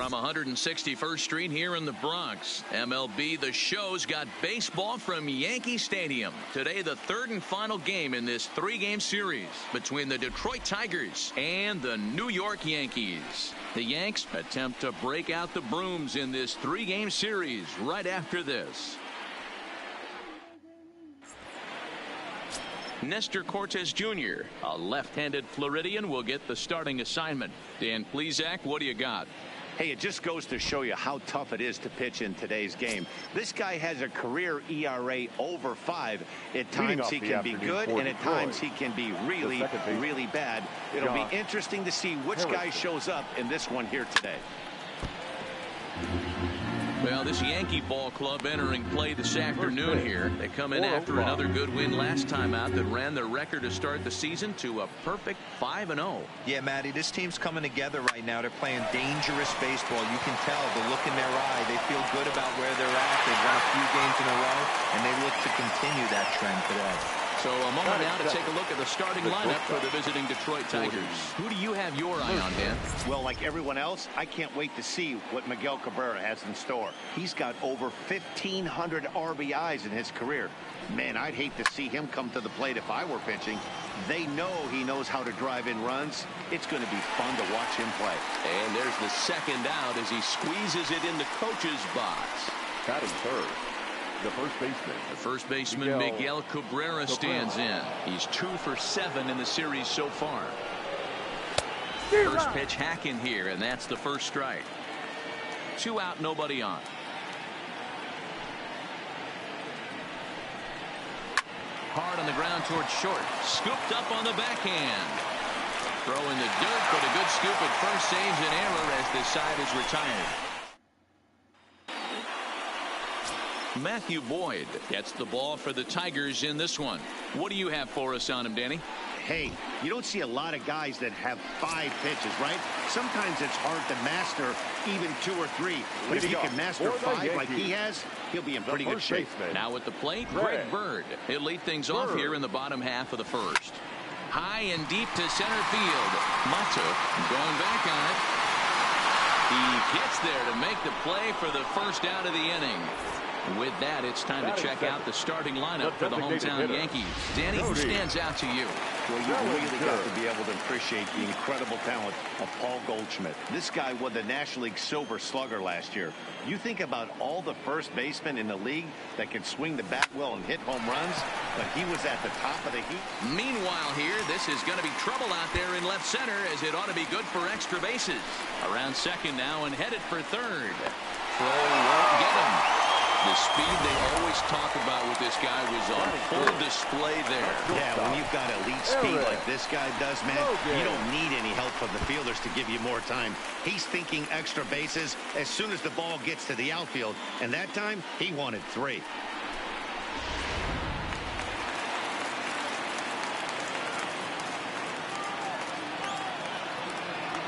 From 161st Street here in the Bronx, MLB The Show's got baseball from Yankee Stadium. Today, the third and final game in this three-game series between the Detroit Tigers and the New York Yankees. The Yanks attempt to break out the brooms in this three-game series right after this. Nestor Cortes Jr., a left-handed Floridian, will get the starting assignment. Dan Plesac, what do you got? Hey, it just goes to show you how tough it is to pitch in today's game. This guy has a career ERA over 5. At times he can be good, and at times he can be really, really bad. It'll be interesting to see which guy shows up in this one here today. Well, this Yankee ball club entering play this afternoon here. They come in after another good win last time out that ran their record to start the season to a perfect 5-0. Yeah, Matty, this team's coming together right now. They're playing dangerous baseball. You can tell the look in their eye. They feel good about where they're at. They've won a few games in a row, and they look to continue that trend today. So a moment now to take a look at the starting lineup for the visiting Detroit Tigers. Who do you have your eye on, Dan? Well, like everyone else, I can't wait to see what Miguel Cabrera has in store. He's got over 1,500 RBIs in his career. Man, I'd hate to see him come to the plate if I were pitching. They know he knows how to drive in runs. It's going to be fun to watch him play. And there's the second out as he squeezes it in the coach's box. Batting third, the first baseman, Miguel Cabrera stands in. He's 2 for 7 in the series so far. First pitch hack in here, and that's the first strike. 2 out, nobody on. Hard on the ground towards short. Scooped up on the backhand. Throw in the dirt, but a good scoop at first saves an error as this side is retired. Matthew Boyd gets the ball for the Tigers in this one. What do you have for us on him, Danny? Hey, you don't see a lot of guys that have 5 pitches, right? Sometimes it's hard to master even 2 or 3. But if you can master 5 like he has, he'll be in pretty good shape. Now at the plate, Greg Bird. He'll lead things off here in the bottom half of the first. High and deep to center field. Matuk going back on it. He gets there to make the play for the first out of the inning. With that, it's time to check out the starting lineup for the hometown Yankees. Danny, who stands out to you? Well, you really got to be able to appreciate the incredible talent of Paul Goldschmidt. This guy won the National League Silver Slugger last year. You think about all the first basemen in the league that can swing the bat well and hit home runs, but he was at the top of the heap. Meanwhile here, this is going to be trouble out there in left center, as it ought to be good for extra bases. Around second now and headed for third. Throw won't get him. The speed they always talk about with this guy was on full display there. Yeah, when you've got elite speed like this guy does, man, you don't need any help from the fielders to give you more time. He's thinking extra bases as soon as the ball gets to the outfield, and that time he wanted 3.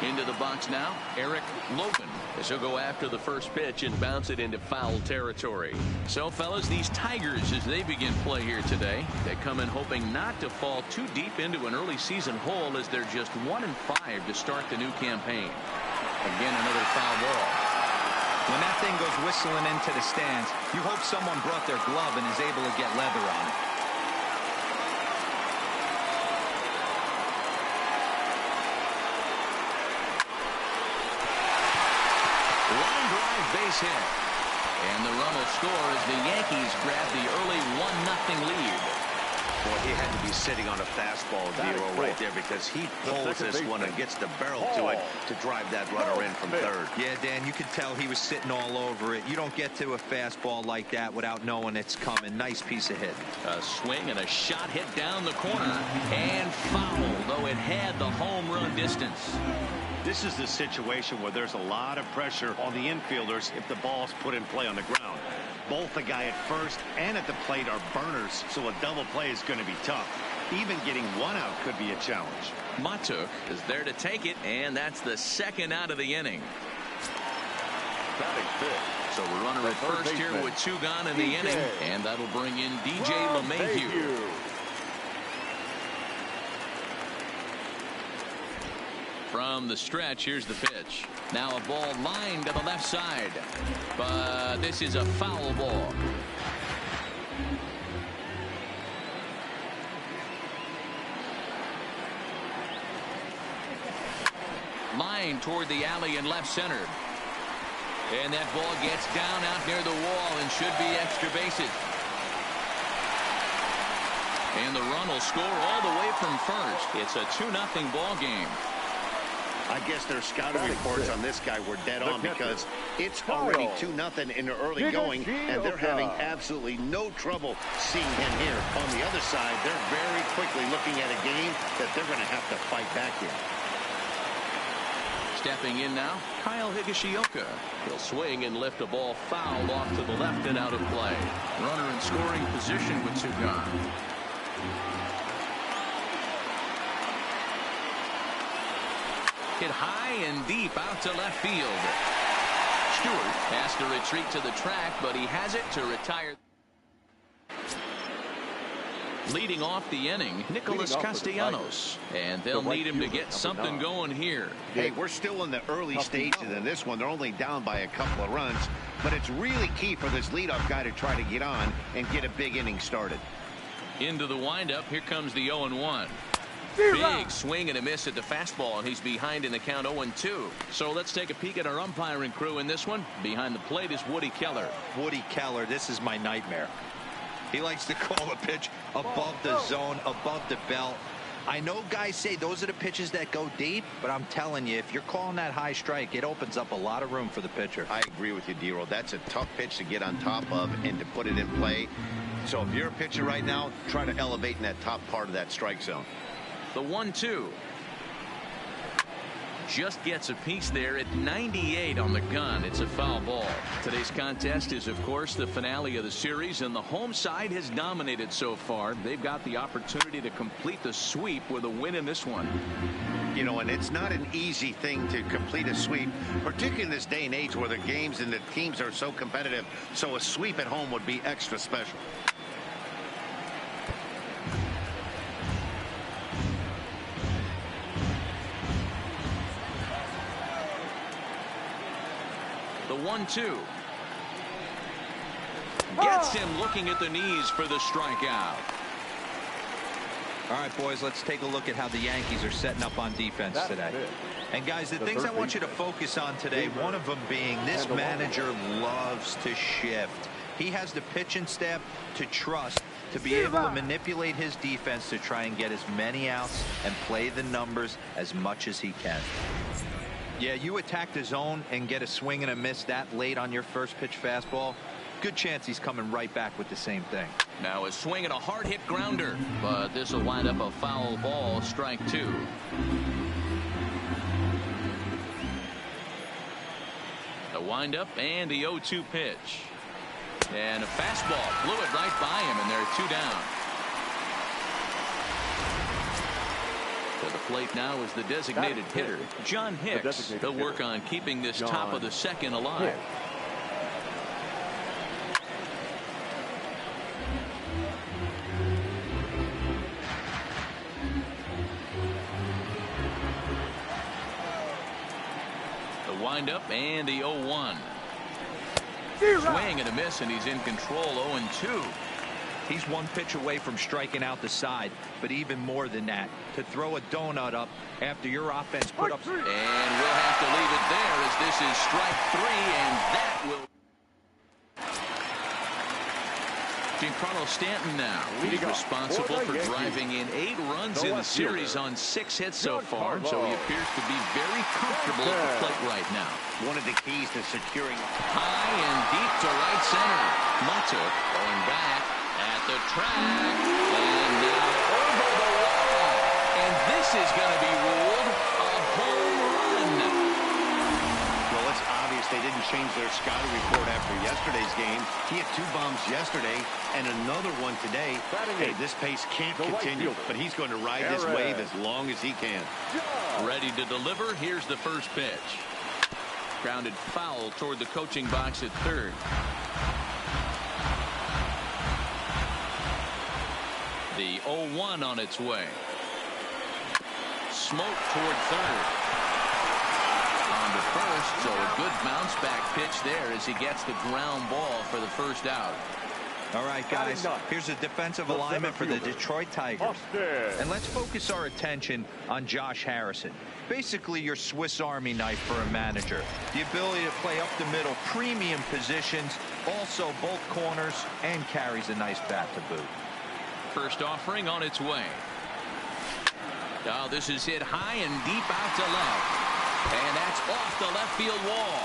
Into the box now, Eric Logan, as he'll go after the first pitch and bounce it into foul territory. So, fellas, these Tigers, as they begin play here today, they come in hoping not to fall too deep into an early season hole, as they're just 1-5 to start the new campaign. Again, another foul ball. When that thing goes whistling into the stands, you hope someone brought their glove and is able to get leather on it. Base hit. And the run will score as the Yankees grab the early 1-0 lead. Boy, he had to be sitting on a fastball zero right there, because he pulls this one and gets the barrel to it to drive that runner in from third. Yeah, Dan, you could tell he was sitting all over it. You don't get to a fastball like that without knowing it's coming. Nice piece of hit. A swing and a shot hit down the corner. And foul, though it had the home run distance. This is the situation where there's a lot of pressure on the infielders if the ball's put in play on the ground. Both the guy at first and at the plate are burners, so a double play is going to be tough. Even getting 1 out could be a challenge. Matuk is there to take it, and that's the second out of the inning. Batting fifth. So we're runner at first here with 2 gone in the inning, and that'll bring in DJ LeMahieu. From the stretch, here's the pitch. Now a ball lined to the left side. But this is a foul ball. Line toward the alley in left center. And that ball gets down out near the wall and should be extra bases. And the run will score all the way from first. It's a 2-0 ball game. I guess their scouting reports on this guy were dead on because it's already 2-0 in the early going, and they're having absolutely no trouble seeing him here. On the other side, they're very quickly looking at a game that they're going to have to fight back in. Stepping in now, Kyle Higashioka. He'll swing and lift a ball foul off to the left and out of play. Runner in scoring position with 2 gone. Hit high and deep out to left field. Stewart has to retreat to the track, but he has it to retire. Leading off the inning, Nicholas Castellanos. And they'll need him to get something going here. Hey, we're still in the early stages in this one. They're only down by a couple of runs. But it's really key for this leadoff guy to try to get on and get a big inning started. Into the windup, here comes the 0-1. Big swing and a miss at the fastball, and he's behind in the count 0-2. So let's take a peek at our umpiring crew in this one. Behind the plate is Woody Keller. Woody Keller, this is my nightmare. He likes to call a pitch above the zone, above the belt. I know guys say those are the pitches that go deep, but I'm telling you, if you're calling that high strike, it opens up a lot of room for the pitcher. I agree with you, D-Roll. That's a tough pitch to get on top of and to put it in play. So if you're a pitcher right now, try to elevate in that top part of that strike zone. The 1-2. Just gets a piece there at 98 on the gun. It's a foul ball. Today's contest is, of course, the finale of the series, and the home side has dominated so far. They've got the opportunity to complete the sweep with a win in this one. You know, and it's not an easy thing to complete a sweep, particularly in this day and age where the games and the teams are so competitive. So a sweep at home would be extra special. The 1-2. Gets him looking at the knees for the strikeout. All right, boys, let's take a look at how the Yankees are setting up on defense today. And, guys, the things I want you to focus on today, one of them being this manager loves to shift. He has the pitching staff to trust to be able to manipulate his defense to try and get as many outs and play the numbers as much as he can. Yeah, you attack the zone and get a swing and a miss that late on your first pitch fastball. Good chance he's coming right back with the same thing. Now a swing and a hard hit grounder, but this will wind up a foul ball, strike 2. The windup and the 0-2 pitch. And a fastball flew it right by him, and they're 2 down. To the plate now is the designated hitter, John Hicks. He'll work on keeping this top of the second alive. The windup and the 0-1. Swing and a miss, and he's in control. 0-2. He's one pitch away from striking out the side, but even more than that, to throw a donut up after your offense put up. And we'll have to leave it there as this is strike 3, and that will. Giancarlo Stanton now. He's responsible for driving in 8 runs in the series on 6 hits so far, so he appears to be very comfortable at the plate right now. One of the keys to securing. High and deep to right center. Mata going back at the track, and now over the wall. And this is going to be ruled a home run. Well, it's obvious they didn't change their scouting report after yesterday's game. He had 2 bombs yesterday and another one today. Hey, this pace can't continue, but he's going to ride this wave as long as he can. Ready to deliver. Here's the first pitch. Grounded foul toward the coaching box at third. The 0-1 on its way. Smoke toward third. to first, so a good bounce back pitch there as he gets the ground ball for the first out. All right, guys, here's a defensive alignment for the Detroit Tigers. And let's focus our attention on Josh Harrison. Basically your Swiss Army knife for a manager. The ability to play up the middle, premium positions, also both corners, and carries a nice bat to boot. First offering on its way. Oh, this is hit high and deep out to left. And that's off the left field wall.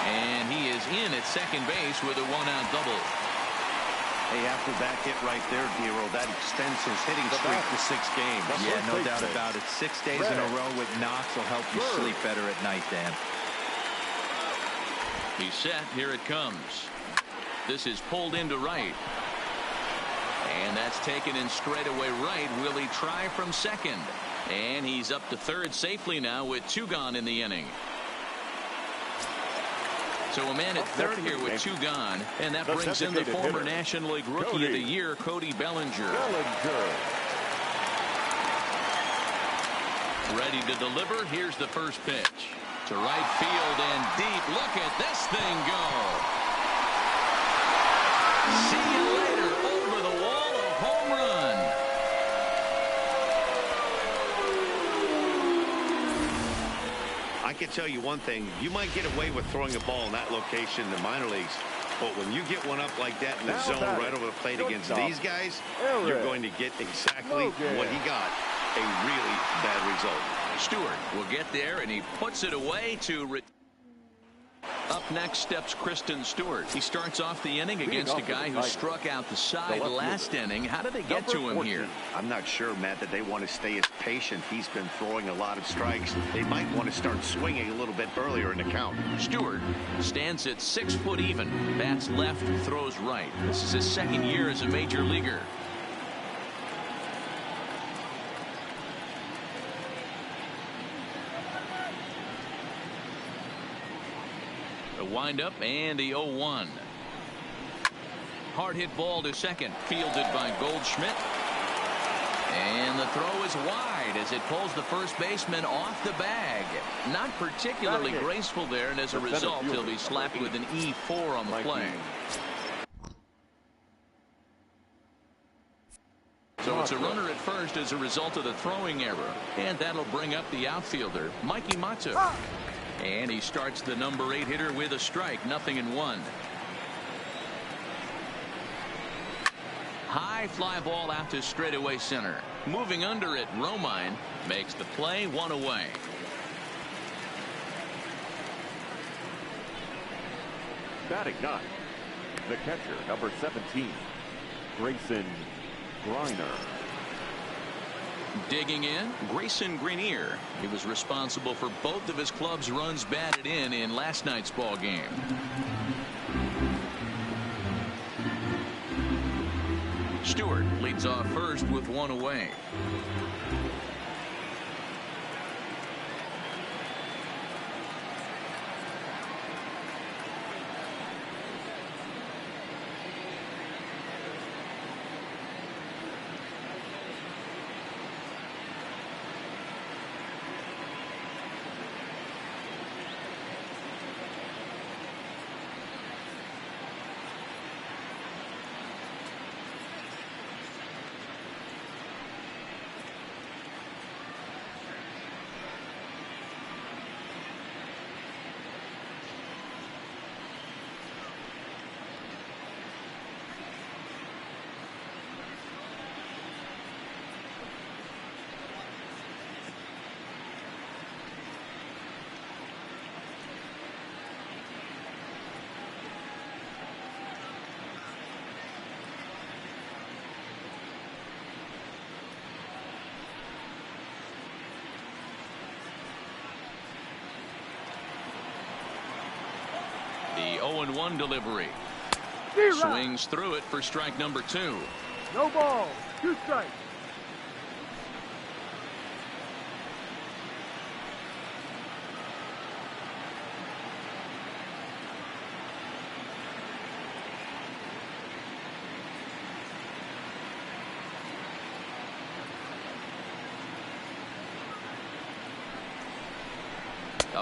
And he is in at second base with a one-out double. Hey, after that hit right there, Dero, that extends his hitting streak to 6 games. Yeah, no doubt about it. 6 days in a row with knocks will help you sleep better at night, Dan. He's set. Here it comes. This is pulled into right. And that's taken in straightaway right. Will he try from second? And he's up to third safely now with 2 gone in the inning. So a man at third here with 2 gone, and that brings in the former National League Rookie of the Year, Cody Bellinger. Ready to deliver. Here's the first pitch. To right field and deep. Look at this thing go. See you later. Over the wall, a home run. I can tell you one thing. You might get away with throwing a ball in that location in the minor leagues, but when you get one up like that in the zone right over the plate against these guys, you're going to get exactly what he got. A really bad result. Stewart will get there, and he puts it away to... Up next steps Kristen Stewart. He starts off the inning against a guy who struck out the side last inning. How did they get to him here? I'm not sure, Matt, that they want to stay as patient. He's been throwing a lot of strikes. They might want to start swinging a little bit earlier in the count. Stewart stands at 6 foot even. Bats left, throws right. This is his second year as a major leaguer. The windup and the 0-1. Hard hit ball to second, fielded by Goldschmidt. And the throw is wide as it pulls the first baseman off the bag. Not particularly graceful there, and as a result, he'll be slapped with an E4 on the play. So it's a runner at first as a result of the throwing error. And that'll bring up the outfielder, Mikey Matsu. And he starts the number 8 hitter with a strike, 0-1. High fly ball out to straightaway center. Moving under it, Romine makes the play, 1 away. Batting 9, the catcher, number 17, Grayson Griner. Digging in, Grayson Grenier. He was responsible for both of his club's runs batted in last night's ball game. Stewart leads off first with 1 away. The 0-1 delivery. Swings through it for strike number 2. No ball, 2 strikes.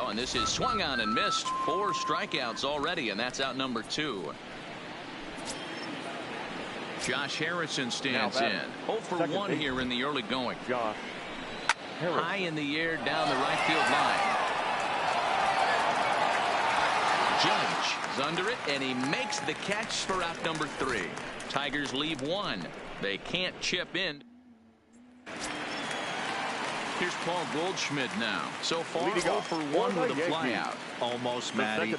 Oh, and this is swung on and missed. 4 strikeouts already, and that's out number 2. Josh Harrison stands in. 0 for 1 here in the early going. Josh Harrison. High in the air down the right field line. Judge is under it, and he makes the catch for out number 3. Tigers leave 1. They can't chip in. Here's Paul Goldschmidt now. So far, 0 for 1 with a flyout. Almost, Matty.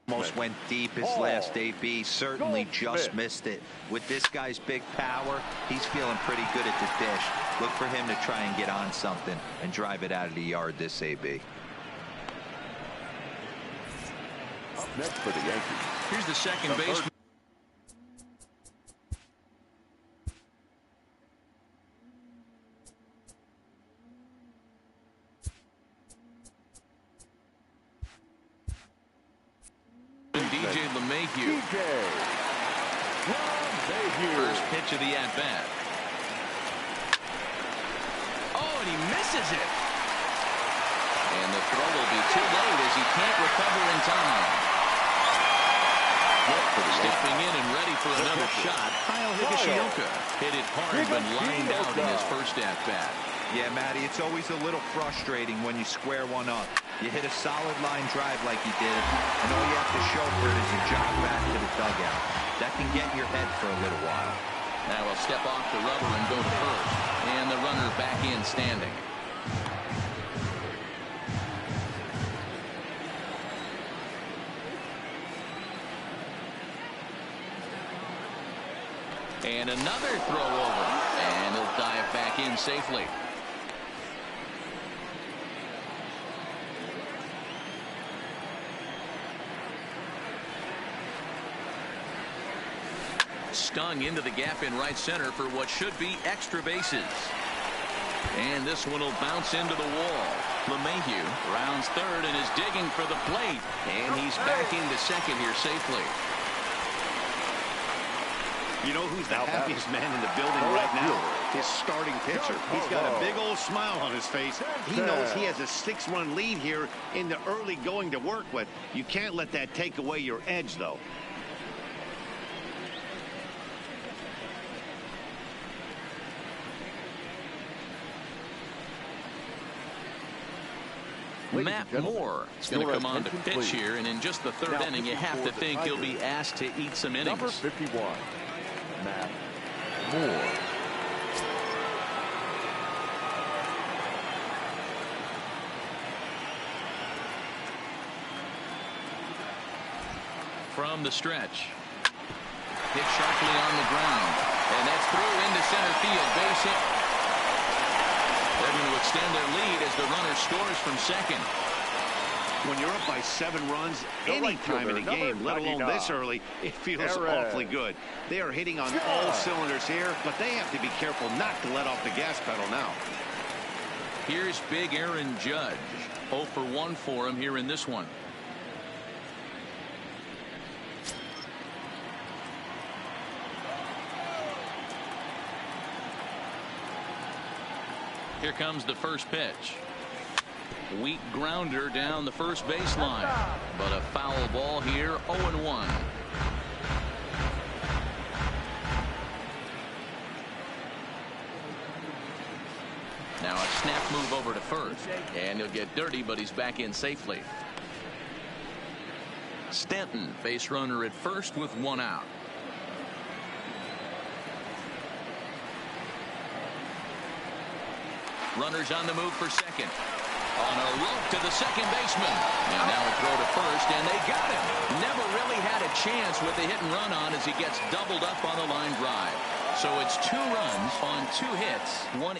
Almost went deep his last AB. Certainly just missed it. With this guy's big power, he's feeling pretty good at the dish. Look for him to try and get on something and drive it out of the yard this AB. Up next for the Yankees. Here's the second baseman. First pitch of the at-bat. Oh, and he misses it. And the throw will be too late as he can't recover in time. Stepping in and ready for another shot, Kyle Higashioka. Hit it hard but lined out in his first at-bat. Yeah, Matty, it's always a little frustrating when you square one up. You hit a solid line drive like he did, and all you have to show for it is a jog back to the dugout. That can get in your head for a little while. Now he'll step off the rubber and go to first. And the runner back in standing. And another throw over. And he'll dive back in safely. Stung into the gap in right center for what should be extra bases. And this one will bounce into the wall. LeMahieu rounds third and is digging for the plate. And he's back into second here safely. You know who's the happiest man in the building right now? His starting pitcher. He's got a big old smile on his face. He knows he has a 6-run lead here in the early going to work with. You can't let that take away your edge, though. Matt Moore is going to come on to pitch here, and in just the third inning, you have to think he'll be asked to eat some innings. Number 51, Matt Moore. From the stretch. Hit sharply on the ground. And that's through into center field. Base hit. They're going to extend their lead as the runner scores from second. When you're up by 7 runs, any time in the game, let alone this early, it feels awfully good. They are hitting on all cylinders here, but they have to be careful not to let off the gas pedal now. Here's big Aaron Judge. 0 for 1 for him here in this one. Here comes the first pitch. Weak grounder down the first baseline. But a foul ball here, 0-1. Now a snap move over to first. And he'll get dirty, but he's back in safely. Stanton, base runner at first with 1 out. Runners on the move for second. On a rope to the second baseman. And now a throw to first, and they got him. Never really had a chance with the hit and run on as he gets doubled up on the line drive. So it's 2 runs on 2 hits. 1.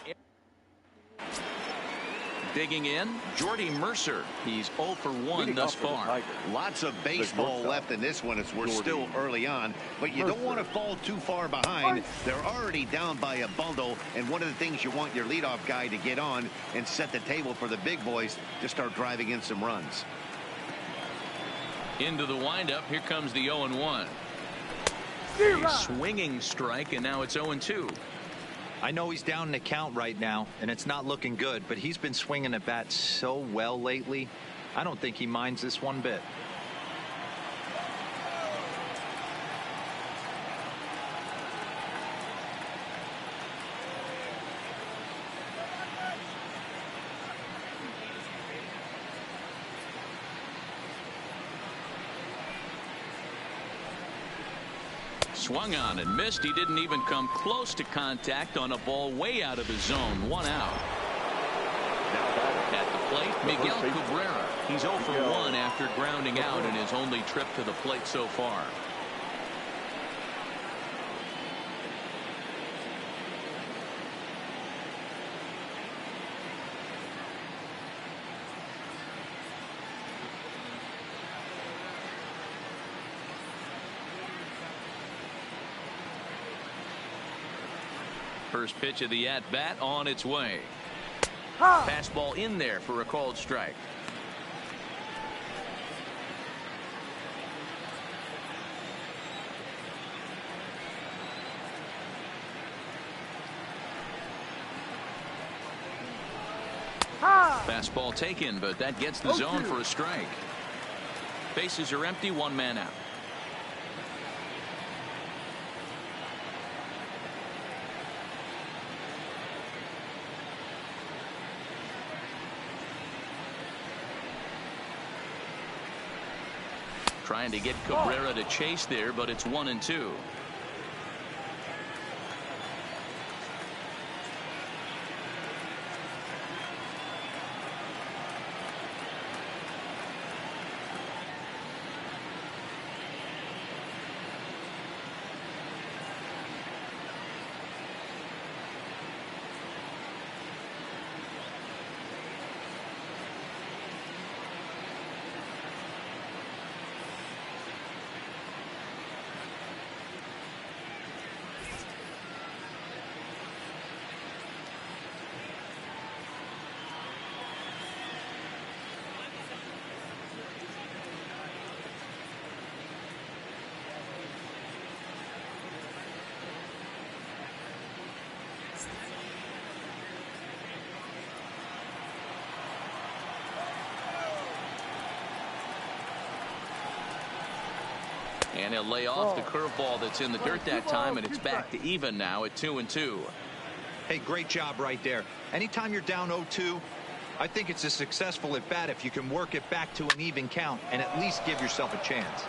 Digging in, Jordy Mercer. He's 0 for 1 thus far. Lots of baseball left in this one as we're still early on, but you don't want to fall too far behind. They're already down by a bundle, and one of the things you want your leadoff guy to get on and set the table for the big boys to start driving in some runs. Into the windup, here comes the 0-1. A swinging strike, and now it's 0-2. I know he's down in the count right now, and it's not looking good, but he's been swinging the bat so well lately. I don't think he minds this one bit. Swung on and missed. He didn't even come close to contact on a ball way out of his zone. 1 out. At the plate, Miguel Cabrera. He's 0 for 1 after grounding out in his only trip to the plate so far. First pitch of the at-bat on its way. Fastball in there for a called strike. Fastball taken, but that gets the zone for a strike. Bases are empty, 1 man out. Trying to get Cabrera to chase there, but it's 1-2. And he'll lay off the curveball that's in the dirt that time, and it's back to even now at 2-2. Hey, great job right there. Anytime you're down 0-2, I think it's a successful at bat if you can work it back to an even count and at least give yourself a chance.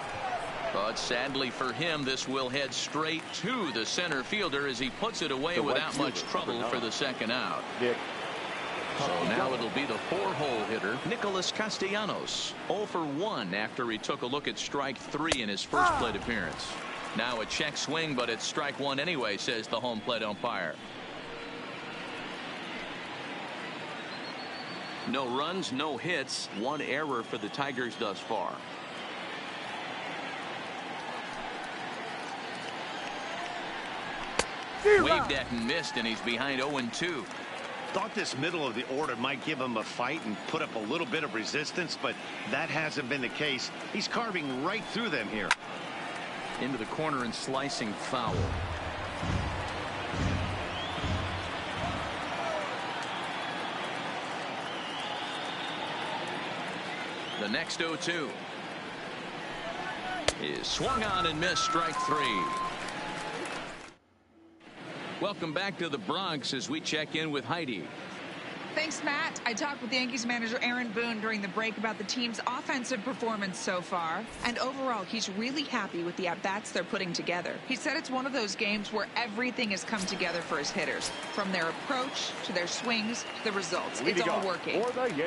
But sadly for him, this will head straight to the center fielder as he puts it away without much trouble for the second out. So now it'll be the 4-hole hitter, Nicholas Castellanos, 0 for 1 after he took a look at strike 3 in his first plate appearance. Now a check swing, but it's strike 1 anyway, says the home plate umpire. No runs, no hits, 1 error for the Tigers thus far. Waved at and missed, and he's behind 0-2. Thought this middle of the order might give him a fight and put up a little bit of resistance, but that hasn't been the case. He's carving right through them here. Into the corner and slicing foul. The next 0-2 is swung on and missed, strike 3. Welcome back to the Bronx as we check in with Heidi. Thanks, Matt. I talked with Yankees manager Aaron Boone during the break about the team's offensive performance so far. And overall, he's really happy with the at-bats they're putting together. He said it's one of those games where everything has come together for his hitters. From their approach, to their swings, to the results. It's all working.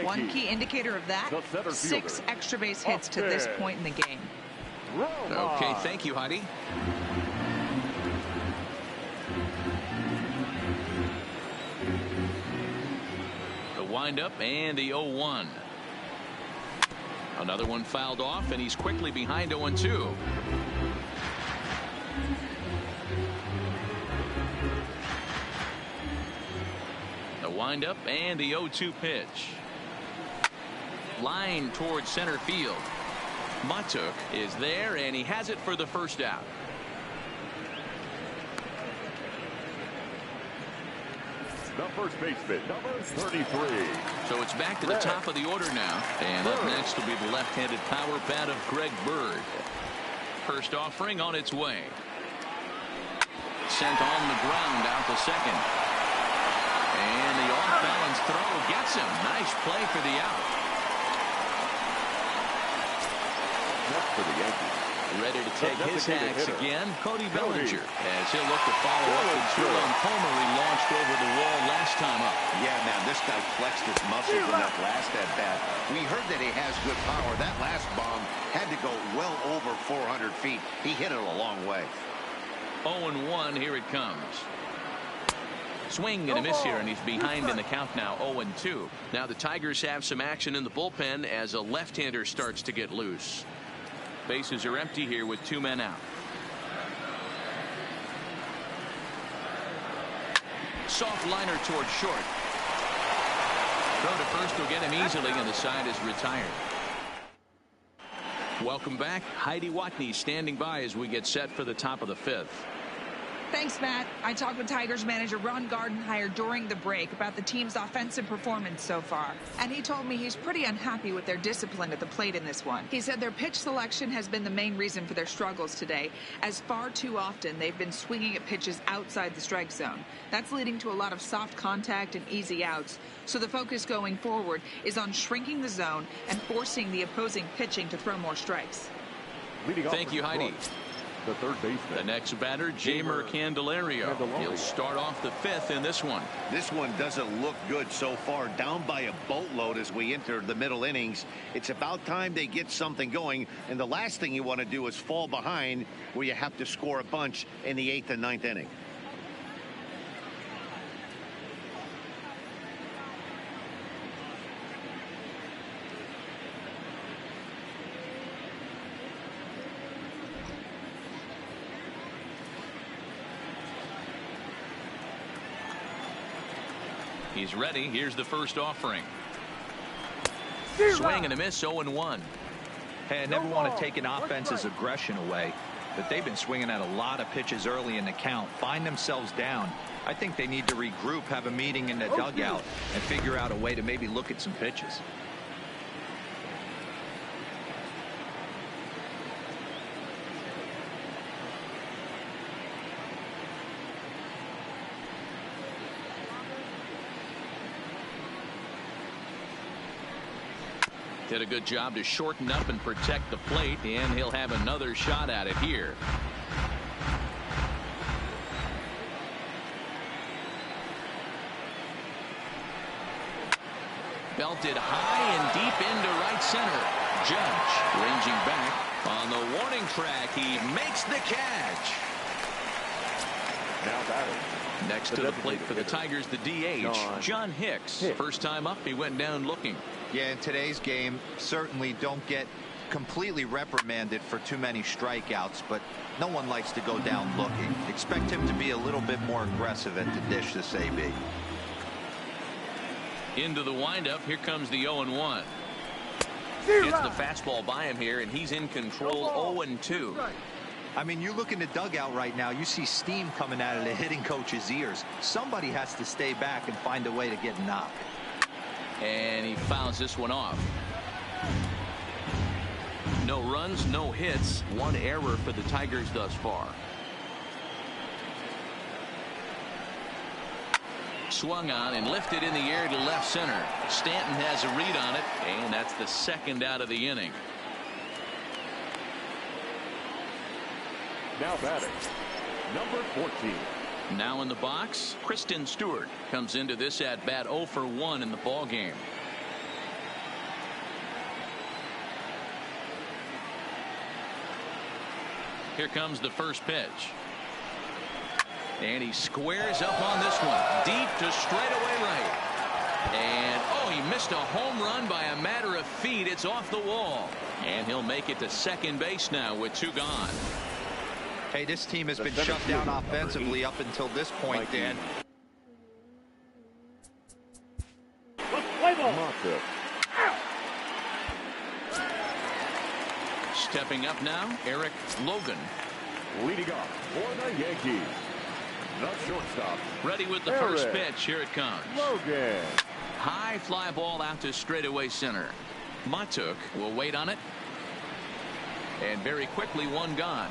One key indicator of that, 6 extra base hits to this point in the game. Okay, thank you, Heidi. Windup and the 0-1. Another one fouled off, and he's quickly behind 0-2. The windup and the 0-2 pitch. Line towards center field. Matuk is there, and he has it for the first out. The first baseman, number 33. So it's back to the top of the order now. And up next will be the left-handed power bat of Greg Bird. First offering on its way. Sent on the ground out to second. And the off-balance throw gets him. Nice play for the out. Next for the Yankees. Ready to take his hacks again, Cody Bellinger, as he'll look to follow up the two-run homer he launched over the wall last time up. Yeah, man, this guy flexed his muscles in that last at-bat. We heard that he has good power. That last bomb had to go well over 400 feet. He hit it a long way. 0-1, here it comes. Swing and a miss here, and he's behind in the count now, 0-2. Now the Tigers have some action in the bullpen as a left-hander starts to get loose. Bases are empty here with 2 men out. Soft liner towards short. Throw to first will get him easily, and the side is retired. Welcome back. Heidi Watney standing by as we get set for the top of the 5th. Thanks, Matt. I talked with Tigers manager Ron Gardenhire during the break about the team's offensive performance so far. And he told me he's pretty unhappy with their discipline at the plate in this one. He said their pitch selection has been the main reason for their struggles today, as far too often they've been swinging at pitches outside the strike zone. That's leading to a lot of soft contact and easy outs. So the focus going forward is on shrinking the zone and forcing the opposing pitching to throw more strikes. Thank you, Heidi. The third baseman. The next batter, Jeimer Candelario. He'll start off the 5th in this one. This one doesn't look good so far. Down by a boatload as we enter the middle innings. It's about time they get something going. And the last thing you want to do is fall behind where you have to score a bunch in the 8th and 9th inning. He's ready. Here's the first offering. Swing and a miss, 0-1. Hey, I never want to take an offense's aggression away, but they've been swinging at a lot of pitches early in the count. Find themselves down. I think they need to regroup, have a meeting in the dugout, and figure out a way to maybe look at some pitches. Did a good job to shorten up and protect the plate, and he'll have another shot at it here. Belted high and deep into right center. Judge ranging back on the warning track. He makes the catch. Now batting. Next to the plate for the Tigers, the DH, John Hicks. First time up, he went down looking. Yeah, in today's game, certainly don't get completely reprimanded for too many strikeouts, but no one likes to go down looking. Expect him to be a little bit more aggressive at the dish this AB. Into the windup, here comes the 0-1. Gets the fastball by him here, and he's in control. 0-2. I mean, you look in the dugout right now, you see steam coming out of the hitting coach's ears. Somebody has to stay back and find a way to get knocked. And he fouls this one off. No runs, no hits, 1 error for the Tigers thus far. swung on and lifted in the air to left center. Stanton has a read on it, and that's the second out of the inning. Now batting, number 14. Now in the box, Kristen Stewart comes into this at bat 0 for 1 in the ball game. Here comes the first pitch. And he squares up on this one. Deep to straightaway right. And, oh, he missed a home run by a matter of feet. It's off the wall. And he'll make it to second base now with 2 gone. Hey, this team has been shut down offensively up until this point, Dan. Stepping up now, Eric Logan. Leading off for the Yankees, the shortstop. Ready with the first pitch. Here it comes. Logan. High fly ball out to straightaway center. Matuk will wait on it. And very quickly, 1 gone.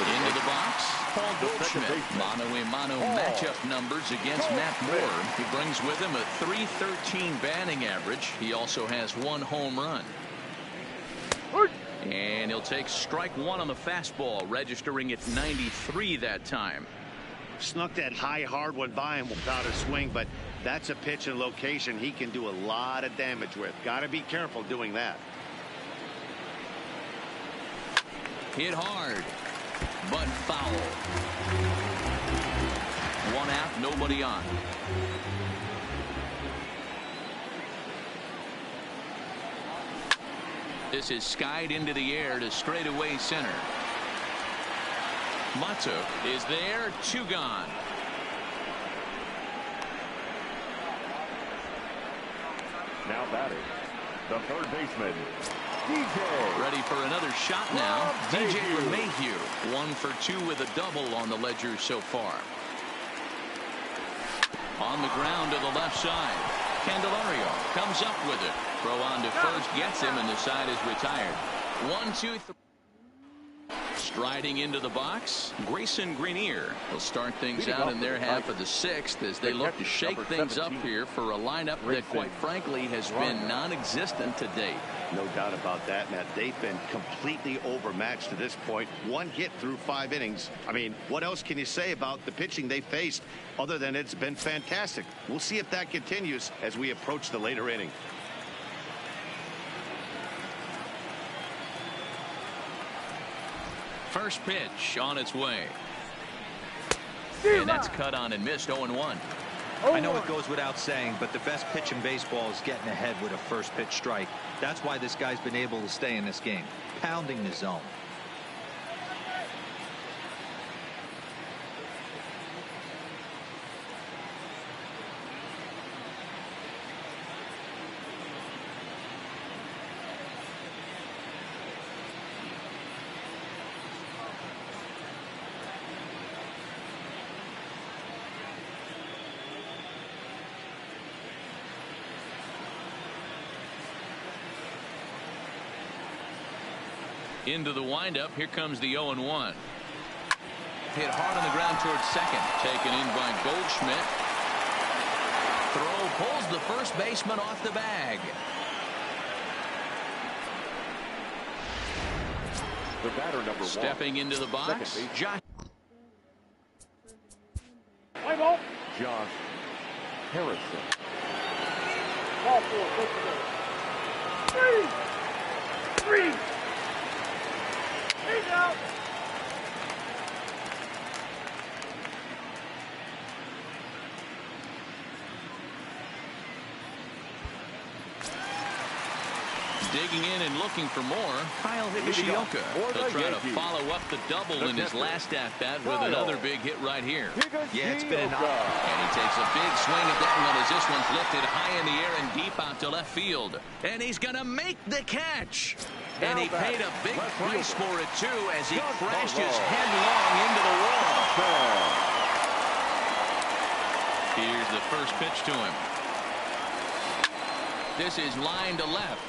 Into the box, Paul Goldschmidt. Mano-a-mano matchup numbers against Matt Moore. He brings with him a .313 batting average. He also has 1 home run. And he'll take strike 1 on the fastball, registering at 93 that time. Snuck that high hard one by him without a swing, but that's a pitch and location he can do a lot of damage with. Got to be careful doing that. Hit hard, but foul. 1 out, nobody on. This is skied into the air to straightaway center. Matuk is there, 2 gone. Now batting, the third baseman, DJ. Ready for another shot now. DJ LeMahieu, 1 for 2 with a double on the ledger so far. On the ground to the left side. Candelario comes up with it. Throw on to first, gets him, and the side is retired. 1, 2, 3. Striding into the box, Grayson Greenier will start things out in their half of the 6th as they look to shake things up here for a lineup that, quite frankly, has been non-existent to date. No doubt about that, Matt. They've been completely overmatched to this point. 1 hit through 5 innings. I mean, what else can you say about the pitching they faced other than it's been fantastic? We'll see if that continues as we approach the later inning. First pitch on its way. And that's cut on and missed. 0-1. I know it goes without saying, but the best pitch in baseball is getting ahead with a first pitch strike. That's why this guy's been able to stay in this game, pounding the zone. Into the windup. Here comes the 0-1. Hit hard on the ground towards second. Taken in by Goldschmidt. Throw pulls the first baseman off the bag. The batter, number 1. Stepping into the box, Josh. Josh Harrison. Ball 4, 3. He's out. Digging in and looking for more, Kyle Higashioka. He'll try to follow up the double in his last at-bat with another big hit right here. Yeah, it's been enough. And he takes a big swing at that one as this one's lifted high in the air and deep out to left field. And he's going to make the catch. And he paid a big price for it, too, as he crashes headlong into the wall. Here's the first pitch to him. This is line to left.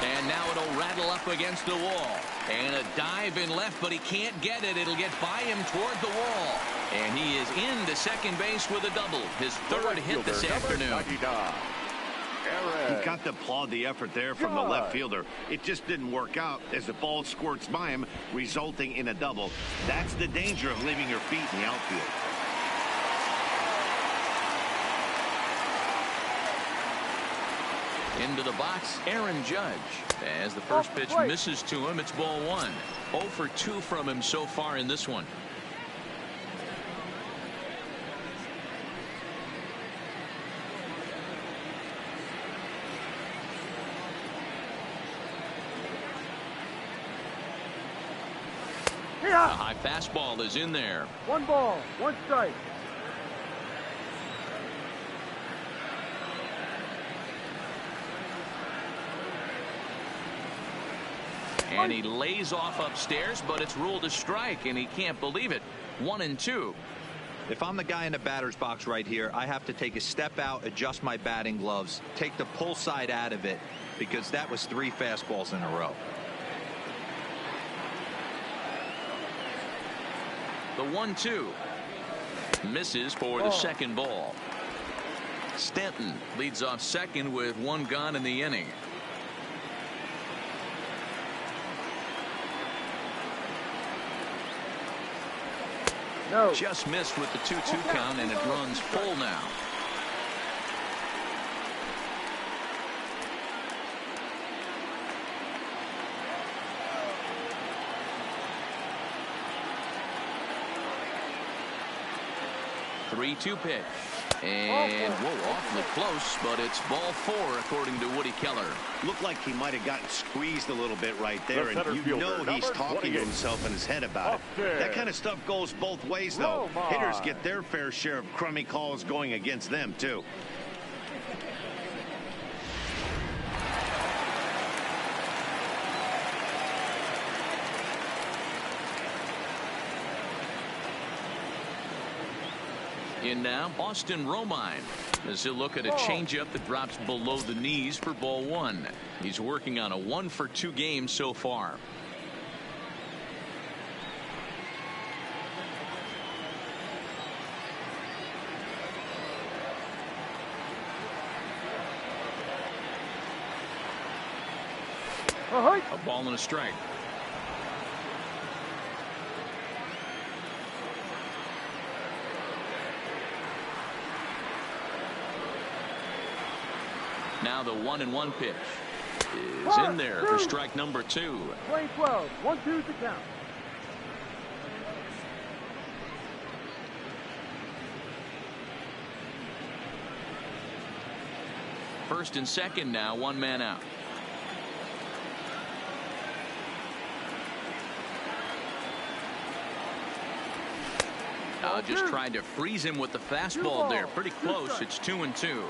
And now it'll rattle up against the wall. And a dive in left, but he can't get it. It'll get by him toward the wall. And he is into second base with a double. His third hit this afternoon. You've got to applaud the effort there from the left fielder. It just didn't work out as the ball squirts by him, resulting in a double. That's the danger of leaving your feet in the outfield. Into the box, Aaron Judge. As the first pitch misses to him, it's ball one. 0 for 2 from him so far in this one. A high fastball is in there. 1 ball, 1 strike. And he lays off upstairs, but it's ruled a strike, and he can't believe it. 1-2. If I'm the guy in the batter's box right here, I have to take a step out, adjust my batting gloves, take the pull side out of it, because that was 3 fastballs in a row. The 1-2 misses for the second ball. Stanton leads off second with 1 gone in the inning. No. Just missed with the 2-2 count, and it runs full now. Three-two pitch. And, whoa, awfully close, but it's ball 4, according to Woody Keller. Looked like he might have gotten squeezed a little bit right there, and you know he's talking to himself in his head about it. That kind of stuff goes both ways, though. Hitters get their fair share of crummy calls going against them, too. In now, Austin Romine, as he'll look at a changeup that drops below the knees for ball 1. He's working on a 1 for 2 game so far. A ball and a strike. Now the 1-1 pitch is in there for strike number 2. Play 12, 1-2 to count. First and second now, 1 man out. Just tried to freeze him with the fastball there. Pretty close. It's 2-2.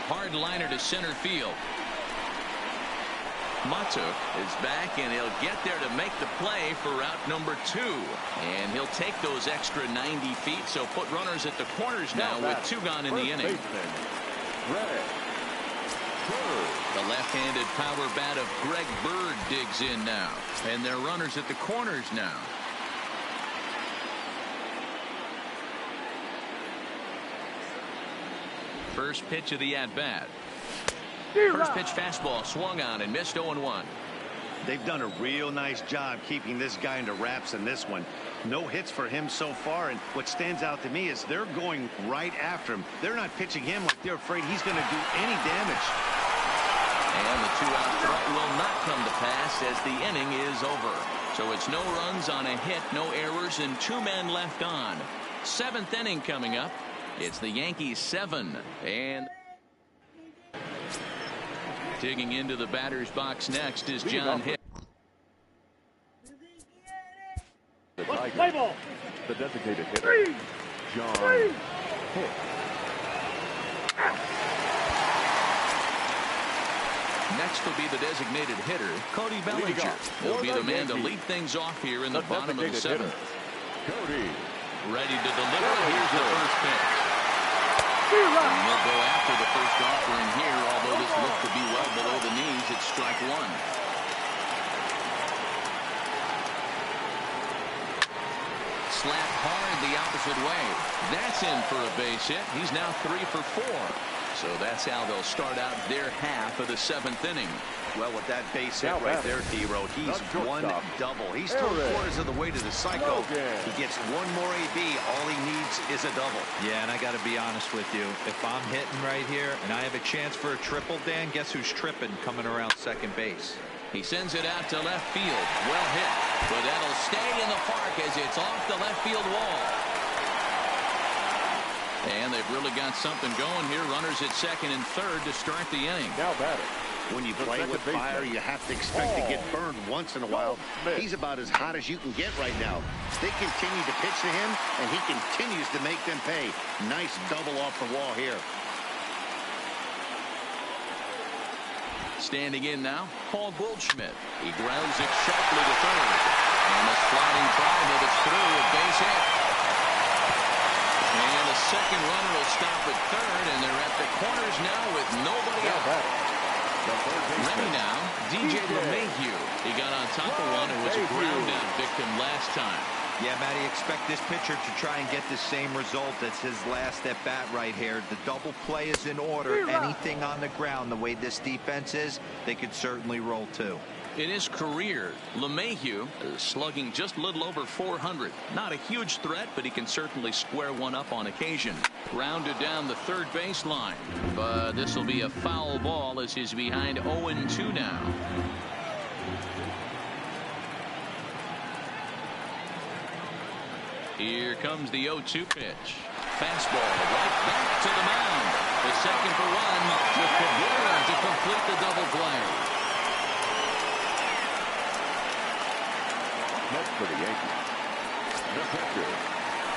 Hard liner to center field. Matuk is back, and he'll get there to make the play for route number 2. And he'll take those extra 90 feet, so put runners at the corners now with 2 gone in the inning. The left-handed power bat of Greg Bird digs in now, and they're runners at the corners now. First pitch of the at-bat. First pitch fastball swung on and missed 0-1. They've done a real nice job keeping this guy into wraps in this one. No hits for him so far, and what stands out to me is they're going right after him. They're not pitching him like they're afraid he's going to do any damage. And the 2-out threat will not come to pass as the inning is over. So it's no runs on a hit, no errors, and 2 men left on. 7th inning coming up. It's the Yankees 7, and digging into the batter's box next is John Hick. The Tigers, the designated hitter, John Hick. Next will be the designated hitter, Cody Bellinger. He'll be the man to lead things off here in the bottom of the 7th. Cody. Ready to deliver. Here's the first pitch. And he'll go after the first offering here, although this looks to be well below the knees. It's strike 1. Slapped hard the opposite way. That's in for a base hit. He's now 3 for 4. So that's how they'll start out their half of the 7th inning. Well, with that base hit right there, D-Road, he's one double. He's 3/4 of the way to the cycle. He gets one more AB. All he needs is a double. Yeah, and I got to be honest with you. If I'm hitting right here and I have a chance for a triple, Dan, guess who's tripping coming around second base? He sends it out to left field. Well hit. But that'll stay in the park as it's off the left field wall. And they've really got something going here. Runners at second and third to start the inning. Now batting. When you play with fire, you have to expect to get burned once in a while. He's about as hot as you can get right now. They continue to pitch to him, and he continues to make them pay. Nice double off the wall here. Standing in now, Paul Goldschmidt. He grounds it sharply to third. And a sliding try that is through a base hit. And the second runner will stop at third, and they're at the corners now with nobody out. Ready now, DJ LeMahieu. He got on top of one and was a ground out victim last time. Yeah, Matty, expect this pitcher to try and get the same result as his last at bat right here. The double play is in order. Anything on the ground, the way this defense is, they could certainly roll too. In his career, LeMahieu is slugging just a little over 400. Not a huge threat, but he can certainly square one up on occasion. Grounded down the third baseline. But this will be a foul ball as he's behind 0-2 now. Here comes the 0-2 pitch. Fastball right back to the mound. The second for one with Cabrera to complete the double play. Next for the Yankees, the pitcher,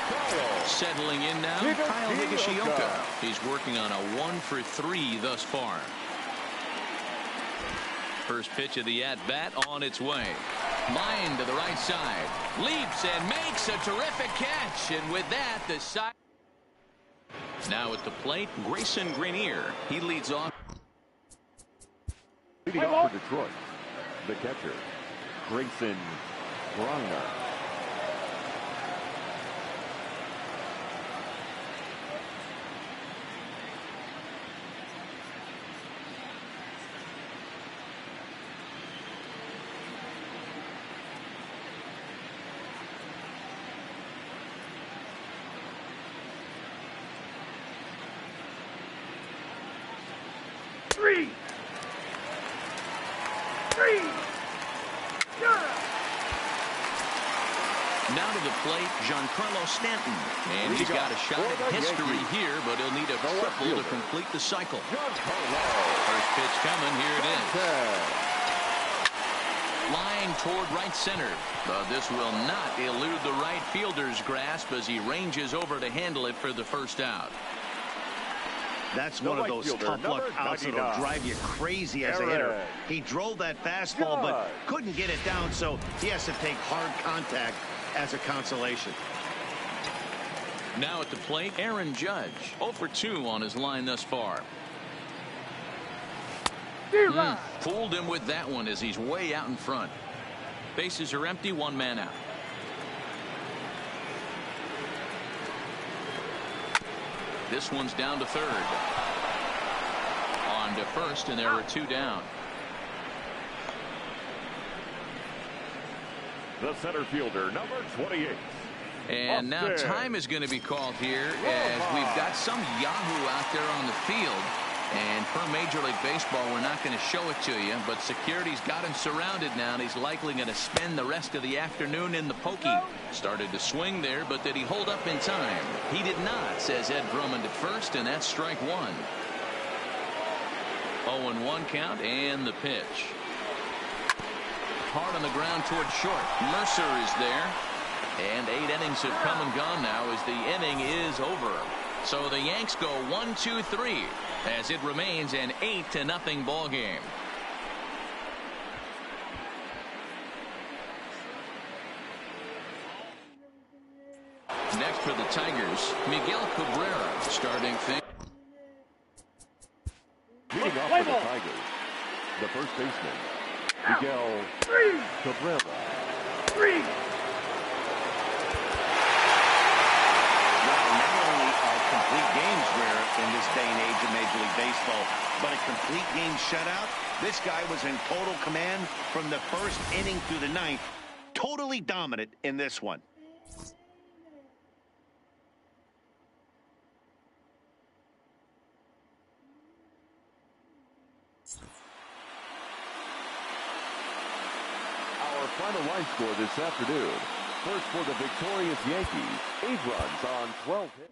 Kyle. Settling in now, Kyle Higashioka. He's working on a 1 for 3 thus far. First pitch of the at-bat on its way. Line to the right side. Leaps and makes a terrific catch. And with that, the side. Now at the plate, Grayson Grenier. He leads off. Leading off for Detroit, the catcher, Grayson Grenier. Now to the plate, Giancarlo Stanton. And he's got a shot at history here, but he'll need a triple to complete the cycle. First pitch coming, here it is. flying toward right center. But this will not elude the right fielder's grasp as he ranges over to handle it for the first out. That's one of those tough luck outs that'll drive you crazy as a hitter. He drove that fastball, but couldn't get it down, so he has to take hard contact as a consolation. Now at the plate, Aaron Judge. 0 for 2 on his line thus far. Fooled him with that one as he's way out in front. Bases are empty, 1 man out. This one's down to third. On to first, and there are 2 down. The center fielder, number 28. And now time is going to be called here as we've got some Yahoo out there on the field. And per Major League Baseball, we're not going to show it to you, but security's got him surrounded now, and he's likely going to spend the rest of the afternoon in the pokey. Started to swing there, but did he hold up in time? He did not, says Ed Drummond at first, and that's strike 1. 0-1 count, and the pitch. Hard on the ground toward short. Mercer is there. And 8 innings have come and gone now as the inning is over. So the Yanks go 1-2-3 as it remains an 8-0 ball game. Next for the Tigers, Miguel Cabrera starting thing. Leading off for the Tigers, the first baseman, Miguel Cabrera. Complete games rare in this day and age of Major League Baseball, but a complete game shutout. This guy was in total command from the first inning through the 9th. Totally dominant in this one. Our final line score this afternoon. First for the victorious Yankees, 8 runs on 12 hits.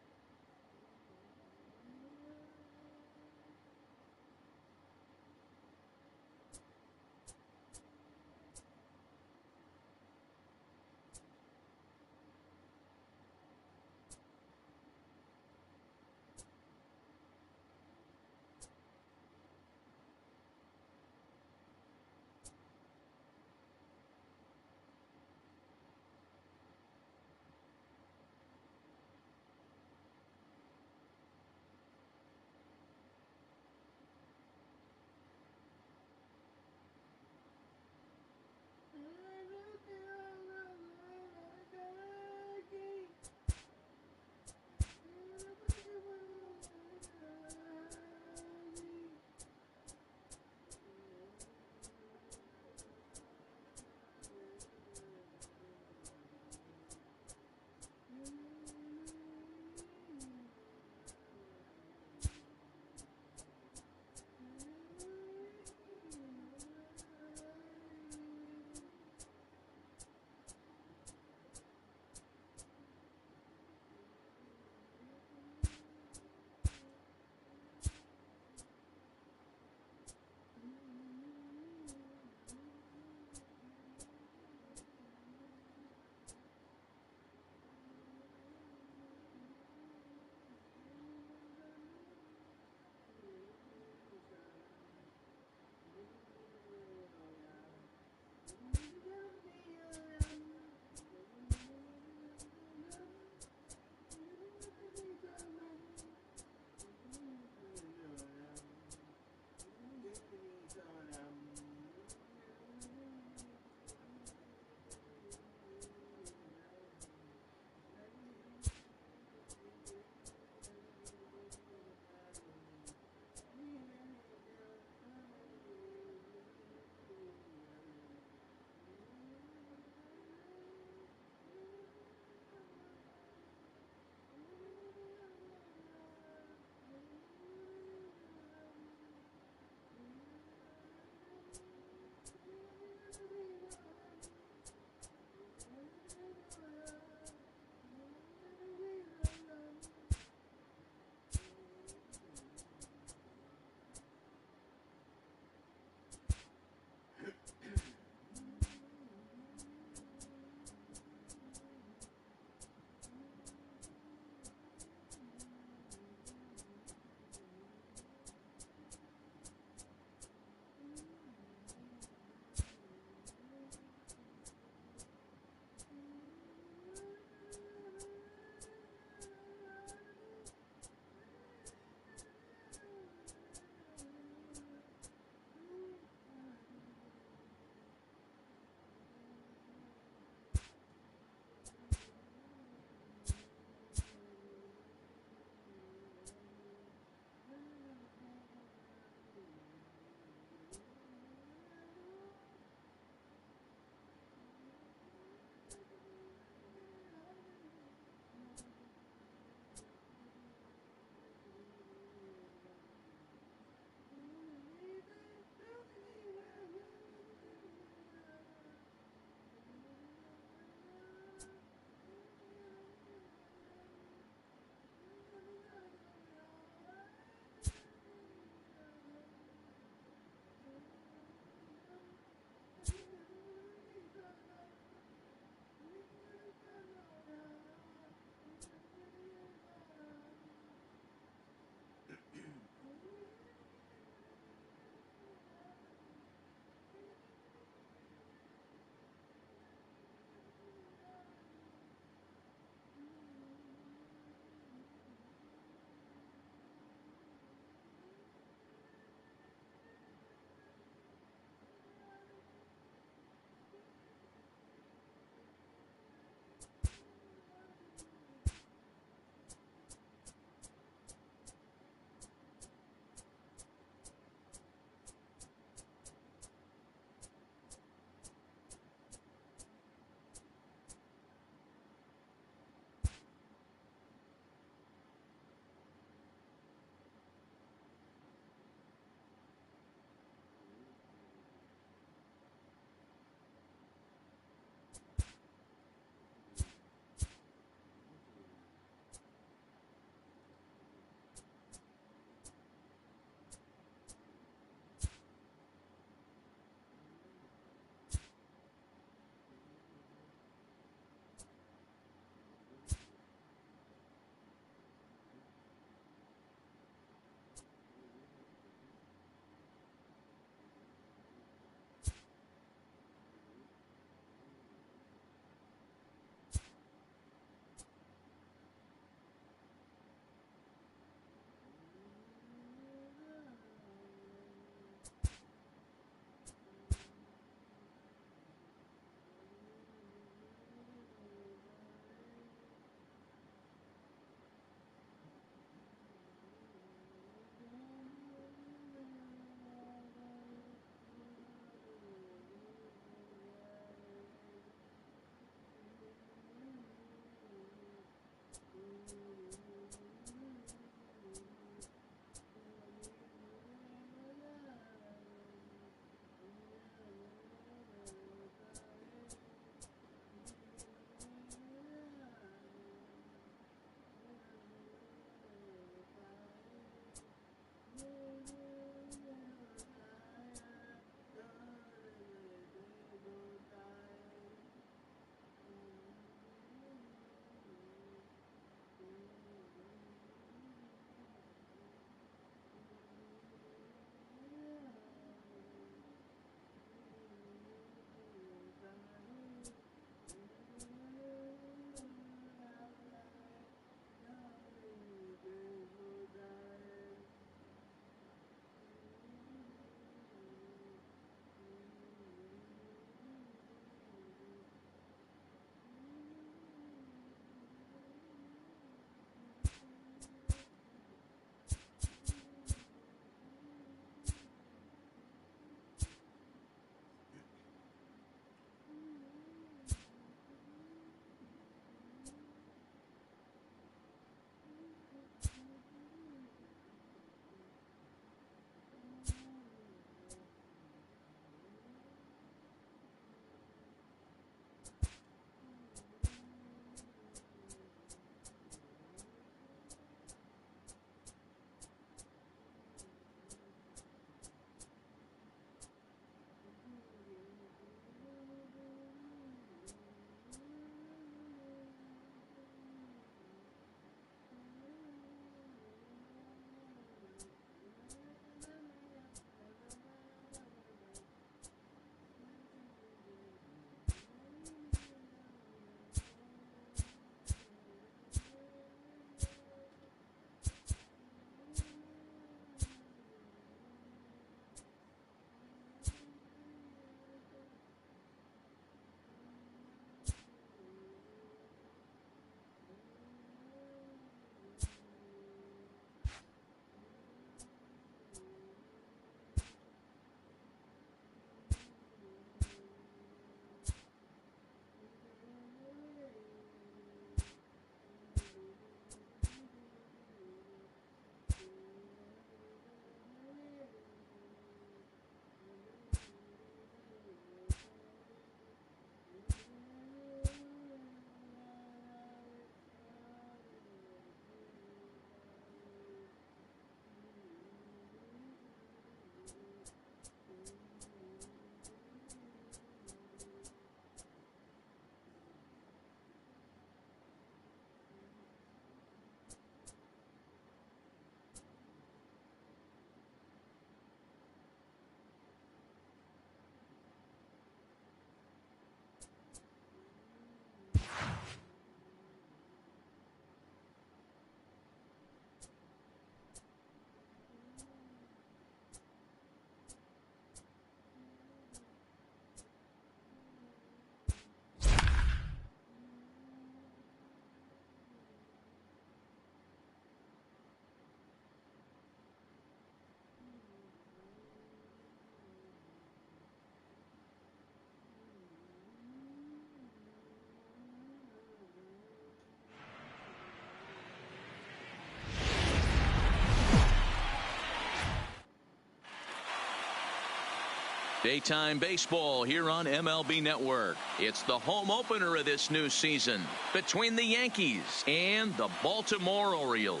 Daytime baseball here on MLB Network. It's the home opener of this new season between the Yankees and the Baltimore Orioles.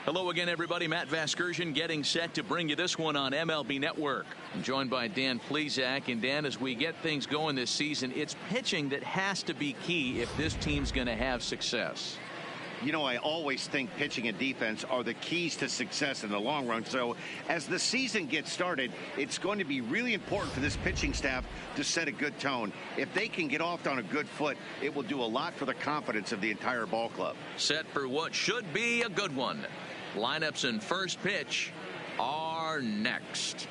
Hello again, everybody. Matt Vasgersian getting set to bring you this one on MLB Network. I'm joined by Dan Plesac. And Dan, as we get things going this season, it's pitching that has to be key if this team's going to have success. You know, I always think pitching and defense are the keys to success in the long run. So as the season gets started, it's going to be really important for this pitching staff to set a good tone. If they can get off on a good foot, it will do a lot for the confidence of the entire ball club. Set for what should be a good one. Lineups and first pitch are next.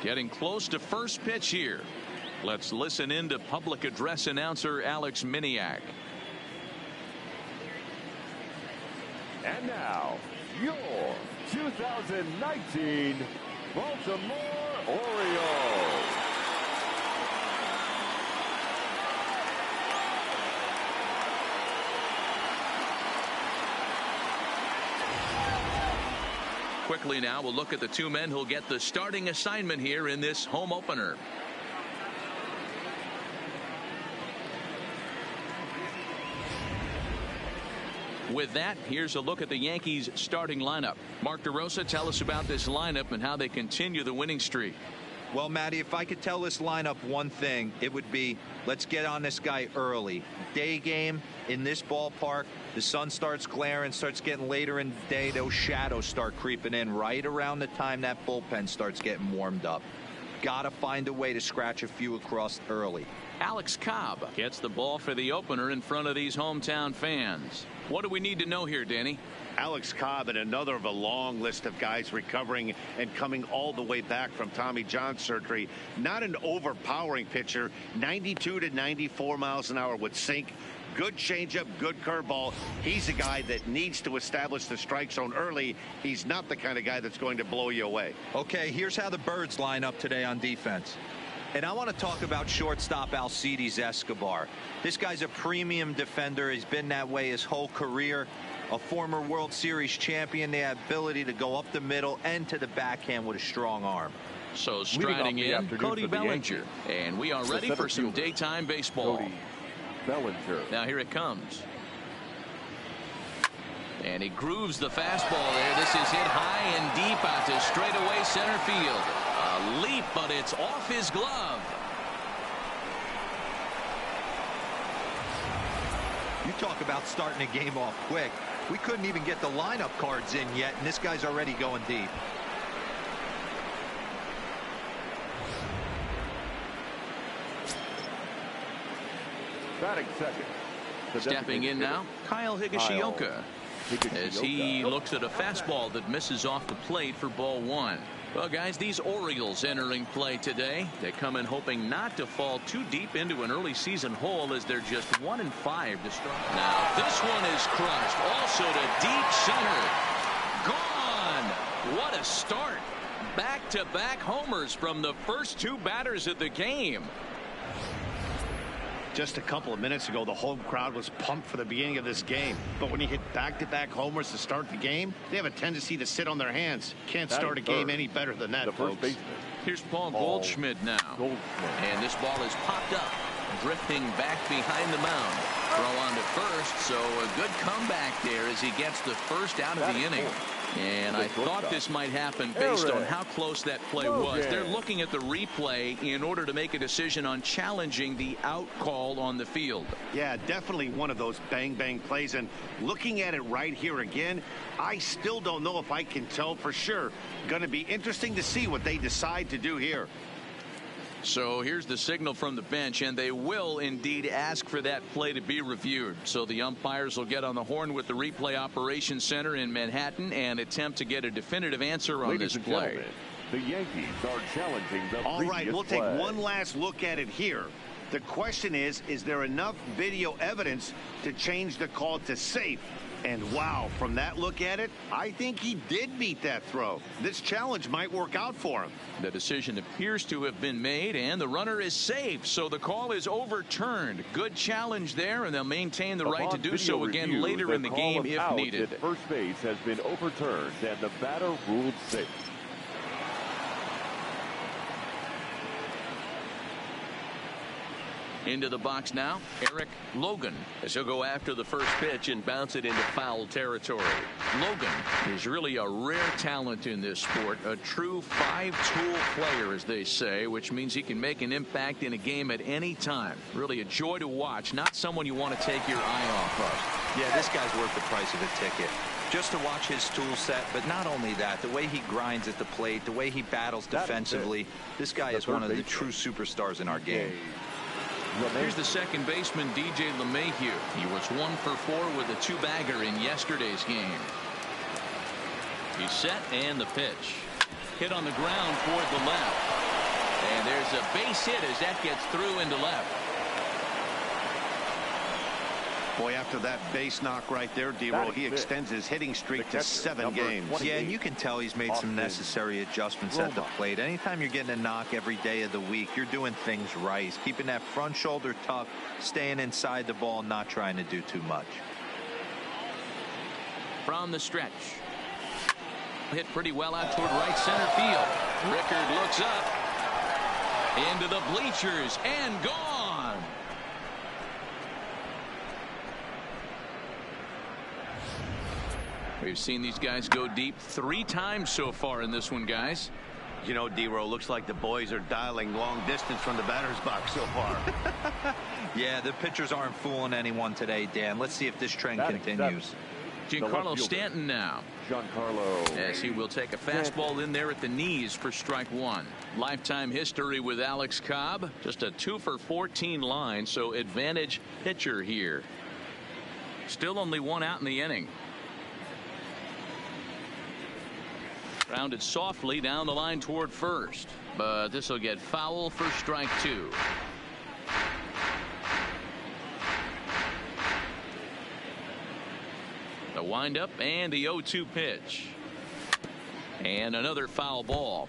Getting close to first pitch here. Let's listen in to public address announcer Alex Miniak. And now, your 2019 Baltimore Orioles. Quickly now, we'll look at the two men who'll get the starting assignment here in this home opener. With that, here's a look at the Yankees starting lineup. Mark DeRosa, tell us about this lineup and how they continue the winning streak. Well, Matty, if I could tell this lineup one thing, it would be let's get on this guy early. Day game in this ballpark, the sun starts glaring, starts getting later in the day, those shadows start creeping in right around the time that bullpen starts getting warmed up. Got to find a way to scratch a few across early. Alex Cobb gets the ball for the opener in front of these hometown fans. What do we need to know here, Danny? Alex Cobb and another of a long list of guys recovering and coming all the way back from Tommy John surgery. Not an overpowering pitcher. 92 to 94 miles an hour with sink. Good changeup, good curveball. He's a guy that needs to establish the strike zone early. He's not the kind of guy that's going to blow you away. Okay, here's how the Birds line up today on defense. And I want to talk about shortstop Alcides Escobar. This guy's a premium defender. He's been that way his whole career. A former World Series champion. The ability to go up the middle and to the backhand with a strong arm. So striding in, Cody Bellinger. And we are ready for some daytime baseball. Cody Bellinger. Now here it comes. And he grooves the fastball there. This is hit high and deep out to straightaway center field. A leap, but it's off his glove. You talk about starting a game off quick. We couldn't even get the lineup cards in yet, and this guy's already going deep. Batting second. Stepping in now, Kyle Higashioka. As he looks at a fastball that misses off the plate for ball one. Well, guys, these Orioles entering play today. They come in hoping not to fall too deep into an early season hole as they're just 1-5 to start. Now, this one is crushed. Also to deep center. Gone. What a start. Back-to-back homers from the first two batters of the game. Just a couple of minutes ago, the home crowd was pumped for the beginning of this game. But when you hit back-to-back homers to start the game, they have a tendency to sit on their hands. Can't start a game any better than that, folks. Here's Paul Goldschmidt now. And this ball is popped up, drifting back behind the mound. Throw on to first, so a good comeback there as he gets the first out of the inning. And I thought this might happen based on how close that play was. They're looking at the replay in order to make a decision on challenging the out call on the field. Yeah, definitely one of those bang-bang plays. And looking at it right here again, I still don't know if I can tell for sure. Going to be interesting to see what they decide to do here. So here's the signal from the bench, and they will indeed ask for that play to be reviewed. So the umpires will get on the horn with the replay operations center in Manhattan and attempt to get a definitive answer on this play. The Yankees are challenging the All right, we'll play. take one last look at it here. The question is there enough video evidence to change the call to safe? And wow, from that look at it, I think he did meet that throw. This challenge might work out for him. The decision appears to have been made, and the runner is safe, so the call is overturned. Good challenge there, and they'll maintain the right to do so again later in the game if needed. First base has been overturned, and the batter ruled safe. Into the box now, Eric Logan, as he'll go after the first pitch and bounce it into foul territory. Logan is really a rare talent in this sport, a true five-tool player, as they say, which means he can make an impact in a game at any time. Really a joy to watch, not someone you want to take your eye off of. Yeah, this guy's worth the price of a ticket. Just to watch his tool set, but not only that, the way he grinds at the plate, the way he battles defensively, this guy is one of the true superstars in our game. Here's the second baseman, DJ LeMahieu. He was 1 for 4 with a two-bagger in yesterday's game. He's set, and the pitch. Hit on the ground toward the left. And there's a base hit as that gets through into left. Boy, after that base knock right there, D-Roll, he extends his hitting streak to 7 games. Yeah, and you can tell he's made some necessary adjustments at the plate. Anytime you're getting a knock every day of the week, you're doing things right. He's keeping that front shoulder tucked, staying inside the ball, not trying to do too much. From the stretch. Hit pretty well out toward right center field. Rickard looks up. Into the bleachers and gone. We've seen these guys go deep 3 times so far in this one, guys. You know, D-Roll, looks like the boys are dialing long distance from the batter's box so far. Yeah, the pitchers aren't fooling anyone today, Dan. Let's see if this trend continues. Giancarlo Stanton now. Giancarlo. As he will take a fastball in there at the knees for strike 1. Lifetime history with Alex Cobb. Just a 2 for 14 line, so advantage pitcher here. Still only 1 out in the inning. Rounded softly down the line toward first, but this will get foul for strike 2. The windup and the 0-2 pitch. And another foul ball.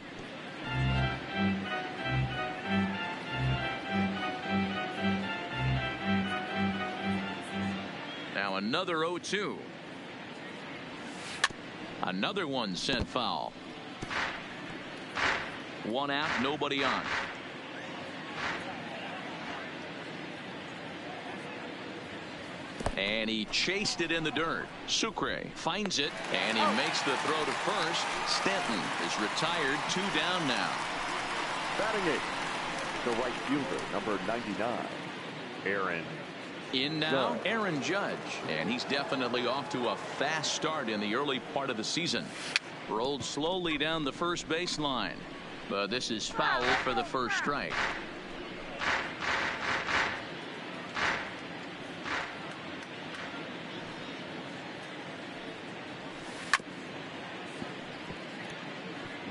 Now another 0-2. Another one sent foul. 1 out, nobody on. And he chased it in the dirt. Sucre finds it, and he makes the throw to first. Stanton is retired, 2 down now. Batting 8th, the right fielder, number 99, Aaron. In now, Aaron Judge, and he's definitely off to a fast start in the early part of the season. Rolled slowly down the first baseline, but this is foul for the first strike.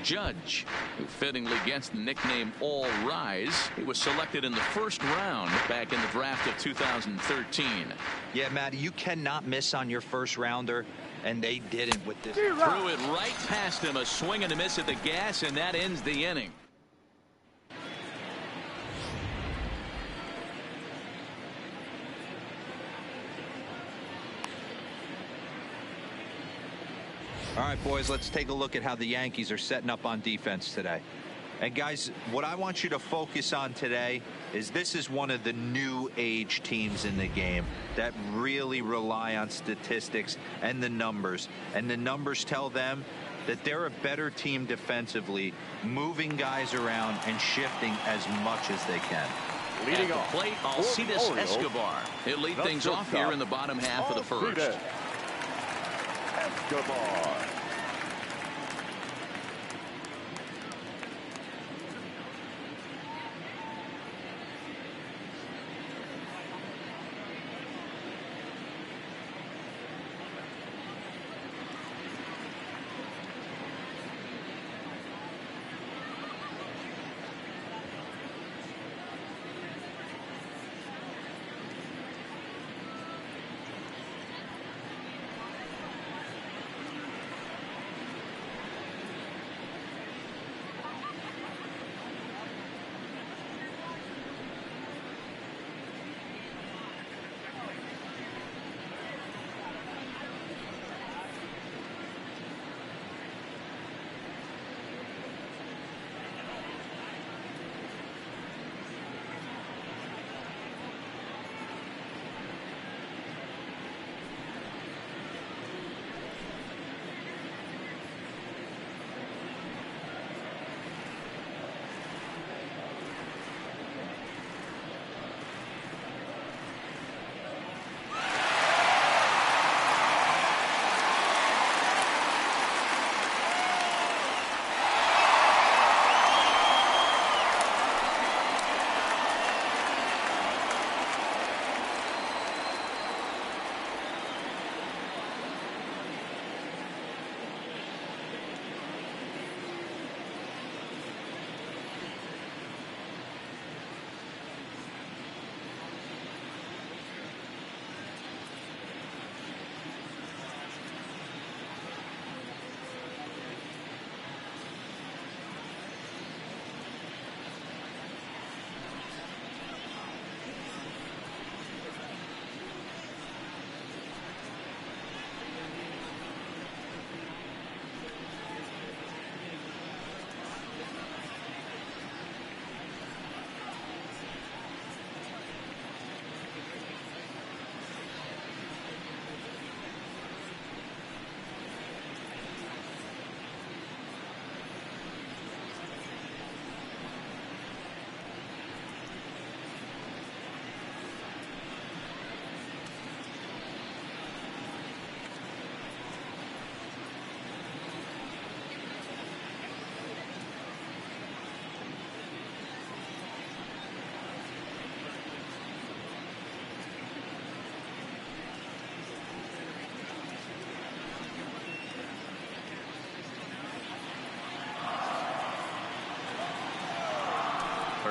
Judge, who fittingly gets the nickname All Rise. He was selected in the first round back in the draft of 2013. Yeah, Matty, you cannot miss on your first rounder, and they didn't with this. Threw it right past him, a swing and a miss at the gas, and that ends the inning. All right, boys, let's take a look at how the Yankees are setting up on defense today. And guys, what I want you to focus on today is this is one of the new age teams in the game that really rely on statistics and the numbers. And the numbers tell them that they're a better team defensively, moving guys around and shifting as much as they can. Leading off, plate, Alcides Escobar. He'll lead things off here in the bottom half of the first. Escobar.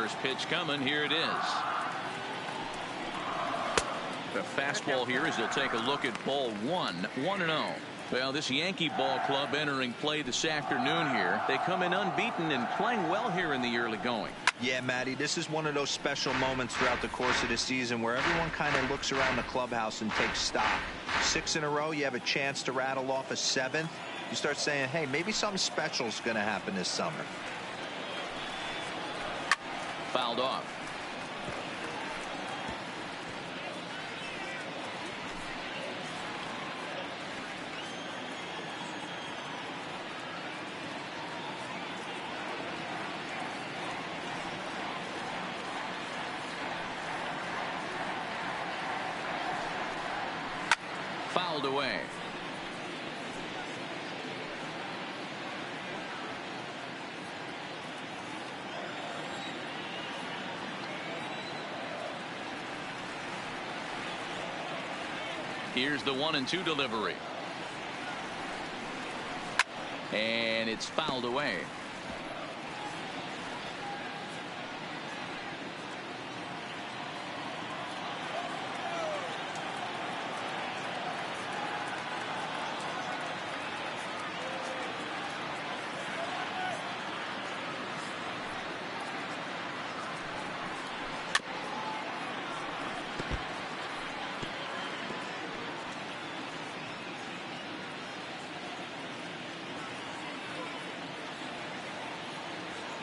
first pitch coming. Here it is. The fastball here as he'll take a look at ball one. 1-0. Well, this Yankee ball club entering play this afternoon here. They come in unbeaten and playing well here in the early going. Yeah, Matty, this is one of those special moments throughout the course of the season where everyone kind of looks around the clubhouse and takes stock. 6 in a row, you have a chance to rattle off a 7th. You start saying, hey, maybe something special is going to happen this summer. Fouled off. Fouled away. Here's the 1-2 delivery. And it's fouled away.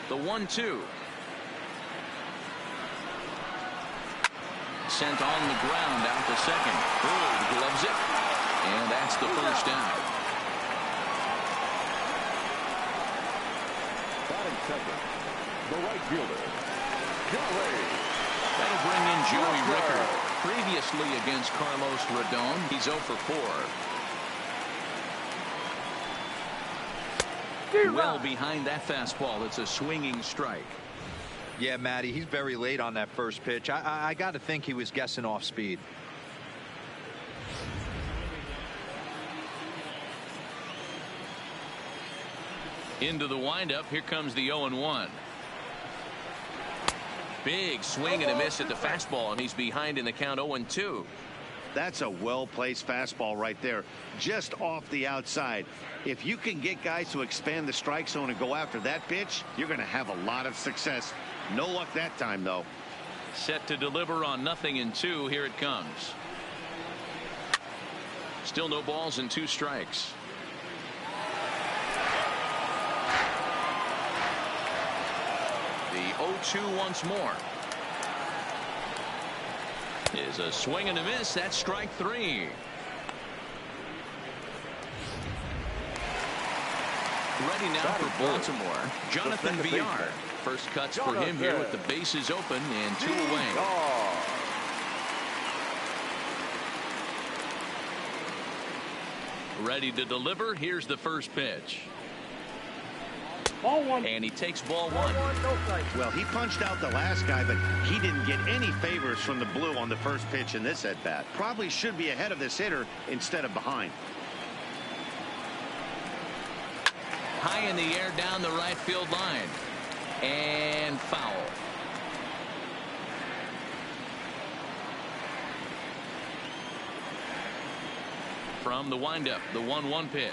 The 1-2. Sent on the ground out to second. Bird gloves it. And that's the first out. Batting second, the right fielder, Joey. That'll bring in Joey Rickard. Previously against Carlos Rodon, he's 0 for 4. Well behind that fastball. It's a swinging strike. Yeah, Matty, he's very late on that first pitch. I got to think he was guessing off speed. Into the windup. Here comes the 0-1. Big swing and a miss at the fastball, and he's behind in the count 0-2. That's a well-placed fastball right there, just off the outside. If you can get guys to expand the strike zone and go after that pitch, you're going to have a lot of success. No luck that time, though. Set to deliver on 0-2. Here it comes. Still no balls and 2 strikes. The 0-2 once more. Is a swing and a miss. That's strike 3. Ready now for Baltimore, Jonathan Villar. First cuts for him here with the bases open and 2 away. Ready to deliver. Here's the first pitch. Ball 1. And he takes ball 1. Well, he punched out the last guy, but he didn't get any favors from the blue on the first pitch in this at-bat. Probably should be ahead of this hitter instead of behind. High in the air down the right field line. And foul. From the windup, the 1-1 pitch.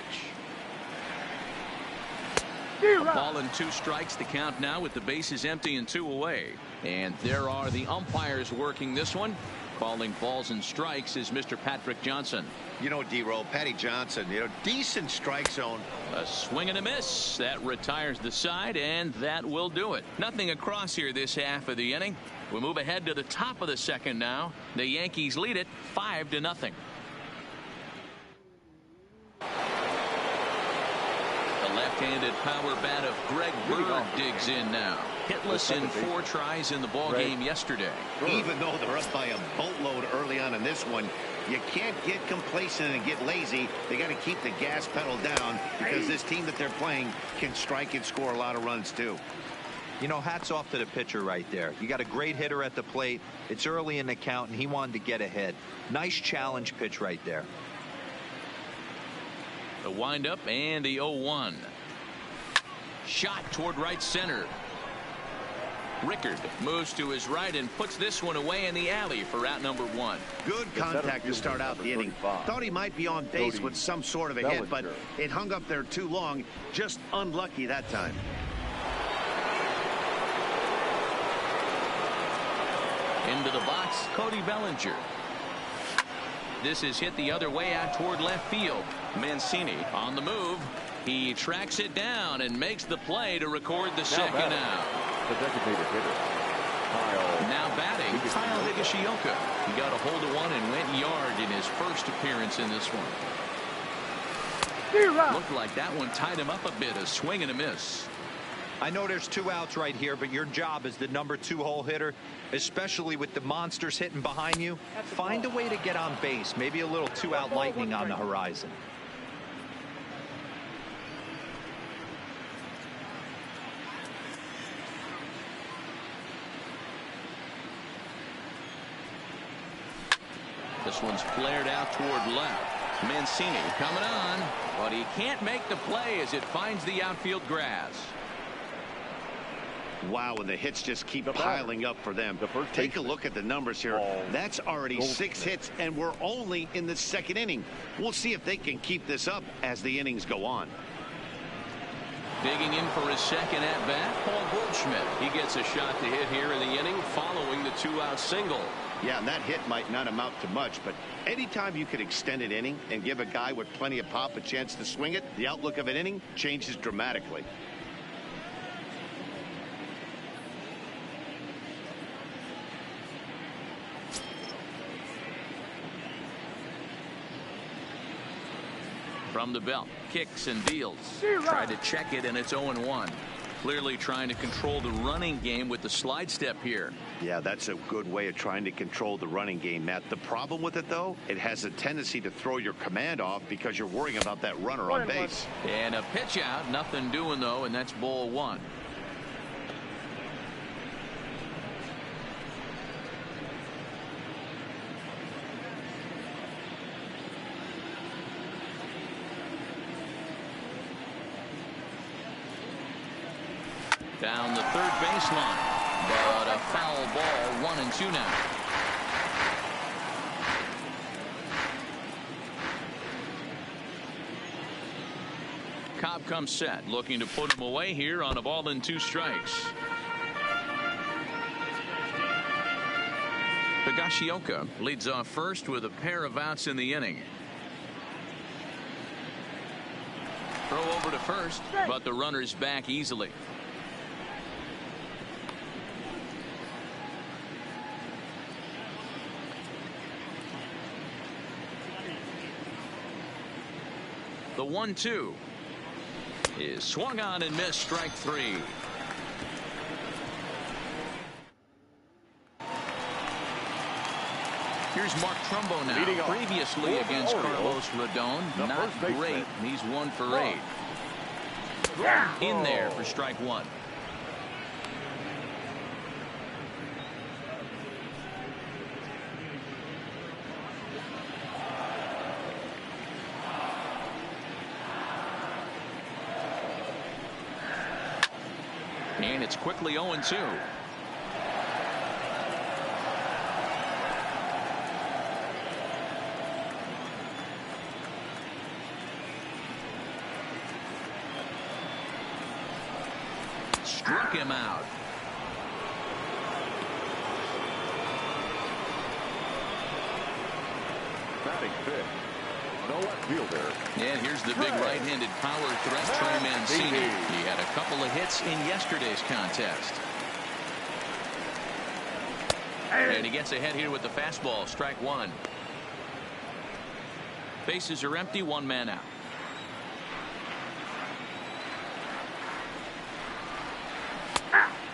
A ball and 2 strikes to count now with the bases empty and 2 away. And there are the umpires working this one. Calling balls and strikes is Mr. Patrick Johnson. You know, D-Roll, Patty Johnson, decent strike zone. A swing and a miss. That retires the side, and that will do it. Nothing across here this half of the inning. We move ahead to the top of the second now. The Yankees lead it 5-0. Left-handed power bat of Greg Bird digs in now. Hitless in 4 tries in the ball game yesterday. Even though they're up by a boatload early on in this one, you can't get complacent and get lazy. They got to keep the gas pedal down because this team that they're playing can strike and score a lot of runs too. You know, hats off to the pitcher right there. You got a great hitter at the plate. It's early in the count, and he wanted to get ahead. Nice challenge pitch right there. The windup and the 0-1. Shot toward right center. Rickard moves to his right and puts this one away in the alley for out number 1. Good contact to start out the inning. Thought he might be on base with some sort of a hit, but it hung up there too long. Just unlucky that time. Into the box, Cody Bellinger. This is hit the other way out toward left field. Mancini on the move. He tracks it down and makes the play to record the second out. The designated hitter, Kyle. Now batting, Kyle Higashioka. He got a hold of one and went yard in his first appearance in this one. Looked like that one tied him up a bit, a swing and a miss. I know there's 2 outs right here, but your job as the number 2 hole hitter, especially with the monsters hitting behind you, find a way to get on base. Maybe a little 2-out lightning on the horizon. This one's flared out toward left. Mancini coming on, but he can't make the play as it finds the outfield grass. Wow, and the hits just keep piling up for them. Take a look at the numbers here. That's already 6 hits, and we're only in the 2nd inning. We'll see if they can keep this up as the innings go on. Digging in for his second at-bat, Paul Goldschmidt. He gets a shot to hit here in the inning following the 2-out single. Yeah, and that hit might not amount to much, but anytime you could extend an inning and give a guy with plenty of pop a chance to swing it, the outlook of an inning changes dramatically. From the belt, kicks and deals. Tried to check it, and it's 0-1. Clearly trying to control the running game with the slide step here. Yeah, that's a good way of trying to control the running game, Matt. The problem with it, though, it has a tendency to throw your command off because you're worrying about that runner on base. And a pitch out, nothing doing, though, and that's ball 1. Down the third baseline, but a foul ball, 1-2 now. Cobb comes set, looking to put him away here on a ball and 2 strikes. Higashioka leads off first with a pair of outs in the inning. Throw over to first, but the runner's back easily. The 1-2 is swung on and missed, strike 3. Here's Mark Trumbo now. Previously against Carlos Rodon, not great. He's 1 for 8. In there for strike 1. And it's quickly 0-2. Struck him out. Batting fifth, no left fielder. And here's the big right-handed power threat, Trey Mancini. He had a couple of hits in yesterday's contest. And he gets ahead here with the fastball, strike 1. Bases are empty, 1 man out.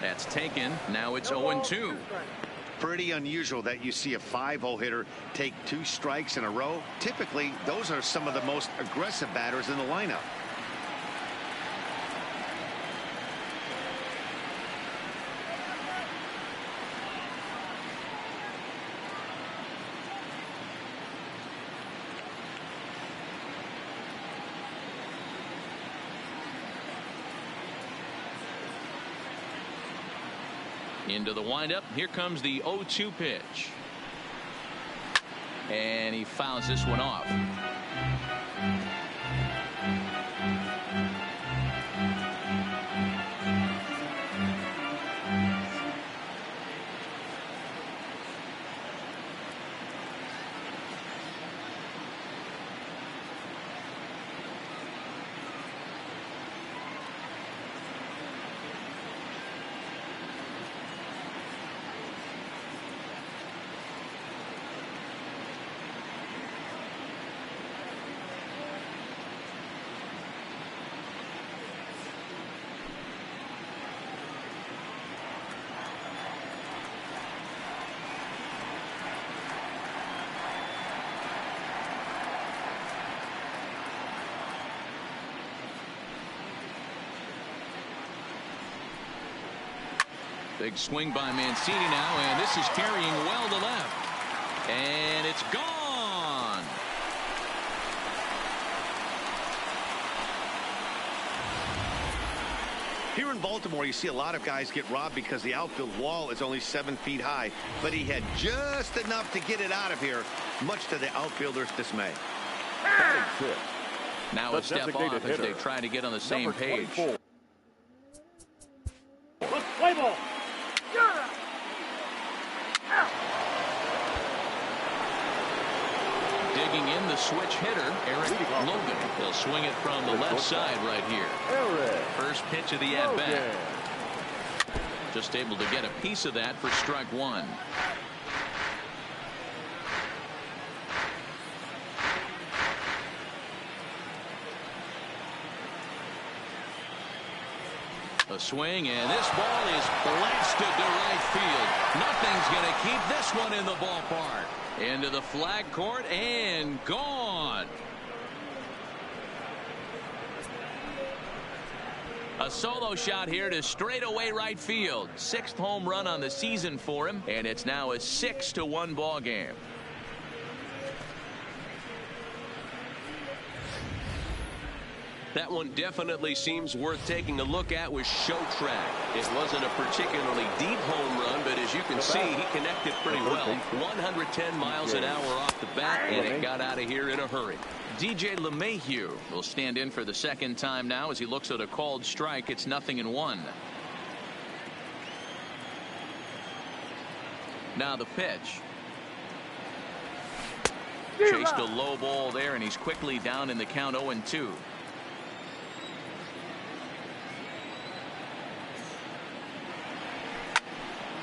That's taken. Now it's 0-2. Pretty unusual that you see a 5-hole hitter take 2 strikes in a row. Typically, those are some of the most aggressive batters in the lineup. Into the windup. Here comes the 0-2 pitch. And he fouls this one off. Big swing by Mancini now, and this is carrying well to left. And it's gone. Here in Baltimore, you see a lot of guys get robbed because the outfield wall is only 7 feet high, but he had just enough to get it out of here, much to the outfielder's dismay. Now a step off as they try to get on the same page. Let's play ball. Digging in the switch hitter, Eric Logan. He'll swing it from the left side right here. First pitch of the at-bat. Just able to get a piece of that for strike one. A swing, and this ball is blasted to right field. Nothing's going to keep this one in the ballpark. Into the flag court and gone. A solo shot here to straightaway right field. 6th home run on the season for him, and it's now a 6-1 ball game. That one definitely seems worth taking a look at with Show Track. It wasn't a particularly deep home run, but as you can see, he connected pretty well. 110 miles an hour off the bat, and it got out of here in a hurry. DJ LeMahieu will stand in for the second time now as he looks at a called strike. It's 0-1. Now the pitch. Chased a low ball there, and he's quickly down in the count 0-2.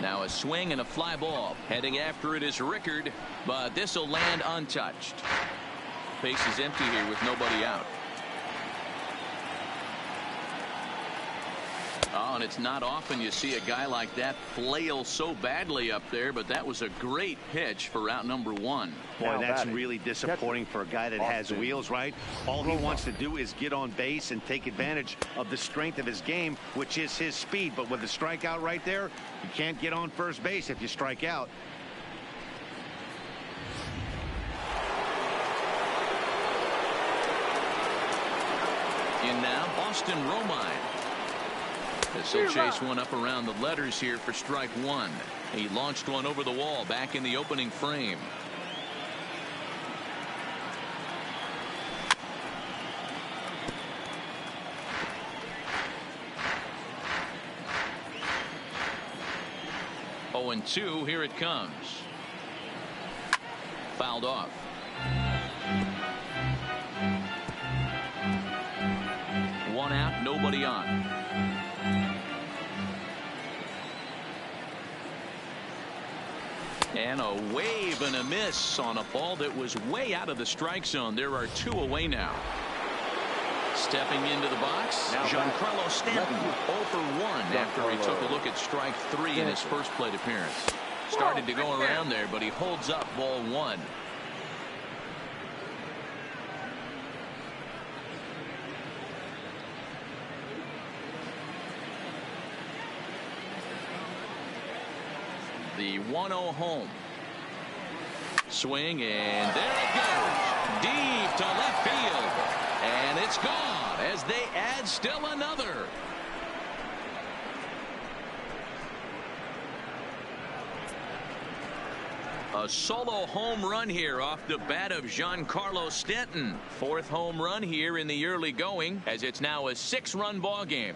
Now a swing and a fly ball. Heading after it is Rickard, but this will land untouched. Base is empty here with nobody out. Oh, and it's not often you see a guy like that flail so badly up there, but that was a great pitch for route number 1. Boy, that's really disappointing for a guy that has wheels, right? All he wants to do is get on base and take advantage of the strength of his game, which is his speed. But with the strikeout right there, you can't get on first base if you strike out. In now, Austin Romine. As he'll chase one up around the letters here for strike 1. He launched one over the wall back in the opening frame. Oh, and 2, here it comes. Fouled off. One out, nobody on. And a wave and a miss on a ball that was way out of the strike zone. There are 2 away now. Stepping into the box, Giancarlo Stanton, 0 for 1 after he took a look at strike 3 in his first plate appearance. Started to go around there, but he holds up ball 1. The 1-0 home. Swing, and there it goes. Deep to left field. And it's gone as they add still another. A solo home run here off the bat of Giancarlo Stanton. 4th home run here in the early going, as it's now a 6-run ball game.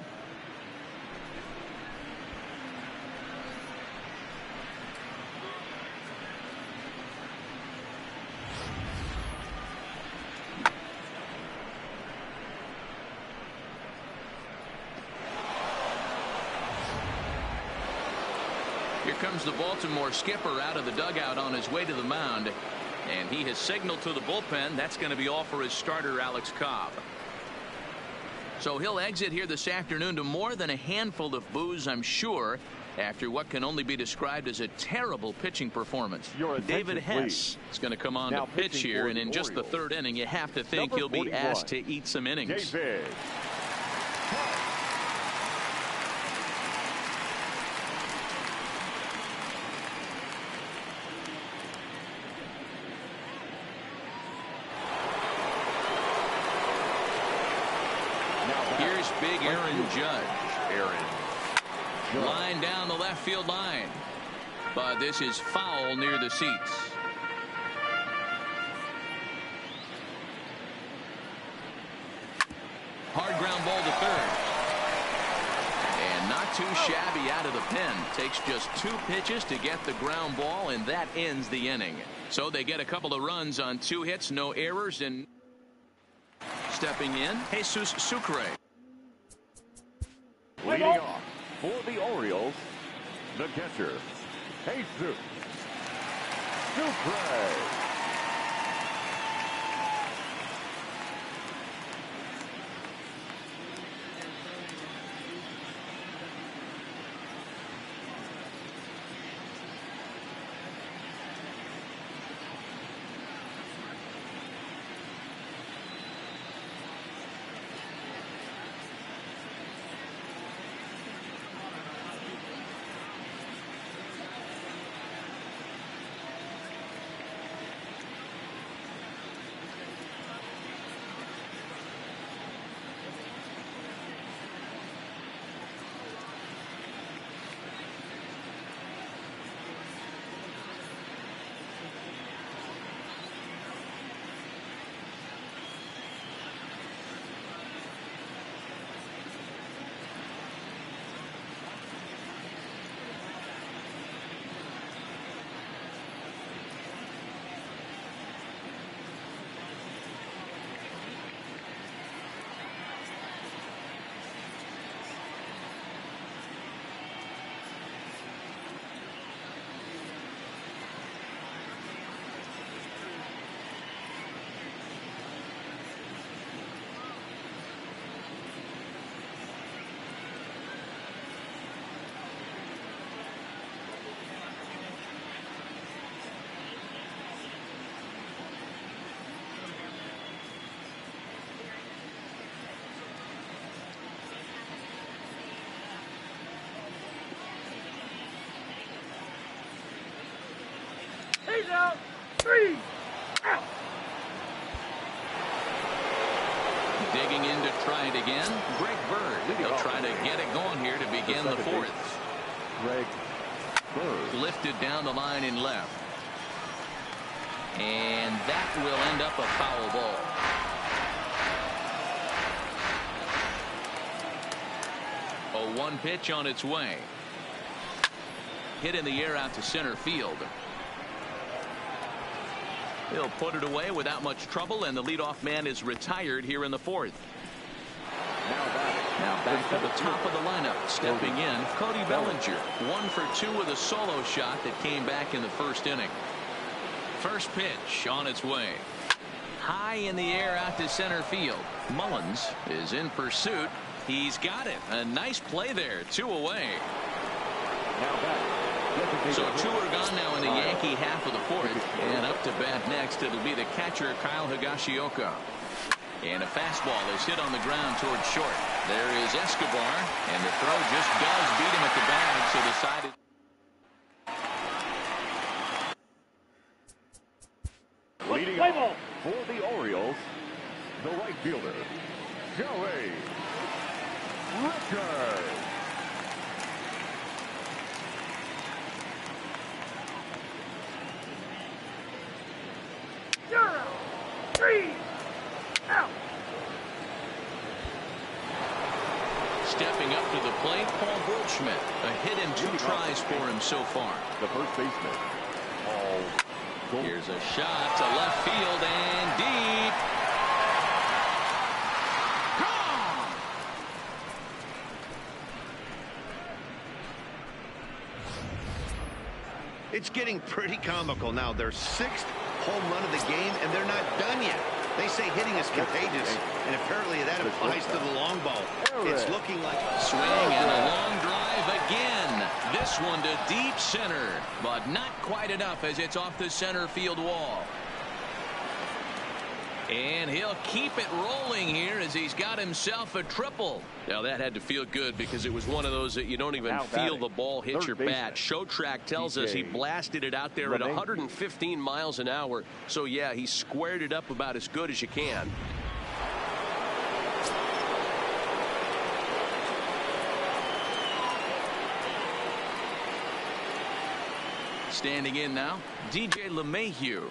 Here comes the Baltimore skipper out of the dugout on his way to the mound. And he has signaled to the bullpen that's going to be all for his starter, Alex Cobb. So he'll exit here this afternoon to more than a handful of boos, I'm sure, after what can only be described as a terrible pitching performance. David Hess is going to come on to pitch here, and in just the 3rd inning, you have to think he'll be asked to eat some innings. David. Here's big Aaron Judge. Line down the left field line. But this is foul near the seats. Hard ground ball to 3rd. And not too shabby out of the pen. Takes just 2 pitches to get the ground ball, and that ends the inning. So they get a couple of runs on 2 hits, no errors, and stepping in, Jesus Sucre. Leading off for the Orioles, the catcher, Jesus Sucre. He's out. 3 out. Digging in to try it again, Greg Bird. He'll try to get it going here to begin the 4th. Greg Bird. Lifted down the line in left. And that will end up a foul ball. A 1 pitch on its way. Hit in the air out to center field. He'll put it away without much trouble, and the leadoff man is retired here in the 4th. Now back to the top of the lineup. Stepping in, Cody Bellinger. 1 for 2 with a solo shot that came back in the 1st inning. First pitch on its way. High in the air out to center field. Mullins is in pursuit. He's got it. A nice play there. 2 away. So 2 are gone now in the Yankee half of the 4th. And up to bat next, it'll be the catcher, Kyle Higashioka. And a fastball is hit on the ground towards short. There is Escobar, and the throw just does beat him at the bag, so decided. Leading off for the Orioles, the right fielder, Joey Richards. You're out. 3 out. Stepping up to the plate, Paul Goldschmidt. A hit and 2 tries for him so far. The first baseman, Paul Goldschmidt. Here's a shot to left field and deep. Gone! It's getting pretty comical now. Their 6th home run of the game, and they're not done yet. They say hitting is contagious, and apparently that applies to the long ball. It's looking like a Swing and a long drive again. This one to deep center, but not quite enough as it's off the center field wall. And he'll keep it rolling here as he's got himself a triple. Now that had to feel good because it was one of those that you don't even feel the ball hit your bat. Showtrack tells us he blasted it out there at 115 miles an hour. So yeah, he squared it up about as good as you can. Standing in now, DJ LeMahieu.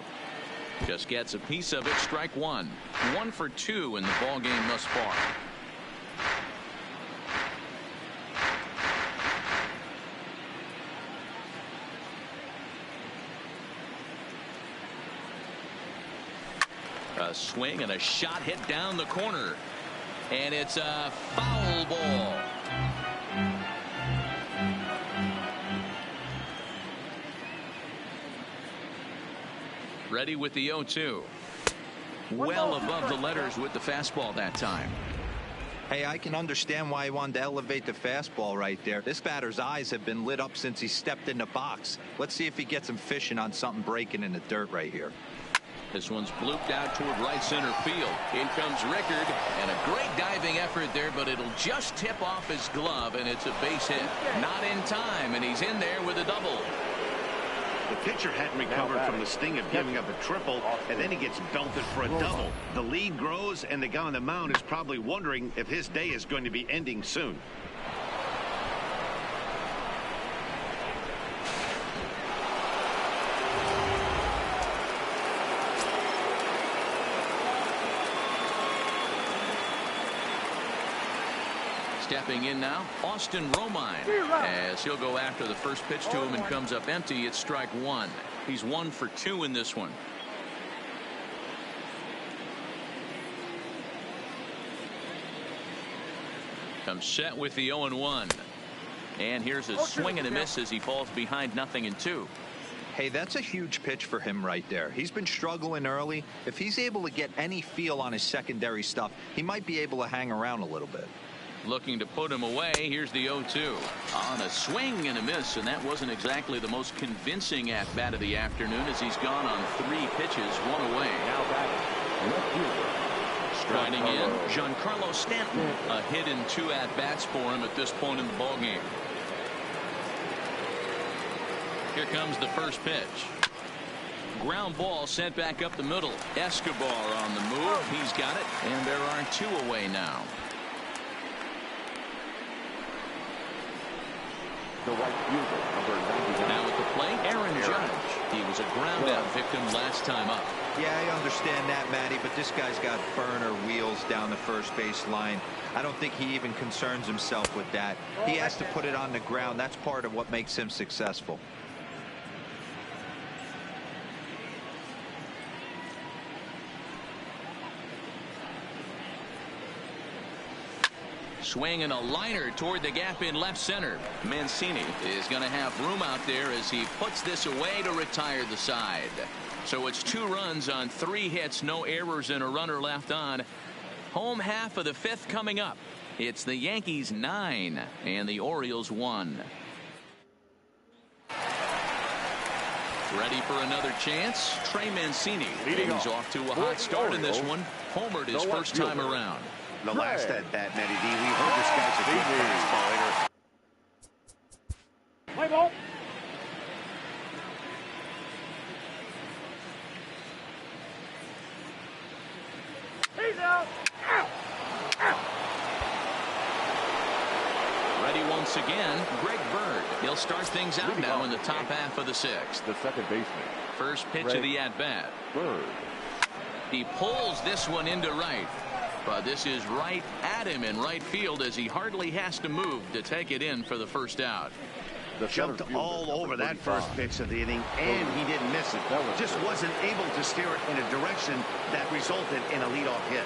Just gets a piece of it. Strike one. 1 for 2 in the ball game thus far. A swing and a shot hit down the corner. And it's a foul ball. Ready with the 0-2. Well above the letters with the fastball that time. Hey, I can understand why he wanted to elevate the fastball right there. This batter's eyes have been lit up since he stepped in the box. Let's see if he gets him fishing on something breaking in the dirt right here. This one's blooped out toward right center field. In comes Rickard, and a great diving effort there, but it'll just tip off his glove, and it's a base hit. Not in time, and he's in there with a double. The pitcher hadn't recovered from the sting of giving up a triple, and then he gets belted for a double. The lead grows, and the guy on the mound is probably wondering if his day is going to be ending soon. Stepping in now, Austin Romine, as he'll go after the first pitch to him and comes up empty. It's strike one. He's 1 for 2 in this one. Comes set with the 0-1. And here's a swing and a miss as he falls behind 0-2. Hey, that's a huge pitch for him right there. He's been struggling early. If he's able to get any feel on his secondary stuff, he might be able to hang around a little bit. Looking to put him away. Here's the 0-2 on a swing and a miss, and that wasn't exactly the most convincing at bat of the afternoon as he's gone on 3 pitches, 1 away. Now batting, left fielder, striding in, Giancarlo Stanton. A hit and 2 at bats for him at this point in the ball game. Here comes the first pitch. Ground ball sent back up the middle. Escobar on the move. He's got it, and there are 2 away now. the right fielder, number 99. Now at the plate, Aaron Judge. He was a ground-out victim last time up. Yeah, I understand that, Matty, but this guy's got burner wheels down the first base line. I don't think he even concerns himself with that. He has to put it on the ground. That's part of what makes him successful. Swinging a liner toward the gap in left center. Mancini is going to have room out there as he puts this away to retire the side. So it's 2 runs on 3 hits, no errors, and a runner left on. Home half of the 5th coming up. It's the Yankees 9 and the Orioles 1. Ready for another chance? Trey Mancini. He's off to a hot start in this one. Homered his first time around. The last at bat, Matty D, we heard this guy's a good fastball hitter. Play ball. He's out. Ready once again, Greg Bird. He'll start things out now in the top half of the 6th. The second baseman. First pitch of the at-bat. Bird. He pulls this one into right. But this is right at him in right field as he hardly has to move to take it in for the first out. Jumped all over that first pitch of the inning, and he didn't miss it. Just wasn't able to steer it in a direction that resulted in a leadoff hit.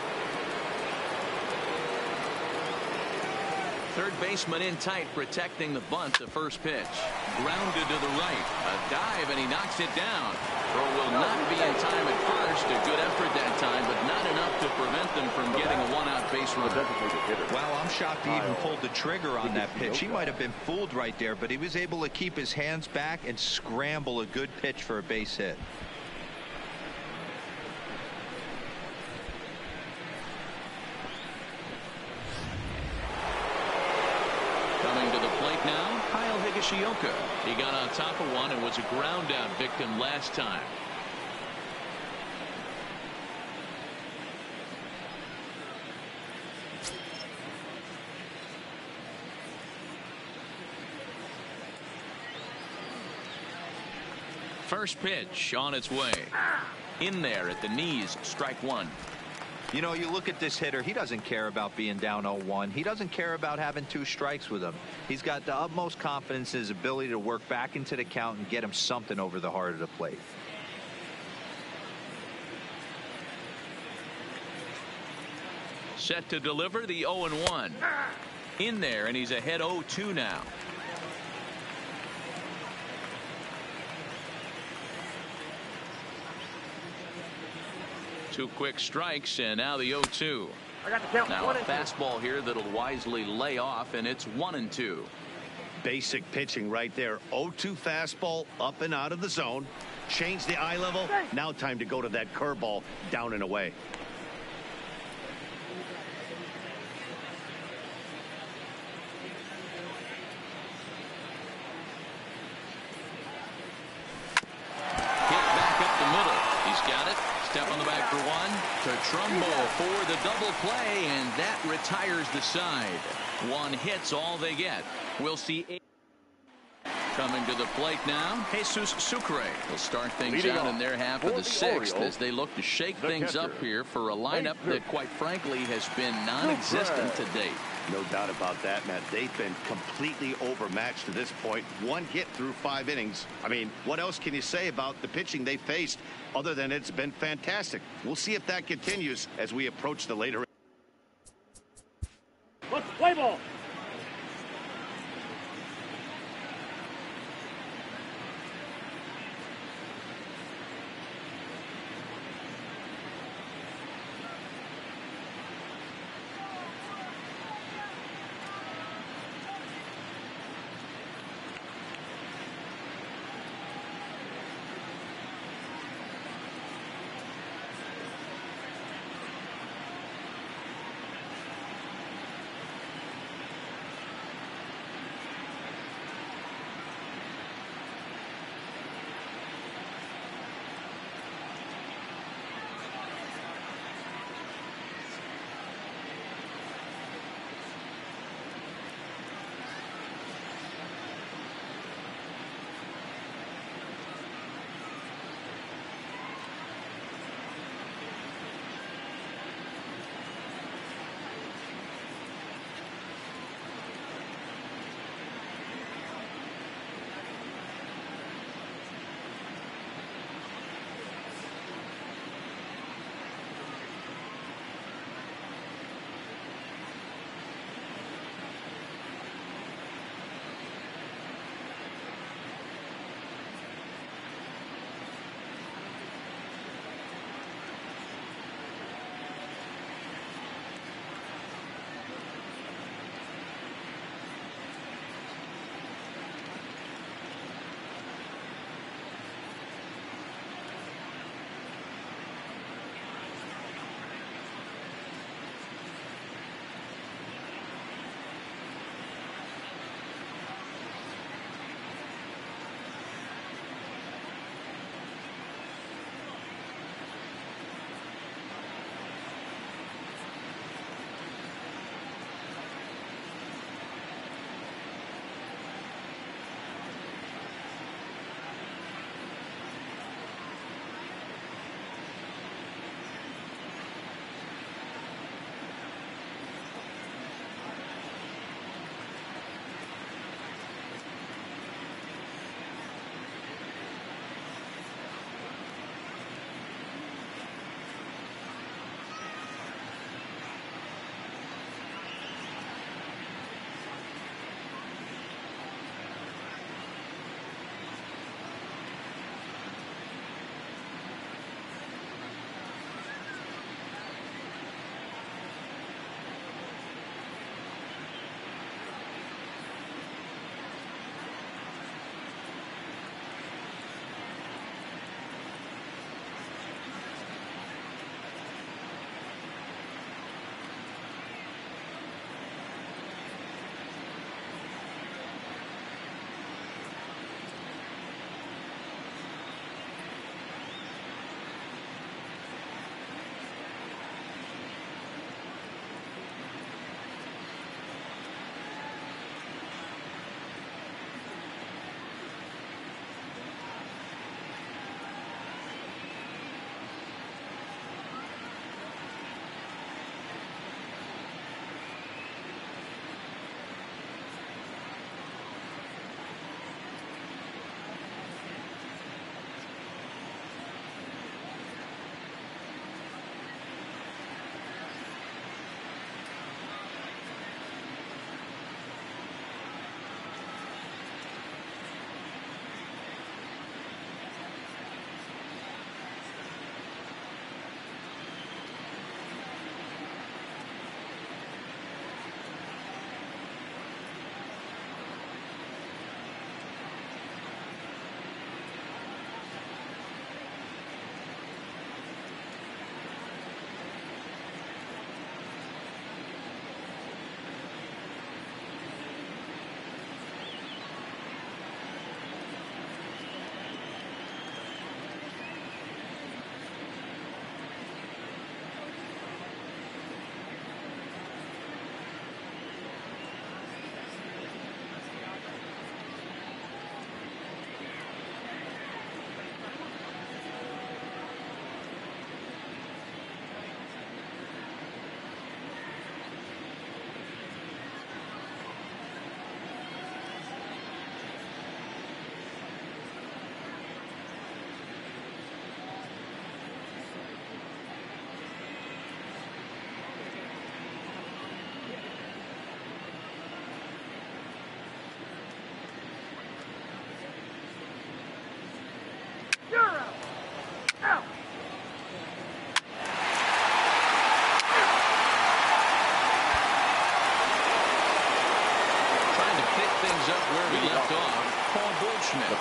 Third baseman in tight, protecting the bunt. The first pitch grounded to the right, a dive, and he knocks it down. Throw will not be in time at first. A good effort that time, but not enough to prevent them from getting a one-out base runner. Well, I'm shocked he even pulled the trigger on that pitch. He might have been fooled right there, but he was able to keep his hands back and scramble a good pitch for a base hit. Coming to the plate now, Kyle Higashioka. He got on top of one and was a ground out victim last time. First pitch on its way. In there at the knees, strike one. You know, you look at this hitter, he doesn't care about being down 0-1. He doesn't care about having 2 strikes with him. He's got the utmost confidence in his ability to work back into the count and get him something over the heart of the plate. Set to deliver the 0-1. In there, and he's ahead 0-2 now. Two quick strikes, and now the 0-2. Now a fastball here that'll wisely lay off, and it's 1-2. Basic pitching right there. 0-2 fastball up and out of the zone. Change the eye level. Now time to go to that curveball down and away. Step on the back for one. To Trumbo for the double play, and that retires the side. One hit's all they get. We'll see. Coming to the plate now, Jesus Sucre will start things out in their half of the 6th as they look to shake things up here for a lineup that, quite frankly, has been non-existent to date. No doubt about that, Matt. They've been completely overmatched to this point. One hit through 5 innings. I mean, what else can you say about the pitching they faced other than it's been fantastic? We'll see if that continues as we approach the later. Let's play ball.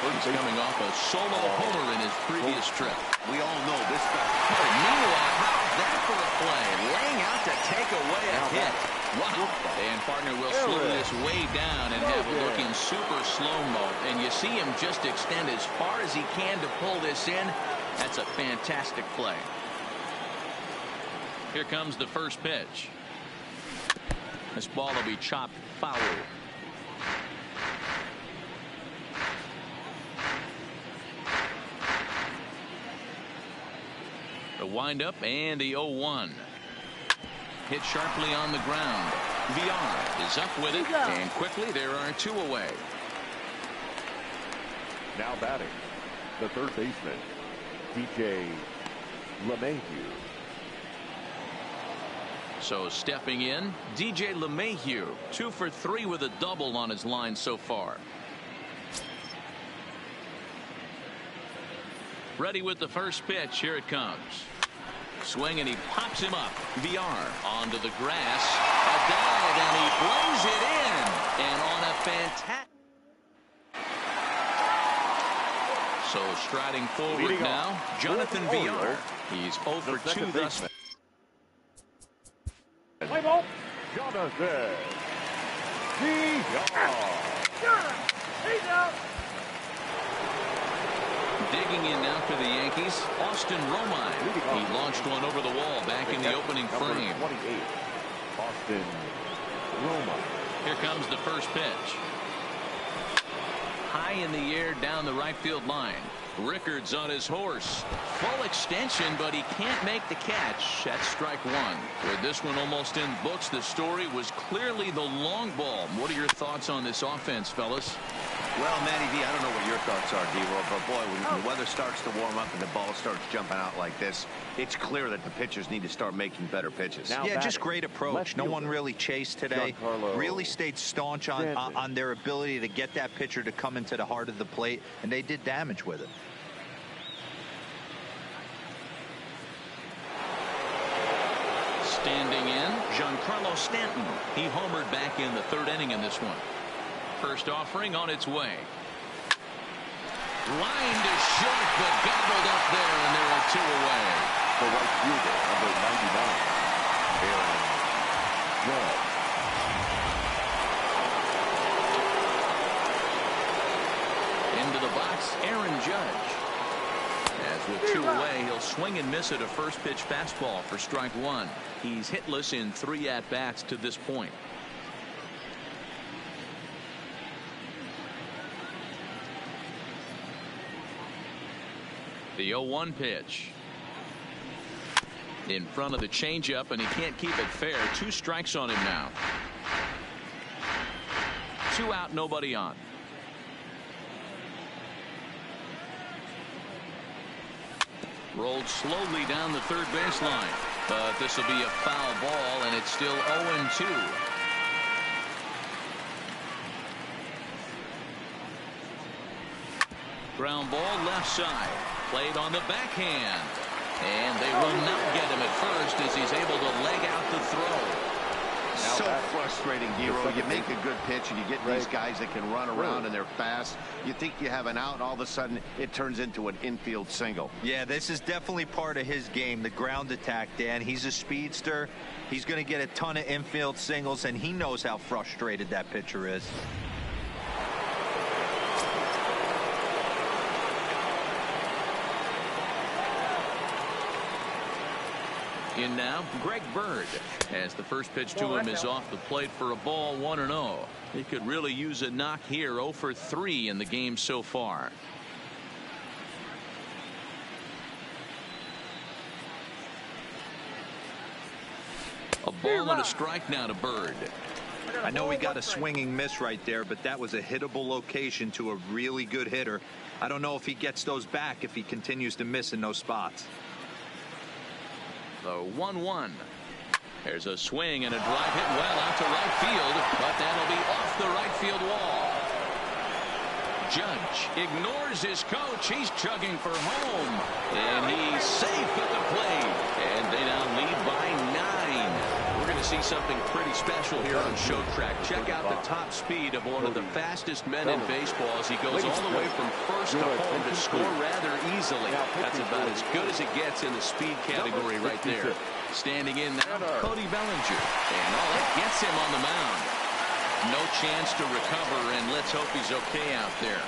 He's coming off a solo homer in his previous trip. We all know this guy. Meanwhile, how's that for a play? Laying out to take away a hit. Wow. And partner will slow this way down and have it looking super slow-mo. And you see him just extend as far as he can to pull this in. That's a fantastic play. Here comes the first pitch. This ball will be chopped foul. The windup and the 0-1. Hit sharply on the ground. VR is up with it, and quickly there are two away. Now batting, the third baseman, DJ LeMahieu. So stepping in, DJ LeMahieu, 2 for 3 with a double on his line so far. Ready with the first pitch. Here it comes. Swing, and he pops him up. VR onto the grass. A dive, and he brings it in. And on a fantastic. So striding forward now, Jonathan VR. He's 0 for 2 thus far. Play ball. Jonathan VR. He's out. Digging in now for the Yankees, Austin Romine. He launched one over the wall back in the opening frame. 28, Austin Romine. Here comes the first pitch. High in the air down the right field line. Rickards on his horse. Full extension, but he can't make the catch. That's strike one. With this one almost in books, the story was clearly the long ball. What are your thoughts on this offense, fellas? Well, Matty V, I don't know what your thoughts are, D-Roll, but boy, when the weather starts to warm up and the ball starts jumping out like this, it's clear that the pitchers need to start making better pitches. Yeah, just great approach. No one really chased today. Really stayed staunch on their ability to get that pitcher to come into the heart of the plate, and they did damage with it. Standing in, Giancarlo Stanton. He homered back in the third inning in this one. First offering on its way. Line to short, but gobbled up there, and there are two away. The right fielder, number 99, Aaron Judge. Into the box, Aaron Judge. As with two away, he'll swing and miss at a first pitch fastball for strike one. He's hitless in 3 at-bats to this point. The 0-1 pitch. In front of the changeup, and he can't keep it fair. 2 strikes on him now. 2 out, nobody on. Rolled slowly down the third baseline, but this will be a foul ball, and it's still 0-2. Ground ball left side. Played on the backhand. And they will not get him at first as he's able to leg out the throw. So frustrating, Giro. You make a good pitch and you get these guys that can run around and they're fast. You think you have an out, and all of a sudden it turns into an infield single. Yeah, this is definitely part of his game, the ground attack, Dan. He's a speedster. He's going to get a ton of infield singles, and he knows how frustrated that pitcher is. In now, Greg Bird, as the first pitch to him is off the plate for a ball, 1-0. He could really use a knock here. 0 for 3 in the game so far. A ball and a strike now to Bird. I know he got a swinging miss right there, but that was a hittable location to a really good hitter. I don't know if he gets those back if he continues to miss in those spots. The 1-1. There's a swing and a drive hit well out to right field, but that'll be off the right field wall. Judge ignores his coach. He's chugging for home. And he's safe at the plate. And they now lead by 9. We're going to see something pretty special here on Show Track. Check out the top speed of one of the fastest men in baseball as he goes all the way from first to home to score rather easily. That's about as good as it gets in the speed category right there. Standing in now, Cody Bellinger. And that gets him on the mound. No chance to recover, and let's hope he's okay out there.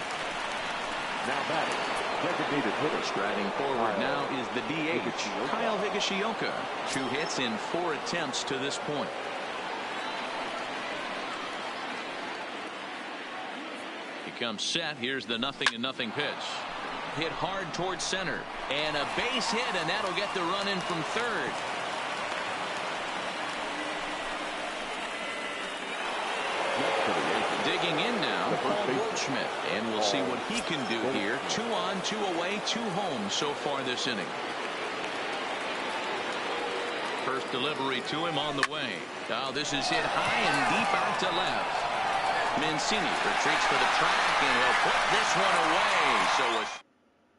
Now batting, designated hitter. Striding forward now is the DH, Kyle Higashioka. 2 hits in 4 attempts to this point. He comes set. Here's the 0-0 pitch. Hit hard towards center. And a base hit, and that'll get the run in from third. Digging in now, Paul Goldschmidt, and we'll see what he can do here. 2 on, 2 away, 2 home so far this inning. First delivery to him on the way. Now this is hit high and deep out to left. Mancini retreats for the track, and he'll put this one away. So a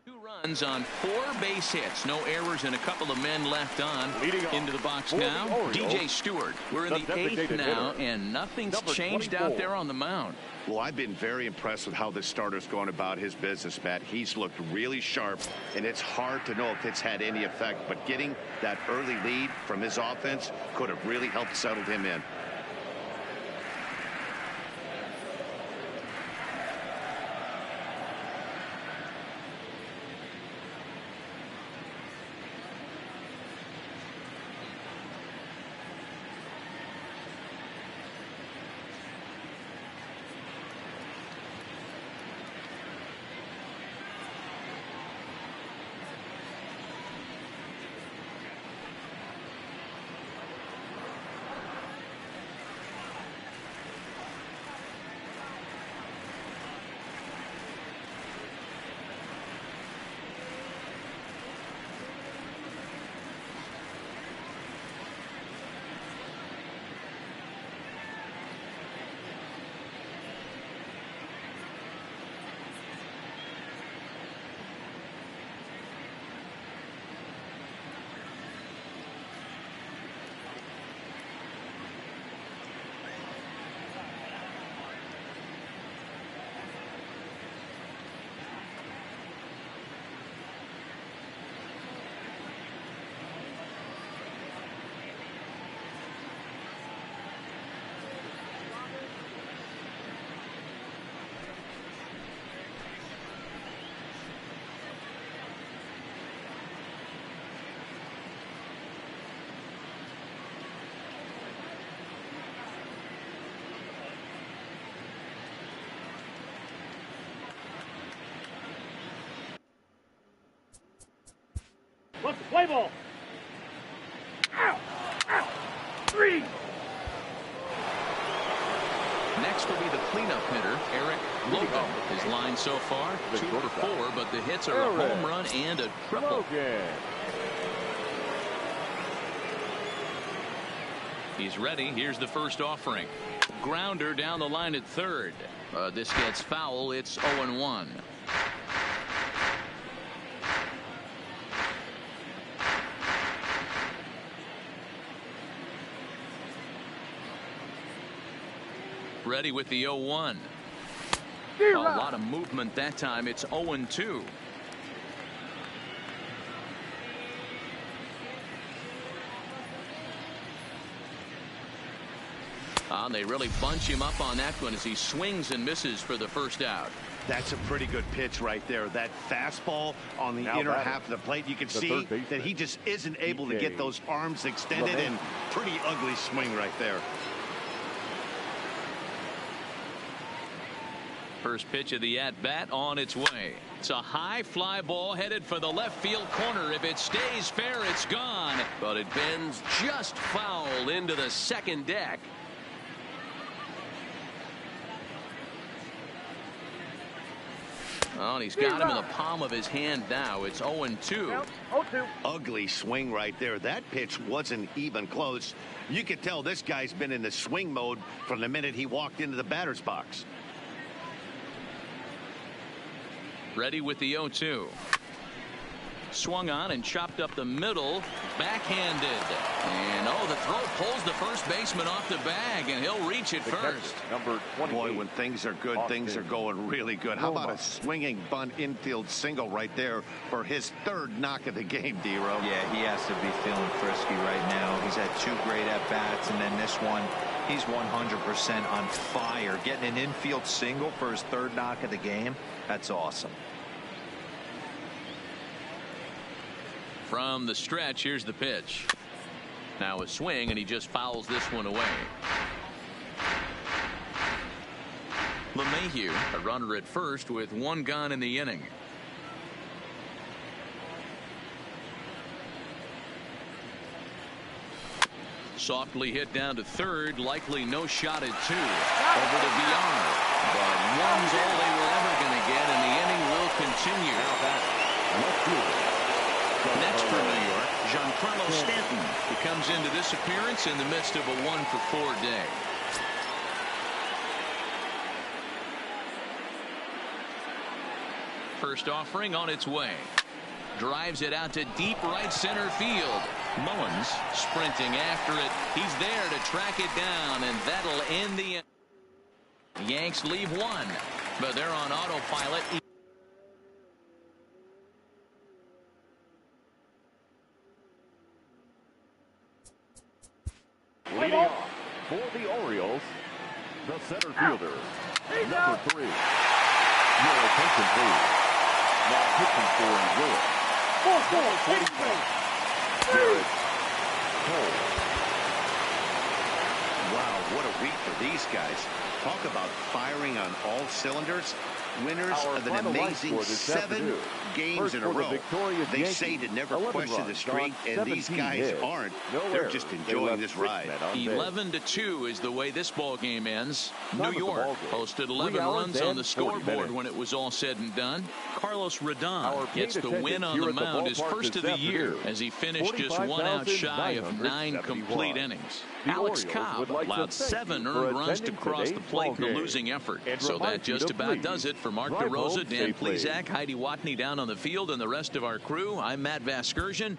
2 runs on 4 base hits. No errors and a couple of men left on. Into the box now, DJ Stewart. We're in the 8th now, and nothing's changed out there on the mound. Well, I've been very impressed with how this starter's going about his business, Matt. He's looked really sharp, and it's hard to know if it's had any effect. But getting that early lead from his offense could have really helped settle him in. What's the play ball? Ow! Ow! 3! Next will be the cleanup hitter, Eric Logan. His line so far, 2 for 4, but the hits are a home run and a triple. He's ready. Here's the first offering. Grounder down the line at third. This gets foul. It's 0-1. Ready with the 0-1. A lot of movement that time. It's 0-2. They really bunch him up on that one as he swings and misses for the first out. That's a pretty good pitch right there. That fastball on the inner half of the plate. You can see that he just isn't able to get those arms extended, and pretty ugly swing right there. First pitch of the at-bat on its way. It's a high fly ball headed for the left field corner. If it stays fair, it's gone. But it bends just foul into the second deck. Oh, and he's got him in the palm of his hand now. It's 0-2. Ugly swing right there. That pitch wasn't even close. You could tell this guy's been in the swing mode from the minute he walked into the batter's box. Ready with the 0-2. Swung on and chopped up the middle. Backhanded. And the throw pulls the first baseman off the bag, and he'll reach it first. Number 20. Boy, when things are good, things are going really good. How about a swinging bunt infield single right there for his third knock of the game, D-Row? Yeah, he has to be feeling frisky right now. He's had 2 great at-bats, and then this one, he's 100% on fire. Getting an infield single for his third knock of the game, that's awesome. From the stretch, here's the pitch. Now a swing, and he just fouls this one away. LeMahieu, a runner at first with 1 gone in the inning. Softly hit down to third, likely no shot at 2. Over to VR. But 1's all they were ever going to get, and the inning will continue. Next for New York, Giancarlo Stanton, who comes into this appearance in the midst of a 1-for-4 day. First offering on its way. Drives it out to deep right center field. Mullins sprinting after it. He's there to track it down, and that'll end the inning. Yanks leave 1, but they're on autopilot. Leading off for the Orioles, the center fielder, number 3. Your attention, please. Now pitching for Will. Garrett Cole. Wow, what a week for these guys. Talk about firing on all cylinders. Winners of an amazing 7 games in a row. They say to never question the streak, and these guys aren't. They're just enjoying this ride. 11-2 is the way this ball game ends. New York posted 11 runs on the scoreboard when it was all said and done. Carlos Rodon gets the win on the mound, his first of the year, as he finished just 1 out shy of 9 complete innings. Alex Cobb allowed 7 earned runs to cross the plate in a losing effort. So that just about does it for Mark DeRosa, Dan Plesac, Heidi Watney down on the field, and the rest of our crew. I'm Matt Vasgersian.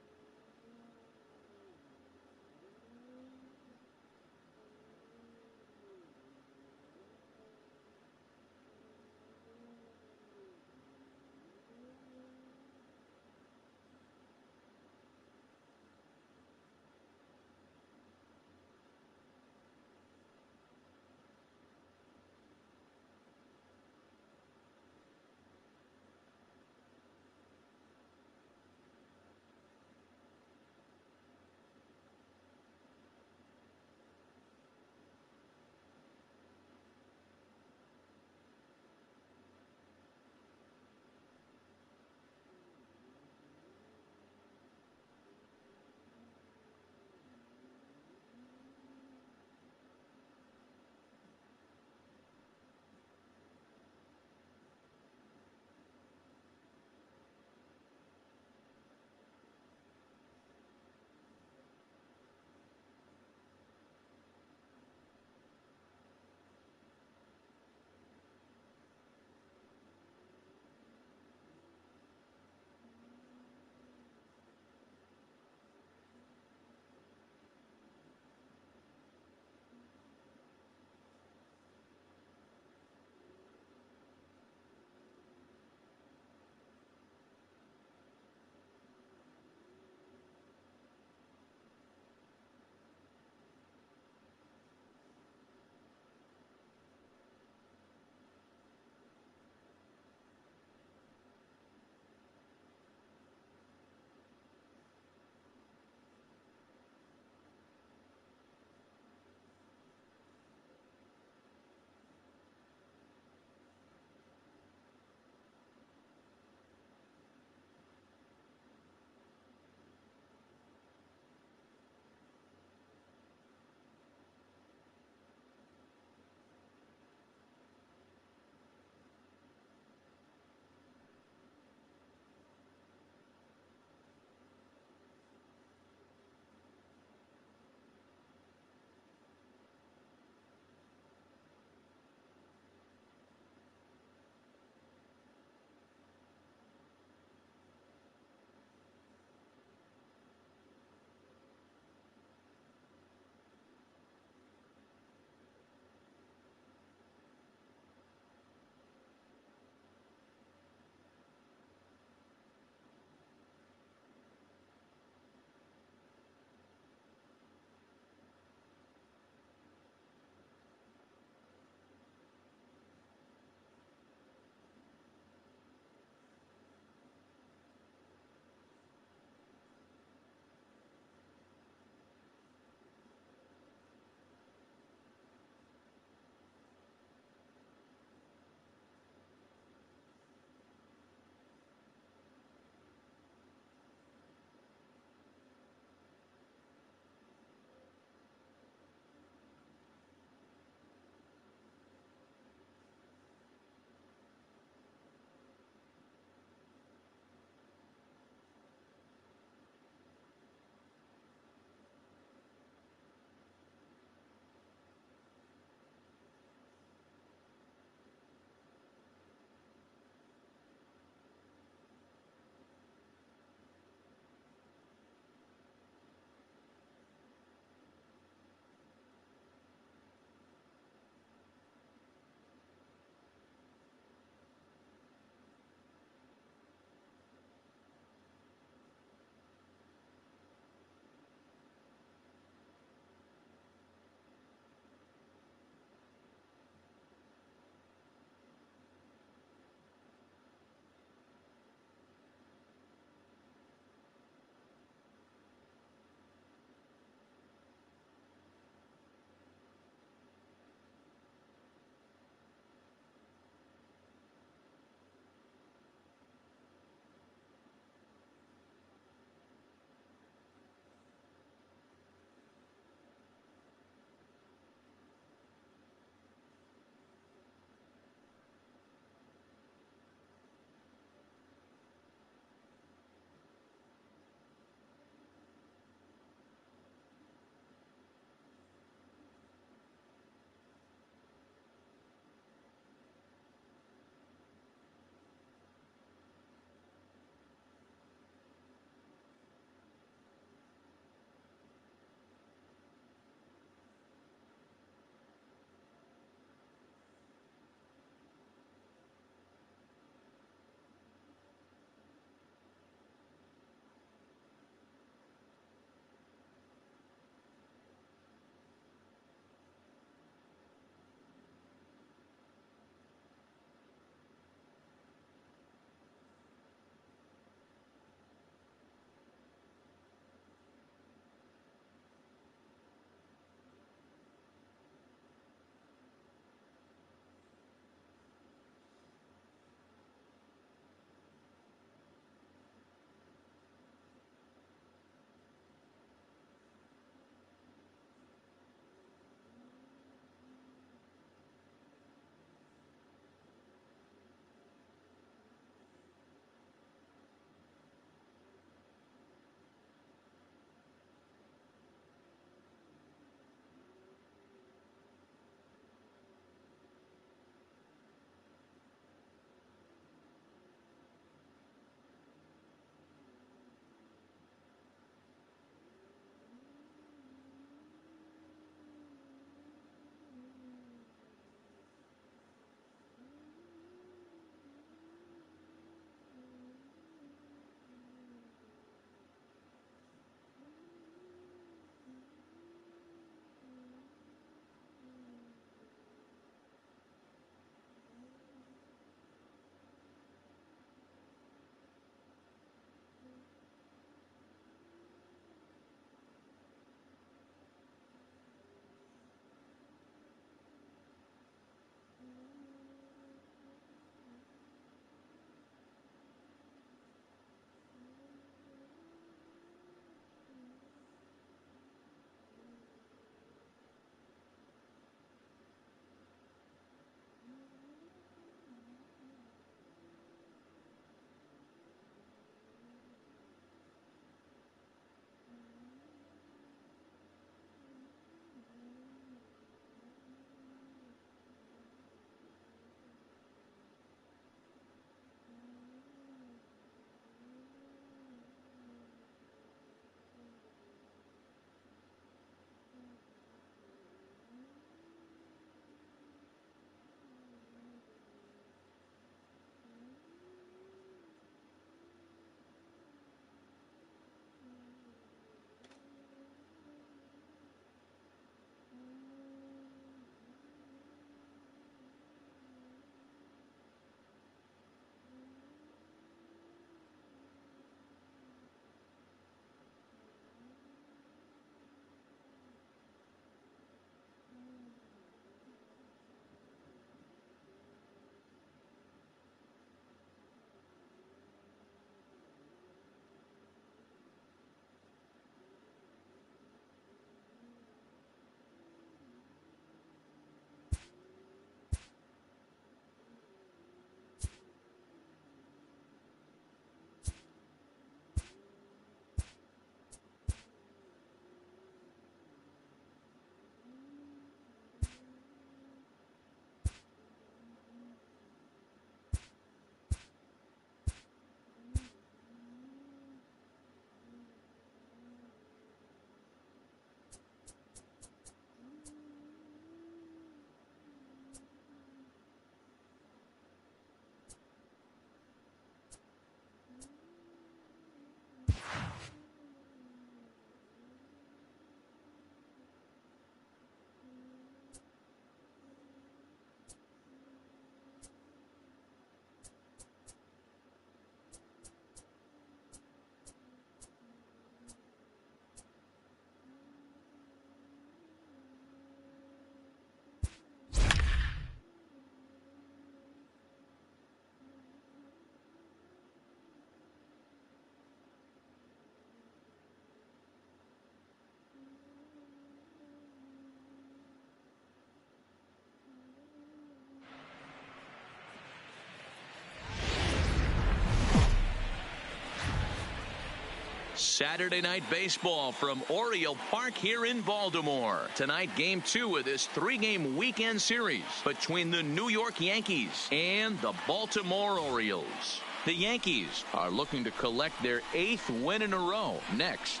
Saturday night baseball from Oriole Park here in Baltimore. Tonight, game 2 of this 3-game weekend series between the New York Yankees and the Baltimore Orioles. The Yankees are looking to collect their 8th win in a row next.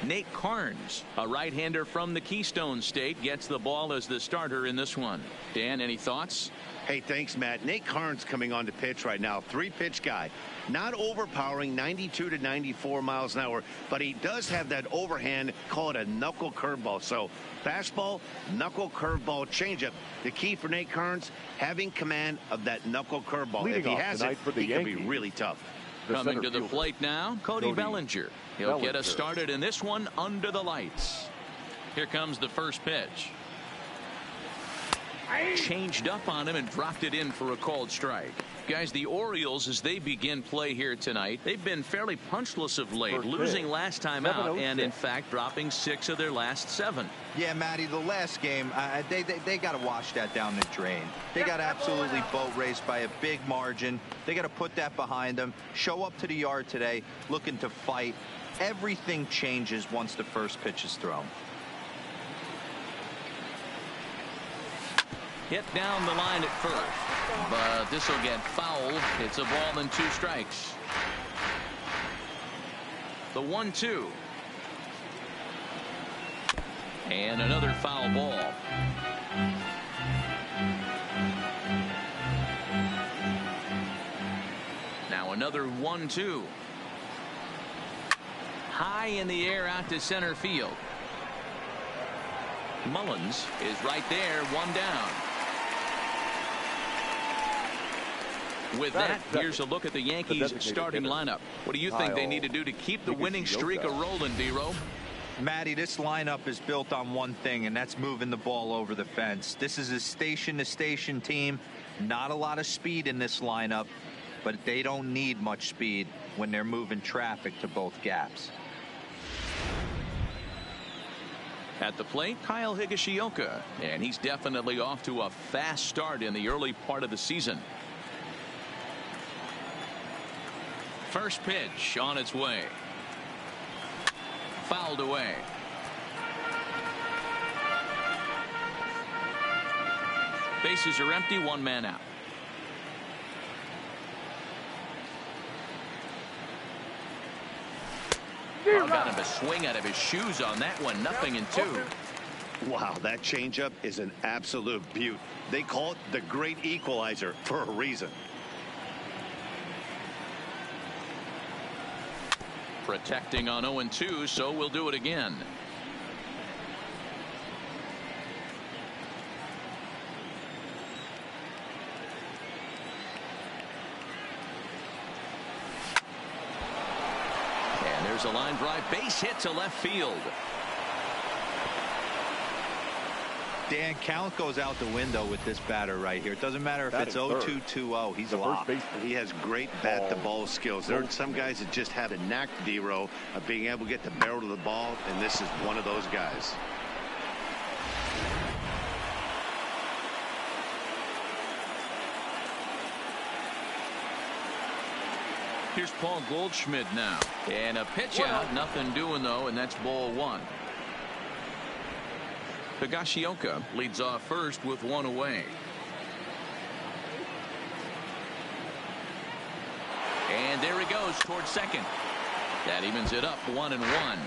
Nate Carnes, a right-hander from the Keystone State, gets the ball as the starter in this one. Dan, any thoughts? Hey, thanks, Matt. Nate Carnes coming on to pitch right now. 3-pitch guy. Not overpowering, 92 to 94 miles an hour, but he does have that overhand, call it a knuckle curveball. So fastball, knuckle curveball, changeup. The key for Nate Carnes, having command of that knuckle curveball. If he has it, he can be really tough. Coming to the plate now, Cody Bellinger. He'll get us started in this one under the lights. Here comes the first pitch. Changed up on him and dropped it in for a called strike. Guys, the Orioles, as they begin play here tonight, they've been fairly punchless of late, losing last time out and, in fact, dropping 6 of their last 7. Yeah, Matty, the last game, they got to wash that down the drain. They got absolutely boat raced by a big margin. They got to put that behind them, show up to the yard today looking to fight. Everything changes once the first pitch is thrown. Hit down the line at first, but this will get fouled. It's a ball and 2 strikes. The 1-2. And another foul ball. Now another 1-2. High in the air out to center field. Mullins is right there, 1 down. With that, here's a look at the Yankees starting lineup. What do you think they need to do to keep the winning streak a-rolling, D-Row? Matty, this lineup is built on one thing, and that's moving the ball over the fence. This is a station-to-station team. Not a lot of speed in this lineup, but they don't need much speed when they're moving traffic to both gaps. At the plate, Kyle Higashioka, and he's definitely off to a fast start in the early part of the season. First pitch on its way. Fouled away. Bases are empty, 1 man out. Got him to swing out of his shoes on that one. 0-2. Wow, that changeup is an absolute beaut. They call it the great equalizer for a reason. Protecting on 0-2, so we'll do it again. And there's a line drive, base hit to left field. Dan, count goes out the window with this batter right here. It doesn't matter if it's 0-2, 2-0. He's locked. He has great bat-to-ball skills. There are some guys that just have a knack, D-Row, of being able to get the barrel of the ball, and this is one of those guys. Here's Paul Goldschmidt now. And a pitch out. Nothing doing, though, and that's ball 1. Higashioka leads off first with 1 away. And there he goes towards second. That evens it up, 1-1.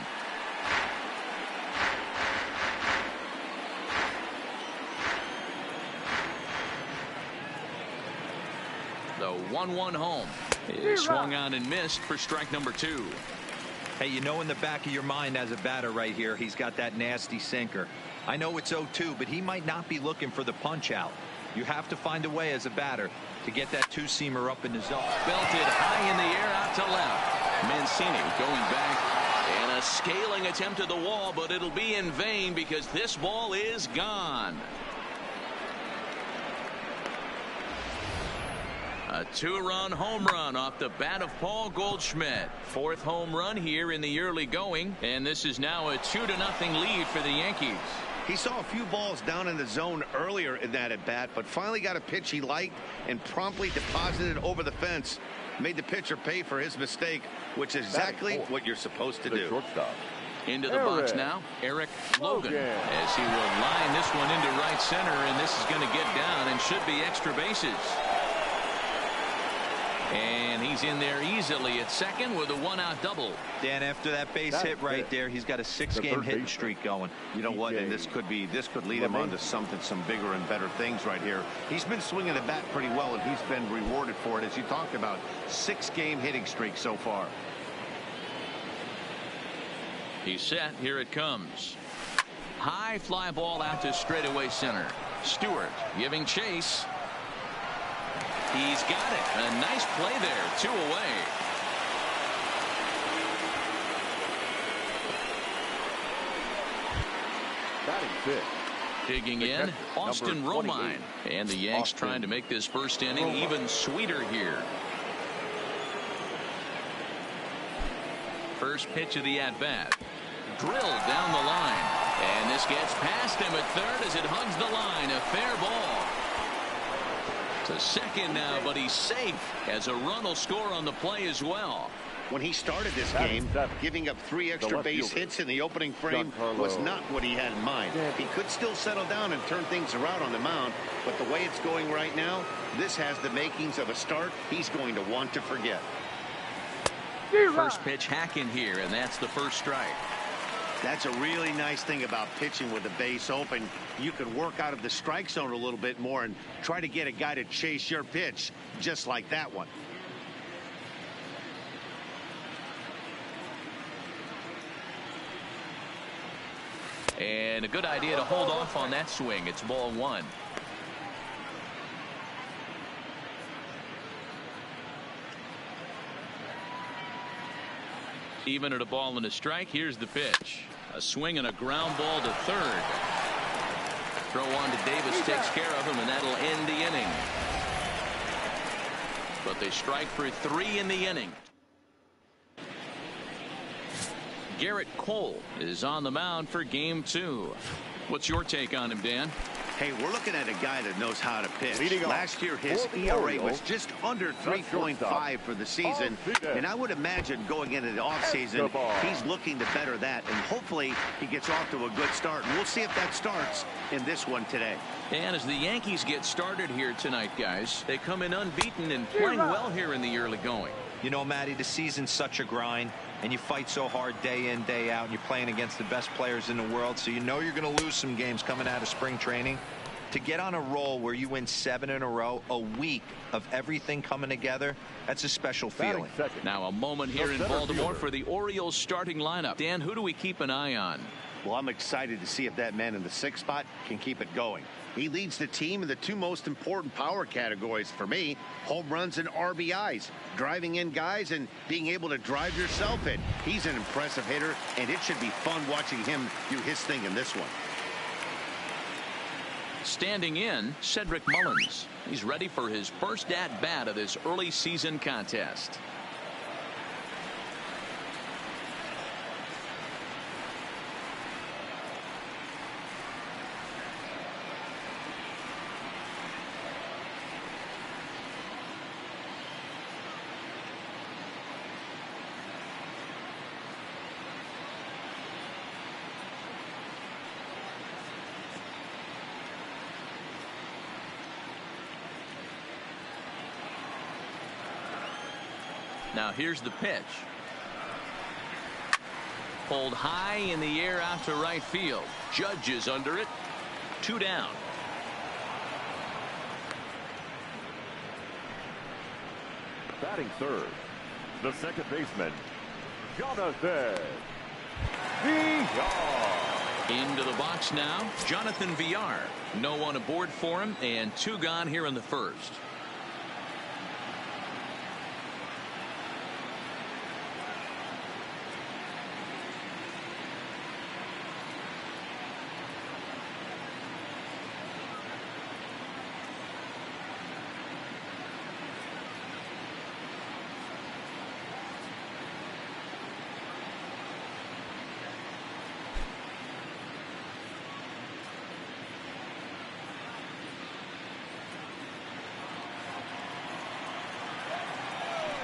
The 1-1 home is swung on and missed for strike number 2. Hey, you know in the back of your mind as a batter right here, he's got that nasty sinker. I know it's 0-2, but he might not be looking for the punch out. You have to find a way as a batter to get that 2-seamer up in the zone. Belted high in the air out to left. Mancini going back, and a scaling attempt at the wall, but it'll be in vain because this ball is gone. A 2-run home run off the bat of Paul Goldschmidt. 4th home run here in the early going, and this is now a 2-0 lead for the Yankees. He saw a few balls down in the zone earlier in that at bat, but finally got a pitch he liked and promptly deposited over the fence. Made the pitcher pay for his mistake, which is exactly what you're supposed to do. Shortstop. Into the box now, Eric Logan, as he will line this one into right center, and this is going to get down and should be extra bases. And he's in there easily at second with a one-out double. Dan, after that base hit right there, he's got a 6-game hitting streak going. You know what? And this could lead him on to some bigger and better things right here. He's been swinging the bat pretty well, and he's been rewarded for it, as you talked about. 6-game hitting streak so far. He's set. Here it comes. High fly ball out to straightaway center. Stewart giving chase. He's got it. A nice play there. 2 away. Batting fifth. Digging in, Austin Romine. And the Yanks trying to make this first inning even sweeter here. First pitch of the at-bat. Drilled down the line. And this gets past him at third as it hugs the line. A fair ball. To second now, but he's safe as a run will score on the play as well. When he started this game, giving up 3 extra base hits in the opening frame was not what he had in mind. He could still settle down and turn things around on the mound, but the way it's going right now, this has the makings of a start he's going to want to forget. First pitch hacking here, and that's the first strike. That's a really nice thing about pitching with the base open. You can work out of the strike zone a little bit more and try to get a guy to chase your pitch just like that one. And a good idea to hold off on that swing. It's ball 1. Even at a ball and a strike, here's the pitch. A swing and a ground ball to third. Throw on to Davis takes care of him, and that'll end the inning. But they strike for 3 in the inning. Garrett Cole is on the mound for game 2. What's your take on him, Dan? Hey, we're looking at a guy that knows how to pitch. Last year, his ERA was just under 3.5 for the season. And I would imagine going into the offseason, he's looking to better that. And hopefully he gets off to a good start. And we'll see if that starts in this one today. And as the Yankees get started here tonight, guys, they come in unbeaten and playing well here in the early going. You know, Matty, the season's such a grind, and you fight so hard day in, day out, and you're playing against the best players in the world, so you know you're going to lose some games coming out of spring training. To get on a roll where you win 7 in a row, a week of everything coming together, that's a special feeling. Now a moment here in Baltimore for the Orioles starting lineup. Dan, who do we keep an eye on? Well, I'm excited to see if that man in the 6th spot can keep it going. He leads the team in the 2 most important power categories for me, home runs and RBIs, driving in guys and being able to drive yourself in. He's an impressive hitter, and it should be fun watching him do his thing in this one. Standing in, Cedric Mullins. He's ready for his first at-bat of this early season contest. Now here's the pitch. Pulled high in the air out to right field. Judge is under it. 2 down. Batting third, the second baseman, Jonathan Villar. Into the box now, Jonathan Villar. No one aboard for him, and 2 gone here in the first.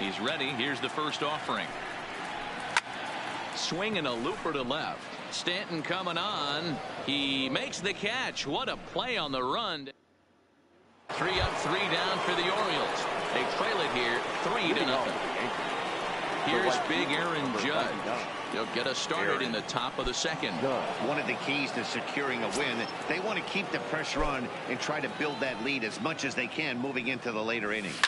He's ready. Here's the first offering. Swinging a looper to left. Stanton coming on. He makes the catch. What a play on the run. 3 up, 3 down for the Orioles. They trail it here 3-0. Here's big Aaron Judge. He'll get us started in the top of the second. One of the keys to securing a win, they want to keep the pressure on and try to build that lead as much as they can moving into the later innings.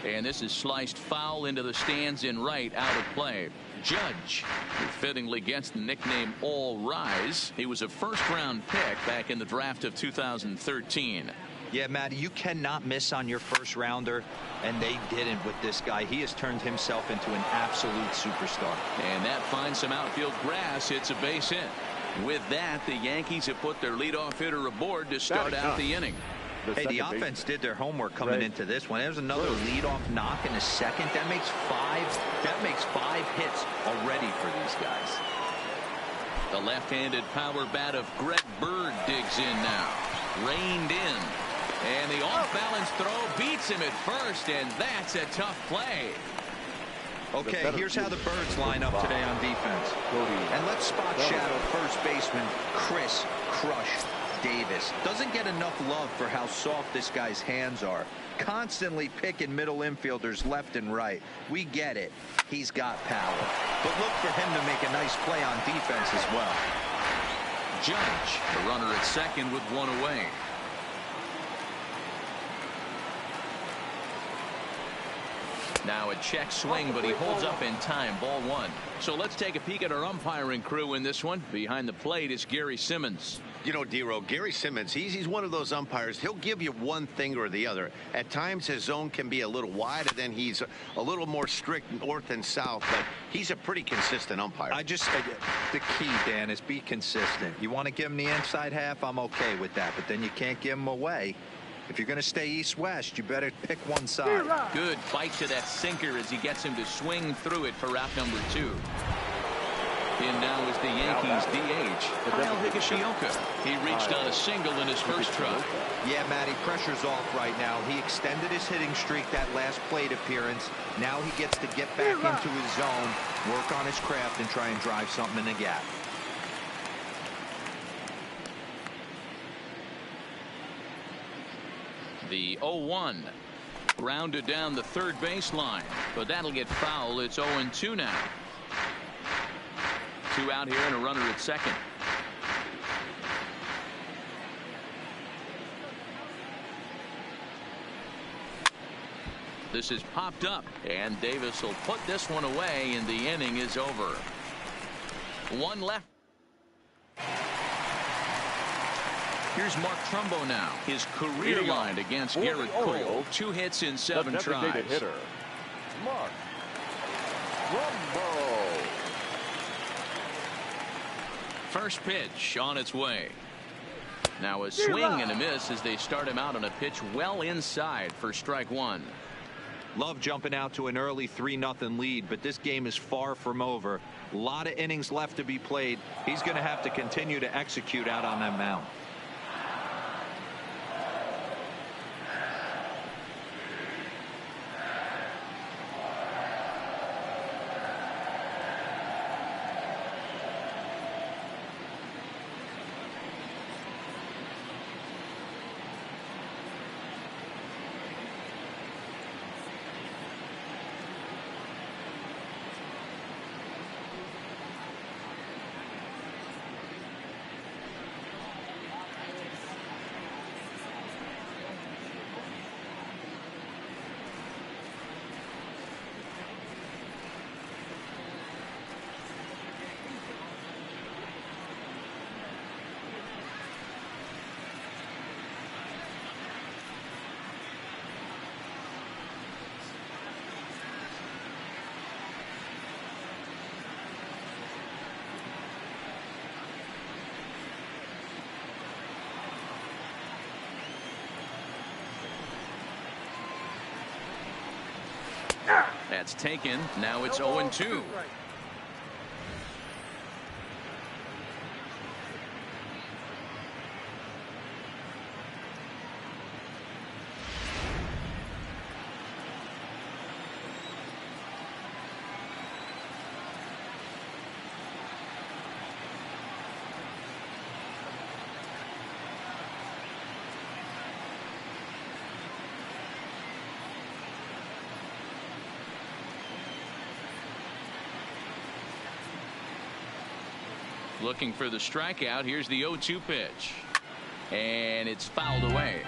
And this is sliced foul into the stands in right, out of play. Judge, who fittingly gets the nickname All Rise. He was a first-round pick back in the draft of 2013. Yeah, Matty, you cannot miss on your first rounder, and they didn't with this guy. He has turned himself into an absolute superstar. And that finds some outfield grass. It's a base hit. With that, the Yankees have put their leadoff hitter aboard to start out the inning. Hey, the offense did their homework coming into this one. There's another leadoff knock in the second. That makes 5 hits already for these guys. The left-handed power bat of Greg Bird digs in now. Reined in. And the off-balance throw beats him at first, and that's a tough play. Okay, here's how the Birds line up today on defense. And let's spot shadow first baseman Chris Crush Davis. Doesn't get enough love for how soft this guy's hands are. Constantly picking middle infielders left and right. We get it. He's got power. But look for him to make a nice play on defense as well. Judge, the runner at second with 1 away. Now a check swing, but he holds up in time. Ball 1. So let's take a peek at our umpiring crew in this one. Behind the plate is Gary Simmons. You know, D-Row, Gary Simmons, he's one of those umpires. He'll give you one thing or the other. At times his zone can be a little wide, and then he's a little more strict north and south, but he's a pretty consistent umpire. The key, Dan, is be consistent. You want to give him the inside half, I'm okay with that, but then you can't give him away. If you're going to stay east-west, you better pick one side. Good bite to that sinker as he gets him to swing through it for out number 2. In now is the Yankees DH, Kyle Higashioka. He reached on a single in his first try. Yeah, Matty, pressure's off right now. He extended his hitting streak that last plate appearance. Now he gets to get back into his zone, work on his craft, and try and drive something in the gap. The 0-1 grounded down the third baseline, but that'll get foul. It's 0-2 now. 2 out here and a runner at second. This is popped up, and Davis will put this one away, and the inning is over. 1 left. Here's Mark Trumbo now. His career line against Garrett Cole. 2 hits in 7 tries. Hitter, Mark Trumbo. First pitch on its way. Now a swing and a miss as they start him out on a pitch well inside for strike 1. Love jumping out to an early 3-0 lead, but this game is far from over. A lot of innings left to be played. He's going to have to continue to execute out on that mound. That's taken. Now it's 0-2. Looking for the strikeout. Here's the 0-2 pitch. And it's fouled away.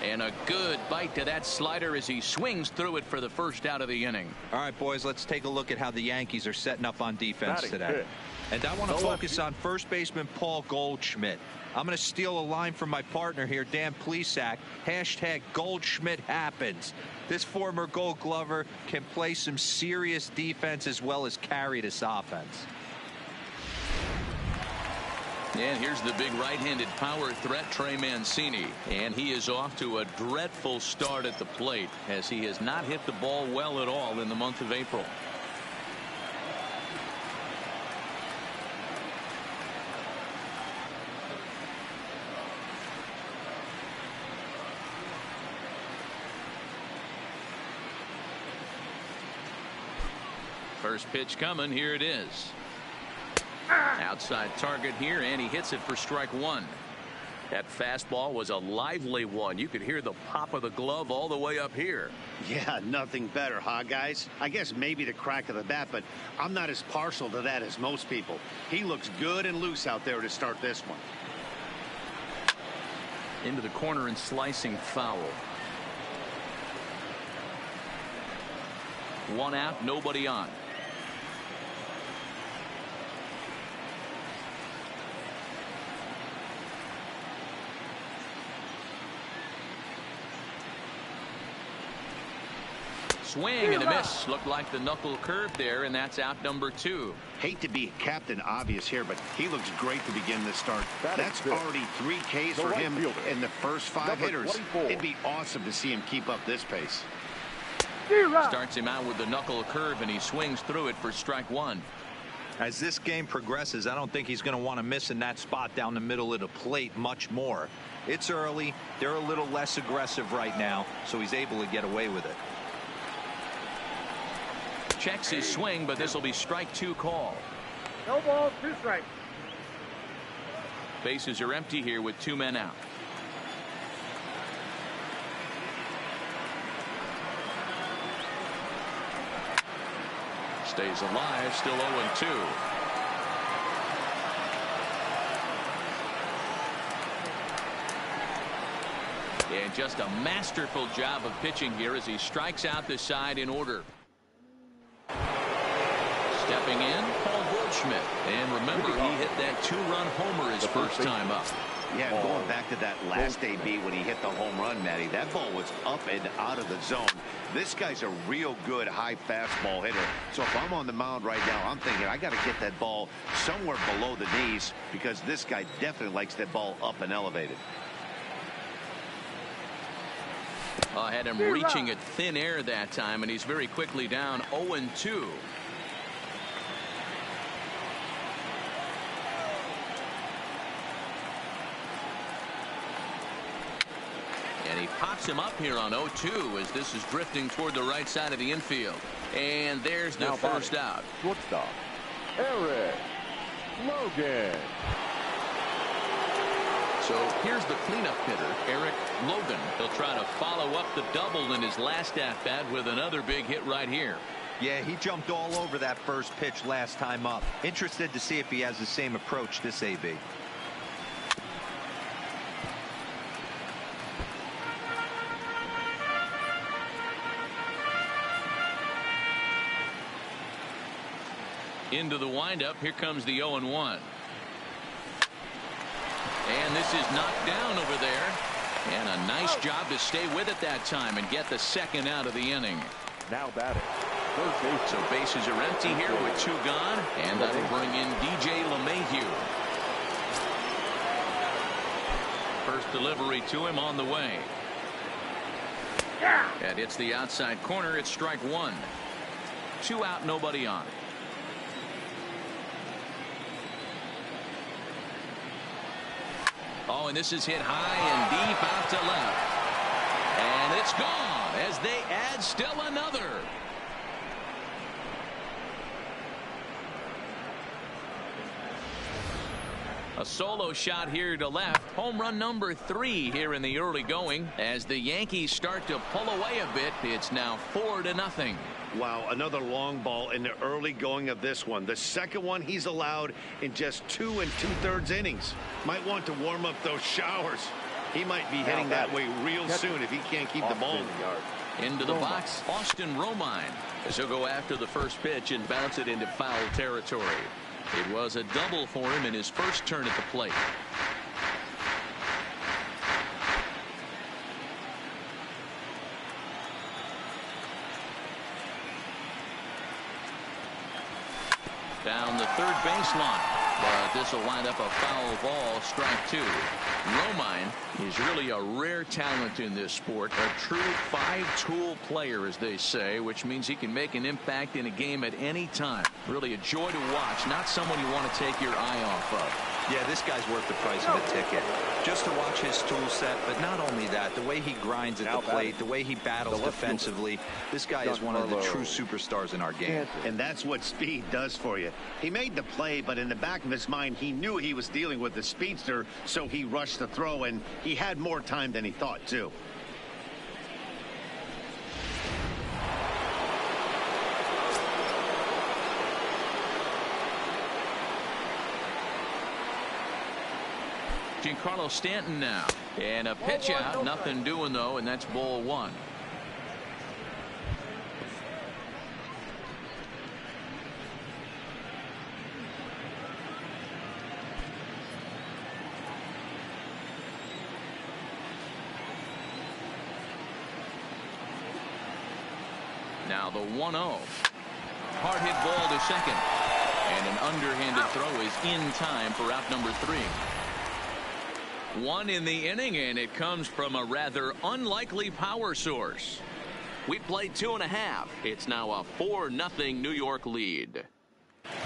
And a good bite to that slider as he swings through it for the first out of the inning. All right, boys, let's take a look at how the Yankees are setting up on defense today. And I want to focus on first baseman Paul Goldschmidt. I'm going to steal a line from my partner here, Dan Plesac. Hashtag Goldschmidt happens. This former Gold Glover can play some serious defense as well as carry this offense. And here's the big right-handed power threat, Trey Mancini. And he is off to a dreadful start at the plate as he has not hit the ball well at all in the month of April. First pitch coming. Here it is. Outside target here, and he hits it for strike one. That fastball was a lively one. You could hear the pop of the glove all the way up here. Yeah, nothing better, huh, guys? I guess maybe the crack of the bat, but I'm not as partial to that as most people. He looks good and loose out there to start this one. Into the corner and slicing foul. One out, nobody on. Swing and a miss. Looked like the knuckle curve there, and that's out number 2. Hate to be Captain Obvious here, but he looks great to begin this start. That's already 3 Ks for him in the first 5 hitters. It'd be awesome to see him keep up this pace. Starts him out with the knuckle curve, and he swings through it for strike one. As this game progresses, I don't think he's going to want to miss in that spot down the middle of the plate much more. It's early. They're a little less aggressive right now, so he's able to get away with it. Checks his swing, but this will be strike 2 call. No balls, 2 strikes. Bases are empty here with 2 men out. Stays alive, still 0-2. And just a masterful job of pitching here as he strikes out the side in order. Stepping in, Paul Goldschmidt. And remember, he hit that 2-run homer his first time up. Yeah, going back to that last AB when he hit the home run, Matty, that ball was up and out of the zone. This guy's a real good high fastball hitter. So if I'm on the mound right now, I'm thinking I got to get that ball somewhere below the knees because this guy definitely likes that ball up and elevated. Had him reaching at thin air that time, and he's very quickly down 0-2. And he pops him up here on 0-2 as this is drifting toward the right side of the infield. And there's the first out. Shortstop, Eric Logan. So here's the cleanup hitter, Eric Logan. He'll try to follow up the double in his last at-bat with another big hit right here. Yeah, he jumped all over that first pitch last time up. Interested to see if he has the same approach this AB. Into the windup. Here comes the 0-1. And this is knocked down over there. And a nice job to stay with it that time and get the second out of the inning. Now batting. So bases are empty here with 2 gone. And that'll bring in DJ LeMahieu. First delivery to him on the way. And it's the outside corner. It's strike 1. 2 out, nobody on. Oh, and this is hit high and deep out to left. And it's gone. as they add still another. A solo shot here to left. Home run number 3 here in the early going. As the Yankees start to pull away a bit, it's now 4-0. Wow, another long ball in the early going of this one. The second one he's allowed in just 2 2/3 innings. Might want to warm up those showers. He might be heading that way real soon if he can't keep the ball. Into the box, Austin Romine, as he'll go after the first pitch and bounce it into foul territory. It was a double for him in his first turn at the plate. Down the third baseline, but this will wind up a foul ball, strike 2. Romine is really a rare talent in this sport, a true 5-tool player, as they say, which means he can make an impact in a game at any time. Really a joy to watch, not someone you want to take your eye off of. Yeah, this guy's worth the price of a ticket. Just to watch his tool set, but not only that, the way he grinds at the plate, the way he battles defensively, this guy is one of the true superstars in our game. And that's what speed does for you. He made the play, but in the back of his mind, he knew he was dealing with the speedster, so he rushed the throw, and he had more time than he thought, too. Giancarlo Stanton now. And a pitch out. Nothing doing, though, and that's ball 1. Now the 1-0. Hard hit ball to second. And an underhanded throw is in time for out number 3. 1 in the inning, and it comes from a rather unlikely power source. We played 2.5. It's now a 4-0 New York lead.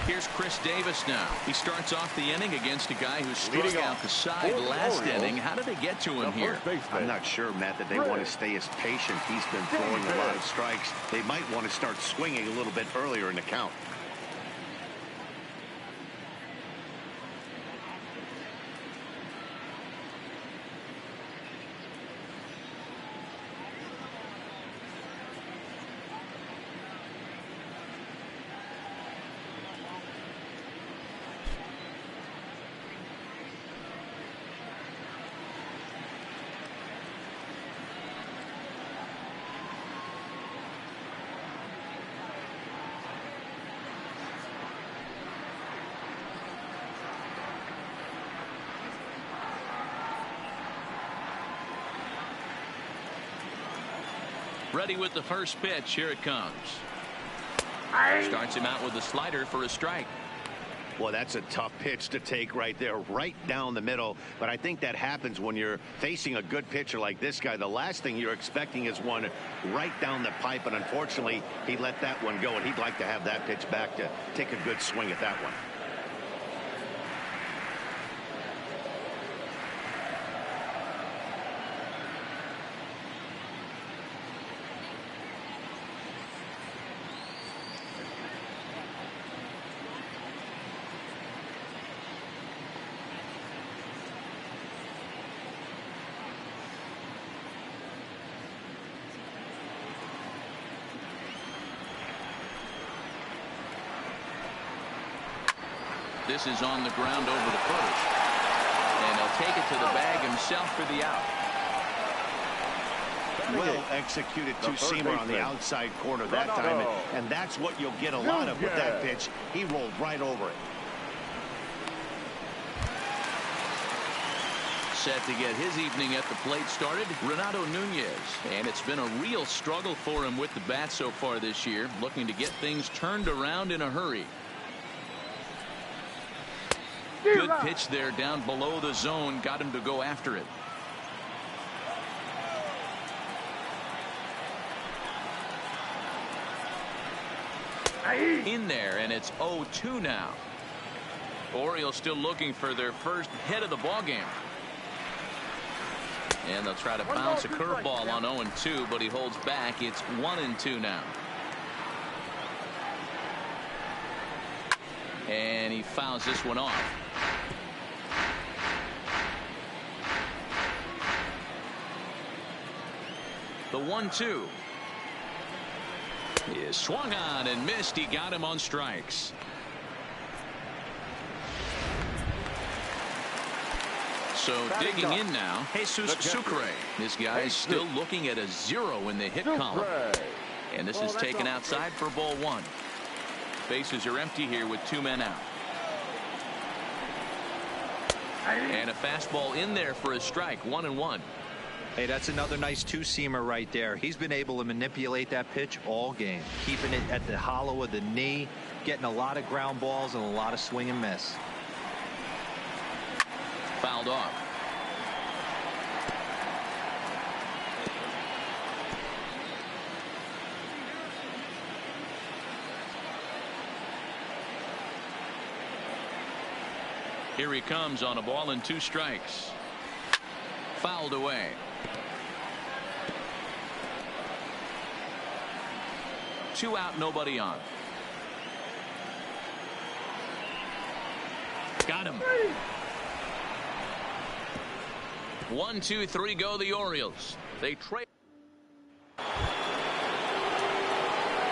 Here's Chris Davis now. He starts off the inning against a guy who struck out the side last inning. How did they get to him here? I'm not sure, Matt, that they want to stay as patient. He's been throwing a lot of strikes. They might want to start swinging a little bit earlier in the count. Ready with the first pitch. Here it comes. Starts him out with a slider for a strike. Well, that's a tough pitch to take right there, right down the middle. But I think that happens when you're facing a good pitcher like this guy. The last thing you're expecting is one right down the pipe. And unfortunately, he let that one go. And he'd like to have that pitch back to take a good swing at that one. This is on the ground over the first. And he'll take it to the bag himself for the out. Well executed two-seamer on the outside corner that time. And that's what you'll get a lot of with that pitch. He rolled right over it. Set to get his evening at the plate started, Renato Nunez. And it's been a real struggle for him with the bat so far this year, looking to get things turned around in a hurry. Good pitch there down below the zone, got him to go after it. In there, and it's 0-2 now. Orioles still looking for their first hit of the ballgame. And they'll try to bounce a curveball on 0-2, but he holds back. It's 1-2 now. And he fouls this one off. The 1-2 is swung on and missed. He got him on strikes. So digging in now, Jesus Sucre. This guy is still looking at a 0 in the hit column. And this is taken outside for ball 1. Bases are empty here with 2 men out. And a fastball in there for a strike. 1-1. Hey, that's another nice two-seamer right there. He's been able to manipulate that pitch all game, keeping it at the hollow of the knee, getting a lot of ground balls and a lot of swing and miss. Fouled off. Here he comes on a ball and 2 strikes. Fouled away. Two out, nobody on. Got him. 1, 2, 3 go the Orioles. They trade.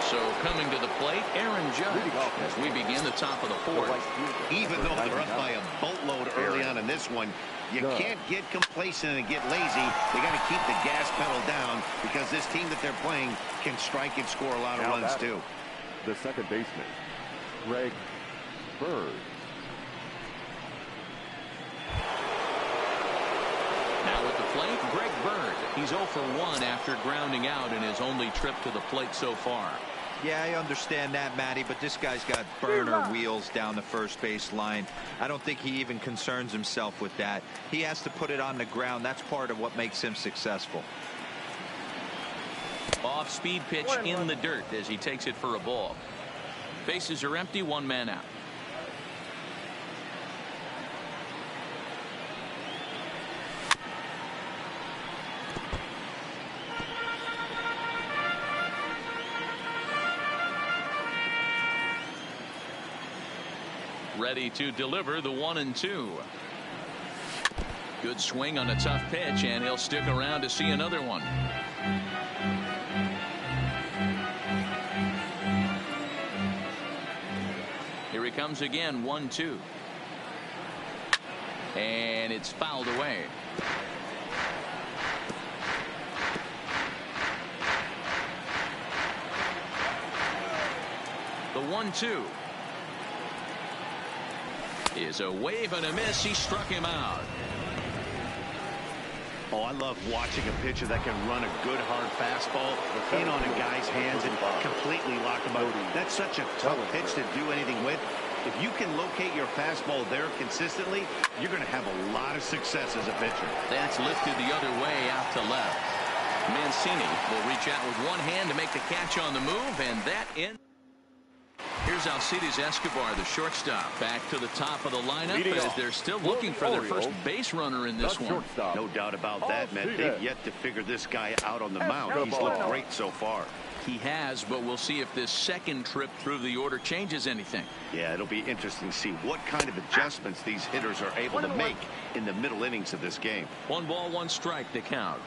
So coming to the plate, Aaron Judge, as we begin the top of the 4th. Even though they're up by a boatload early on in this one, you can't get complacent and get lazy. They got to keep the gas pedal down because this team that they're playing can strike and score a lot of runs too. The second baseman, Greg Bird. Now at the plate, Greg Bird. He's 0 for 1 after grounding out in his only trip to the plate so far. Yeah, I understand that, Matty, but this guy's got burner wheels down the first base line. I don't think he even concerns himself with that. He has to put it on the ground. That's part of what makes him successful. Off-speed pitch in the dirt as he takes it for a ball. Bases are empty, 1 man out. Ready to deliver the 1-2. Good swing on a tough pitch, and he'll stick around to see another one. Here he comes again, 1-2. And it's fouled away. The 1-2 is a wave and a miss. He struck him out. Oh, I love watching a pitcher that can run a good hard fastball in on a guy's hands and completely lock him out. That's such a tough pitch to do anything with. If you can locate your fastball there consistently, you're going to have a lot of success as a pitcher. That's lifted the other way out to left. Mancini will reach out with one hand to make the catch on the move, and that ends. Here's Alcides Escobar, the shortstop, back to the top of the lineup as they're still looking for their first base runner in this one. No doubt about that, man. They've yet to figure this guy out on the mound. He's looked great so far. He has, but we'll see if this second trip through the order changes anything. Yeah, it'll be interesting to see what kind of adjustments these hitters are able to make in the middle innings of this game. 1 ball, 1 strike to count.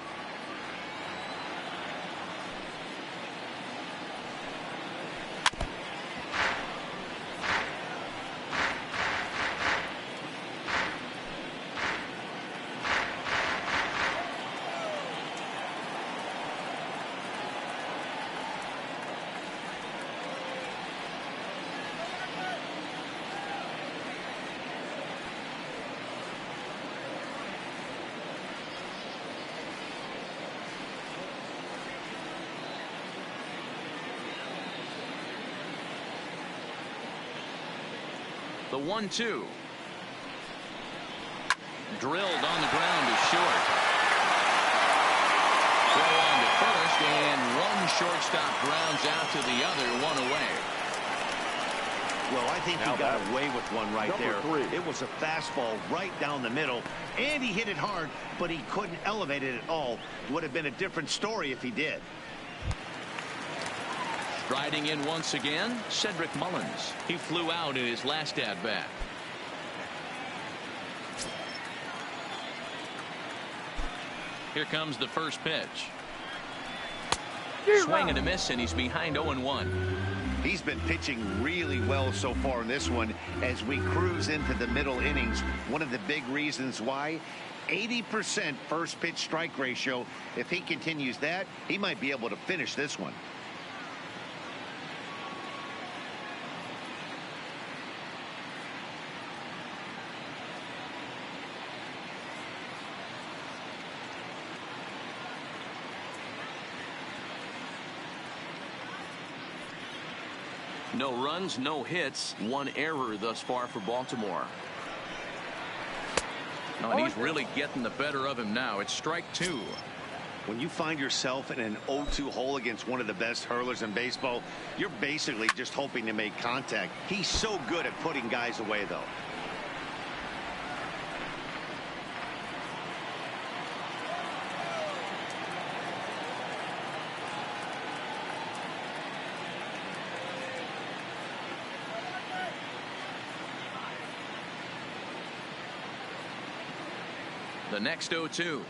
The 1-2. Drilled on the ground is short. Throw on to first, and one shortstop grounds out to the other, 1 away. Well, I think he got away with one right there. It was a fastball right down the middle, and he hit it hard, but he couldn't elevate it at all. Would have been a different story if he did. Striding in once again, Cedric Mullins. He flew out in his last at-bat. Here comes the first pitch. Swing and a miss, and he's behind 0-1. He's been pitching really well so far in this one as we cruise into the middle innings. One of the big reasons why, 80% first pitch strike ratio. If he continues that, he might be able to finish this one. No runs, no hits, one error thus far for Baltimore. Oh, and he's really getting the better of him now. It's strike two. When you find yourself in an 0-2 hole against one of the best hurlers in baseball, you're basically just hoping to make contact. He's so good at putting guys away, though. The next 0-2.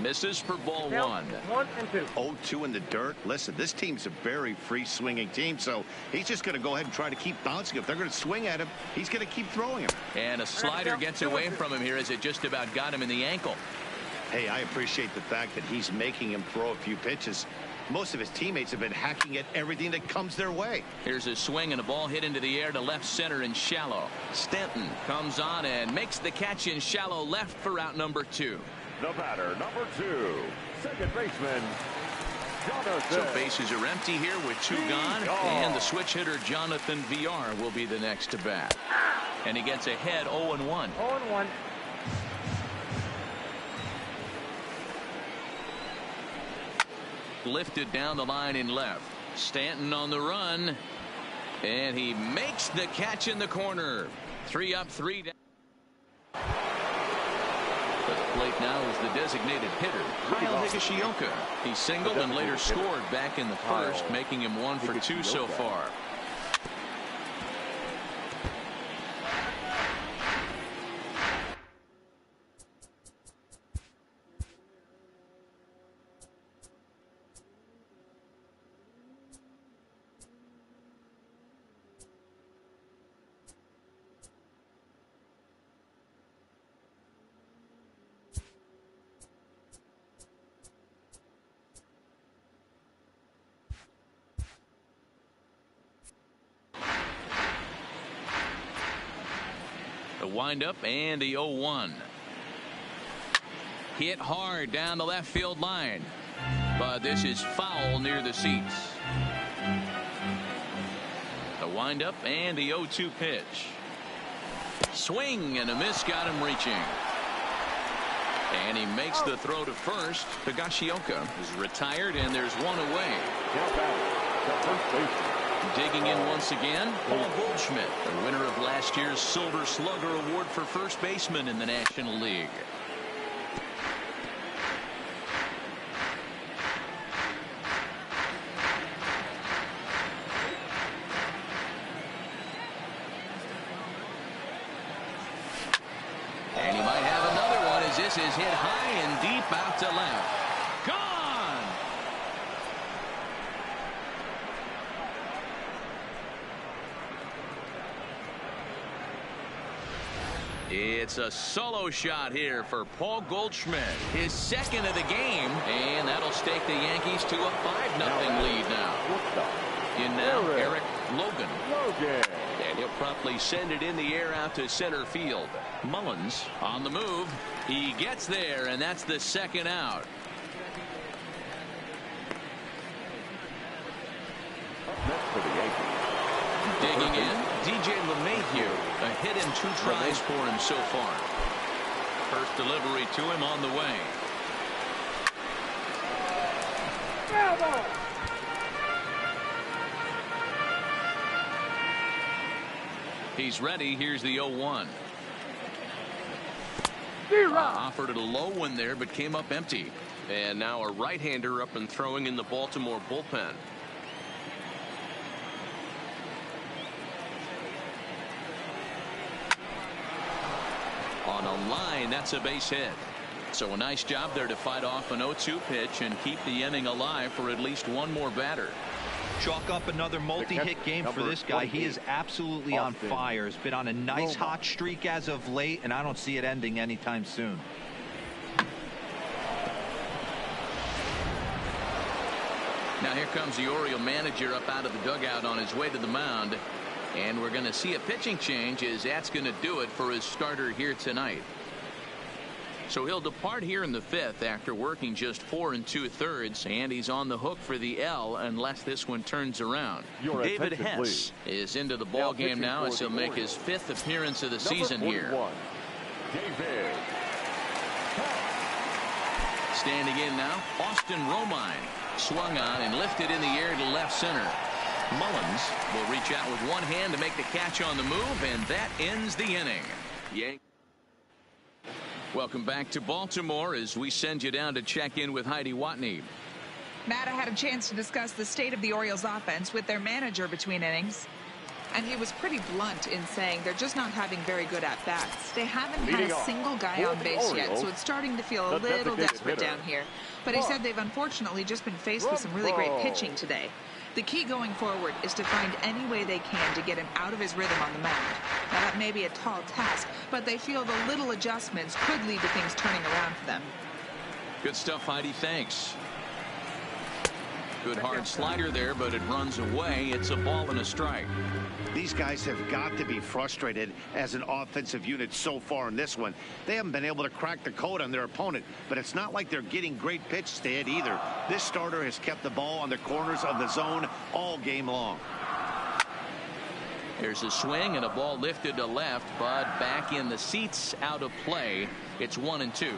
Misses for ball one. 1-2. 0-2 in the dirt. Listen, this team's a very free-swinging team, so he's just going to go ahead and try to keep bouncing. If they're going to swing at him, he's going to keep throwing him. And a slider gets away from him here as it just about got him in the ankle. Hey, I appreciate the fact that he's making him throw a few pitches. Most of his teammates have been hacking at everything that comes their way. Here's a swing and a ball hit into the air to left center and shallow. Stanton comes on and makes the catch in shallow left for out number 2. The batter, number 2, second baseman, Jonathan. So bases are empty here with 2 gone. And the switch hitter Jonathan VR will be the next to bat. And he gets ahead 0-1. 0-1. Lifted down the line in left. Stanton on the run. And he makes the catch in the corner. 3 up, 3 down. At the plate now is the designated hitter, Kyle Higashioka. He singled and later scored back in the first, making him 1 for 2 so far. The windup and the 0-1. Hit hard down the left field line. But this is foul near the seats. The windup and the 0-2 pitch. Swing and a miss got him reaching. And he makes the throw to first. Higashioka is retired and there's 1 away. Digging in once again, Paul Goldschmidt, the winner of last year's Silver Slugger Award for first baseman in the National League. And he might have another one as this is hit high and deep out to left. Gone! It's a solo shot here for Paul Goldschmidt, his second of the game, and that'll stake the Yankees to a 5-0 lead now. In now, Eric Logan. And he'll promptly send it in the air out to center field. Mullins on the move. He gets there, and that's the second out. Digging in, DJ LeMahieu. A hit in 2 tries for him so far. First delivery to him on the way. He's ready. Here's the 0-1. Offered it a low one there, but came up empty. And now a right-hander up and throwing in the Baltimore bullpen. On a line, that's a base hit. So a nice job there to fight off an 0-2 pitch and keep the inning alive for at least one more batter. Chalk up another multi-hit game for this guy. He is absolutely on fire. He's been on a nice hot streak as of late, and I don't see it ending anytime soon. Now here comes the Oriole manager up out of the dugout on his way to the mound. And we're going to see a pitching change, as that's going to do it for his starter here tonight. So he'll depart here in the 5th after working just 4 2/3, and he's on the hook for the L unless this one turns around. David Hess is into the ball game now as he'll make his 5th appearance of the season here. David. Standing in now, Austin Romine. Swung on and lifted in the air to left center. Mullins will reach out with one hand to make the catch on the move, and that ends the inning. Welcome back to Baltimore as we send you down to check in with Heidi Watney. Matt, I had a chance to discuss the state of the Orioles offense with their manager between innings. And he was pretty blunt in saying they're just not having very good at-bats. They haven't had a single guy on base yet, so it's starting to feel a little desperate down here. But he said they've unfortunately just been faced with some really great pitching today. The key going forward is to find any way they can to get him out of his rhythm on the mound. Now, that may be a tall task, but they feel the little adjustments could lead to things turning around for them. Good stuff, Heidi. Thanks. Good hard slider there, but it runs away. It's a ball and a strike. These guys have got to be frustrated as an offensive unit so far in this one. They haven't been able to crack the code on their opponent, but it's not like they're getting great pitches to hit either. This starter has kept the ball on the corners of the zone all game long. There's a swing and a ball lifted to left, but back in the seats, out of play. It's 1-2.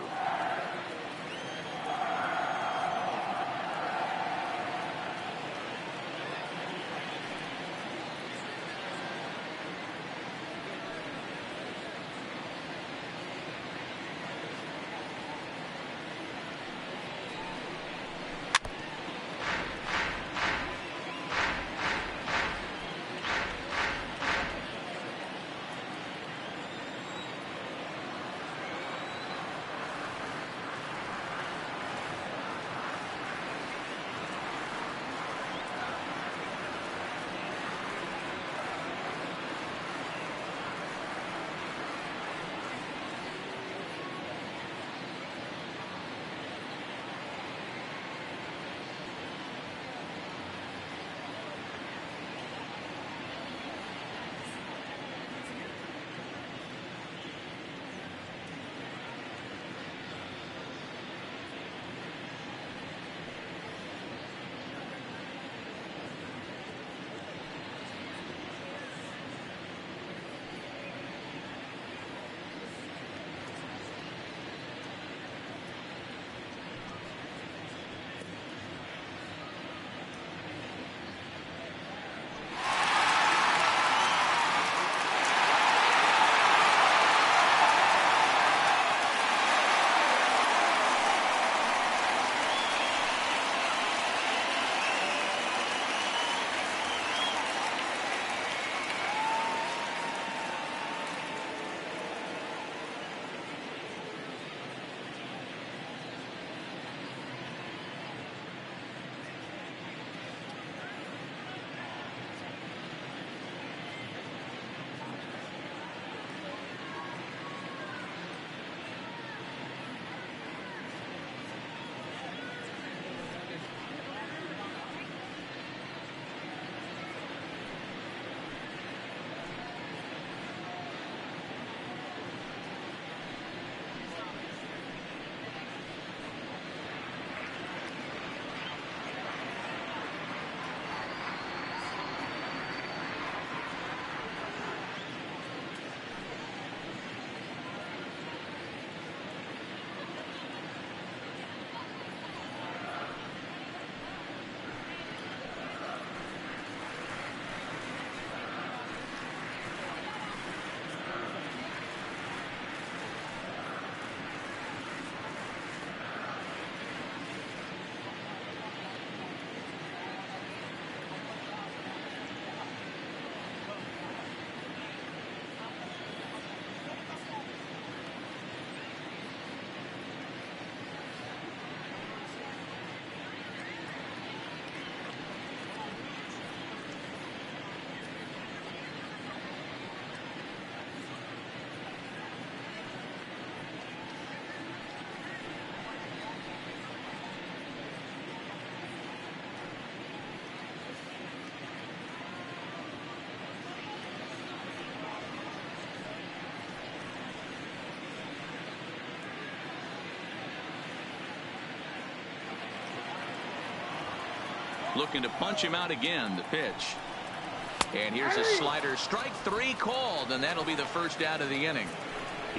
Looking to punch him out again. The pitch. And here's a slider. Strike 3 called, and that'll be the first out of the inning.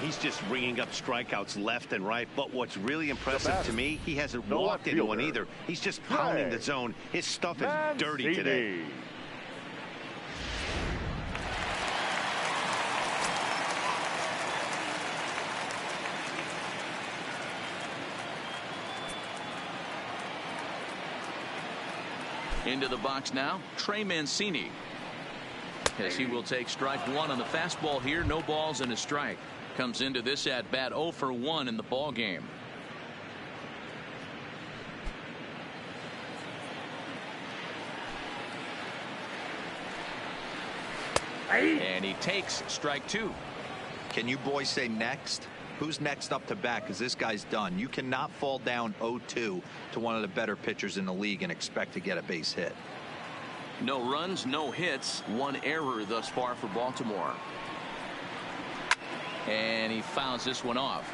He's just ringing up strikeouts left and right. But what's really impressive to me, he hasn't walked anyone either. He's just pounding the zone. His stuff is dirty today. Into the box now, Trey Mancini. As he will take strike 1 on the fastball here. No balls and a strike. Comes into this at bat 0 for 1 in the ball game. And he takes strike 2. Can you boys say next? Who's next up to bat? Because this guy's done. You cannot fall down 0-2 to one of the better pitchers in the league and expect to get a base hit. No runs, no hits, 1 error thus far for Baltimore. And he fouls this one off.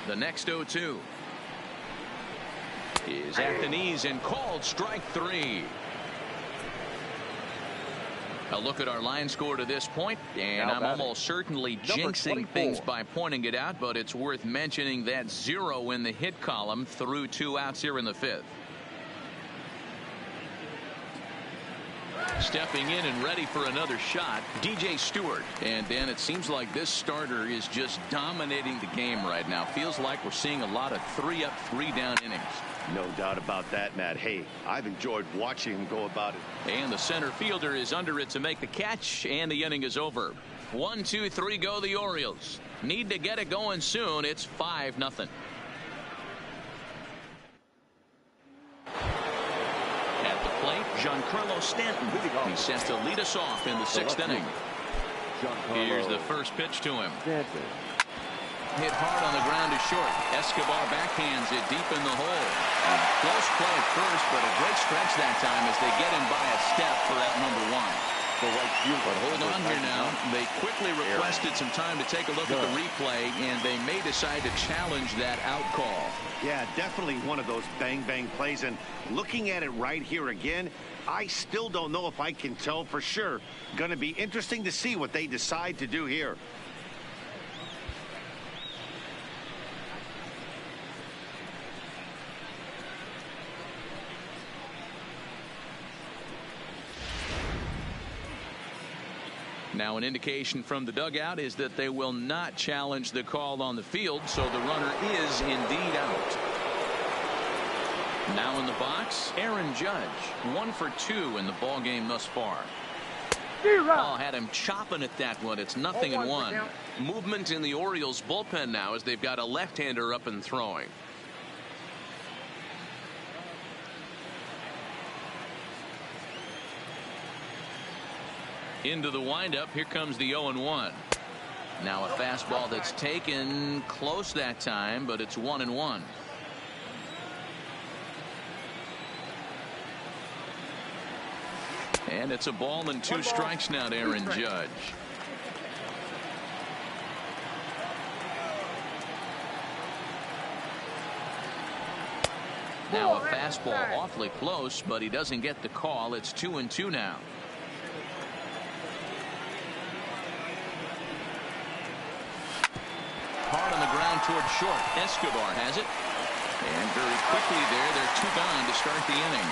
The next 0-2 is at the knees and called strike 3. A look at our line score to this point, and I'm almost certainly jinxing things by pointing it out, but it's worth mentioning that 0 in the hit column through 2 outs here in the 5th. Stepping in and ready for another shot, DJ Stewart. And Dan, it seems like this starter is just dominating the game right now. Feels like we're seeing a lot of 3-up, 3-down innings. No doubt about that, Matt. Hey, I've enjoyed watching him go about it. And the center fielder is under it to make the catch, and the inning is over. 1, 2, 3 go the Orioles. Need to get it going soon. It's 5-0. Giancarlo Stanton. He's set to lead us off in the 6th inning. Here's the first pitch to him. Hit hard on the ground to short. Escobar backhands it deep in the hole. Close play at first, but a great stretch that time as they get him by a step for that number 1. But hold on here now. They quickly requested some time to take a look at the replay, and they may decide to challenge that out call. Yeah, definitely one of those bang-bang plays. And looking at it right here again, I still don't know if I can tell for sure. Going to be interesting to see what they decide to do here. Now an indication from the dugout is that they will not challenge the call on the field, so the runner is indeed out. Now in the box, Aaron Judge. 1 for 2 in the ball game thus far. Oh, had him chopping at that one. It's 0-1. Movement in the Orioles bullpen now as they've got a left-hander up and throwing. Into the windup. Here comes the 0-1. Now a fastball that's taken close that time, but it's 1-1. And it's a ball and 2 strikes now to Aaron Judge. Now a fastball awfully close, but he doesn't get the call. It's 2-2 now. Hard on the ground toward short. Escobar has it. And very quickly there, they're 2 gone to start the inning.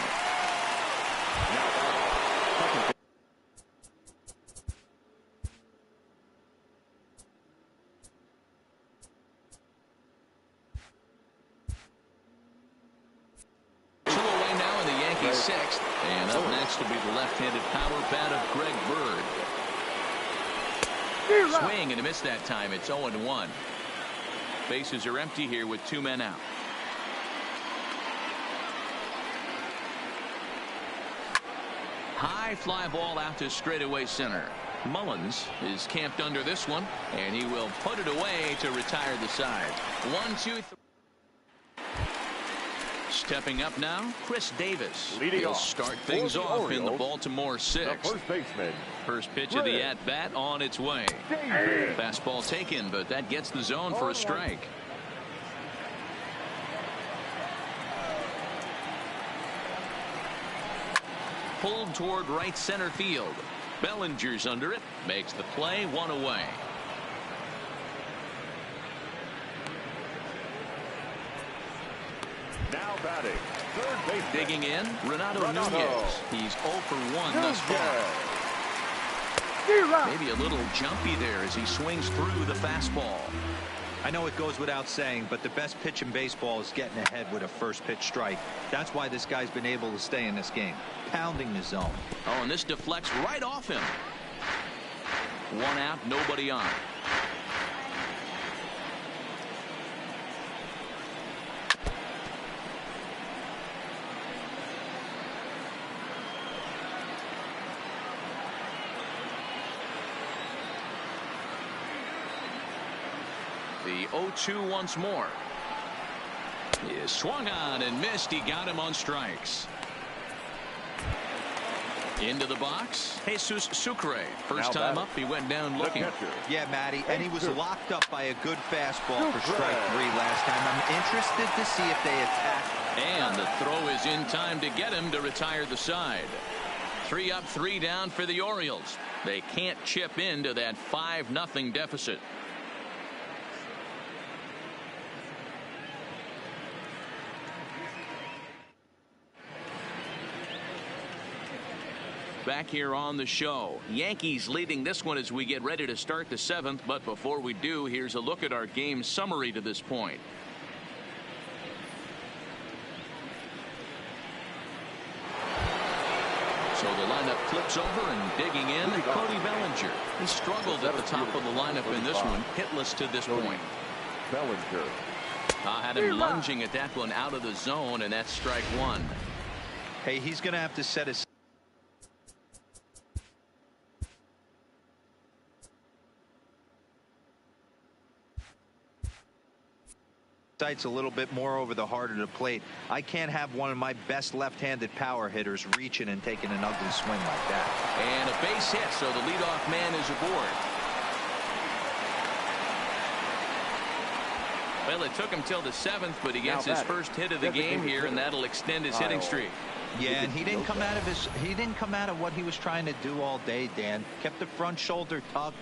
Two away now in the Yankees 6th. And up next will be the left-handed power bat of Greg Bird. Swing and a miss that time. It's 0-1. Bases are empty here with 2 men out. High fly ball out to straightaway center. Mullins is camped under this one, and he will put it away to retire the side. 1-2-3. Stepping up now, Chris Davis. He'll start things off in the Baltimore 6th. The first baseman. First pitch of the at-bat on its way. Fastball taken, but that gets the zone for a strike. Pulled toward right center field. Bellinger's under it. Makes the play, one away. Now batting, third baseman. Digging in, Renato Nunez. He's 0 for 1 thus far. Maybe a little jumpy there as he swings through the fastball. I know it goes without saying, but the best pitch in baseball is getting ahead with a first pitch strike. That's why this guy's been able to stay in this game, pounding the zone. Oh, and this deflects right off him. One out, nobody on. The 0-2 once more. He is swung on and missed. He got him on strikes. Into the box, Jesus Sucre. First time up, he went down looking. Yeah, Matty, and he was locked up by a good fastball for strike 3 last time. I'm interested to see if they attack. And the throw is in time to get him to retire the side. 3 up, 3 down for the Orioles. They can't chip into that 5-0 deficit. Back here on the show, Yankees leading this one as we get ready to start the 7th. But before we do, here's a look at our game summary to this point. So the lineup flips over, and digging in, Cody Bellinger. He struggled at the top of the lineup in this one, hitless to this point. Bellinger. Had him lunging at that one out of the zone, and that's strike 1. Hey, he's going to have to set his sights a little bit more over the heart of the plate. I can't have one of my best left-handed power hitters reaching and taking an ugly swing like that. And a base hit, so the leadoff man is aboard. Well, it took him till the 7th, but he gets his first hit of the game here, and that'll extend his hitting streak. Yeah, and he didn't come out of what he was trying to do all day, Dan. Kept the front shoulder tucked,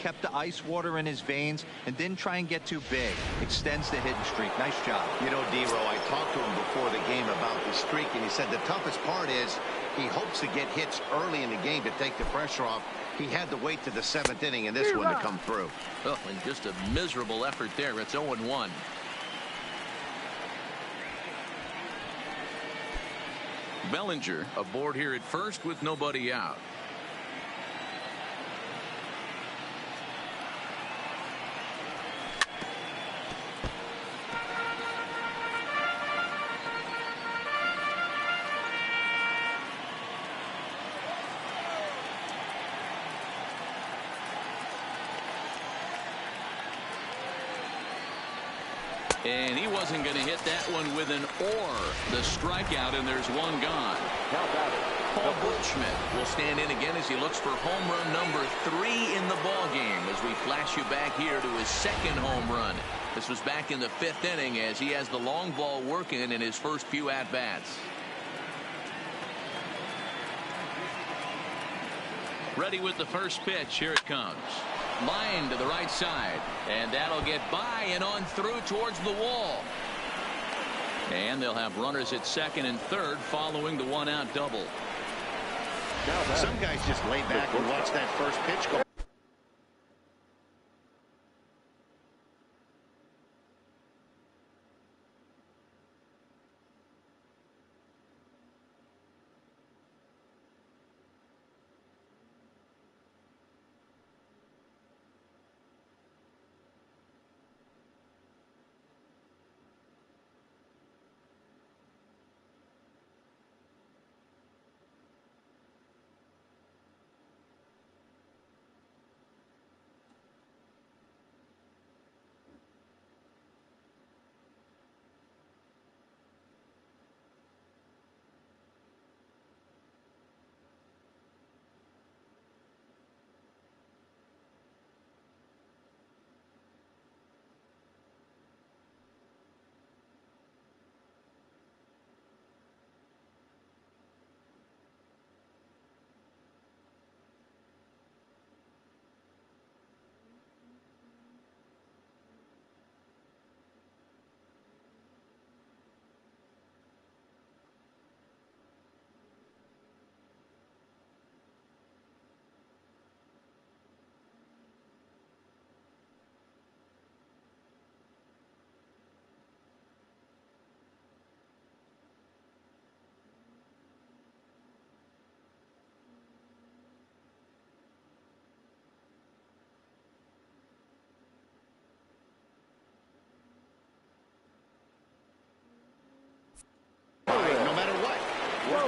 kept the ice water in his veins, and didn't try and get too big. Extends the hitting streak. Nice job. You know, D-Row, I talked to him before the game about the streak, and he said the toughest part is he hopes to get hits early in the game to take the pressure off. He had to wait to the 7th inning in this one to come through. Oh, and just a miserable effort there. It's 0-1. Bellinger aboard here at first with nobody out. And he wasn't going to hit that one with an or. The strikeout, and there's one gone. Paul Goldschmidt will stand in again as he looks for home run number 3 in the ball game as we flash you back here to his 2nd home run. This was back in the 5th inning as he has the long ball working in his first few at-bats. Ready with the first pitch. Here it comes. Line to the right side, and that'll get by and on through towards the wall. And they'll have runners at 2nd and 3rd following the 1-out double. Some guys just lay back and watch that first pitch go.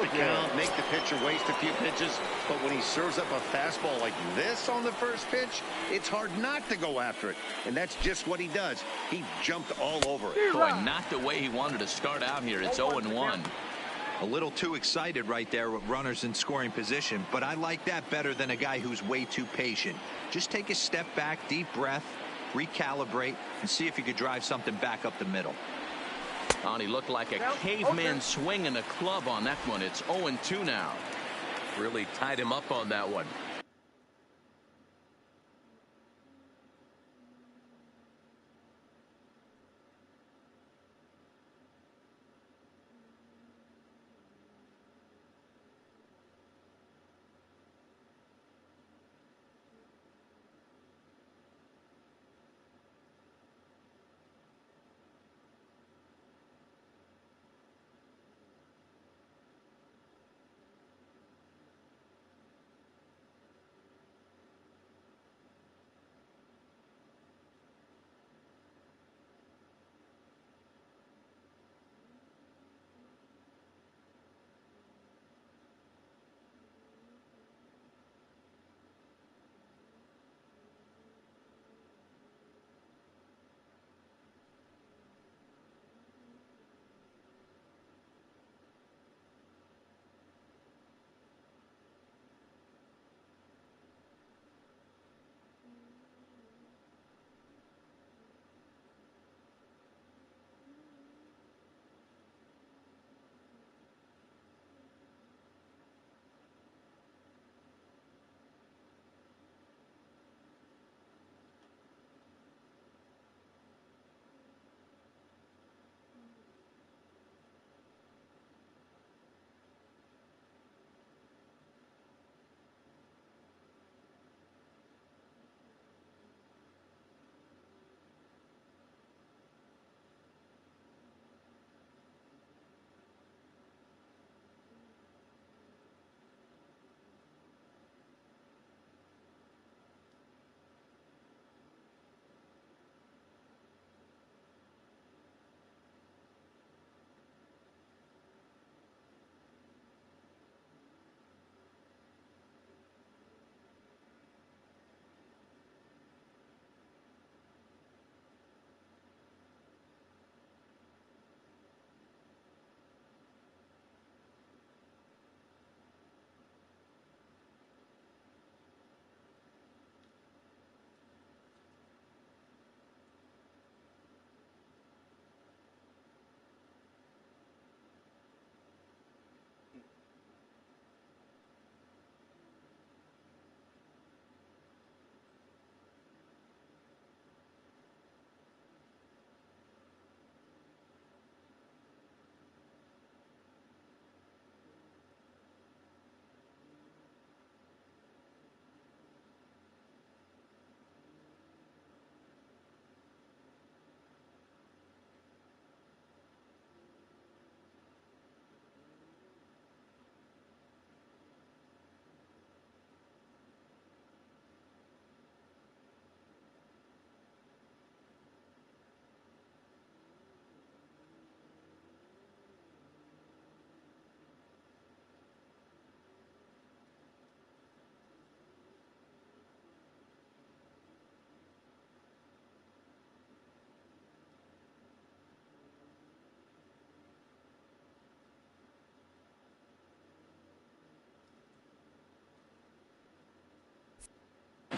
the count, make the pitcher waste a few pitches, but when he serves up a fastball like this on the first pitch, it's hard not to go after it. And that's just what he does. He jumped all over it. Boy, not the way he wanted to start out here. It's 0-1. A little too excited right there with runners in scoring position, but I like that better than a guy who's way too patient. Just take a step back, deep breath, recalibrate, and see if you could drive something back up the middle. Oh, and he looked like a caveman swinging a club on that one. It's 0-2 now. Really tied him up on that one.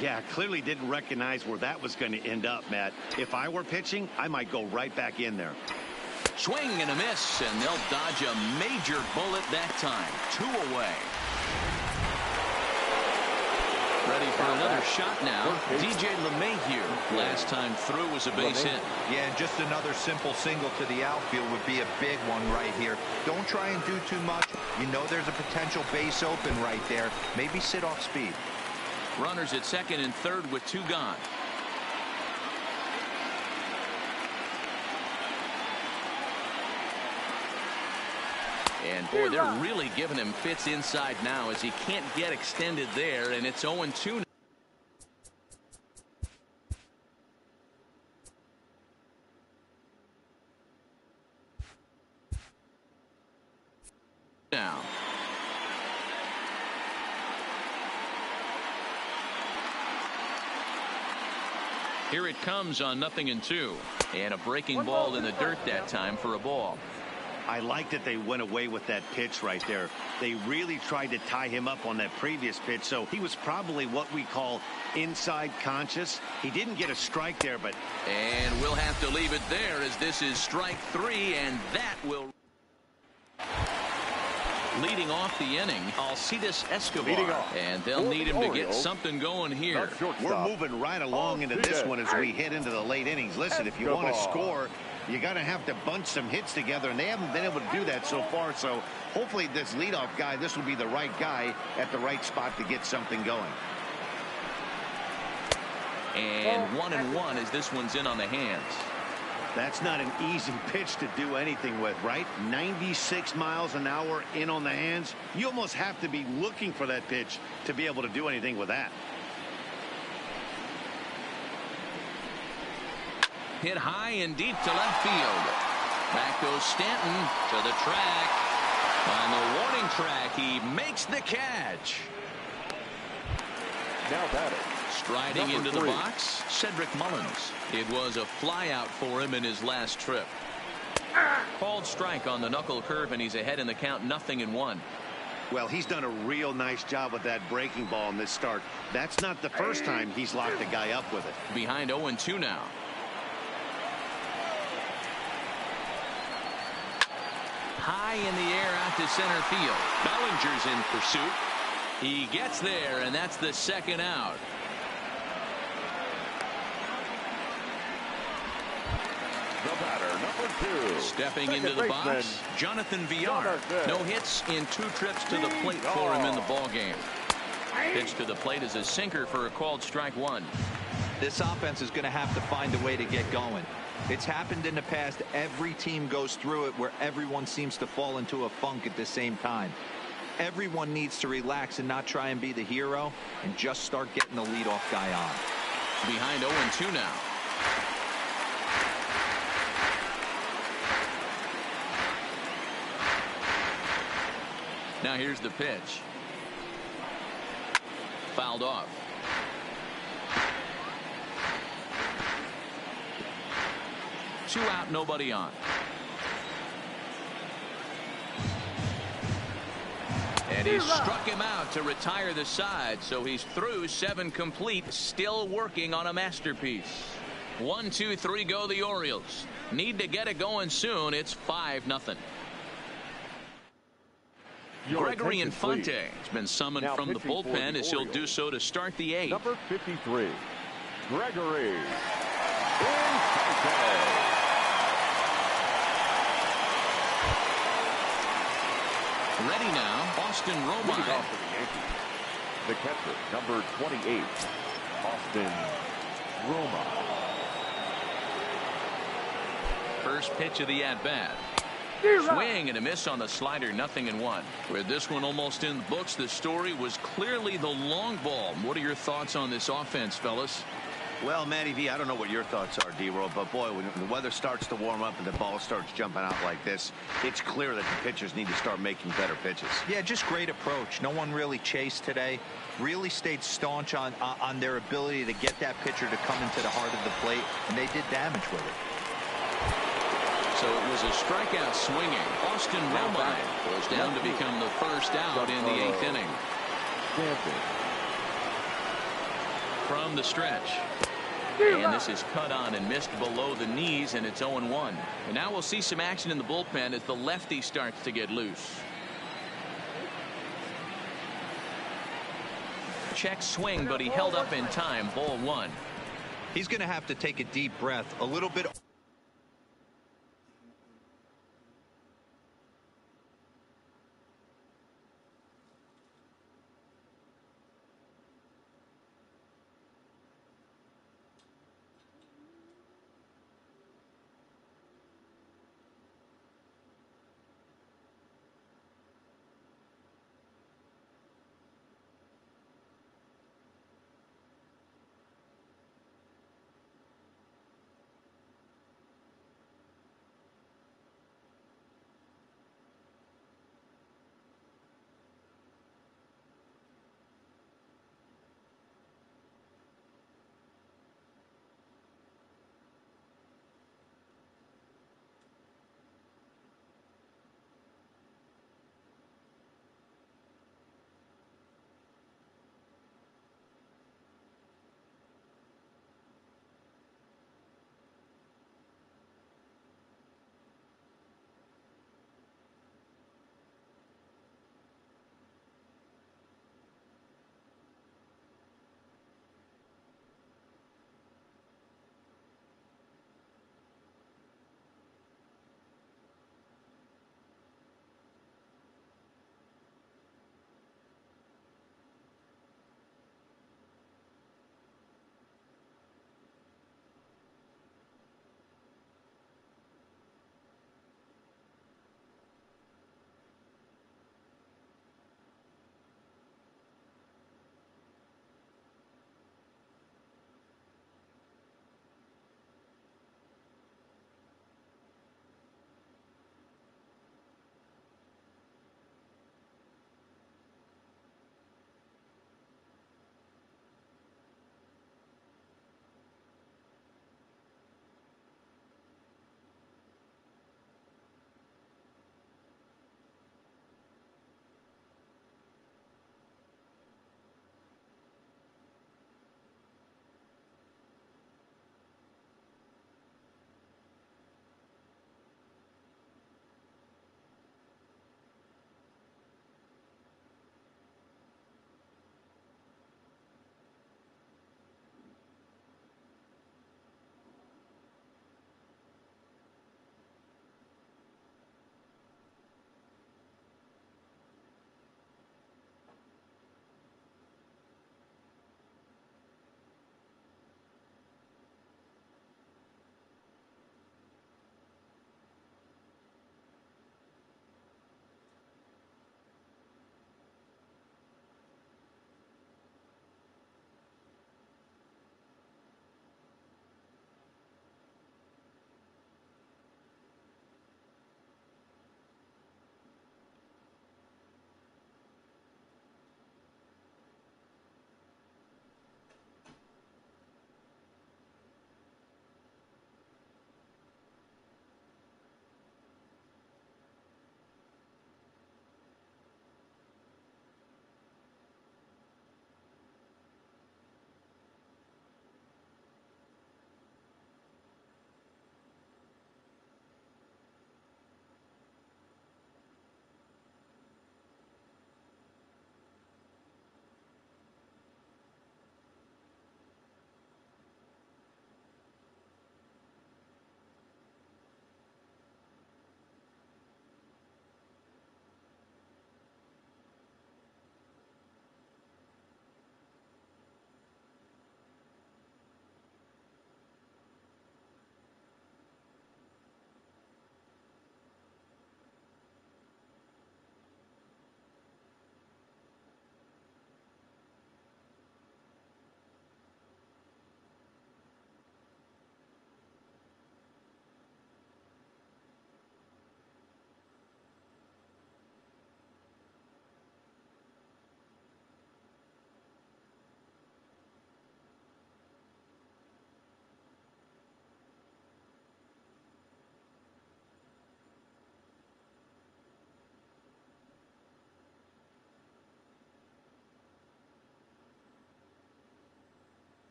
Yeah, clearly didn't recognize where that was going to end up, Matt. If I were pitching, I might go right back in there. Swing and a miss, and they'll dodge a major bullet that time. 2 away. Ready for another shot now. DJ LeMahieu. Last time through was a base hit. Yeah, and just another simple single to the outfield would be a big one right here. Don't try and do too much. You know there's a potential base open right there. Maybe sit off speed. Runners at second and third with 2 gone. And boy, they're really giving him fits inside now as he can't get extended there, and it's 0-2 now. Here it comes on 0-2. And a breaking ball in the dirt that time for a ball. I like that they went away with that pitch right there. They really tried to tie him up on that previous pitch, so he was probably what we call inside conscious. He didn't get a strike there, but... And we'll have to leave it there as this is strike 3, and that will... Leading off the inning, Alcides Escobar. And they'll need him to get something going here. We're moving right along into this one as we head into the late innings. Listen, if you want to score, you got to have to bunch some hits together, and they haven't been able to do that so far. So hopefully this leadoff guy, this will be the right guy at the right spot to get something going. And 1-1 as this one's in on the hands. That's not an easy pitch to do anything with, right? 96 miles an hour in on the hands. You almost have to be looking for that pitch to be able to do anything with that. Hit high and deep to left field. Back goes Stanton to the track. On the warning track, he makes the catch. Now batting. Striding into the box, Cedric Mullins. It was a flyout for him in his last trip. Called strike on the knuckle curve, and he's ahead in the count, 0-1. Well, he's done a real nice job with that breaking ball in this start. That's not the first time he's locked a guy up with it. Behind 0-2 now. High in the air out to center field. Bellinger's in pursuit. He gets there, and that's the second out. The batter, number 2. Stepping into the box, Jonathan Villar. No hits in 2 trips to the plate for him in the ballgame. Pitch to the plate is a sinker for a called strike 1. This offense is going to have to find a way to get going. It's happened in the past. Every team goes through it where everyone seems to fall into a funk at the same time. Everyone needs to relax and not try and be the hero and just start getting the leadoff guy on. Behind 0-2 now. Now here's the pitch. Fouled off. Two out, nobody on. And he struck him out to retire the side, so he's through 7 complete, still working on a masterpiece. 1, 2, 3 go the Orioles. Need to get it going soon. It's 5-0. Gregory Infante has been summoned from the bullpen as he'll do so to start the 8th. Number 53, Gregory Infante. Ready now, Austin Romine. The catcher, number 28, Austin Romine. First pitch of the at-bat. Swing and a miss on the slider, 0-1. With this one almost in the books, the story was clearly the long ball. What are your thoughts on this offense, fellas? Well, Matty V, I don't know what your thoughts are, D-Roll, but boy, when the weather starts to warm up and the ball starts jumping out like this, it's clear that the pitchers need to start making better pitches. Yeah, just great approach. No one really chased today. Really stayed staunch on their ability to get that pitcher to come into the heart of the plate, and they did damage with it. So it was a strikeout swinging. Austin Romine goes down to become the first out in the 8th inning. From the stretch. And this is cut on and missed below the knees, and it's 0-1. And now we'll see some action in the bullpen as the lefty starts to get loose. Check swing, but he held up in time. Ball 1. He's going to have to take a deep breath. A little bit.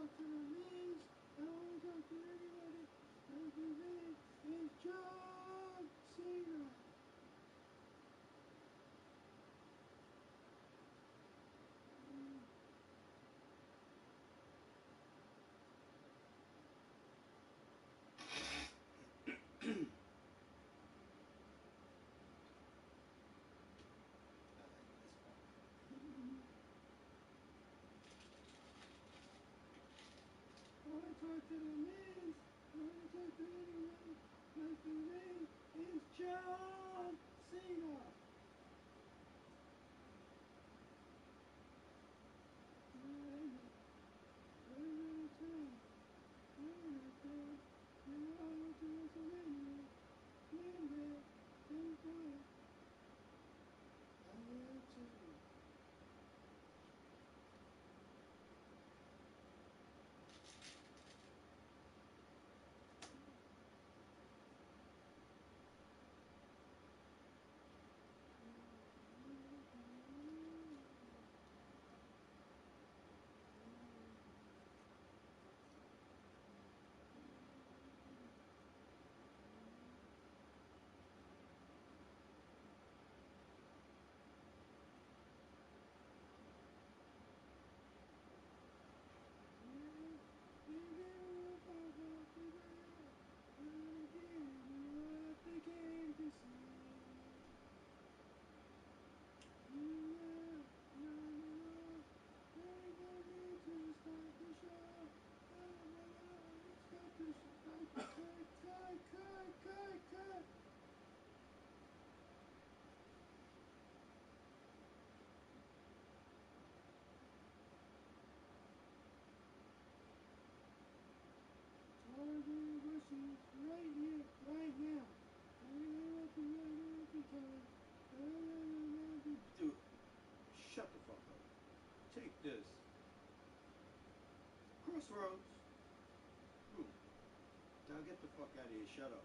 talk to the Miz. I don't want to talk to anybody. Representing is John Cena. I want to talk to the Miz. I want to talk to anybody. Like the name is John Cena. Cut. All of the questions right here, right now. Dude, shut the fuck up. Take this. Crossroads. Now get the fuck out of here. Shut up.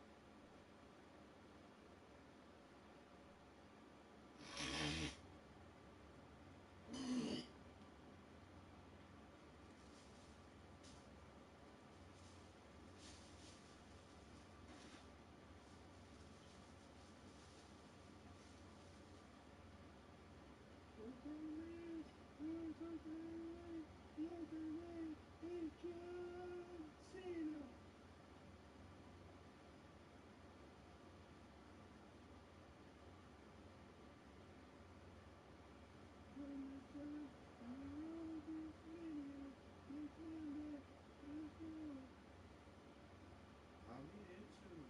John Cena. I'm here too.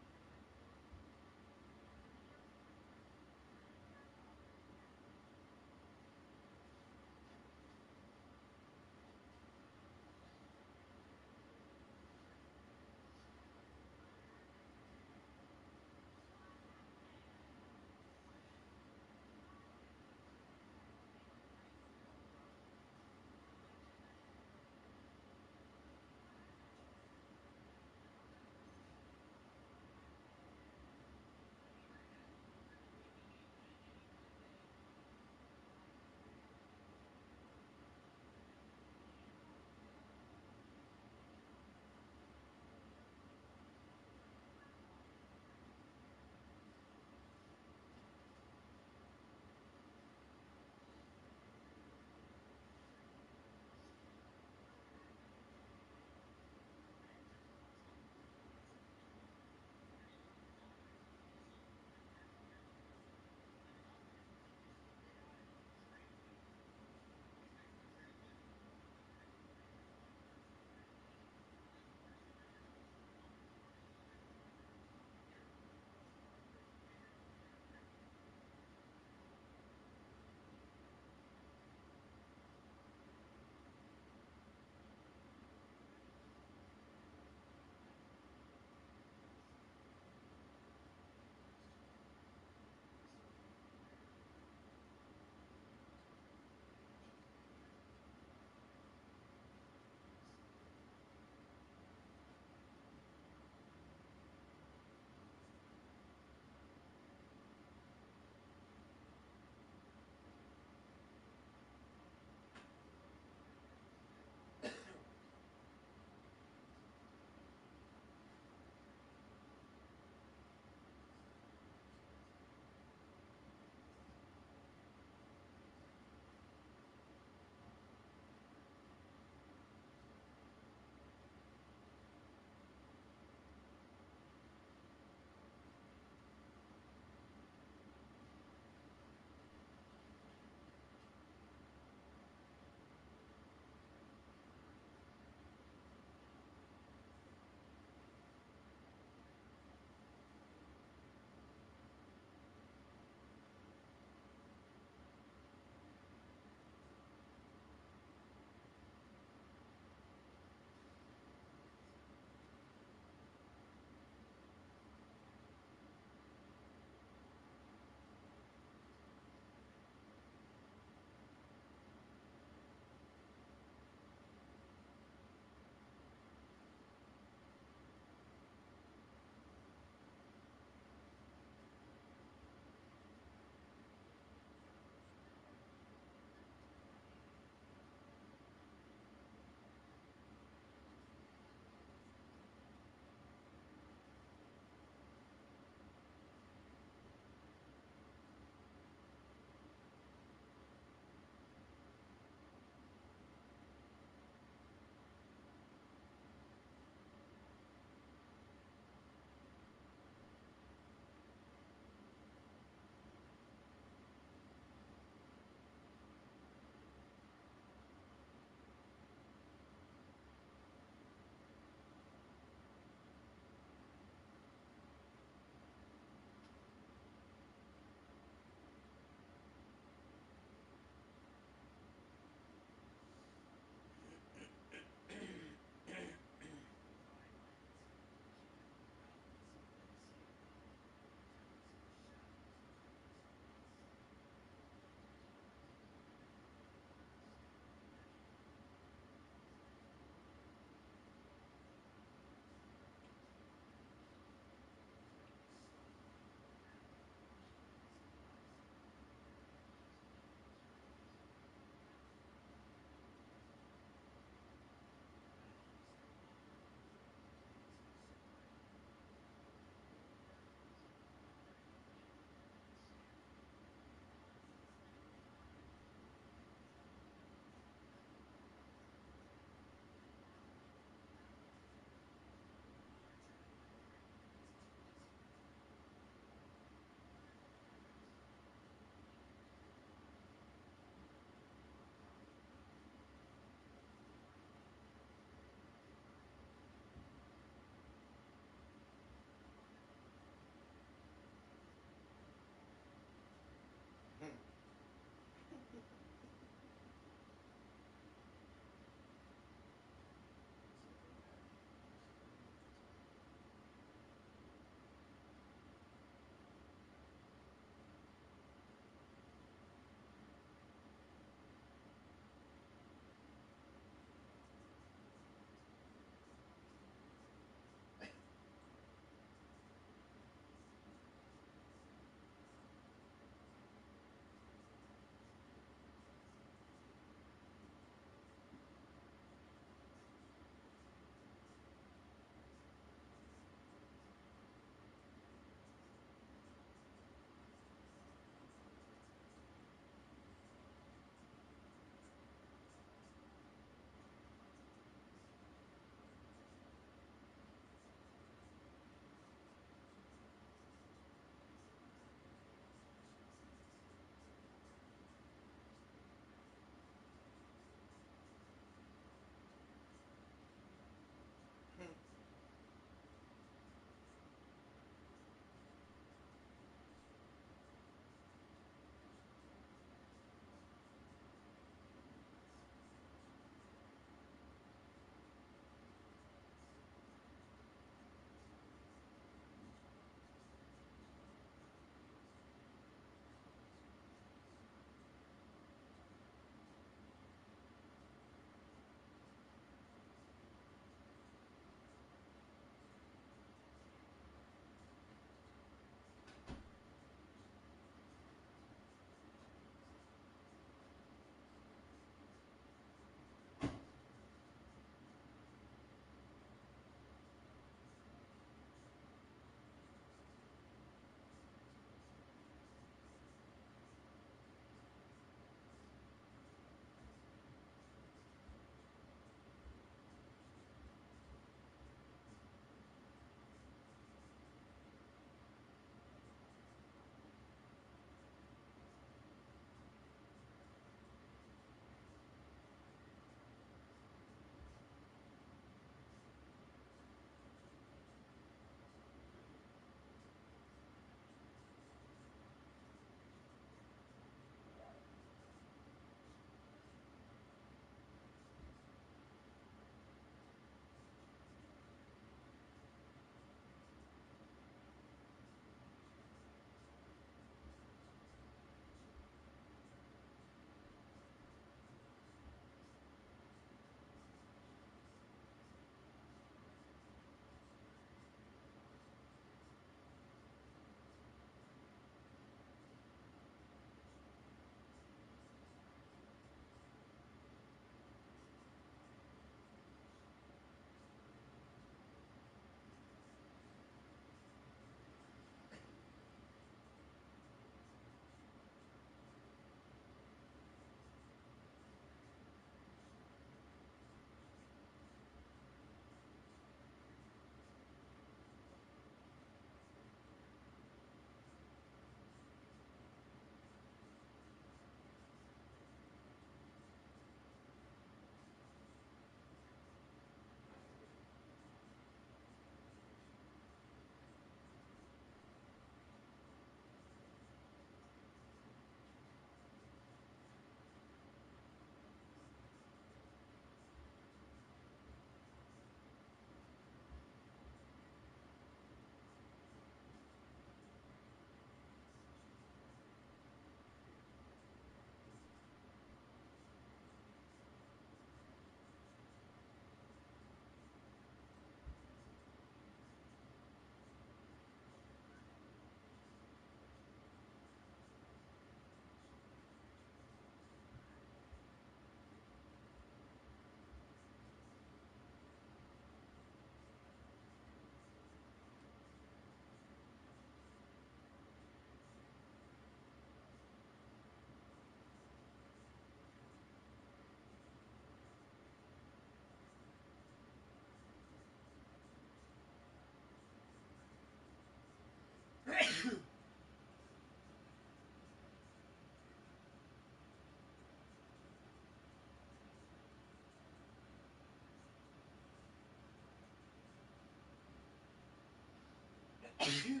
Phew.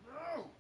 No!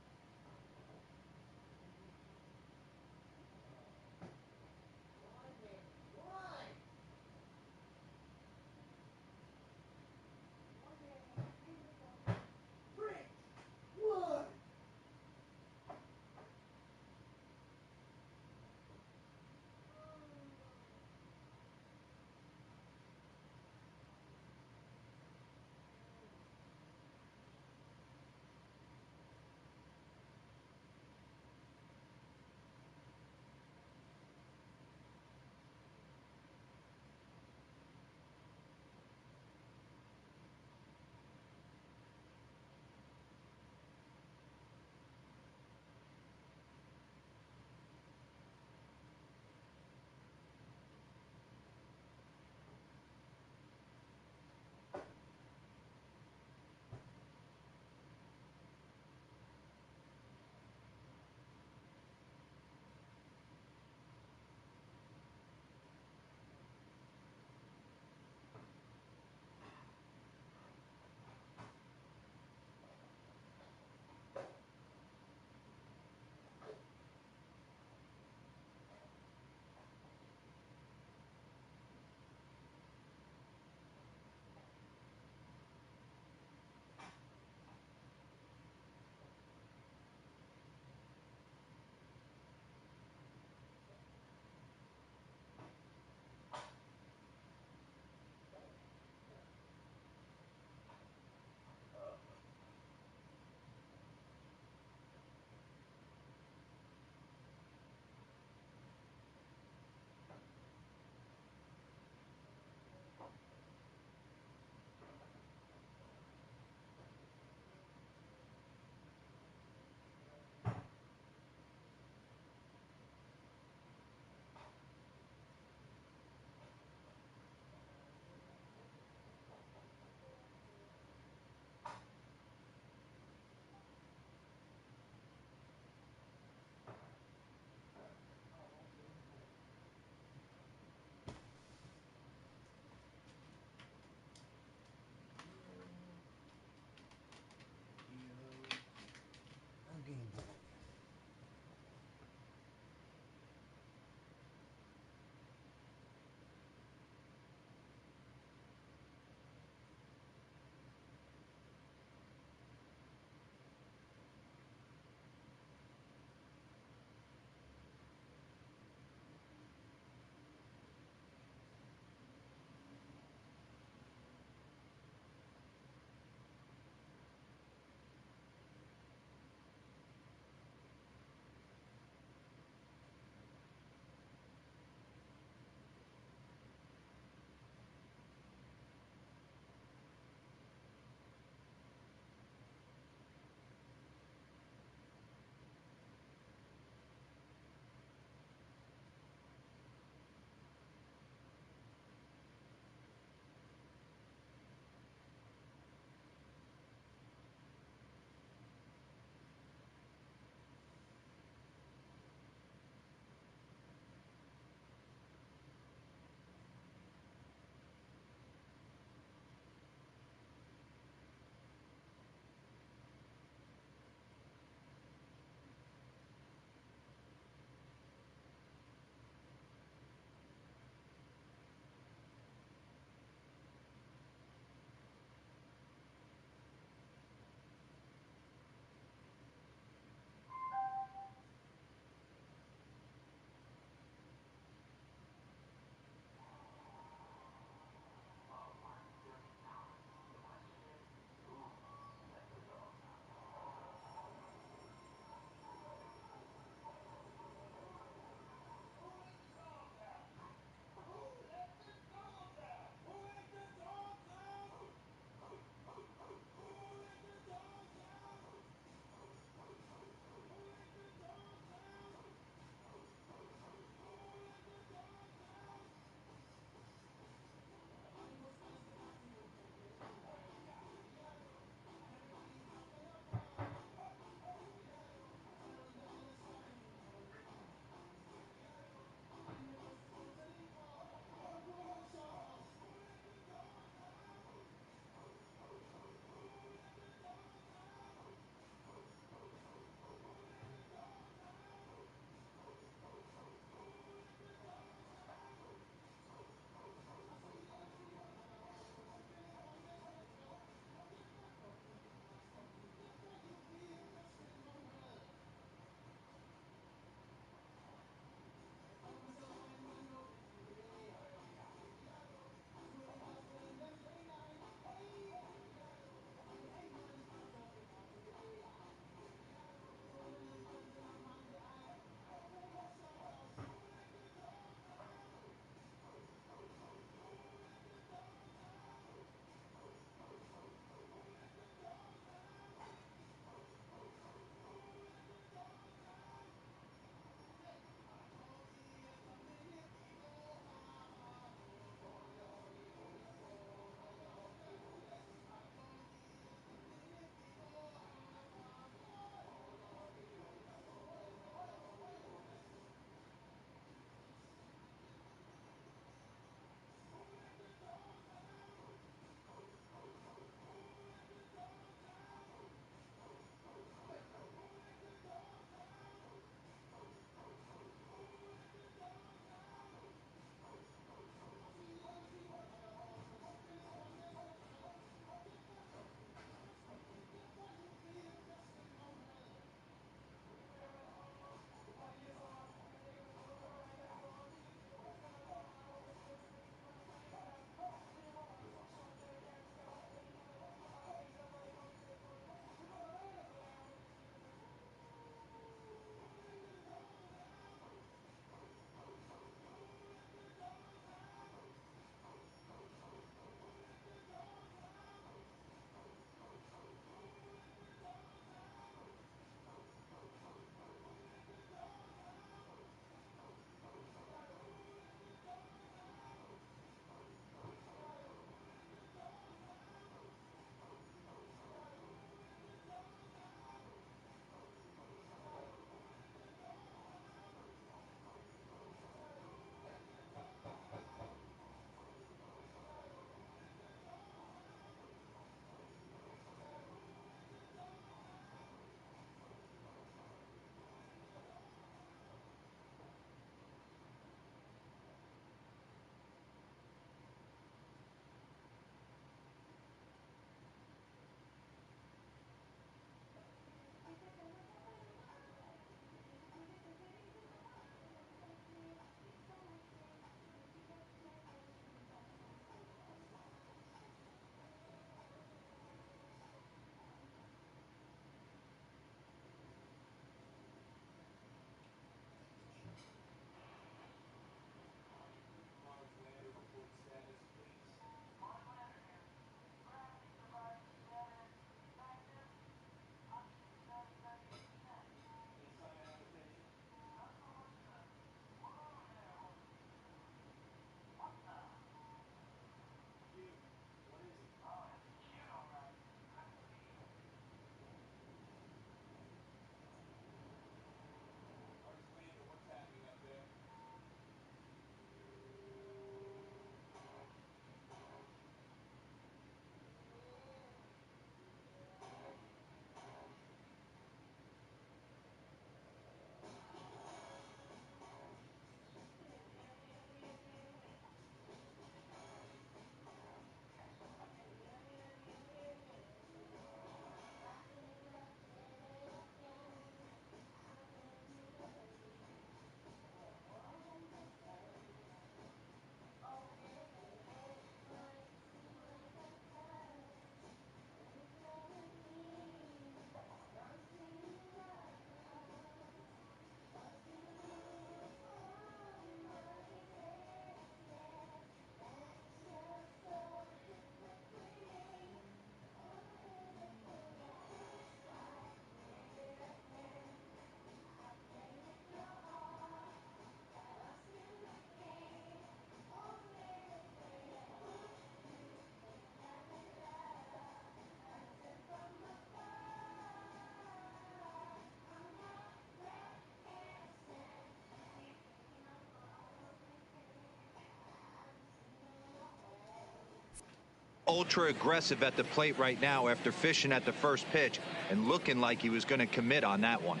ultra aggressive at the plate right now after fishing at the first pitch and looking like he was going to commit on that one.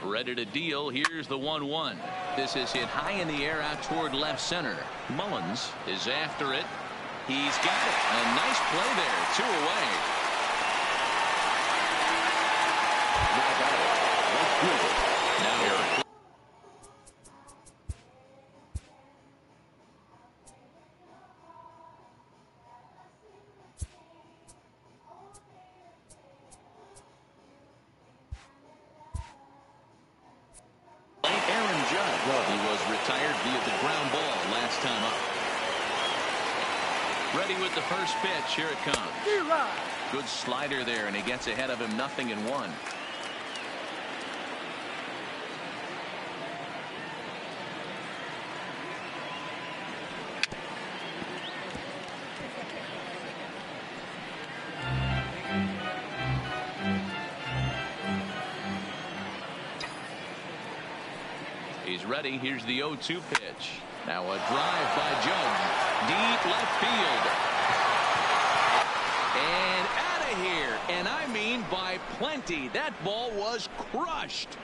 Ready to deal. Here's the 1-1. This is hit high in the air out toward left center. Mullins is after it. He's got it. A nice play there. 2 away. Now here. Aaron Judge. He was retired via the ground ball last time up. Ready with the first pitch. Here it comes. Good slider there, and he gets ahead of him 0-1. He's ready. Here's the 0-2 pitch. Now a drive by Judge. Deep left field. And out of here. And I mean by plenty. That ball was crushed.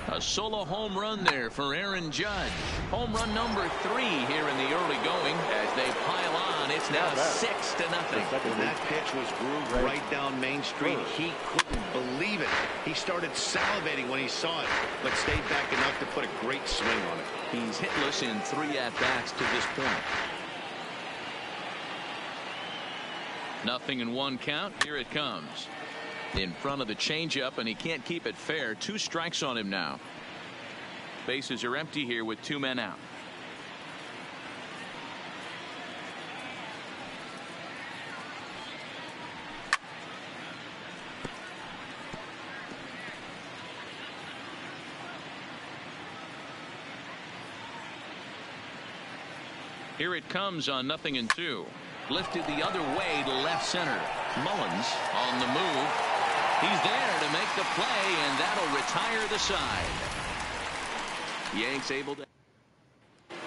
A solo home run there for Aaron Judge. Home run number 3 here in the early going. As they pile on, it's now 6-0. When that pitch was grooved right down Main Street, he couldn't believe it. He started salivating when he saw it, but stayed back enough to put a great swing on it. He's hitless in 3 at-bats to this point. 0-1 count. Here it comes. In front of the changeup, and he can't keep it fair. 2 strikes on him now. Bases are empty here with 2 men out. Here it comes on 0-2. Lifted the other way to left center. Mullins on the move. He's there to make the play, and that'll retire the side. Yanks able to.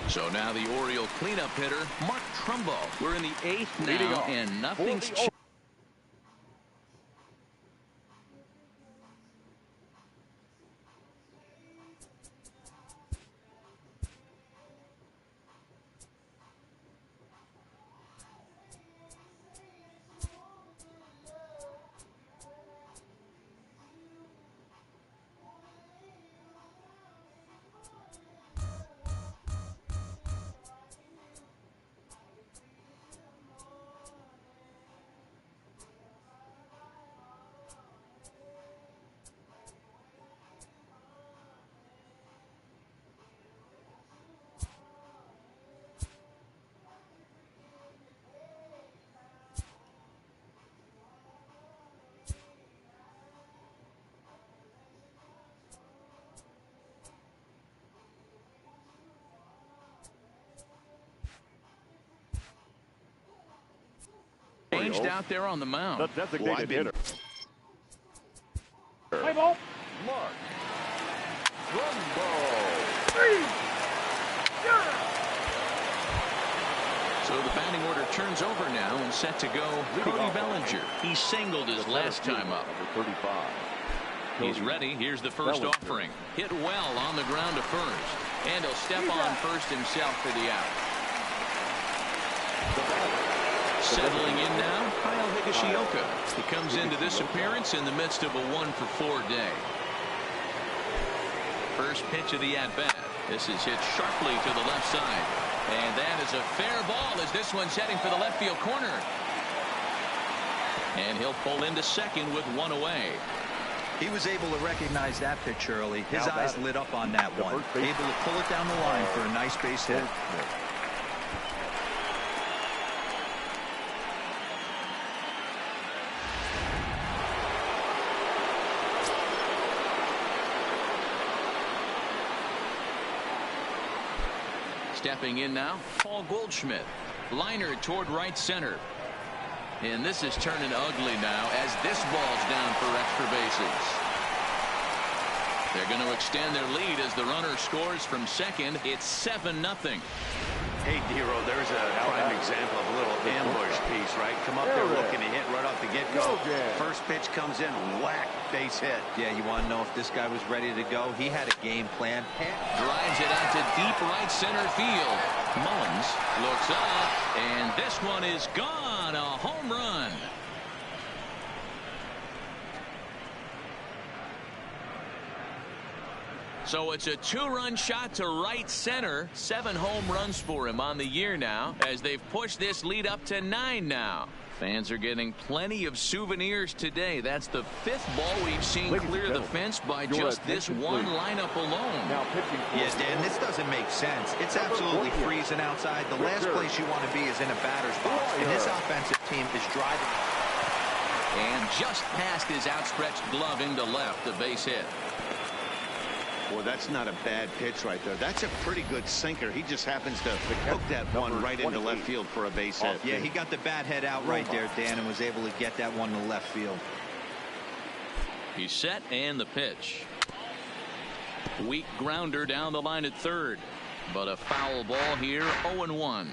So now the Oriole cleanup hitter, Mark Trumbo. We're in the 8th now, and nothing's changed. Changed out there on the mound. The designated hitter. Play ball. Mark Trumbo. So the batting order turns over now and set to go. Cody Bellinger. He singled his last time up. Number 35. He's ready. Here's the first offering. Hit well on the ground to first. And he'll step on first himself for the out. Settling in now, Kyle Higashioka. He comes into this appearance in the midst of a 1-for-4 day. First pitch of the at-bat. This is hit sharply to the left side. And that is a fair ball as this one's heading for the left field corner. And he'll pull into second with 1 away. He was able to recognize that pitch early. His eyes lit up on that one. Able to pull it down the line for a nice base hit. Stepping in now, Paul Goldschmidt. Liner toward right center. And this is turning ugly now as this ball's down for extra bases. They're going to extend their lead as the runner scores from second. It's 7-0. Hey, Dero, there's a prime example of a little ambush piece, right? Come up there looking to hit right off the get-go. First pitch comes in, whack, base hit. Yeah, you want to know if this guy was ready to go? He had a game plan. Drives it out to deep right center field. Mullins looks up, and this one is gone. A home run. So it's a 2-run shot to right center. 7 home runs for him on the year now, as they've pushed this lead up to 9 now. Fans are getting plenty of souvenirs today. That's the 5th ball we've seen clear the fence by just this one lineup alone. Yeah, Dan, this doesn't make sense. It's absolutely freezing outside. The last place you want to be is in a batter's box, and this offensive team is driving. And just past his outstretched glove into left, the base hit. Well, that's not a bad pitch right there. That's a pretty good sinker. He just happens to hook that one right into left field for a base hit. Yeah, he got the bat head out right there, Dan, and was able to get that one to left field. He's set, and the pitch. Weak grounder down the line at third, but a foul ball here. 0-1.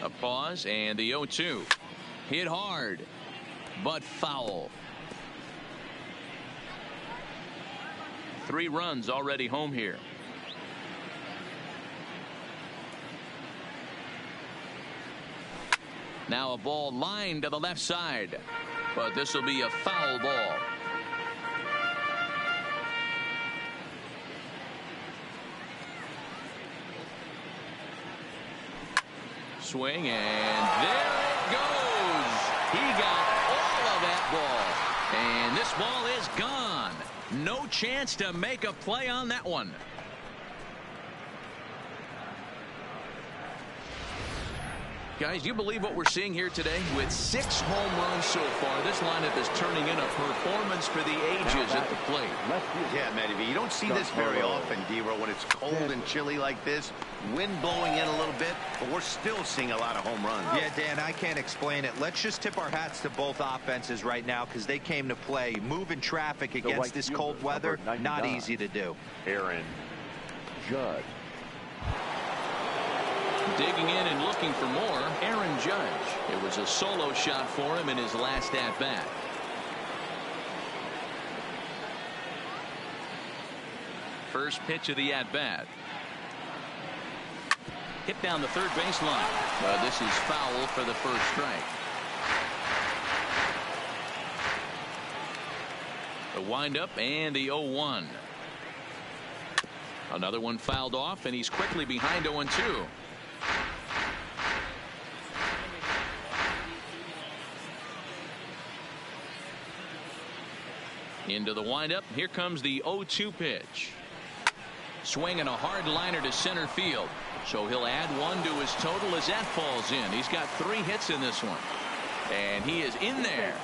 A pause, and the 0-2. Hit hard, but foul. 3 runs already home here. Now a ball lined to the left side, but this will be a foul ball. Swing, and there it goes. He got all of that ball, and this ball is gone. No chance to make a play on that one. Guys, do you believe what we're seeing here today? With 6 home runs so far, this lineup is turning in a performance for the ages at the plate. Yeah, Matty V, you don't see this very often, Dero, when it's cold and chilly like this. Wind blowing in a little bit, but we're still seeing a lot of home runs. Yeah, Dan, I can't explain it. Let's just tip our hats to both offenses right now, because they came to play. Moving traffic against this cold weather, not easy to do. Aaron Judge. Digging in and looking for more, Aaron Judge. It was a solo shot for him in his last at-bat. First pitch of the at-bat. Hit down the third baseline. This is foul for the first strike. The windup and the 0-1. Another one fouled off, and he's quickly behind 0-2. Into the windup. Here comes the 0-2 pitch. Swinging a hard liner to center field. So he'll add 1 to his total as that falls in. He's got 3 hits in this one. And he is in there.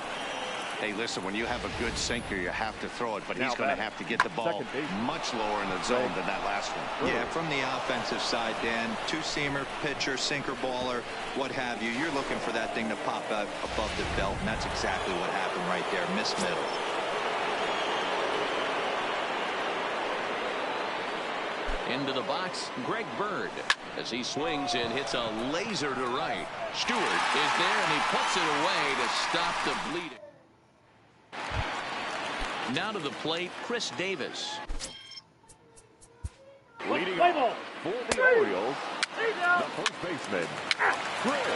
Hey, listen, when you have a good sinker, you have to throw it, but he's going to have to get the ball much lower in the zone than that last one. Yeah, from the offensive side, Dan, 2-seamer, pitcher, sinker baller, what have you. You're looking for that thing to pop out above the belt, and that's exactly what happened right there. Miss middle. Into the box, Greg Bird, as he swings and hits a laser to right. Stewart is there, and he puts it away to stop the bleeding. Now to the plate, Chris Davis. Leading off for the Orioles, the first baseman, Chris.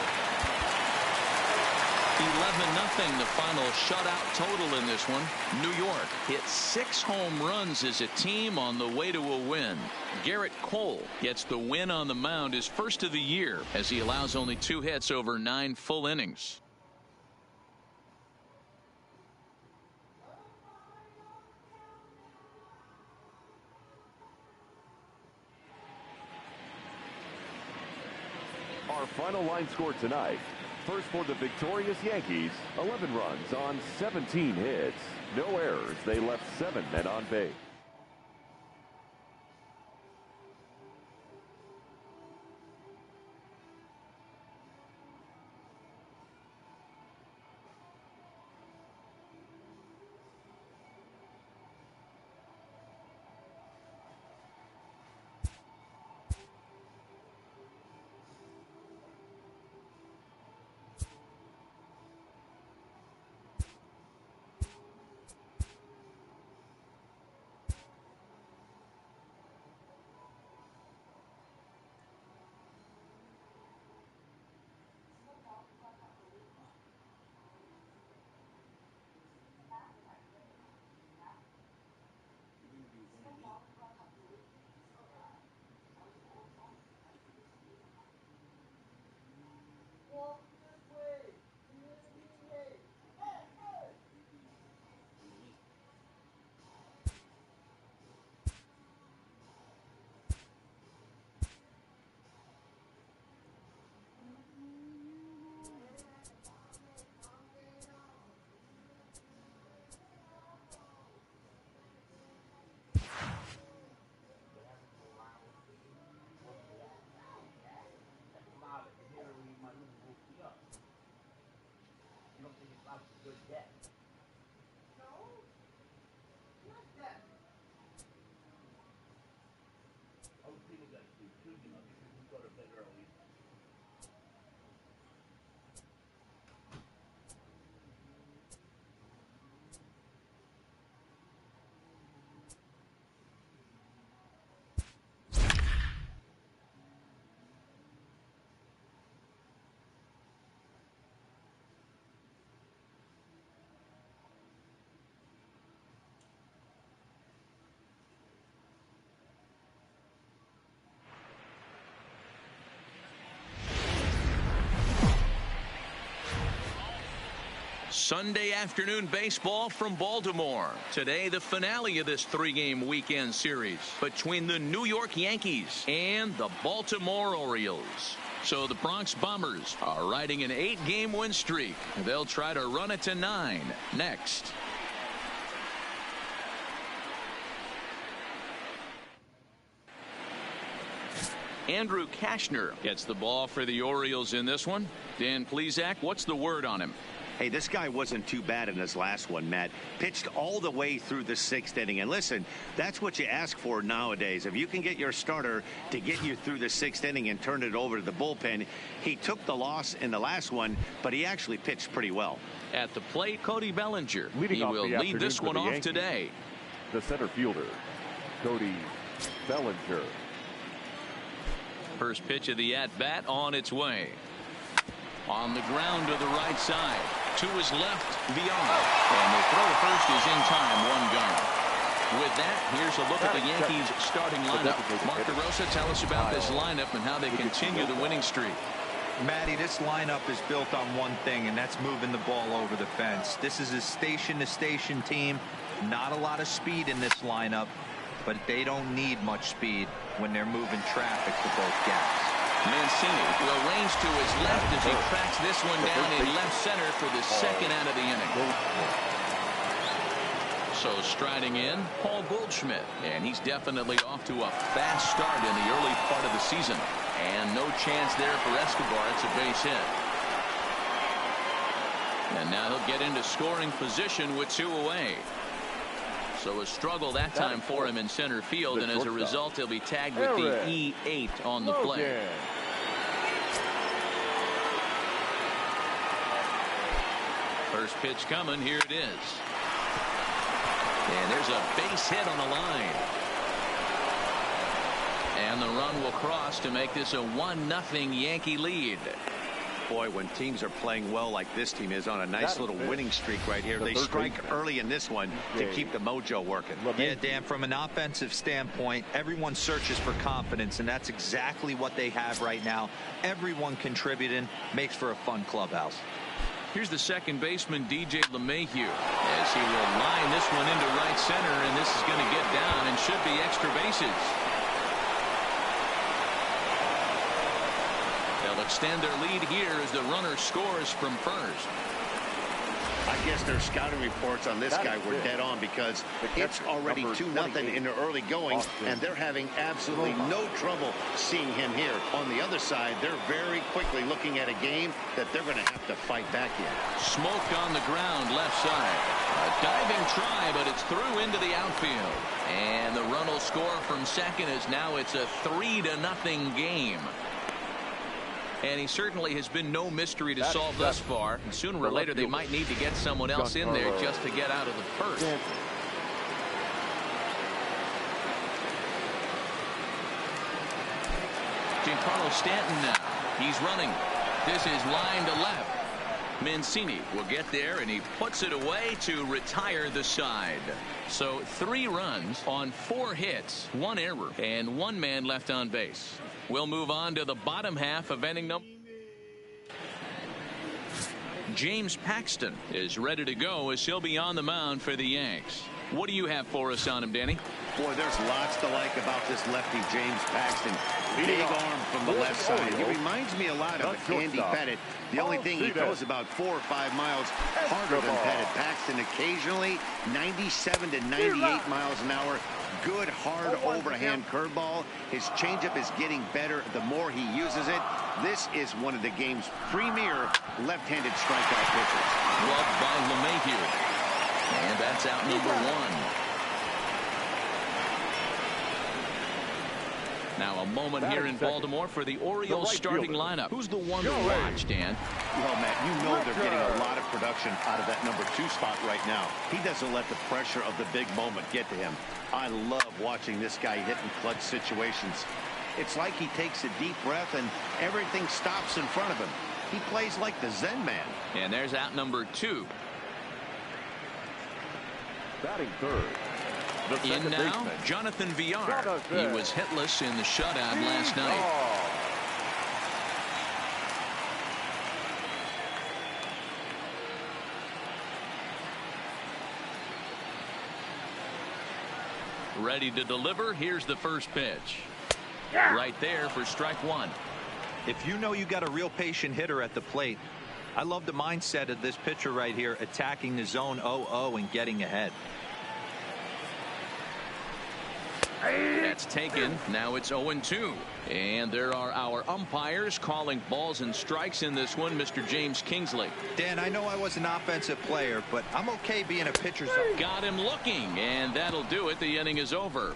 11-0, the final shutout total in this one. New York hit 6 home runs as a team on the way to a win. Garrett Cole gets the win on the mound, his first of the year, as he allows only 2 hits over 9 full innings. Our final line score tonight, First for the victorious Yankees, 11 runs on 17 hits. No errors. They left 7 men on base. Sunday afternoon baseball from Baltimore. Today, the finale of this 3-game weekend series between the New York Yankees and the Baltimore Orioles. So the Bronx Bombers are riding an 8-game win streak. They'll try to run it to 9 next. Andrew Kashner gets the ball for the Orioles in this one. Dan Plesac, what's the word on him? Hey, this guy wasn't too bad in his last one, Matt. Pitched all the way through the 6th inning. And listen, that's what you ask for nowadays. If you can get your starter to get you through the 6th inning and turn it over to the bullpen. He took the loss in the last one, but he actually pitched pretty well. At the plate, Cody Bellinger. Leading he will lead this one off Yankees, today. The center fielder, Cody Bellinger. First pitch of the at-bat on its way. On the ground to the right side. To his left, beyond. And the throw to first is in time, 1 gone. With that, here's a look at the Yankees starting lineup. Mark DeRosa, tell us about this lineup and how they continue the winning streak. Matty, this lineup is built on one thing, and that's moving the ball over the fence. This is a station-to-station team. Not a lot of speed in this lineup, but they don't need much speed when they're moving traffic to both gaps. Mancini will range to his left as he tracks this one down in left center for the 2nd out of the inning. So striding in, Paul Goldschmidt, and he's definitely off to a fast start in the early part of the season. And no chance there for Escobar. It's a base hit. And now he'll get into scoring position with 2 away. So a struggle that time for him in center field, and as a result, he'll be tagged with the E8 on the play. First pitch coming. Here it is. And there's a base hit on the line. And the run will cross to make this a 1-0 Yankee lead. Boy, when teams are playing well like this team is on a nice little winning streak right here, they strike early in this one to keep the mojo working. Yeah, Dan, from an offensive standpoint, everyone searches for confidence, and that's exactly what they have right now. Everyone contributing makes for a fun clubhouse. Here's the second baseman, DJ LeMahieu, as he will line this one into right center, and this is going to get down and should be extra bases. extend their lead here as the runner scores from first. I guess their scouting reports on this guy were dead on, because it's already 2-0 in the early going, and they're having absolutely no trouble seeing him here. On the other side, they're very quickly looking at a game that they're going to have to fight back in. Smoke on the ground, left side. A diving try, but it's through into the outfield. And the run will score from second, as now it's a 3-0 game. And he certainly has been no mystery to solve thus far. And sooner or later, they might need to get someone else in there just to get out of the first. Giancarlo Stanton now. He's running. This is line to left. Mancini will get there, and he puts it away to retire the side. So 3 runs on 4 hits, 1 error, and 1 man left on base. We'll move on to the bottom half of inning number. James Paxton is ready to go as he'll be on the mound for the Yanks. What do you have for us on him, Danny? Boy, there's lots to like about this lefty, James Paxton. Big arm from the left side. He reminds me a lot of Andy Pettit. The only thing, he throws about 4 or 5 miles harder than Pettit. Paxton occasionally 97 to 98 miles an hour. Good, hard overhand curveball. His changeup is getting better the more he uses it. This is one of the game's premier left-handed strikeout pitchers. Gloved by LeMahieu. And that's out number 1. Now a moment here in Baltimore for the Orioles starting lineup. Who's the one to watch, Dan? Well, Matt, you know they're getting a lot of production out of that number 2 spot right now. He doesn't let the pressure of the big moment get to him. I love watching this guy hit in clutch situations. It's like he takes a deep breath and everything stops in front of him. He plays like the Zen man. And there's out number 2. Batting third. In now, Jonathan Villar. He was hitless in the shutout last night. Ready to deliver. Here's the first pitch. Right there for strike 1. If you know you got a real patient hitter at the plate, I love the mindset of this pitcher right here, attacking the zone 0-0 and getting ahead. That's taken. Now it's 0-2. And there are our umpires calling balls and strikes in this one, Mr. James Kingsley. Dan, I know I was an offensive player, but I'm okay being a pitcher's. Got him looking, and that'll do it. The inning is over.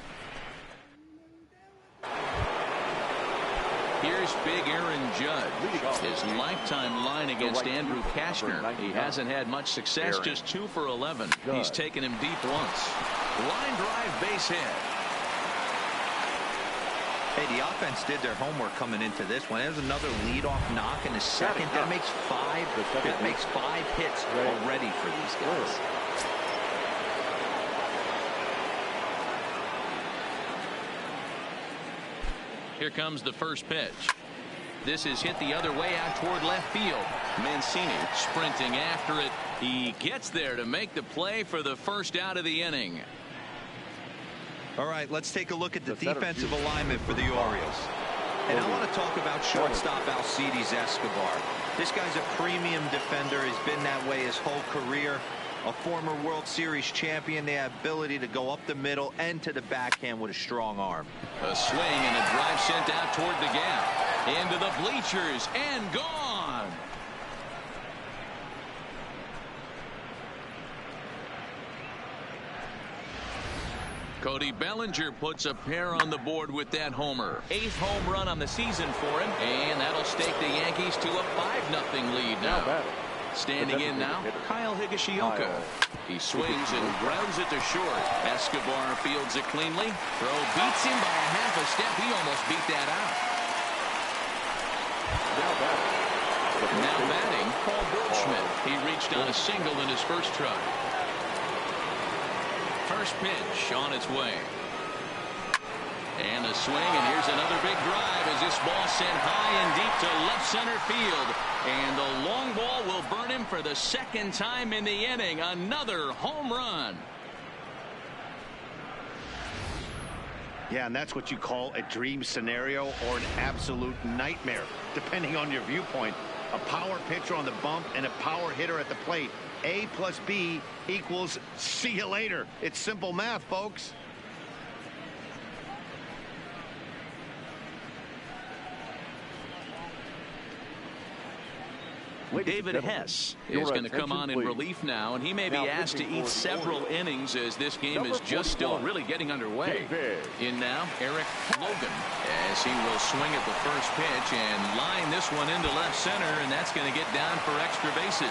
Here's big Aaron Judge. His lifetime line against Andrew Kashner. He hasn't had much success, just 2 for 11. He's taken him deep once. Line drive, base hit. Hey, the offense did their homework coming into this one. There's another leadoff knock in the second. That makes 5 hits already for these guys. Here comes the first pitch. This is hit the other way out toward left field. Mancini sprinting after it. He gets there to make the play for the first out of the inning. All right, let's take a look at the defensive alignment for the Orioles. And I want to talk about shortstop Alcides Escobar. This guy's a premium defender. He's been that way his whole career. A former World Series champion. The ability to go up the middle and to the backhand with a strong arm. A swing and a drive sent out toward the gap. Into the bleachers and gone. Cody Bellinger puts a pair on the board with that homer. 8th home run on the season for him, and that'll stake the Yankees to a 5-0 lead now. Standing in now, Kyle Higashioka. He swings and grounds it to short. Escobar fields it cleanly. Throw beats him by a half a step. He almost beat that out. Now batting, Paul Goldschmidt. He reached on a single in his first try. First pitch on its way. And a swing, and here's another big drive as this ball sent high and deep to left center field. And the long ball will burn him for the second time in the inning. Another home run. Yeah, and that's what you call a dream scenario or an absolute nightmare, depending on your viewpoint. A power pitcher on the bump and a power hitter at the plate. A plus B equals see you later. It's simple math, folks. David Hess is going to come on in relief now, and he may be asked to eat several innings as this game is just still really getting underway. In now, Eric Logan, as he will swing at the first pitch and line this one into left center, and that's going to get down for extra bases.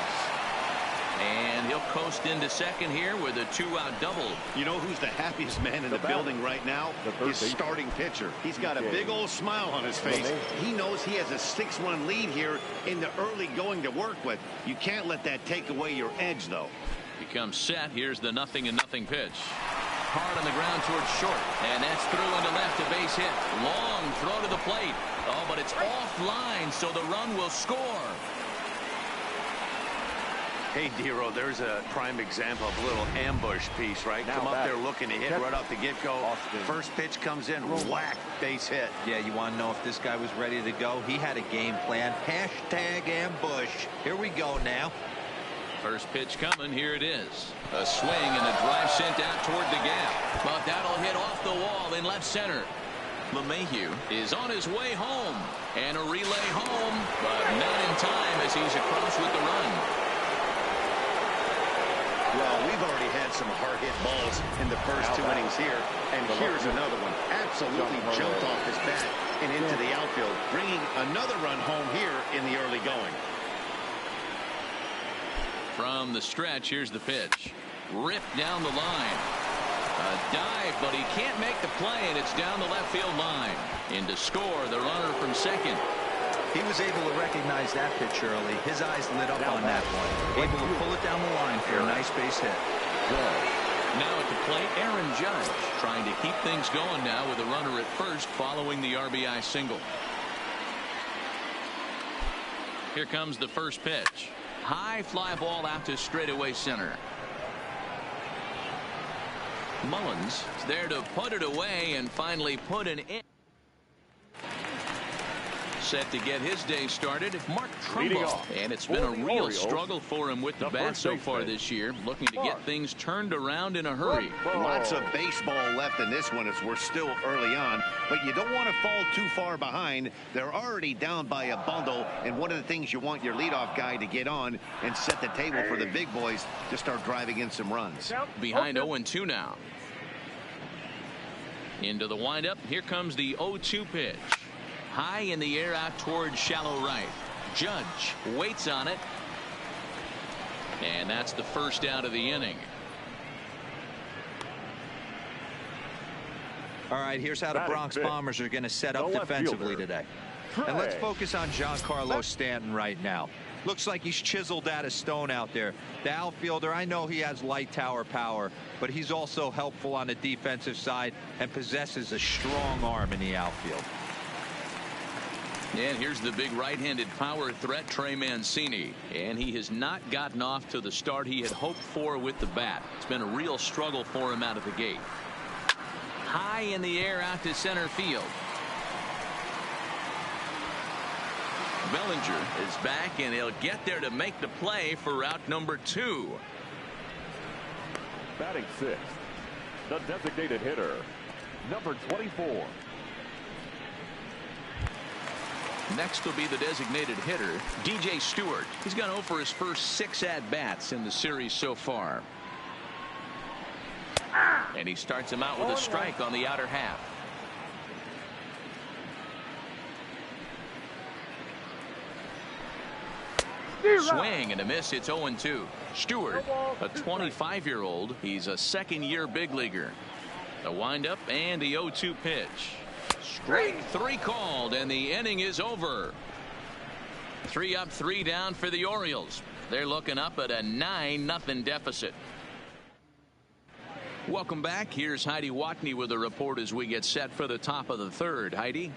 And he'll coast into second here with a 2-out double. You know who's the happiest man in the building right now? His starting pitcher. He's got a big old smile on his face. He knows he has a 6-run lead here in the early going to work with. You can't let that take away your edge, though. He comes set. Here's the 0-0 pitch. Hard on the ground towards short, and that's through into left, a base hit. Long throw to the plate. Oh, but it's offline, so the run will score. Hey, Dero, there's a prime example of a little ambush piece, right? Come up there looking to hit right off the get-go. First pitch comes in, whack, base hit. Yeah, you want to know if this guy was ready to go? He had a game plan. Hashtag ambush. Here we go now. First pitch coming. Here it is. A swing and a drive sent out toward the gap. But that'll hit off the wall in left center. LeMahieu is on his way home. And a relay home, but not in time as he's across with the run. Well, we've already had some hard-hit balls in the first 2 innings here, and here's another one. Absolutely jumped off his bat and into the outfield, bringing another run home here in the early going. From the stretch, here's the pitch. Ripped down the line. A dive, but he can't make the play, and it's down the left field line. In to score, the runner from second. He was able to recognize that pitch early. His eyes lit up on that one. Able to pull it down the line for a nice base hit. Now at the plate, Aaron Judge trying to keep things going now with a runner at first following the RBI single. Here comes the first pitch. High fly ball out to straightaway center. Mullins is there to put it away and finally put an in. Set to get his day started, Mark Trumbo, and it's been a real struggle for him with the bat so far this year, looking to get things turned around in a hurry. Lots of baseball left in this one as we're still early on, but you don't want to fall too far behind. They're already down by a bundle, and one of the things you want your leadoff guy to get on and set the table for the big boys to start driving in some runs. Behind 0-2 now. Into the windup, here comes the 0-2 pitch. High in the air out towards shallow right. Judge waits on it. And that's the first out of the inning. All right, here's how the Bronx Bombers are going to set up defensively today. And let's focus on Giancarlo Stanton right now. Looks like he's chiseled out of stone out there. The outfielder, I know he has light tower power, but he's also helpful on the defensive side and possesses a strong arm in the outfield. And here's the big right-handed power threat, Trey Mancini. And he has not gotten off to the start he had hoped for with the bat. It's been a real struggle for him out of the gate. High in the air out to center field. Bellinger is back, and he'll get there to make the play for route number 2. Batting sixth, the designated hitter, number 24. Next will be the designated hitter, DJ Stewart. He's gone over his first 6 at-bats in the series so far. And he starts him out with a strike on the outer half. Swing and a miss. It's 0-2. Stewart, a 25-year-old. He's a second-year big leaguer. The windup and the 0-2 pitch. Strike 3 called, and the inning is over. 3 up, 3 down for the Orioles. They're looking up at a 9-0 deficit. Welcome back. Here's Heidi Watney with a report as we get set for the top of the third. Heidi.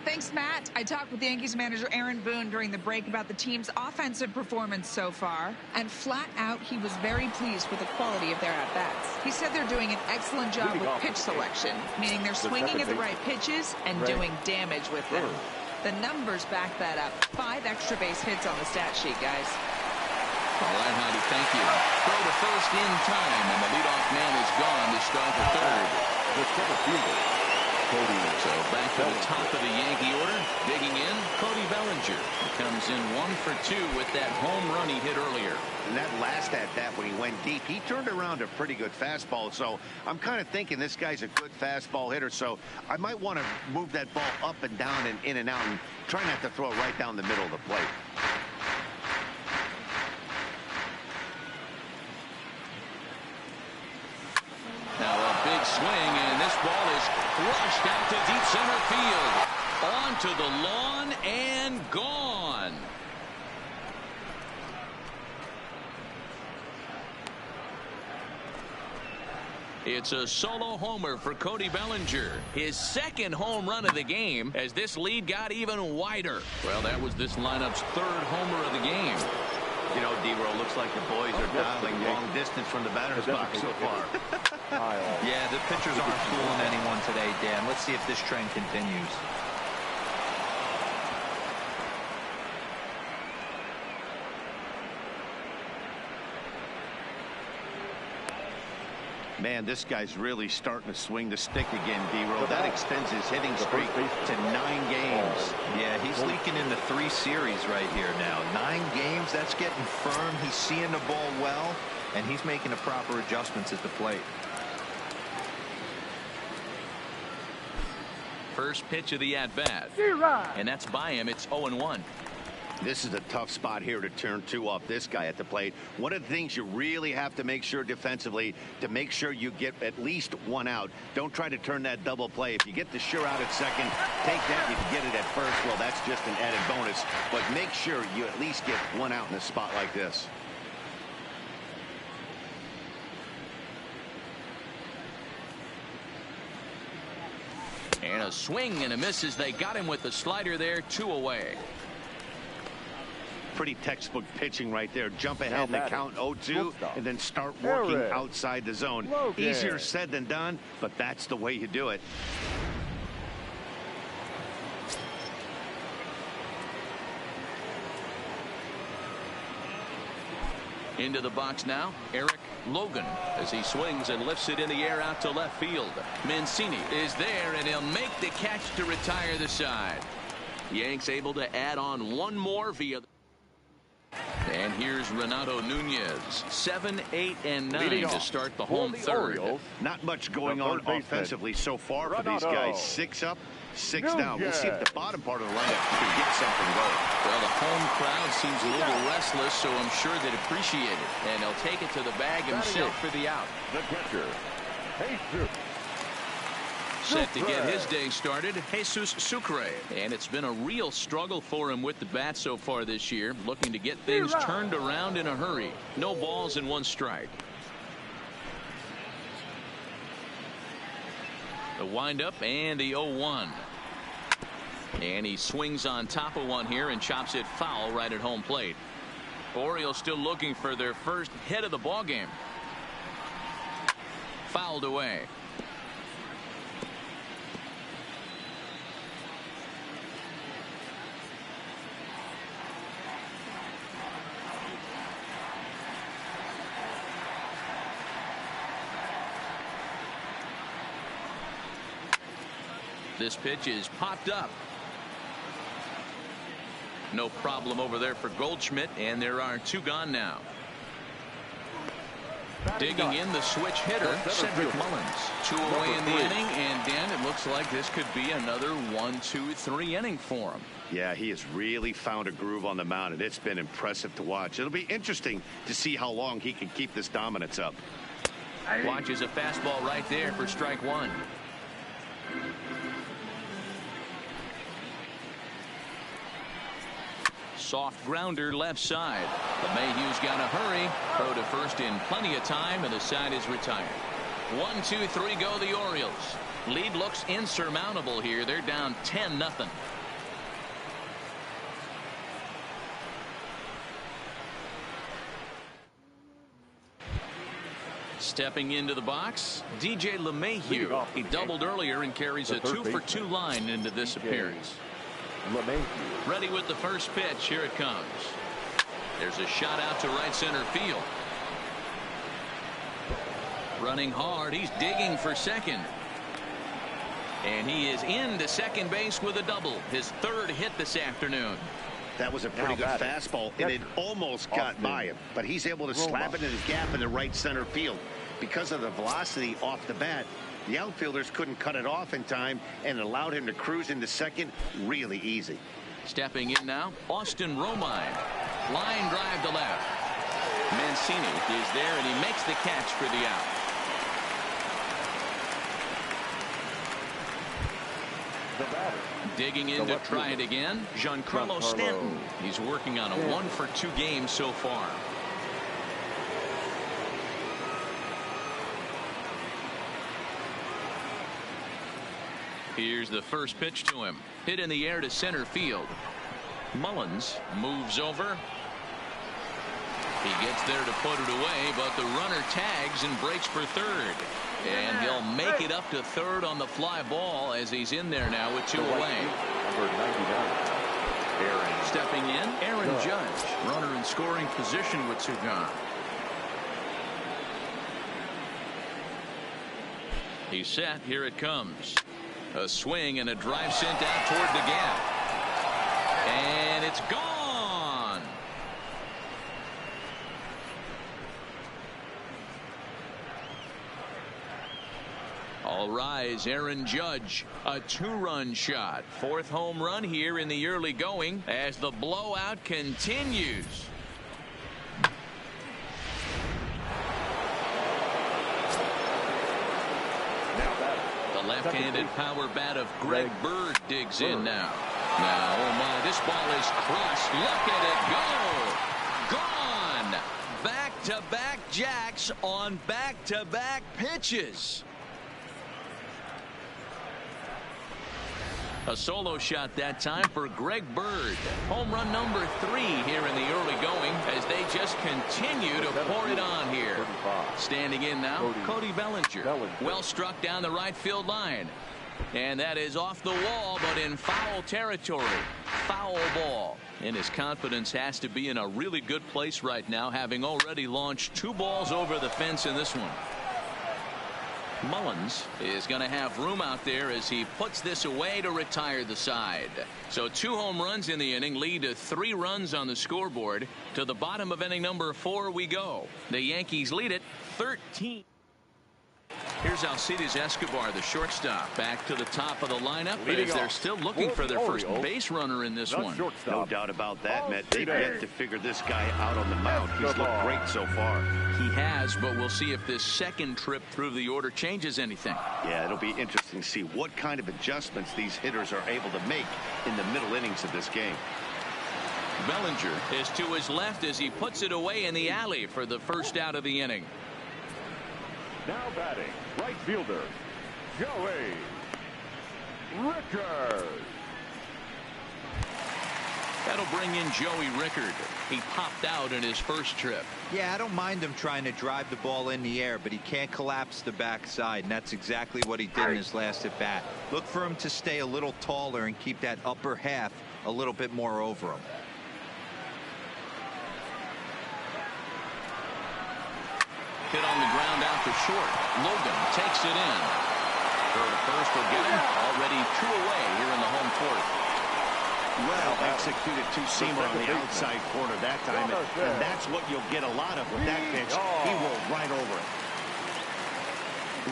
Thanks, Matt. I talked with Yankees manager Aaron Boone during the break about the team's offensive performance so far, and flat out, he was very pleased with the quality of their at-bats. He said they're doing an excellent job with pitch selection, meaning they're swinging at the right pitches and doing damage with them. The numbers back that up. 5 extra base hits on the stat sheet, guys. All right, Howdy, thank you. Throw to first in time, and the leadoff man is gone to start the third. The center fielder, Cody. So back to the top of the Yankee order. Digging in, Cody Bellinger. He comes in 1 for 2 with that home run he hit earlier. And that last at-bat when he went deep, he turned around a pretty good fastball. So I'm kind of thinking this guy's a good fastball hitter. So I might want to move that ball up and down and in and out and try not to throw it right down the middle of the plate. Now a big swing, and this ball is crushed out to deep center field. Onto the lawn and gone. It's a solo homer for Cody Bellinger. His second home run of the game as this lead got even wider. Well, that was this lineup's 3rd homer of the game. You know, D-Roll, looks like the boys are dialing long distance from the batter's box so far. Yeah, the pitchers aren't fooling anyone today, Dan. Let's see if this trend continues. Man, this guy's really starting to swing the stick again, D-Roll. That extends his hitting streak to 9 games. Yeah, he's leaking into 3 series right here now. 9 games, that's getting firm. He's seeing the ball well, and he's making the proper adjustments at the plate. First pitch of the at-bat. And that's by him. It's 0-1. This is a tough spot here to turn 2 off this guy at the plate. One of the things you really have to make sure defensively to make sure you get at least 1 out. Don't try to turn that double play. If you get the sure out at second, take that. You can get it at first. Well, that's just an added bonus. But make sure you at least get 1 out in a spot like this. And a swing and a miss as they got him with the slider there. 2 away. Pretty textbook pitching right there. Jump ahead in the count 0-2 and then start working outside the zone. Easier said than done, but that's the way you do it. Into the box now, Eric Logan, as he swings and lifts it in the air out to left field. Mancini is there, and he'll make the catch to retire the side. Yanks able to add on 1 more via. And here's Renato Nunez. 7, 8, and 9 to start the home third. Not much going on offensively so far for these guys. 6 up, 6 down. We'll see if the bottom part of the lineup can get something going. Well, the home crowd seems a little restless, so I'm sure they'd appreciate it. And he'll take it to the bag himself for the out. The catcher, Jesus. Set to get his day started, Jesus Sucre. And it's been a real struggle for him with the bat so far this year, looking to get things turned around in a hurry. No balls and 1 strike. The windup and the 0-1. And he swings on top of one here and chops it foul right at home plate. Orioles still looking for their first hit of the ball game. Fouled away. This pitch is popped up. No problem over there for Goldschmidt, and there are 2 gone now. Digging in the switch hitter, Cedric Mullins. 2 away in the inning, and Dan, it looks like this could be another 1, 2, 3 inning for him. Yeah, he has really found a groove on the mound, and it's been impressive to watch. It'll be interesting to see how long he can keep this dominance up. Watches a fastball right there for strike 1. Soft grounder left side. But Mayhew's got to hurry. Throw to first in plenty of time, and the side is retired. 1, 2, 3 go the Orioles. Lead looks insurmountable here. They're down 10-0. Stepping into the box, DJ LeMahieu. He doubled earlier and carries a 2-for-2 line into this appearance. Ready with the first pitch. Here it comes. There's a shot out to right center field. Running hard. He's digging for second. And he is into second base with a double. His third hit this afternoon. That was a pretty good fastball, and it almost got by him. But he's able to slap it in the gap in the right center field. Because of the velocity off the bat, the outfielders couldn't cut it off in time, and it allowed him to cruise into second really easy. Stepping in now, Austin Romine. Line drive to left. Mancini is there, and he makes the catch for the out. Digging in to try it again, Giancarlo Stanton. He's working on a 1-for-2 game so far. Here's the first pitch to him. Hit in the air to center field. Mullins moves over. He gets there to put it away, but the runner tags and breaks for third. And he'll make it up to third on the fly ball as he's in there now with 2 away. Stepping in, Aaron Judge. Runner in scoring position with 2 gone. He's set. Here it comes. A swing and a drive sent out toward the gap. And it's gone. All rise, Aaron Judge, a 2-run shot. 4th home run here in the early going as the blowout continues. The left-handed power bat of Greg Bird digs in now. Now, oh my, this ball is crossed. Look at it go. Gone. Back-to-back jacks on back-to-back pitches. A solo shot that time for Greg Bird. Home run number 3 here in the early going as they just continue to pour it on here. Standing in now, Cody Bellinger. Well struck down the right field line. And that is off the wall, but in foul territory. Foul ball. And his confidence has to be in a really good place right now, having already launched 2 balls over the fence in this one. Mullins is going to have room out there as he puts this away to retire the side. So 2 home runs in the inning lead to 3 runs on the scoreboard. To the bottom of inning number 4 we go. The Yankees lead it 13. Here's Alcides Escobar, the shortstop, back to the top of the lineup as they're still looking for their first base runner in this one. No doubt about that, Matt. They've yet to figure this guy out on the mound. He's looked great so far. He has, but we'll see if this second trip through the order changes anything. Yeah, it'll be interesting to see what kind of adjustments these hitters are able to make in the middle innings of this game. Bellinger is to his left as he puts it away in the alley for the first out of the inning. Now batting, right fielder, Joey Rickard. That'll bring in Joey Rickard. He popped out in his first trip. Yeah, I don't mind him trying to drive the ball in the air, but he can't collapse the backside, and that's exactly what he did in his last at bat. Look for him to stay a little taller and keep that upper half a little bit more over him. Hit on the ground out to short. Logan takes it in. Third first will get him. Already 2 away here in the home 4th. Well executed 2-seamer on the outside corner that time, and that's what you'll get a lot of with that pitch. He rolled right over it.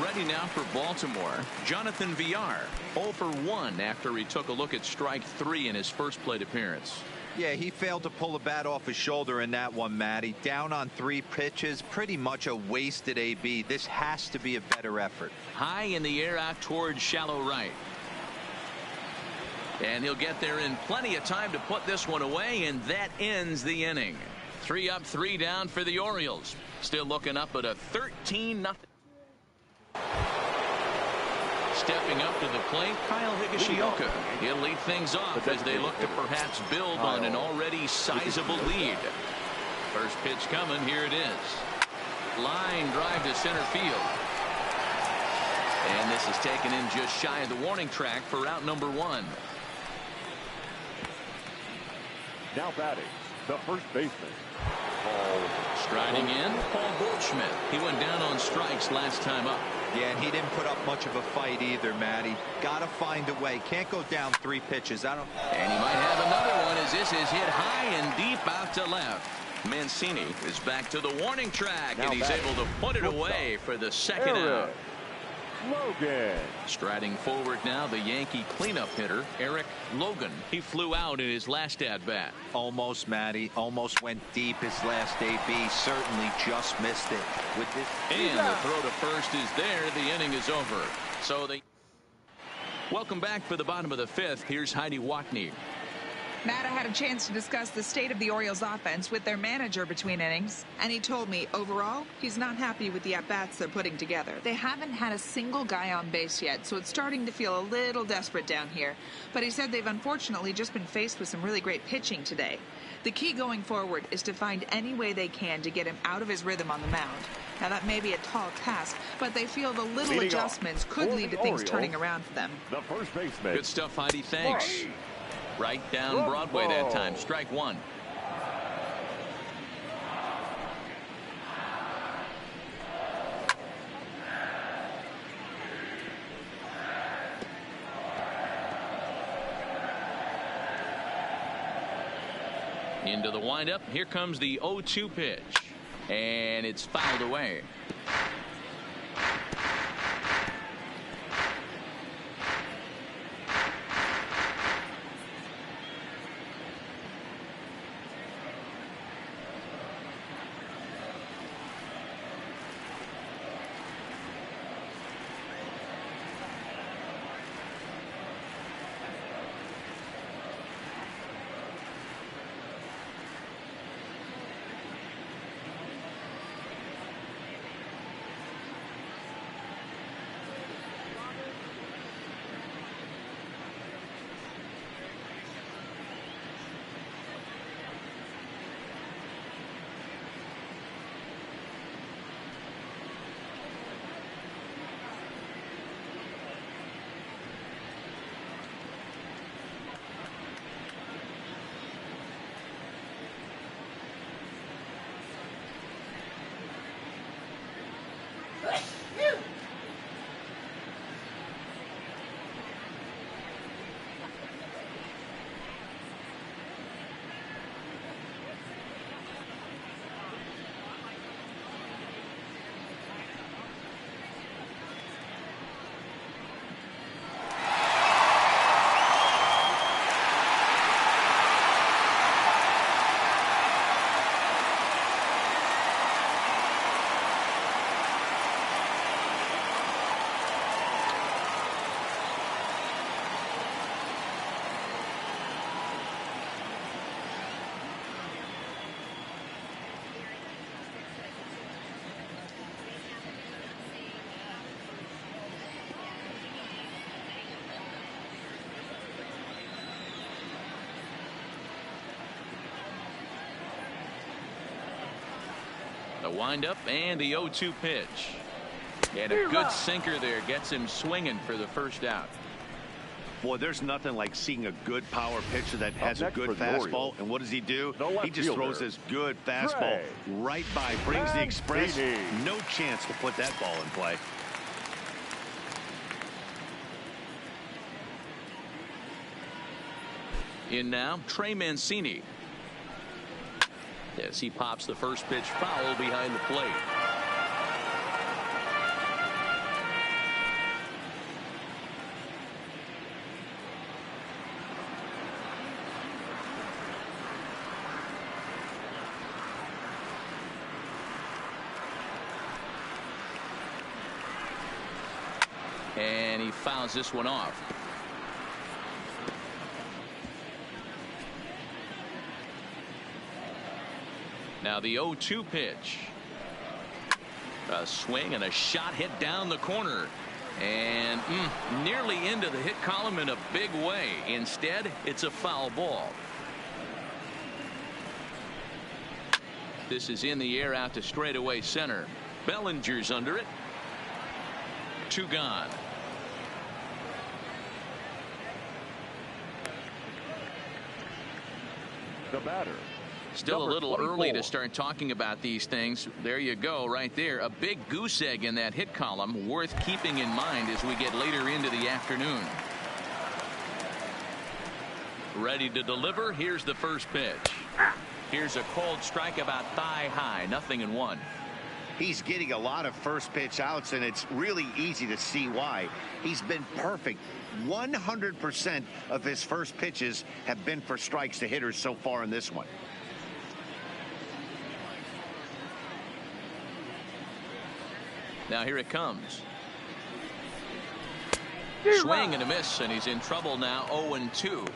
Ready now for Baltimore, Jonathan Villar, 0 for 1 after he took a look at strike 3 in his first plate appearance. Yeah, he failed to pull the bat off his shoulder in that one, Matty. Down on 3 pitches, pretty much a wasted AB. This has to be a better effort. High in the air out towards shallow right. And he'll get there in plenty of time to put this one away, and that ends the inning. 3 up, 3 down for the Orioles. Still looking up at a 13-0. Stepping up to the plate, Kyle Higashioka. He'll lead things off as they look to perhaps build on an already sizable lead. First pitch coming. Here it is. Line drive to center field. And this is taken in just shy of the warning track for out number 1. Now batting, the first baseman, Striding in, Paul Goldschmidt. He went down on strikes last time up. Yeah, and he didn't put up much of a fight either, Matty. Got to find a way. Can't go down 3 pitches. And he might have another one as this is hit high and deep out to left. Mancini is back to the warning track, and he's able to put it away for the second out. Logan. Striding forward now, the Yankee cleanup hitter, Eric Logan. He flew out in his last at-bat. Almost, Matty. Almost went deep his last AB. Certainly just missed it. With this. And the throw to first is there. The inning is over. So they... Welcome back for the bottom of the 5th. Here's Heidi Watney. Matt, I had a chance to discuss the state of the Orioles offense with their manager between innings, and he told me overall he's not happy with the at-bats they're putting together. They haven't had a single guy on base yet, so it's starting to feel a little desperate down here. But he said they've unfortunately just been faced with some really great pitching today. The key going forward is to find any way they can to get him out of his rhythm on the mound. Now that may be a tall task, but they feel the little adjustments could lead to things turning around for them. The first baseman. Good stuff, Heidi. Thanks. Right down Broadway that time. Strike 1. Into the windup. Here comes the 0-2 pitch. And it's fouled away. The windup and the 0-2 pitch. And a good sinker there gets him swinging for the first out. Boy, there's nothing like seeing a good power pitcher that has a good fastball. And what does he do? He just throws this good fastball right by, brings the express. No chance to put that ball in play. In now, Trey Mancini. As he pops the first pitch foul behind the plate. And he fouls this one off. Now the 0-2 pitch. A swing and a shot hit down the corner. And nearly into the hit column in a big way. Instead, it's a foul ball. This is in the air out to straightaway center. Bellinger's under it. 2 gone. The batter. Still a little 24. early to start talking about these things. There you go right there. A big goose egg in that hit column, worth keeping in mind as we get later into the afternoon. Ready to deliver. Here's the first pitch. Here's a cold strike about thigh high. 0-1. He's getting a lot of first pitch outs, and it's really easy to see why. He's been perfect. 100% of his first pitches have been for strikes to hitters so far in this one. Now here it comes. Swing and a miss, and he's in trouble now. 0-2.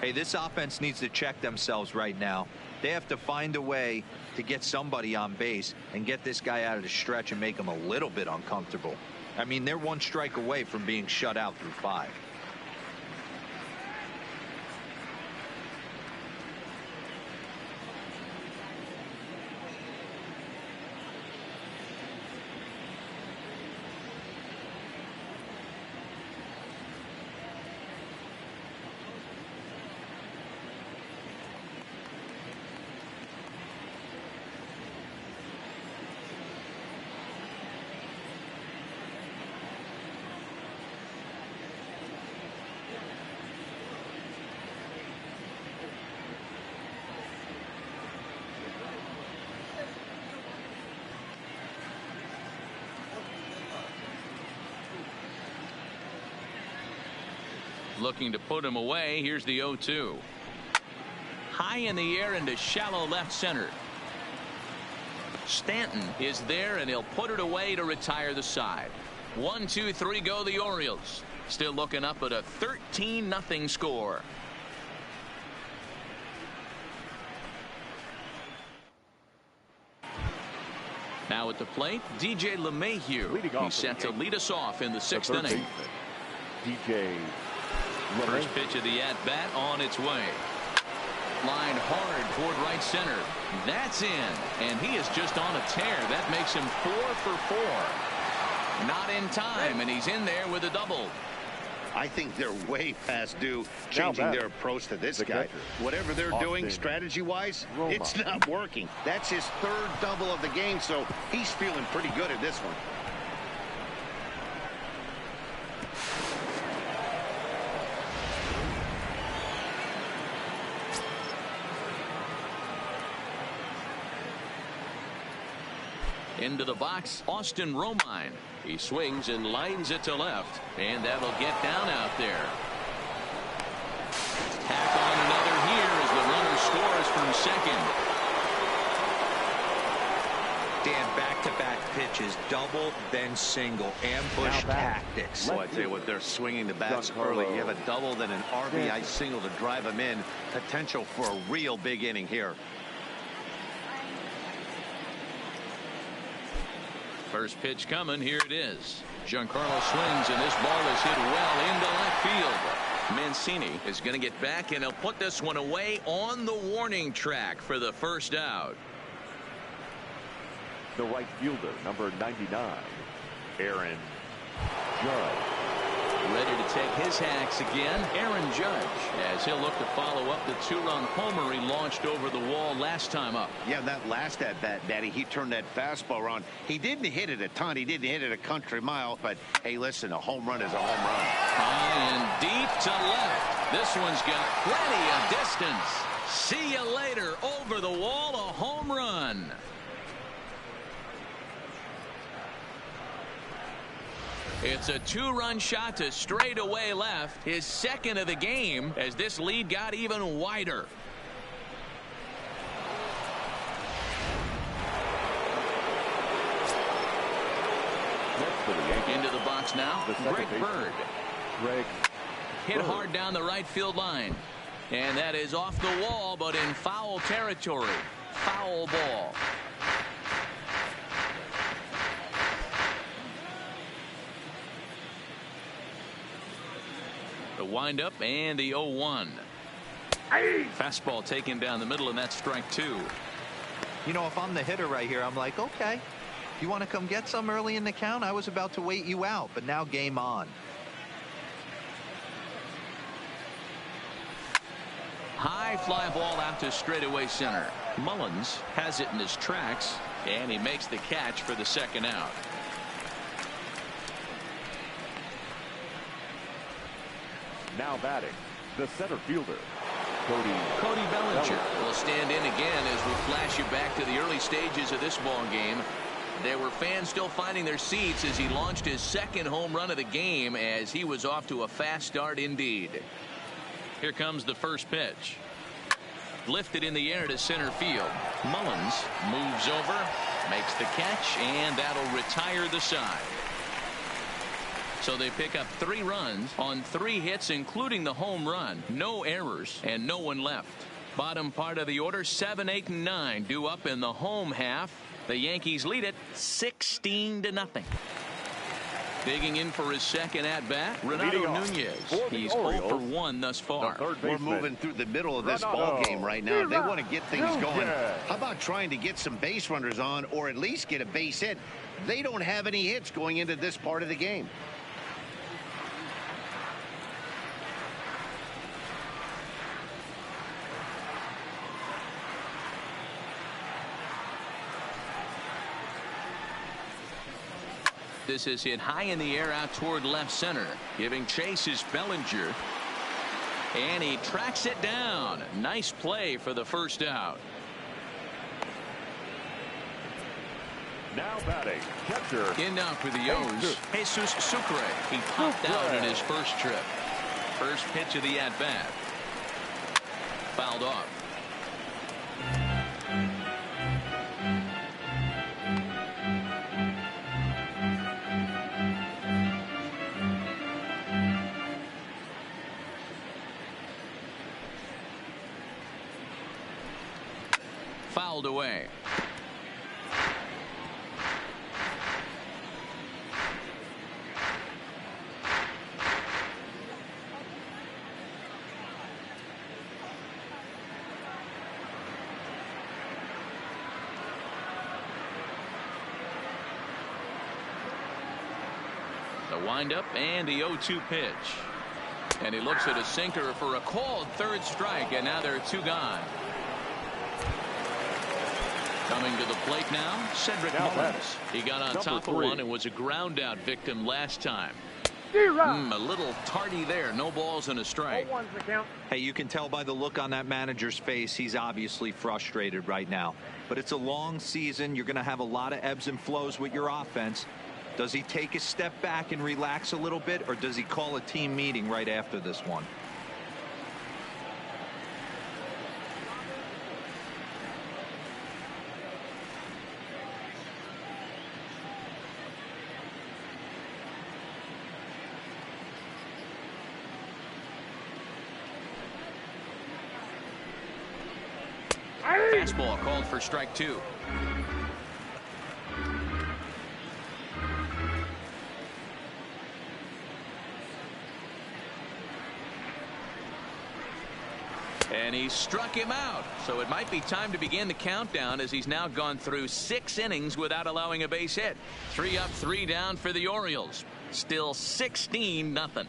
Hey, this offense needs to check themselves right now. They have to find a way to get somebody on base and get this guy out of the stretch and make him a little bit uncomfortable. I mean, they're 1 strike away from being shut out through 5. Looking to put him away. Here's the 0-2. High in the air into shallow left center. Stanton is there, and he'll put it away to retire the side. 1, 2, 3 go the Orioles. Still looking up at a 13-0 score. Now at the plate, DJ LeMahieu. He's set to lead us off in the 6th inning. DJ First pitch of the at-bat on its way. Line hard toward right center. That's in, and he is just on a tear. That makes him 4 for 4. Not in time, and he's in there with a double. I think they're way past due changing their approach to this guy. Whatever they're doing strategy-wise, it's not working. That's his 3rd double of the game, so he's feeling pretty good at this one. Into the box, Austin Romine. He swings and lines it to left, and that'll get down out there. Tack on another here as the runner scores from second. Dan, back-to-back pitches, double, then single, ambush tactics. So I tell you what, they're swinging the bats early. You have a double, then an RBI single to drive him in. Potential for a real big inning here. First pitch coming. Here it is. Giancarlo swings, and this ball is hit well into left field. Mancini is going to get back, and he'll put this one away on the warning track for the first out. The right fielder, number 99, Aaron Judge. Ready to take his hacks again, Aaron Judge, as he'll look to follow up the 2-run homer he launched over the wall last time up. Yeah, that last at-bat, Daddy, he turned that fastball around. He didn't hit it a ton. He didn't hit it a country mile. But, hey, listen, a home run is a home run. High and deep to left. This one's got plenty of distance. See you later. Over the wall, a home run. It's a 2-run shot to straightaway left, his 2nd of the game, as this lead got even wider. Into the box now, Greg Bird. Hit hard down the right field line. And that is off the wall, but in foul territory. Foul ball. The windup and the 0-1. Fastball taken down the middle, and that's strike 2. You know, if I'm the hitter right here, I'm like, okay, You want to come get some early in the count? I was about to wait you out, but now game on. High fly ball out to straightaway center. Mullins has it in his tracks, and he makes the catch for the second out. Now batting, the center fielder, Cody Bellinger will stand in again as we flash you back to the early stages of this ball game. There were fans still finding their seats as he launched his second home run of the game, as he was off to a fast start indeed. Here comes the first pitch. Lifted in the air to center field. Mullins moves over, makes the catch, and that'll retire the side. So they pick up 3 runs on 3 hits, including the home run. No errors and no one left. Bottom part of the order, 7, 8, and 9 due up in the home half. The Yankees lead it 16-0. Digging in for his second at-bat, Renato Nunez. He's 0 for 1 thus far. We're moving through the middle of this ball game right now. They want to get things going. How about trying to get some base runners on, or at least get a base hit? They don't have any hits going into this part of the game. This is hit high in the air out toward left center. Giving chase is Bellinger. And he tracks it down. Nice play for the first out. now batting, catcher. In now for the O's, Jesus Sucre. He popped out in his first trip. First pitch of the at-bat. Fouled off. Fouled away. The windup and the 0-2 pitch. And he looks at a sinker for a called third strike, and now there are two gone. Coming to the plate now, Cedric Mullins. He got on top of one and was a ground out victim last time. A little tardy there. No balls and a strike. Hey, you can tell by the look on that manager's face, he's obviously frustrated right now. But it's a long season. You're going to have a lot of ebbs and flows with your offense. Does he take a step back and relax a little bit, or does he call a team meeting right after this one? Fastball called for strike two. And he struck him out. So it might be time to begin the countdown, as he's now gone through 6 innings without allowing a base hit. 3 up, 3 down for the Orioles. Still 16-0.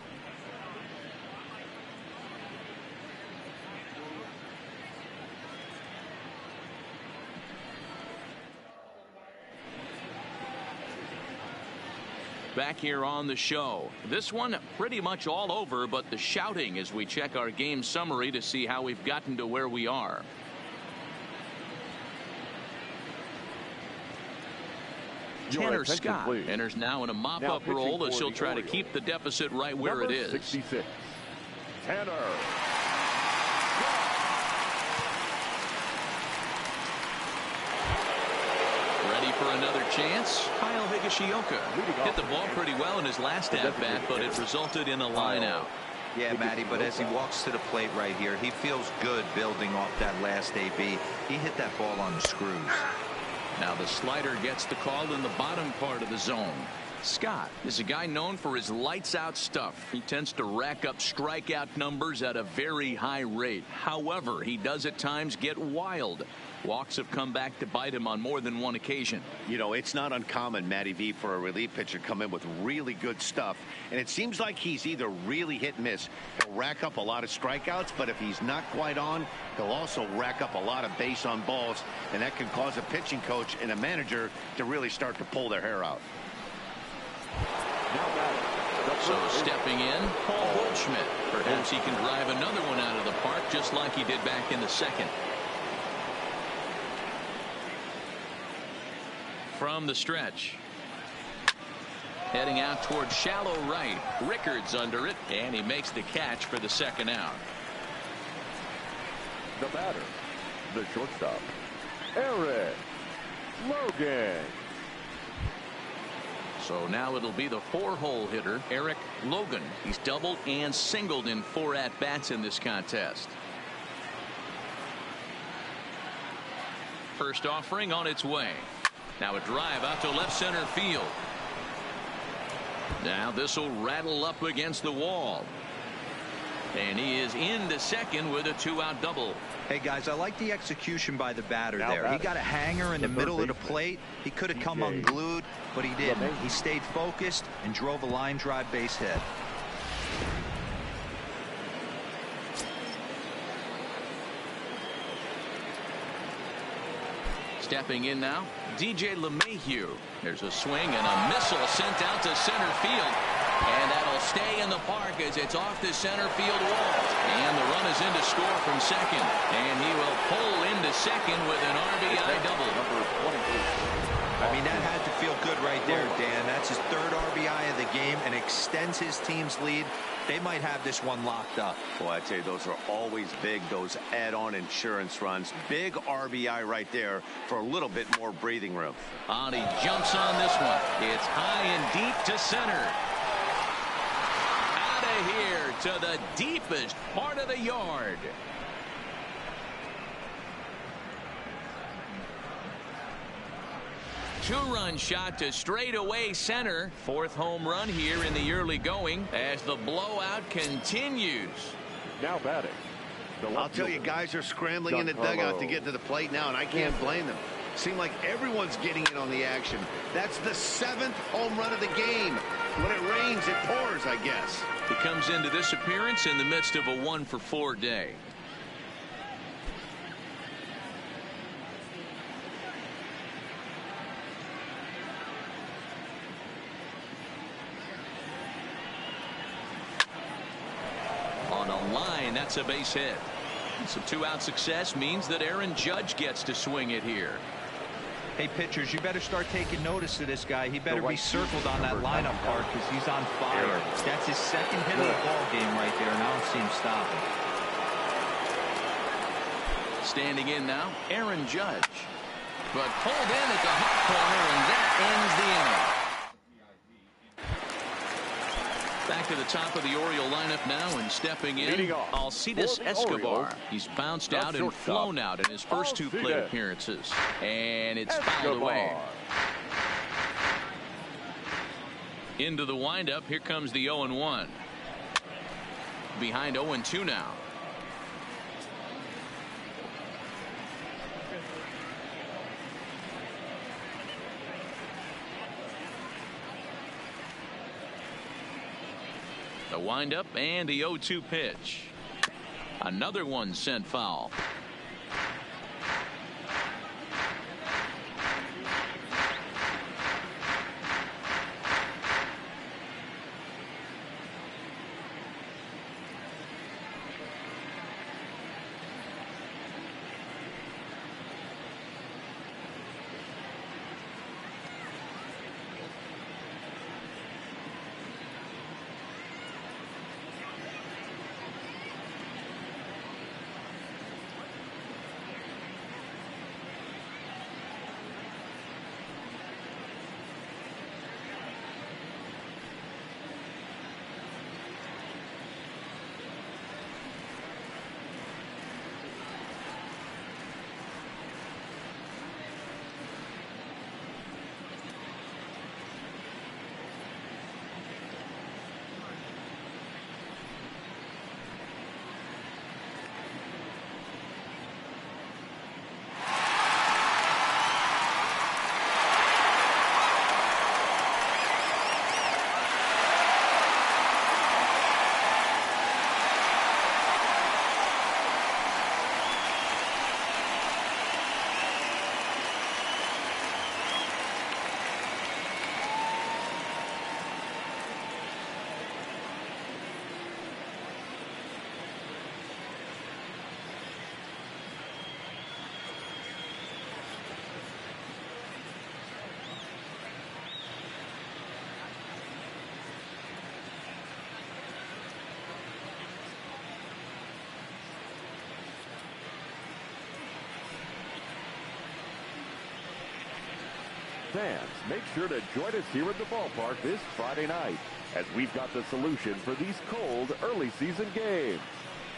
Back here on the show. This one pretty much all over, but the shouting as we check our game summary to see how we've gotten to where we are. Tanner Scott enters now in a mop-up role as he'll try to keep the deficit right where it is. 66. Tanner. Ready for another chance? Kyle Higashioka hit the ball pretty well in his last at-bat, but it resulted in a line out. Yeah, Matty, but as he walks to the plate right here, he feels good building off that last AB. He hit that ball on the screws. Now the slider gets the call in the bottom part of the zone. Scott is a guy known for his lights-out stuff. He tends to rack up strikeout numbers at a very high rate. However, he does at times get wild. Walks have come back to bite him on more than one occasion. You know, it's not uncommon, Matty V, for a relief pitcher to come in with really good stuff. And it seems like he's either really hit and miss. He'll rack up a lot of strikeouts, but if he's not quite on, he'll also rack up a lot of base on balls. And that can cause a pitching coach and a manager to really start to pull their hair out. So stepping in, Paul Goldschmidt. Perhaps he can drive another one out of the park just like he did back in the second. From the stretch. Heading out towards shallow right. Rickards under it, and he makes the catch for the second out. The batter, the shortstop, Eric Logan. So now it'll be the 4-hole hitter, Eric Logan. He's doubled and singled in 4 at-bats in this contest. First offering on its way. Now a drive out to left center field. Now this will rattle up against the wall. And he is into second with a 2-out double. Hey, guys, I like the execution by the batter there. He got a hanger in the middle of the plate. He could have come unglued, but he didn't. He stayed focused and drove a line drive base hit. Stepping in now, DJ LeMahieu. There's a swing and a missile sent out to center field. And that'll stay in the park as it's off the center field wall. And the run is in to score from second. And he will pull into second with an RBI double. I mean, that had to feel good right there, Dan. That's his 3rd RBI of the game and extends his team's lead. They might have this one locked up. Boy, I tell you, those are always big, those add-on insurance runs. Big RBI right there for a little bit more breathing room. And he jumps on this one. It's high and deep to center. Out of here to the deepest part of the yard. Two-run shot to straightaway center. 4th home run here in the early going as the blowout continues. Now batting. I'll tell you, guys are scrambling in the dugout to get to the plate now, and I can't blame them. Seems like everyone's getting in on the action. That's the 7th home run of the game. When it rains, it pours, I guess. He comes into this appearance in the midst of a 1-for-4 day. On a line, that's a base hit. Some 2-out success means that Aaron Judge gets to swing it here. Hey, pitchers, you better start taking notice of this guy. He better be circled on that lineup card because he's on fire. That's his 2nd hit of the ball game right there, and I don't see him stopping. Standing in now, Aaron Judge. But pulled in at the hot corner, and that ends the inning. Back to the top of the Oriole lineup now, and stepping in, Alcides Escobar. He's bounced out and flown out in his first 2 plate appearances. And it's fouled away. Into the windup, here comes the 0-1. Behind 0-2 now. The windup and the 0-2 pitch. Another one sent foul. Fans, make sure to join us here at the ballpark this Friday night, as we've got the solution for these cold early season games.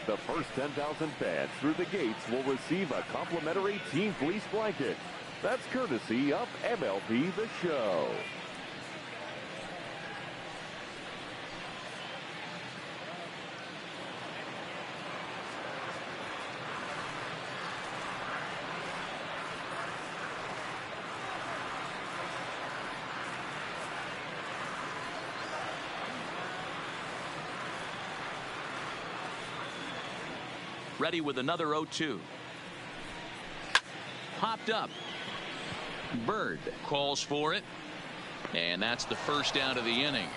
The first 10,000 fans through the gates will receive a complimentary Team Fleece blanket. That's courtesy of MLB The Show. Ready with another 0-2. Popped up. Bird calls for it. And that's the first out of the inning.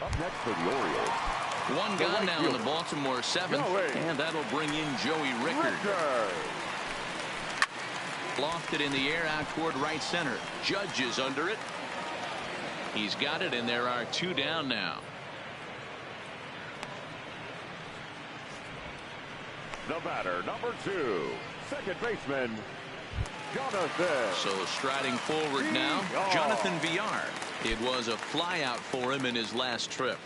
Up next for the Orioles. One gone now in the Baltimore seventh. And that'll bring in Joey Rickard. Lofted in the air out toward right center. Judge is under it. He's got it, and there are two down now. The batter, number 2, second baseman, Jonathan. So striding forward now, Jonathan VR. It was a flyout for him in his last trip.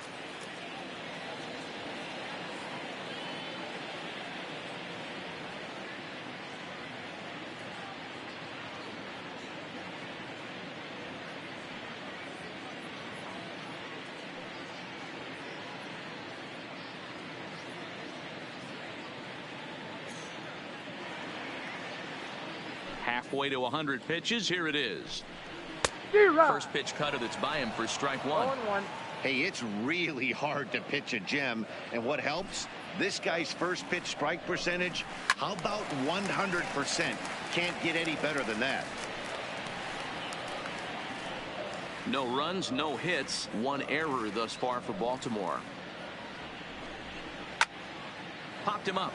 Halfway to 100 pitches. Here it is. First pitch cutter that's by him for strike one. Hey, it's really hard to pitch a gem. And what helps? This guy's first pitch strike percentage, how about 100%? Can't get any better than that. No runs, no hits, one error thus far for Baltimore. Popped him up.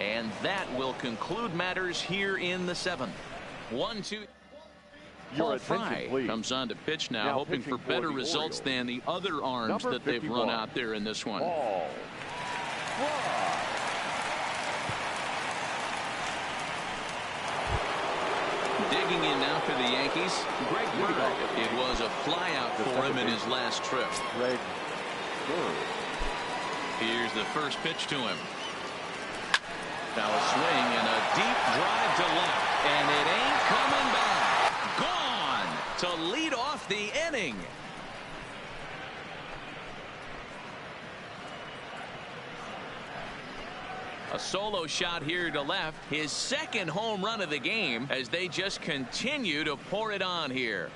And that will conclude matters here in the seventh. 1-2. Paul Fry comes on to pitch now hoping for better results than the other arms that they've run out there in this one. Digging in now for the Yankees, Greg Bird. It was a flyout for him in his last trip. Here's the first pitch to him. Now a swing and a deep drive to left, and it ain't coming back. Gone to lead off the inning. A solo shot here to left, his second home run of the game as they just continue to pour it on here.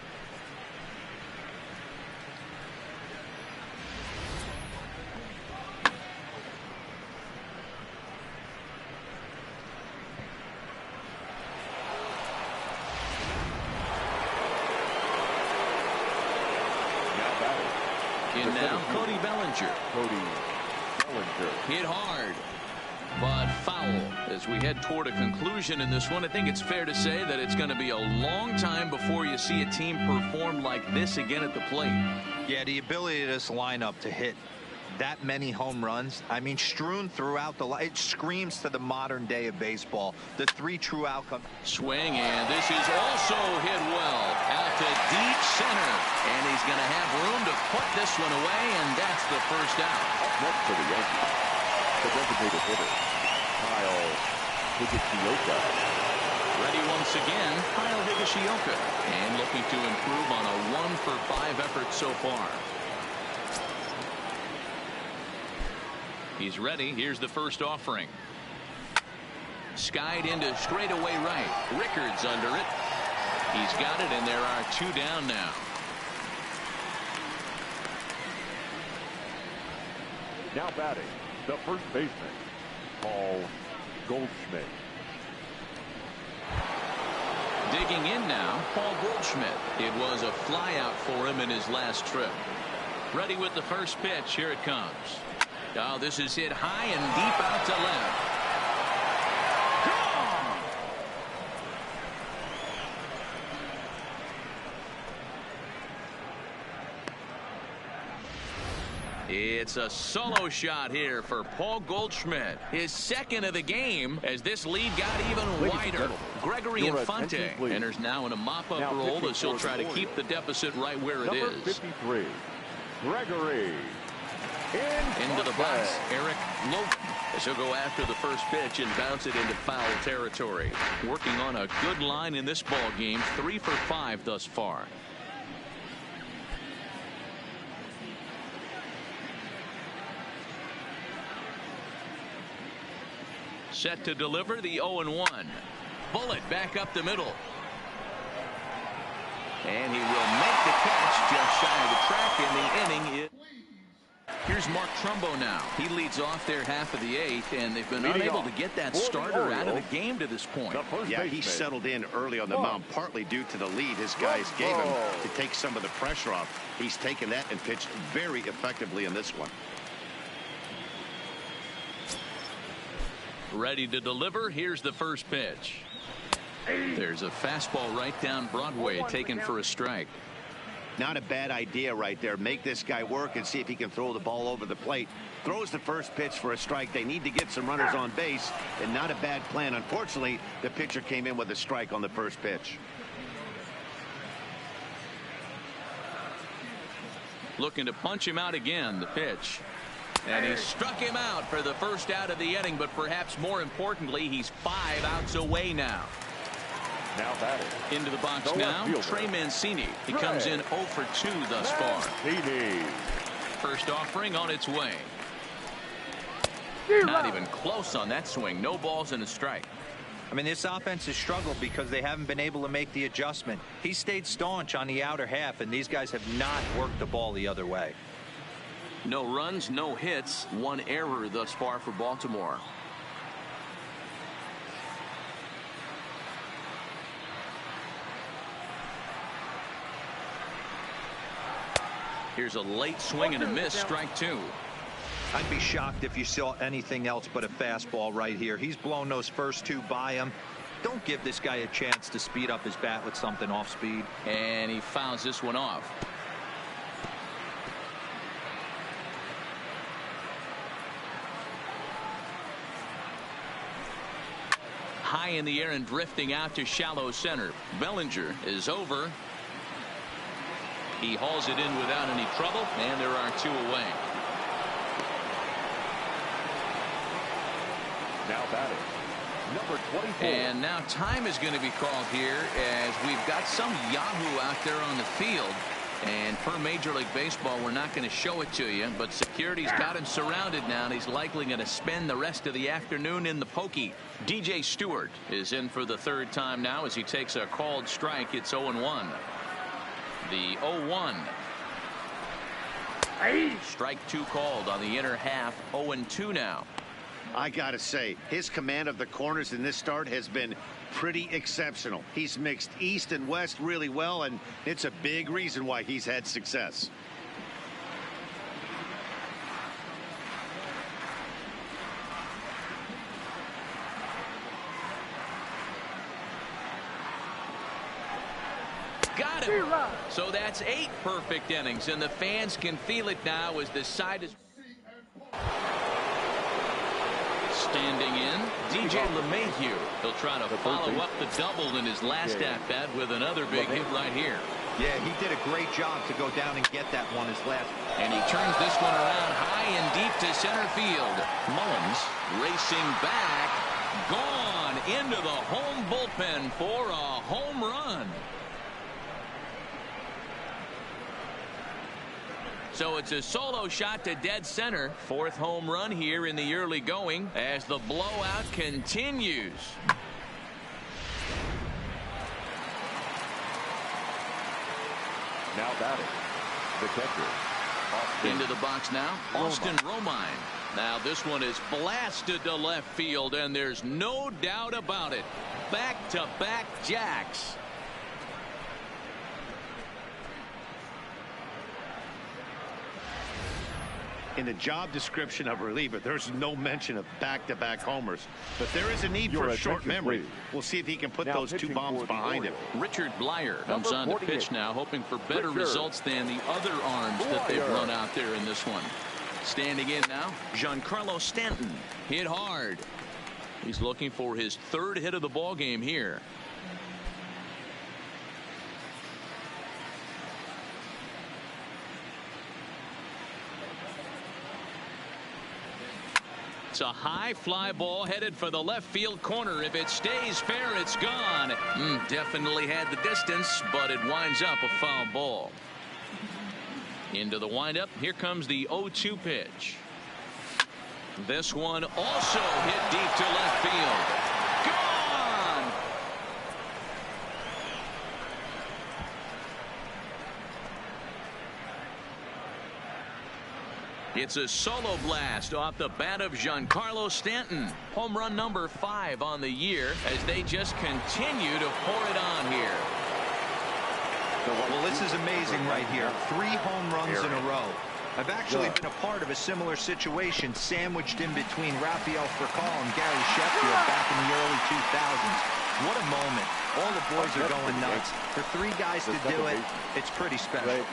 And now Cody Bellinger. Hit hard, but foul. As we head toward a conclusion in this one, I think it's fair to say that it's going to be a long time before you see a team perform like this again at the plate. Yeah, the ability of this lineup to hit that many home runs, I mean, strewn throughout the line, it screams to the modern day of baseball. The three true outcomes. Swing, and this is also hit well out to deep center, and he's going to have room to put this one away, and that's the first out. Up next for the Yankees, the designated hitter, Kyle Higashioka. Ready once again, Kyle Higashioka, and looking to improve on a 1-for-5 effort so far. He's ready. Here's the first offering. Skied into straightaway right. Rickard's under it. He's got it, and there are two down now. Now batting, the first baseman, Paul Goldschmidt. Digging in now, Paul Goldschmidt. It was a flyout for him in his last trip. Ready with the first pitch. Here it comes. Oh, this is hit high and deep out to left. Gone! It's a solo shot here for Paul Goldschmidt. His second of the game as this lead got even wider. Gregory Infante enters now in a mop-up role as he'll try to keep the deficit right where it is. 53, Gregory. Into the box, Eric Logan, as he'll go after the first pitch and bounce it into foul territory. Working on a good line in this ball game, 3 for 5 thus far. Set to deliver the 0-1. Bullet back up the middle. And he will make the catch just shy of the track in the inning. Here's Mark Trumbo now. He leads off their half of the 8th, and they've been unable to get that starter out of the game to this point. Yeah, he settled in early on the mound, partly due to the lead his guys gave him to take some of the pressure off. He's taken that and pitched very effectively in this one. Ready to deliver. Here's the first pitch. There's a fastball right down Broadway taken for a strike. Not a bad idea right there. Make this guy work and see if he can throw the ball over the plate. Throws the first pitch for a strike. They need to get some runners on base, and not a bad plan. Unfortunately, the pitcher came in with a strike on the first pitch. Looking to punch him out again. The pitch. And he struck him out for the first out of the inning, but perhaps more importantly, he's 5 outs away now. Now batting. Into the box now, Trey Mancini. He comes in 0 for 2 thus far. First offering on its way. Not even close on that swing. No balls and a strike. I mean, this offense has struggled because they haven't been able to make the adjustment. He stayed staunch on the outer half, and these guys have not worked the ball the other way. No runs, no hits, 1 error thus far for Baltimore. Here's a late swing and a miss, strike 2. I'd be shocked if you saw anything else but a fastball right here. He's blown those first 2 by him. Don't give this guy a chance to speed up his bat with something off speed. And he fouls this one off. High in the air and drifting out to shallow center. Bellinger is over. He hauls it in without any trouble, and there are 2 away. Now batting, number 24. And now time is going to be called here as we've got some Yahoo out there on the field. And per Major League Baseball, we're not going to show it to you, but security's got him surrounded now, and he's likely going to spend the rest of the afternoon in the pokey. DJ Stewart is in for the 3rd time now as he takes a called strike. It's 0-1. The 0-1. Strike 2 called on the inner half. 0-2 now. I gotta say, his command of the corners in this start has been pretty exceptional. He's mixed east and west really well, and it's a big reason why he's had success. Got him. So that's 8 perfect innings, and the fans can feel it now as the side is standing in. DJ LeMahieu. He'll try to follow up the double in his last at-bat with another big hit right here. Yeah, he did a great job to go down and get that one his last. And he turns this one around high and deep to center field. Mullins racing back. Gone into the home bullpen for a home run. So it's a solo shot to dead center. 4th home run here in the early going as the blowout continues. Now batting, the catcher. Into the box now, Austin Romine. Now this one is blasted to left field, and there's no doubt about it. Back-to-back jacks. In the job description of reliever, there's no mention of back-to-back homers. But there is a need for a short memory. We'll see if he can put those 2 bombs behind him. Richard Blyer comes on to pitch now, hoping for better results than the other arms that they've run out there in this one. Standing in now, Giancarlo Stanton. Hit hard. He's looking for his third hit of the ball game here. It's a high fly ball headed for the left field corner. If it stays fair, it's gone. Definitely had the distance, but it winds up a foul ball. Into the windup. Here comes the 0-2 pitch. This one also hit deep to left field. Gone! It's a solo blast off the bat of Giancarlo Stanton. Home run number 5 on the year as they just continue to pour it on here. Well, this is amazing right here. 3 home runs in a row. I've actually been a part of a similar situation sandwiched in between Rafael Furcal and Gary Sheffield back in the early 2000s. What a moment. All the boys are going nuts. For 3 guys to do it, it's pretty special.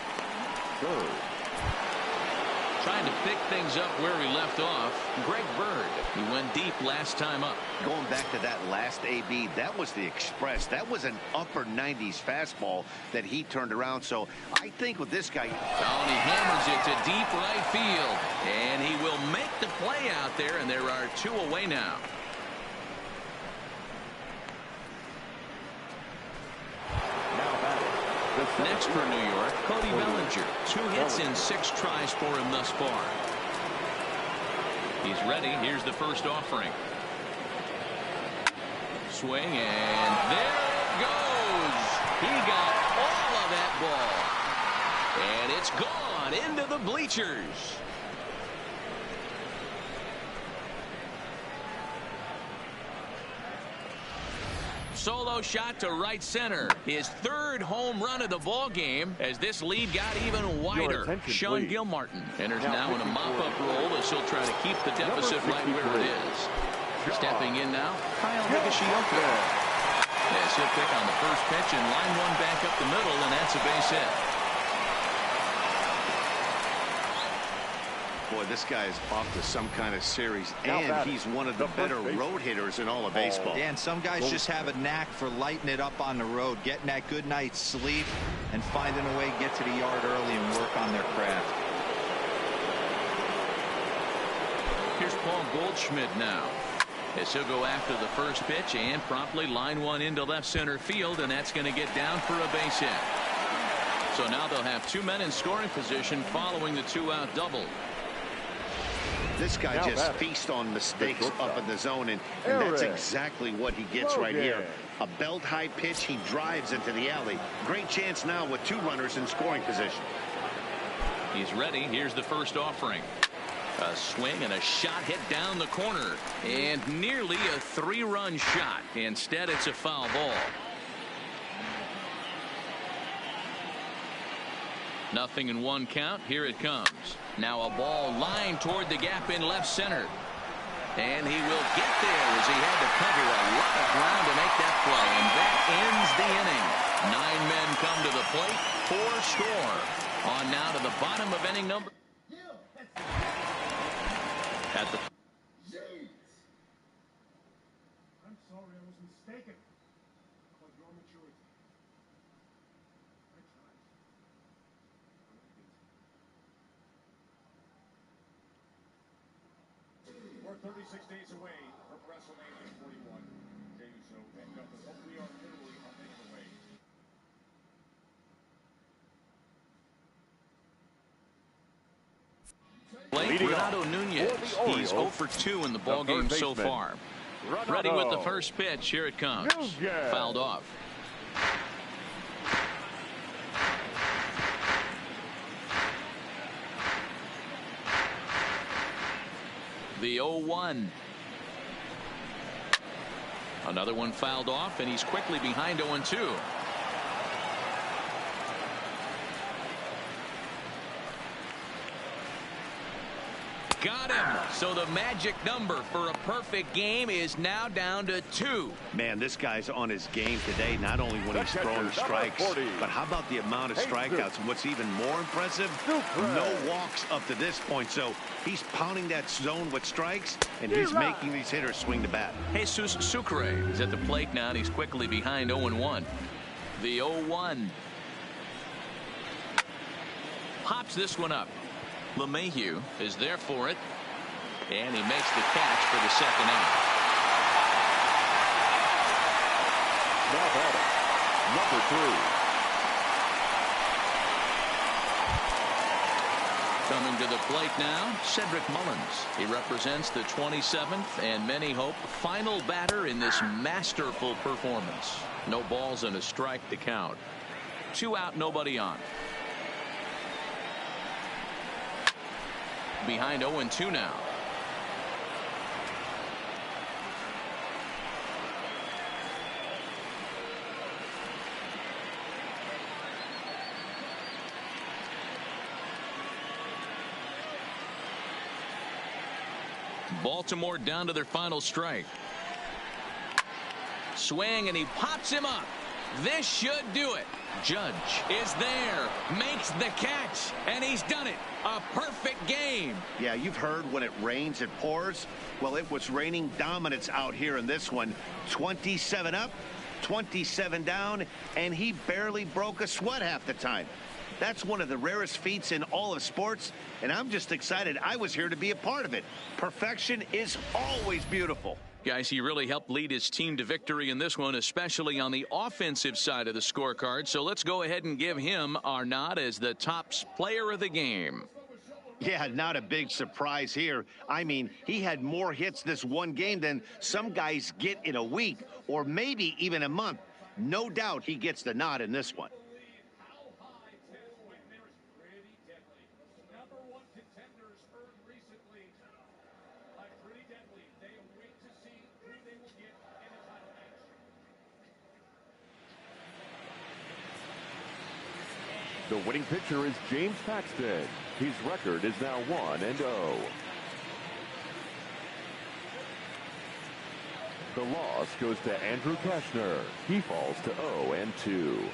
Trying to pick things up where we left off. Greg Bird. He went deep last time up. Going back to that last AB, that was the express. That was an upper 90s fastball that he turned around. So I think with this guy. Oh, he hammers it to deep right field. And he will make the play out there, and there are 2 away now. Next for New York, Cody Bellinger. 2 hits in 6 tries for him thus far. He's ready. Here's the first offering. Swing, and there it goes. He got all of that ball. And it's gone into the bleachers. Solo shot to right center. His 3rd home run of the ball game as this lead got even wider. Sean Gilmartin enters now in a mop-up role as he'll try to keep the deficit right where it is. Stepping in now, Kyle Higashioka. Yes, he'll pick on the first pitch and line one back up the middle, and that's a base hit. Boy, this guy is off to some kind of series, and he's one of the better road hitters in all of baseball. Yeah, and some guys just have a knack for lighting it up on the road, getting that good night's sleep, and finding a way to get to the yard early and work on their craft. Here's Paul Goldschmidt now, as he'll go after the first pitch and promptly line one into left center field, and that's going to get down for a base hit. So now they'll have 2 men in scoring position following the 2-out double. This guy just feasts on mistakes up in the zone, and that's exactly what he gets right here. A belt high pitch, he drives into the alley. Great chance now with 2 runners in scoring position. He's ready. Here's the first offering. A swing and a shot hit down the corner, and nearly a 3-run shot. Instead, it's a foul ball. Nothing in 1 count. Here it comes. Now a ball lined toward the gap in left center. And he will get there as he had to cover a lot of ground to make that play. And that ends the inning. 9 men come to the plate. 4 score. On now to the bottom of inning number. At the. I'm sorry, I was mistaken. But your maturity. We're 36 days away from WrestleMania 41. Jey Uso and Gunther hopefully are literally on the way. Blake Renato Nunez. He's 0 for 2 in the ballgame so far. Ready with the first pitch. Here it comes. Fouled off. The 0-1. Another one fouled off, and he's quickly behind 0-2. Got him. So the magic number for a perfect game is now down to 2. Man, this guy's on his game today, not only when he's throwing strikes, but how about the amount of strikeouts? And what's even more impressive, no walks up to this point. So he's pounding that zone with strikes, and he's making these hitters swing the bat. Jesus Sucre is at the plate now, and he's quickly behind 0-1. The 0-1. Pops this one up. LeMahieu is there for it, and he makes the catch for the second out. Now batting, number 3. Coming to the plate now, Cedric Mullins. He represents the 27th and many hope final batter in this masterful performance. No balls and a strike to count. 2 out, nobody on. Behind 0-2 now. Baltimore down to their final strike. Swing, and he pops him up. This should do it. Judge is there, makes the catch, and he's done it. A perfect game. Yeah, you've heard when it rains, it pours. Well, it was raining dominance out here in this one. 27 up, 27 down, and he barely broke a sweat half the time. That's one of the rarest feats in all of sports, and I'm just excited I was here to be a part of it. Perfection is always beautiful. Guys, he really helped lead his team to victory in this one, especially on the offensive side of the scorecard. So let's go ahead and give him our nod as the top player of the game. Yeah, not a big surprise here. I mean, he had more hits this one game than some guys get in a week or maybe even a month. No doubt he gets the nod in this one. The winning pitcher is James Paxton. His record is now 1-0. The loss goes to Andrew Kashner. He falls to 0-2.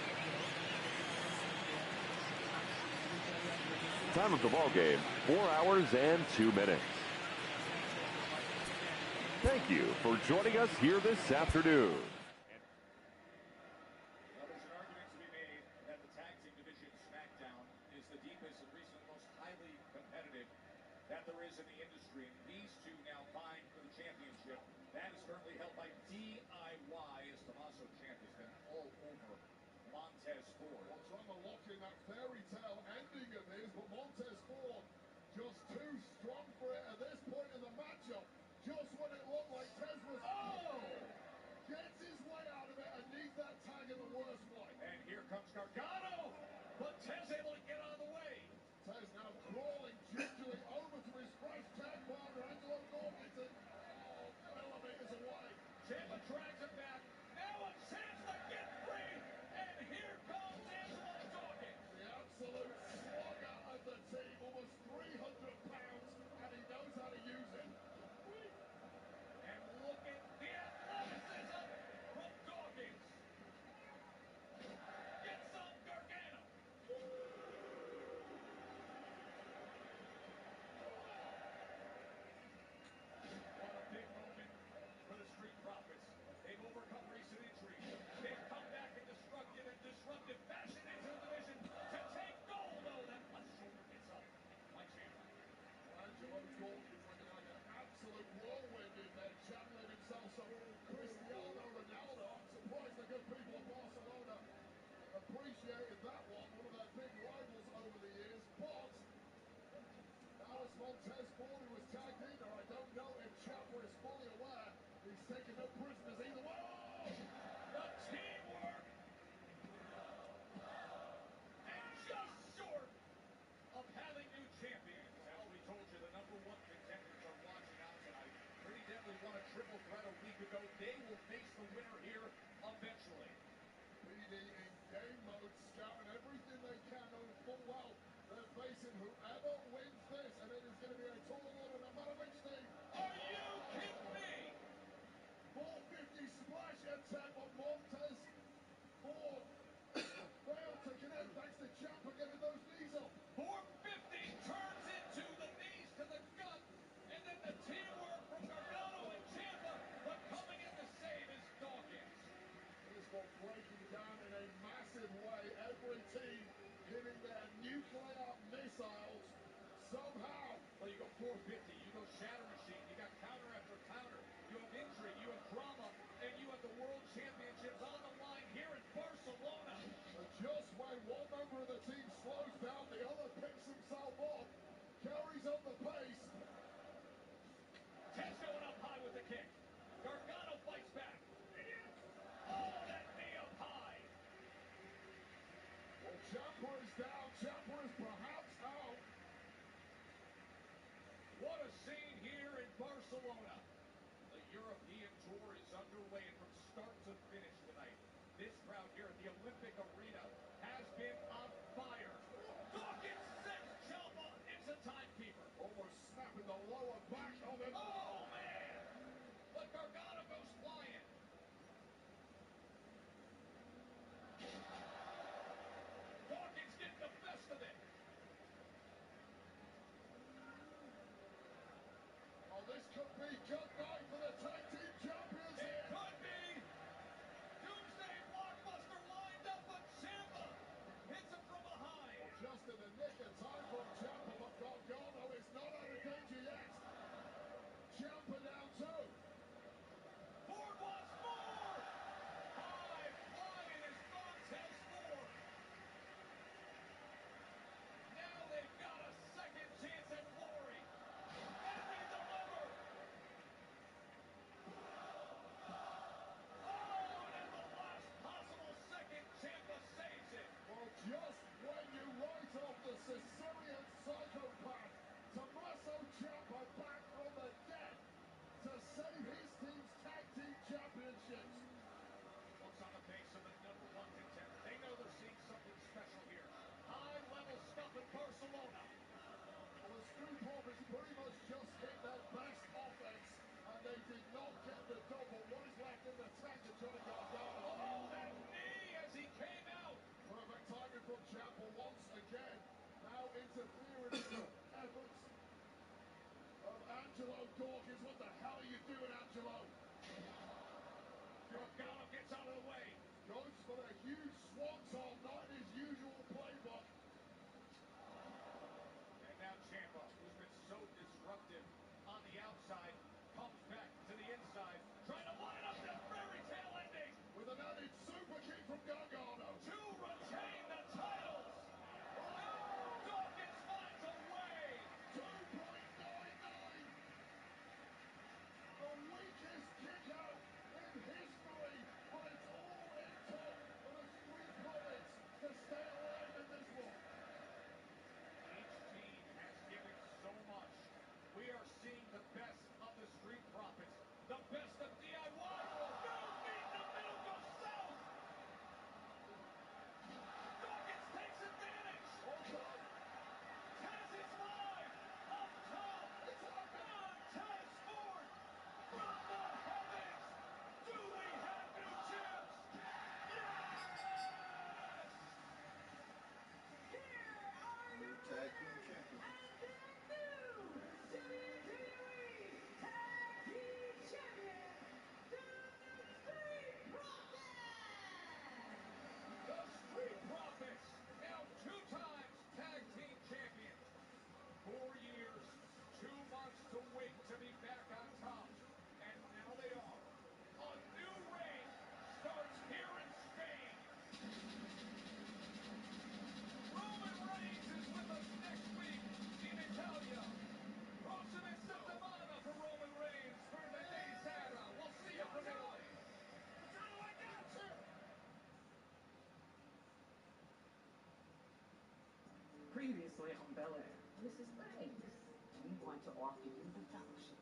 Time of the ball game, 4 hours and 2 minutes. Thank you for joining us here this afternoon. That there is in the industry, and these two now vying for the championship. That is currently held by DIY, as Tommaso Ciampa has been all over Montez Ford. Well, trying to lock in that fairy tale ending of his, but Montez Ford just too strong for it at this point in the matchup. Just when it looked like Tez was, gets his way out of it and needs that tag in the worst way. And here comes Gargano, but Tez able to get out of the way. Tez now crawling gingerly over to his fresh tag partner, Angelo Dawkins, millimeters away. Ciampa drags him back. Now a chance to get free, and here comes Angelo Dawkins. The absolute slugger of the team, almost 300 pounds, and he knows how to use it. And look at the athleticism from Dawkins. Get some Gargano. What a big moment for the Street Profits. They've overcome recent injuries. They've come back in disruptive fashion into the division to take gold. Oh, that left shoulder gets up by Ciampa. Angelo Dawkins looking like an absolute whirlwind in there, channeling himself some Cristiano Ronaldo. I'm surprised the good people of Barcelona appreciated that one of their big rivals over the years. But now it's Montez Ford who was tagged in there. I don't know if Ciampa is fully aware he's taking no prisoners either way. The teamwork. And just short of having new champions. As we told you, the #1 contenders are watching out tonight. Pretty Deadly won a triple threat a week ago. They will face the winner here eventually. PD in game mode, scouting everything they can, knowing full well they're facing whoever wins this, and it is going to be a tall order chatter machine. You got counter after counter. You have intrigue, you have drama, and you have the World Championships on the line here in Barcelona. And just when one member of the team slows down, the other picks himself up, carries up the pace. Ted's going up high with the kick. Gargano fights back. Oh, that knee up high. Well, Ciampa is down. Ciampa is perhaps out. What a scene here in Barcelona. The European tour is underway, and from start to finish tonight, this crowd here at the Olympic Arena has been on fire. Dawkins sends Ciampa into timekeeper. Almost snapping the lower back of him. Oh, man! But Gargano goes flying. Dawkins getting the best of it. Oh, this could be good night for the tag team champions It here. could be. Doomsday blockbuster lined up, but Ciampa hits him from behind. Well, just in the nick of time from Ciampa, but Gargano is not out of danger yet. Ciampa down two. Ford wants more. High flying as Montez Ford. Now they've got a second chance at glory. And they deliver. Oh, and at the last possible second, Ciampa saves it. Well, just when you write off the Sicilian psychopath, Tommaso Ciampa back from the dead to save his team's tag team championships. Looks on the face of the number one contender. They know they're seeing something special here. High-level stuff in Barcelona. Well, the Street Profits pretty much just hit their best offense, and they did not get the double. What is left in the tank of Johnny Gargano? Oh, that knee as he came out. Perfect timing from Ciampa once again. Now interfering in the efforts of Angelo Dawkins. What the hell are you doing, Angelo? Gargano gets out of the way. Goes for the huge swanton, not in his usual playbook. And now Ciampa, who's been so disruptive on the outside, comes back to the inside, trying to line up that fairy tale ending. With an added super kick from Gargano. To retain the titles. Oh, Dawkins finds a way. 2.99. The weakest kick out in history, but it's all it took for the Street Profits to stay alive in this one. Each team has given so much. We are seeing the best of the Street Profits, the best of DIY. No meet in the middle goes south. Dawkins takes advantage. Taz is live up top. It's happening. Montez Ford from the heavens. Do we have new champs? Yes! Here are your tag team winners champions. and the new WWE Tag Team Champions, the Street Profits! The Street Profits, now 2 times tag team champions. 4 years, 2 months to wait to be back on top. And now they are. A new reign starts here in Spain. Roman Reigns is with us next week in Italia. Prossima settimana for Roman Reigns for the day Sarah. We'll see you from Italy. I got you. Previously on Bel Air, Mrs. Banks, we want to offer you the fellowship.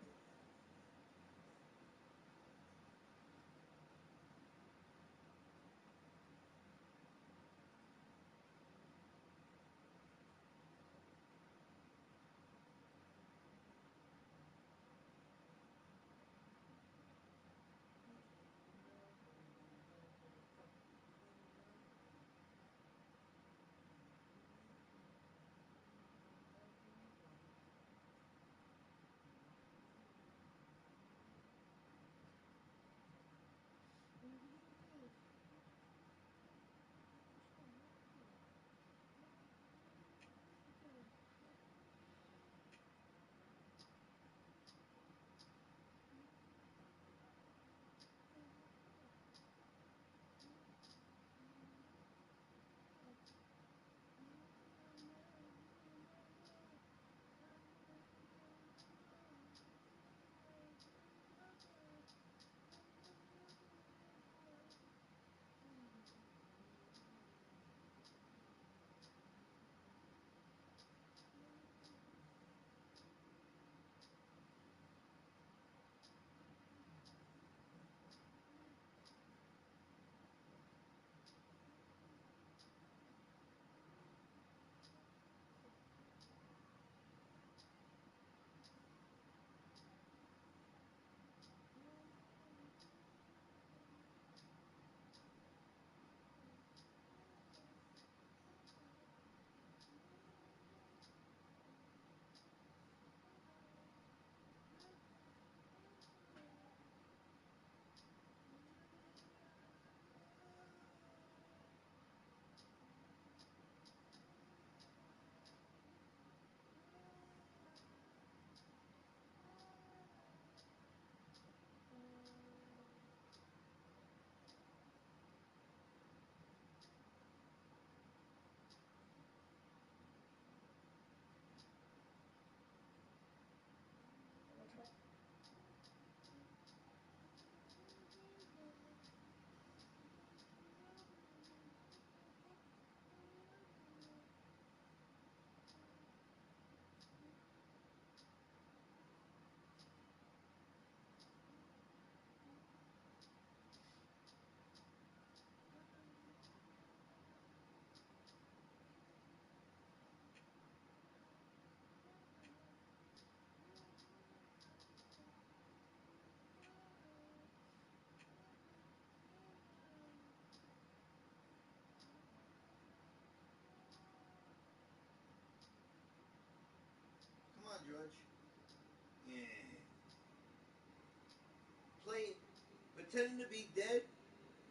pretending to be dead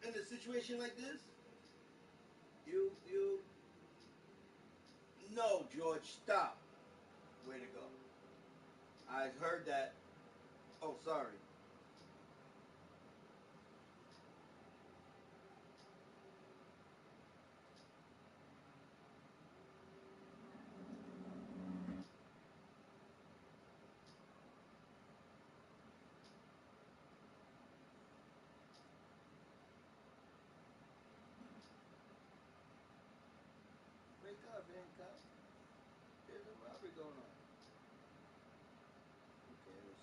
in a situation like this? No, George, stop. Way to go. I heard that. Oh, sorry. Wake up, handcuff. There's a robbery going on. Who cares?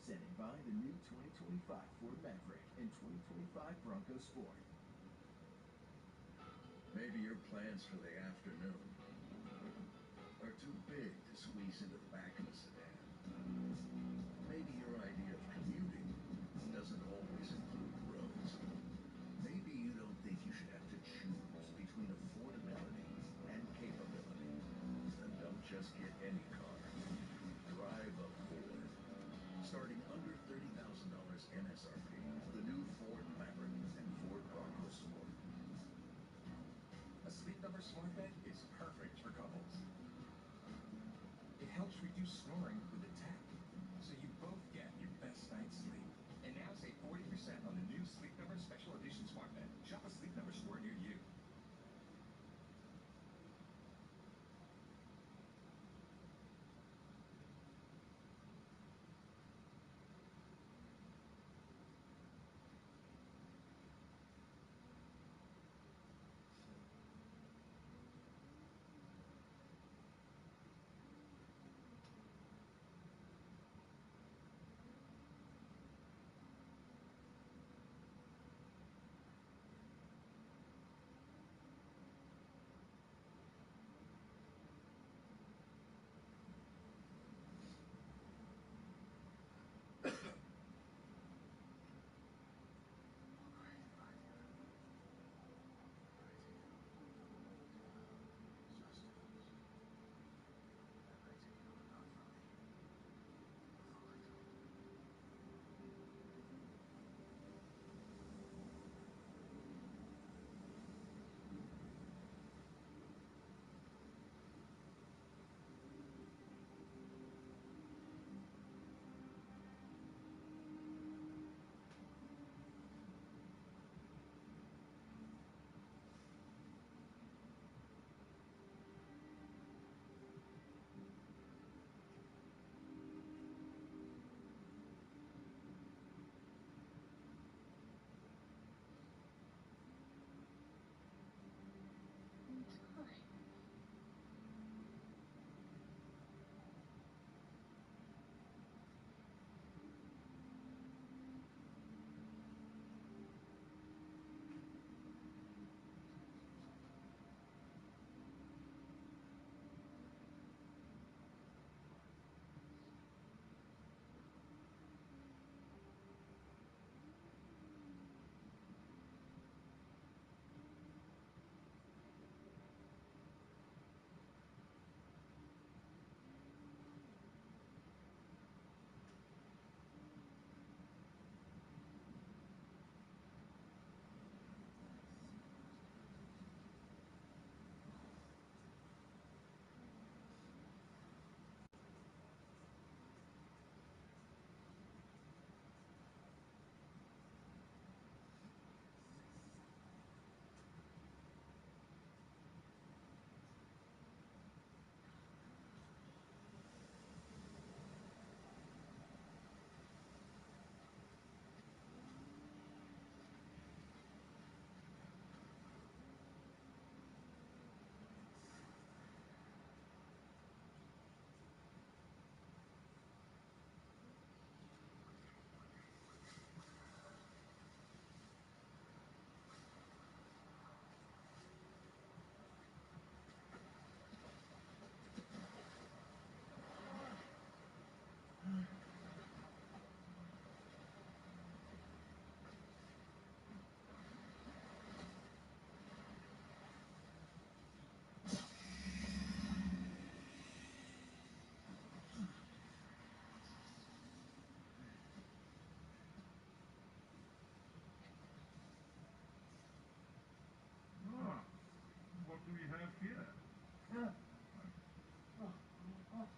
Presented by the new 2025 Ford Maverick and 2025 Bronco Sport. Maybe your plans for the afternoon are too big to squeeze into the back of a sedan. Maybe your idea of commuting doesn't always include roads. Maybe you don't think you should have to choose between affordability and capability. Then don't just get any car. Drive a Ford. Starting under $30,000 MSRP, the new Ford Maverick and Ford Bronco Sport. A Sleep Number smart bed is perfect for couples. It helps reduce snoring with the tech, so you both get your best night's sleep. And now save 40% on the new Sleep Number Special Edition smart bed. Shop a Sleep Number store near you.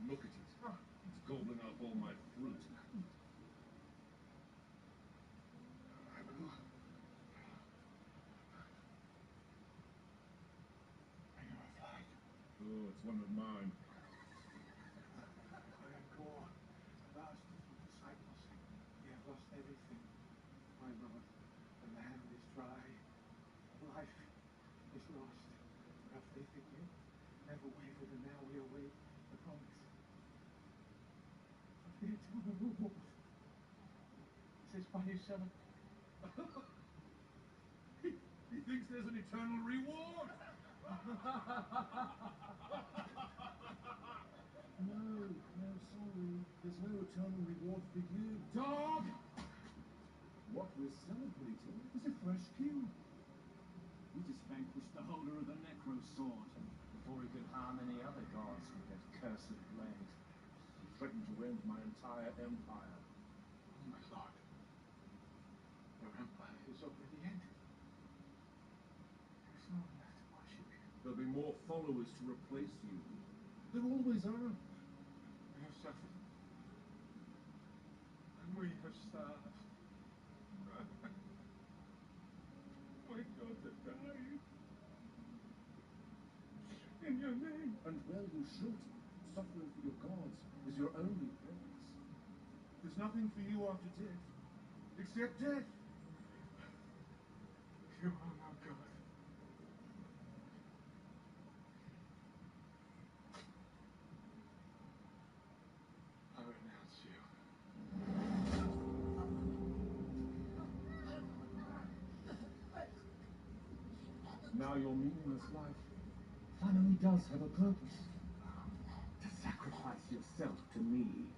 Look at it. It's gobbling up all my fruit. Oh, it's one of mine. I am God, the last of your disciples. We have lost everything. My Lord, the land is dry. Life is lost. But our faith in you never wavered, and now we await the promise of the eternal reward. Is this why you sell it? He thinks there's an eternal reward! eternal reward for you. Dog! What we're celebrating is a fresh kill. We just vanquished the holder of the Necro Sword before he could harm any other gods with that cursed blade. He threatened to end my entire empire. Oh, my lord. Your empire is already ended. There's no one left to worship you. There'll be more followers to replace you. There always are. We have suffered. And we have starved. My God, to die. In your name. And well you should. Suffering for your gods is your only purpose. There's nothing for you after death, except death. You are no God. I renounce you. Now your meaningless life finally does have a purpose. To sacrifice yourself to me.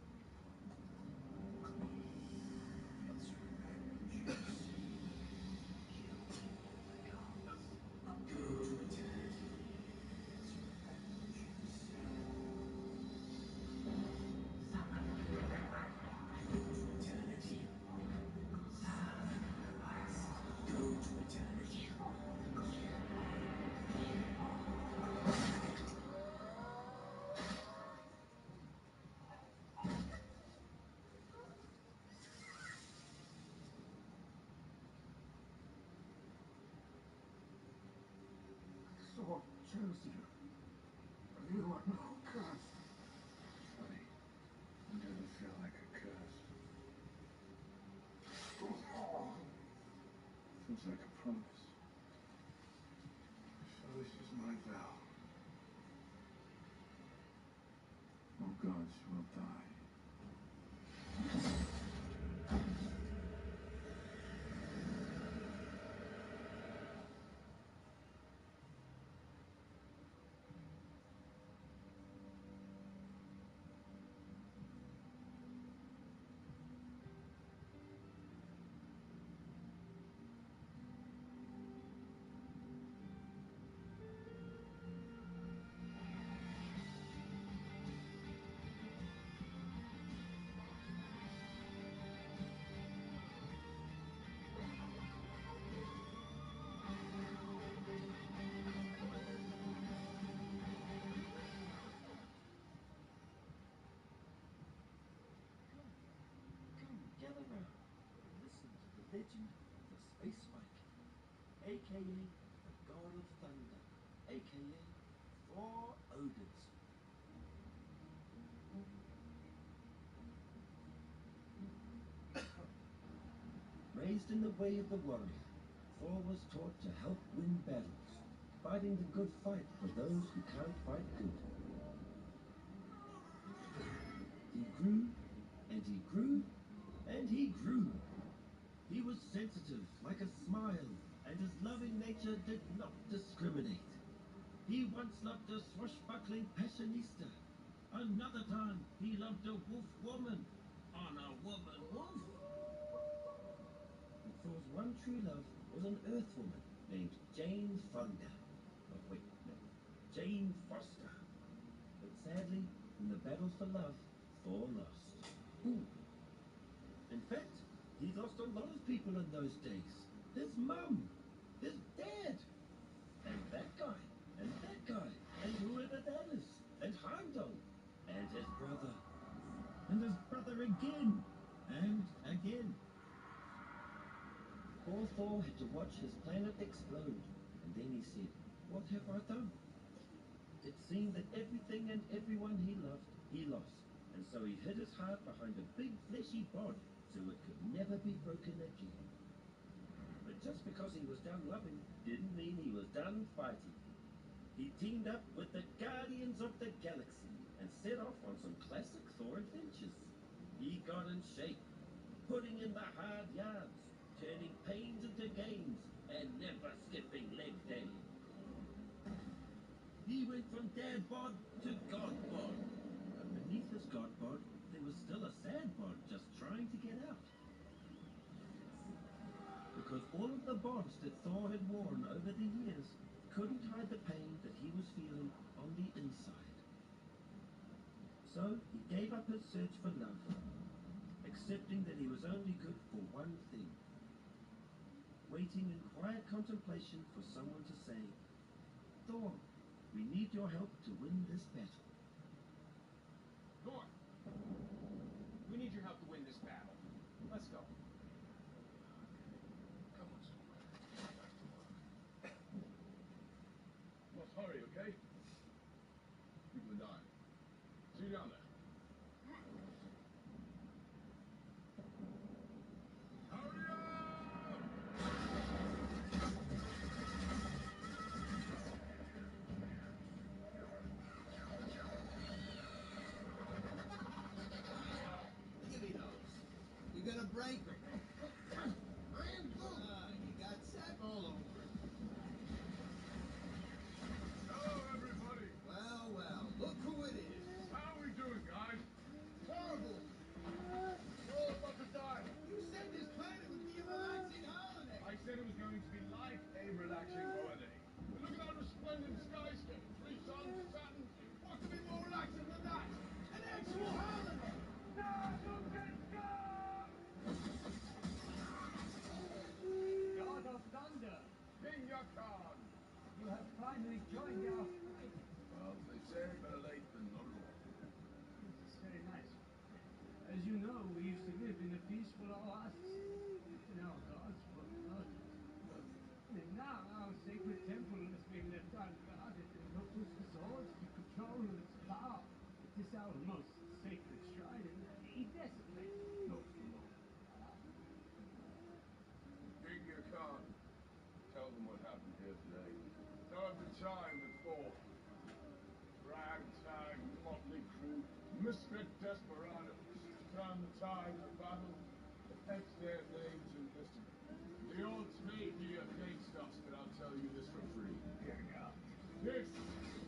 So chose you. But you are no curse. Funny. You never feel like a curse. Feels like a promise. So this is my vow. No gods will die. Come, gather round and listen to the legend of the Space Viking, aka the God of Thunder, aka Thor Odinson. Raised in the way of the warrior, Thor was taught to help win battles, fighting the good fight for those who can't fight good. He grew, and he grew, and he grew. He was sensitive like a smile, and his loving nature did not discriminate. He once loved a swashbuckling passionista. Another time, he loved a wolf woman on a woman wolf. But Thor's one true love was an earth woman named Jane Fonda. Oh, wait, no, Jane Foster. But sadly, in the battle for love, Thor lost. Ooh. In fact, he lost a lot of people in those days. His mum, his dad, and that guy, and that guy, and whoever that is, and Heimdall, and his brother, again, and again. Poor Thor had to watch his planet explode, and then he said, "What have I done?" It seemed that everything and everyone he loved, he lost, and so he hid his heart behind a big fleshy body, so it could never be broken again. But just because he was done loving didn't mean he was done fighting. He teamed up with the Guardians of the Galaxy and set off on some classic Thor adventures. He got in shape, putting in the hard yards, turning pains into gains, and never skipping leg day. He went from dad bod to god bod. But beneath his god bod, there was still a sandbar just trying to get out. Because all of the bonds that Thor had worn over the years couldn't hide the pain that he was feeling on the inside. So he gave up his search for love, accepting that he was only good for one thing. Waiting in quiet contemplation for someone to say, Thor, we need your help to win this battle. Thor, we need your help to win this battle. Let's go. Come on, Superman. Back to work. Well, hurry, okay? People are dying. See you down there. Hurry up! Give me those. You're gonna break them. You got sap all over it. Hello, everybody. Well, well, look who it is. How are we doing, guys? Horrible. We're all about to die. You said this planet would be a relaxing holiday. I said it was going to be like a relaxing holiday. And look at our resplendent skyscape. 3 suns, Saturn. What could be more relaxing than that? An actual holiday. God of Thunder, King Yakan. you have finally joined our fight. Well, they say better late than not at all. This is very nice. As you know, we used to live in a peaceful oasis. And our gods were murdered. And now our sacred temple has been left unguarded, and no swords to control its power. It is our most sacred shrine, and it desecrates those below. King Yakan. Tell them what happened here today. No other time before. Ragtag, motley crew, misfit desperados. Turn the tide of the battle, etch their names in history. The odds may be against us, but I'll tell you this for free. Here now. This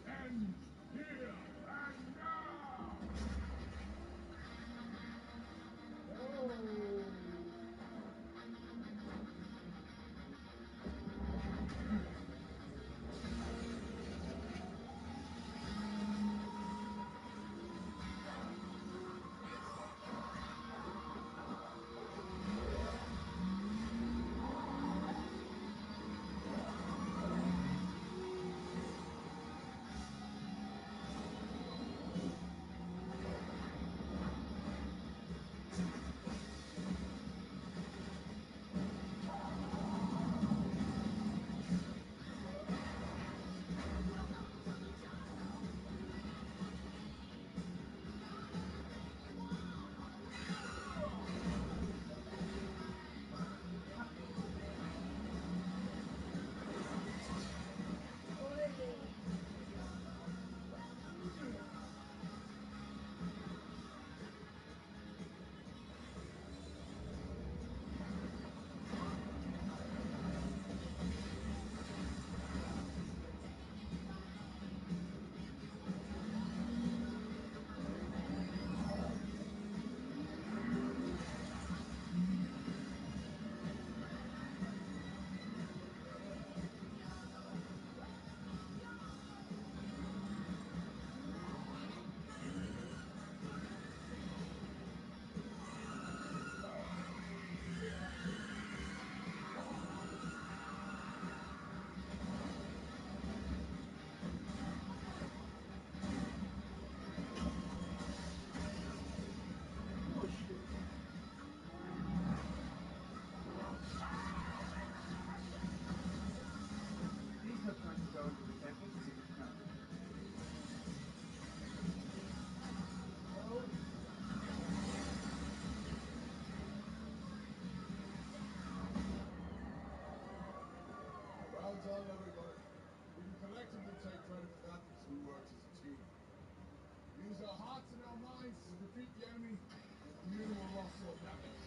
ends here and now! Oh! These are trying to go into the temple to see what's happening. Well done, everybody. We can collectively take credit for that because we worked as a team. We used our hearts and our minds to defeat the enemy with minimal loss or damage.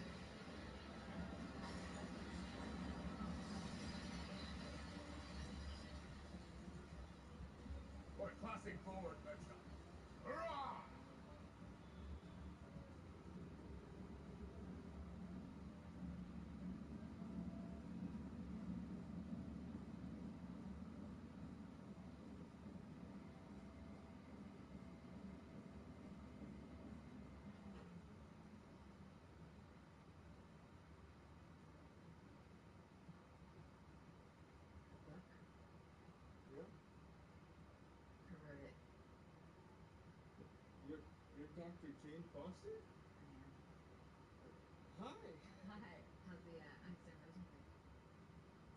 What a classic forward next time. Hurrah! Dr. Jane Foster? I am. Hi. Hi. How's the Einstein Rosen thing?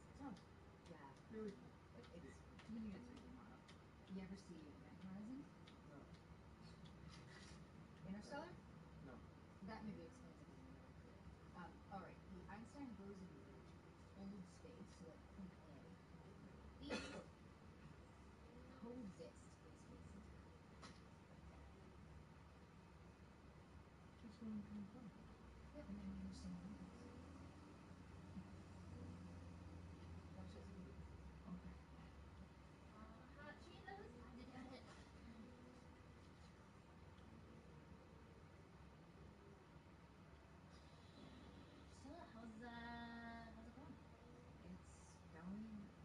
It's tough. Yeah. Really tough. It's coming against your tomorrow. You ever see Event Horizon? No. Interstellar? No. That movie explains everything really clearly. All right, the Einstein-Rosen bridge holds space, so like point A and point B coexist in space and time. That's what I'm trying to find. Yeah, but now you understand the rules. Watch this movie. Okay. Hot Cheetos? Did you get it? So, how's it going? It's going amazing.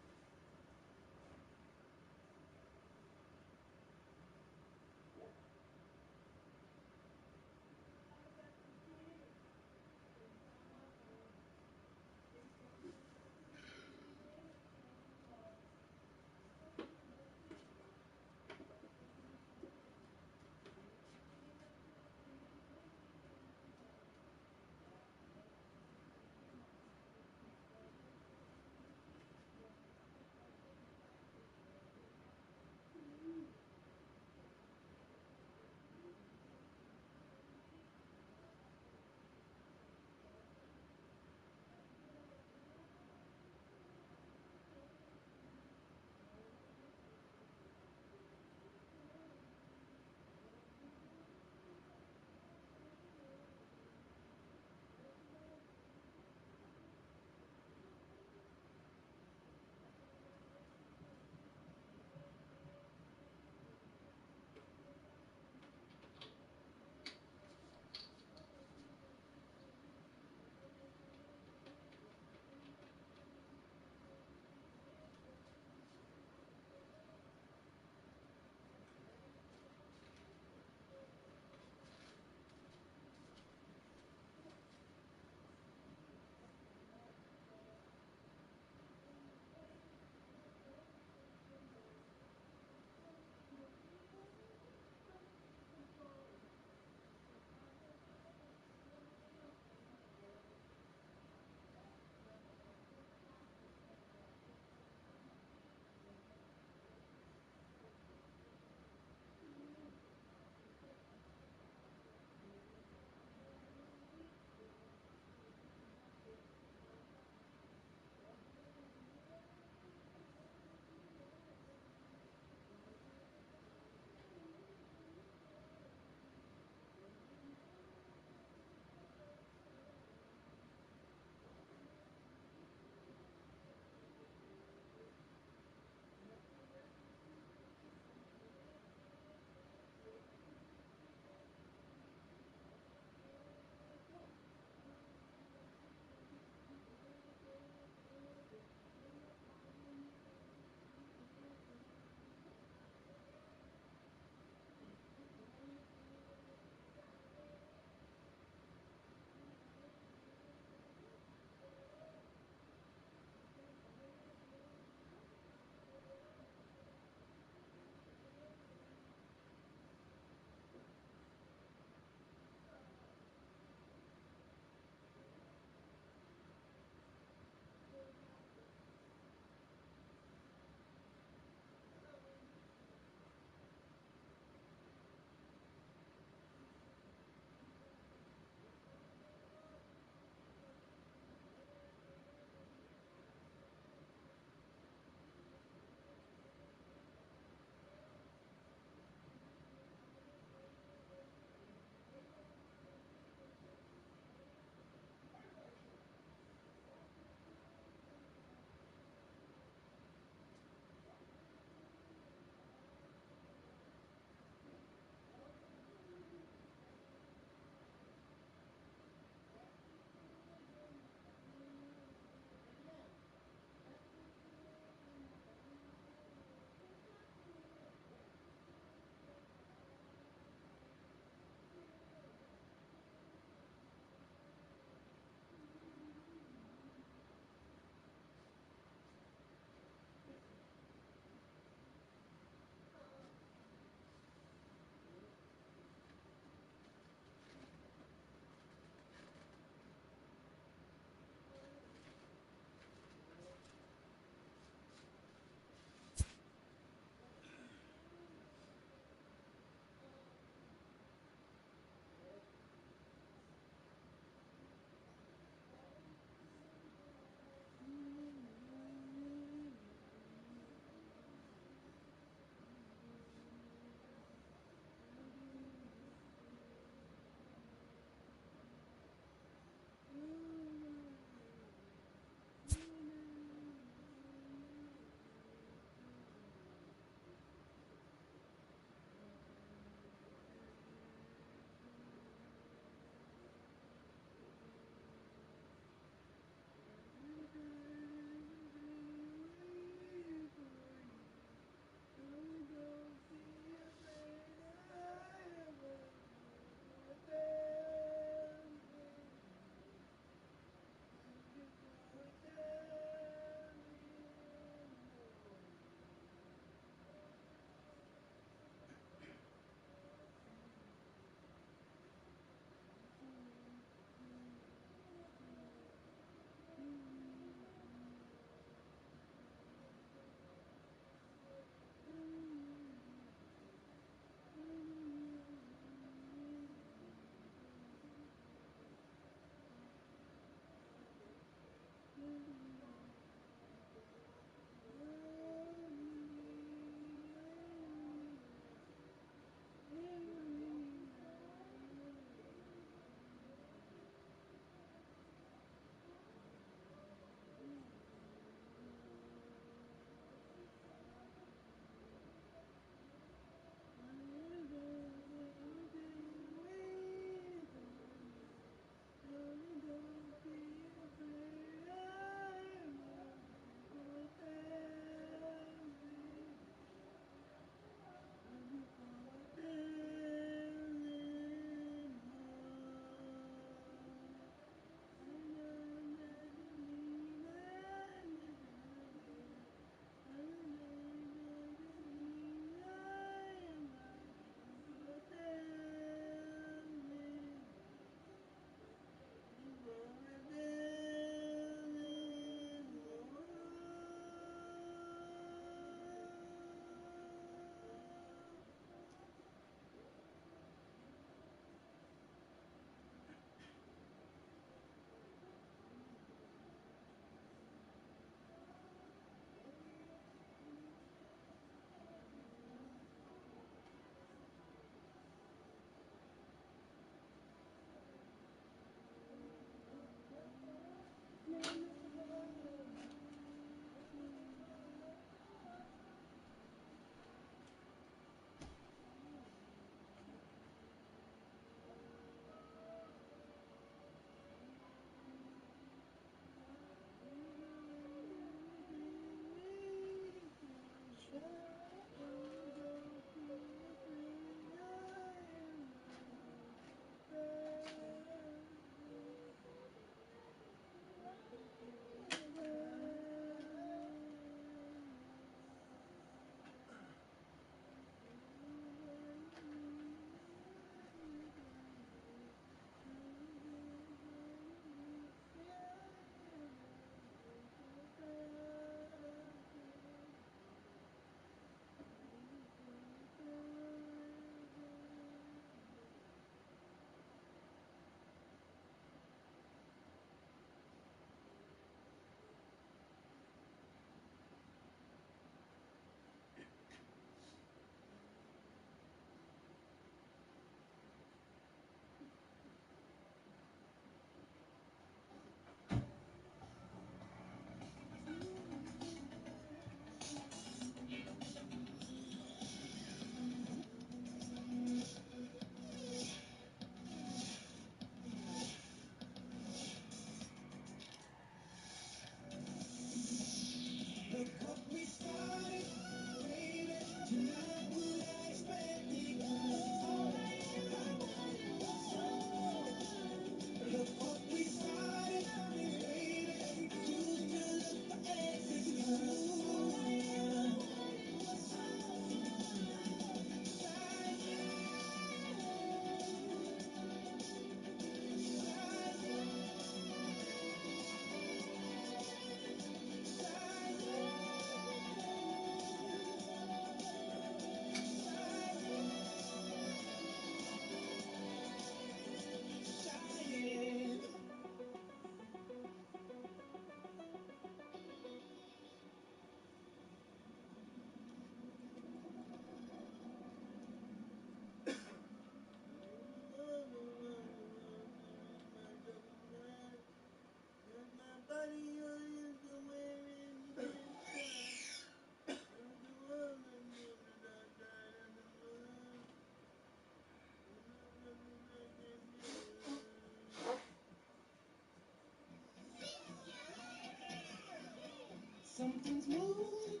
Something's moving.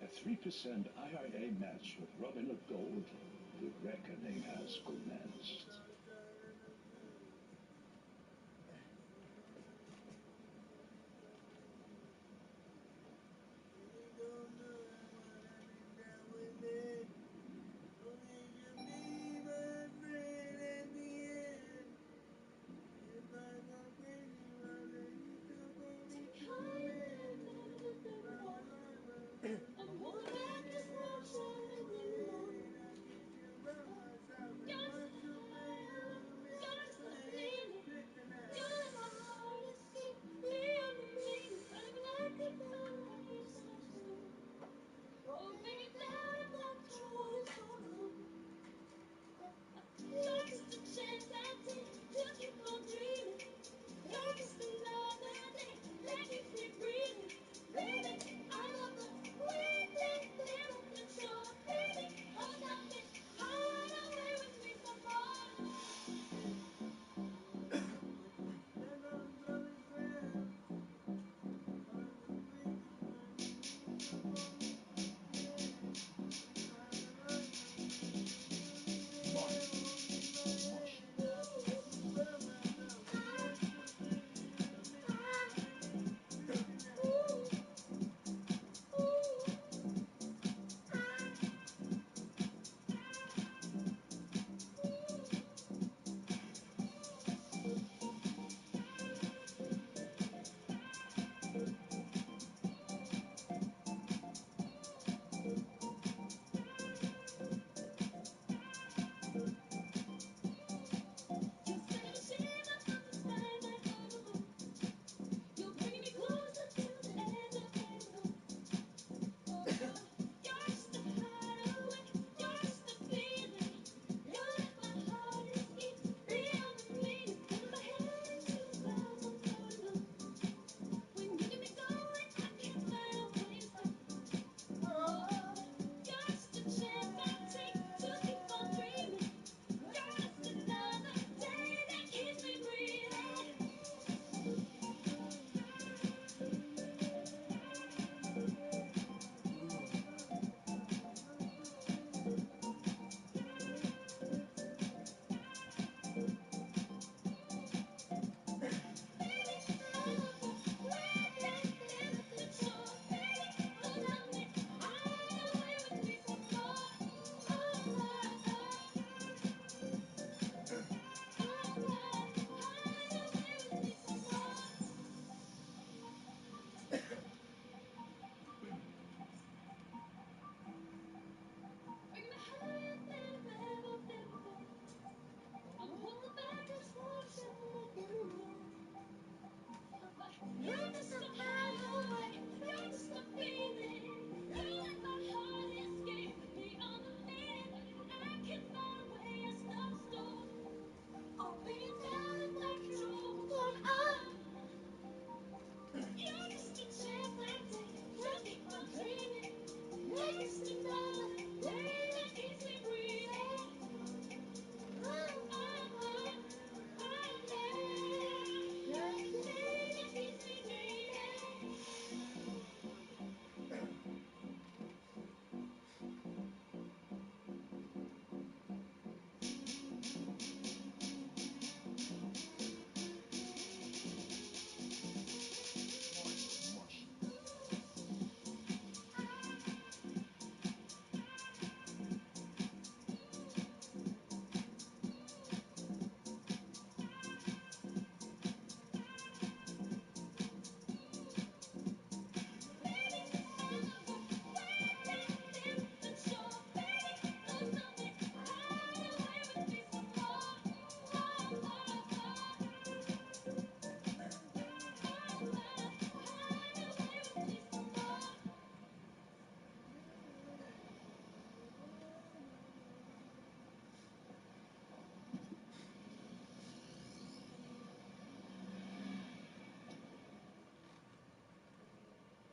A 3% IRA match with Robinhood Gold. The reckoning has commenced.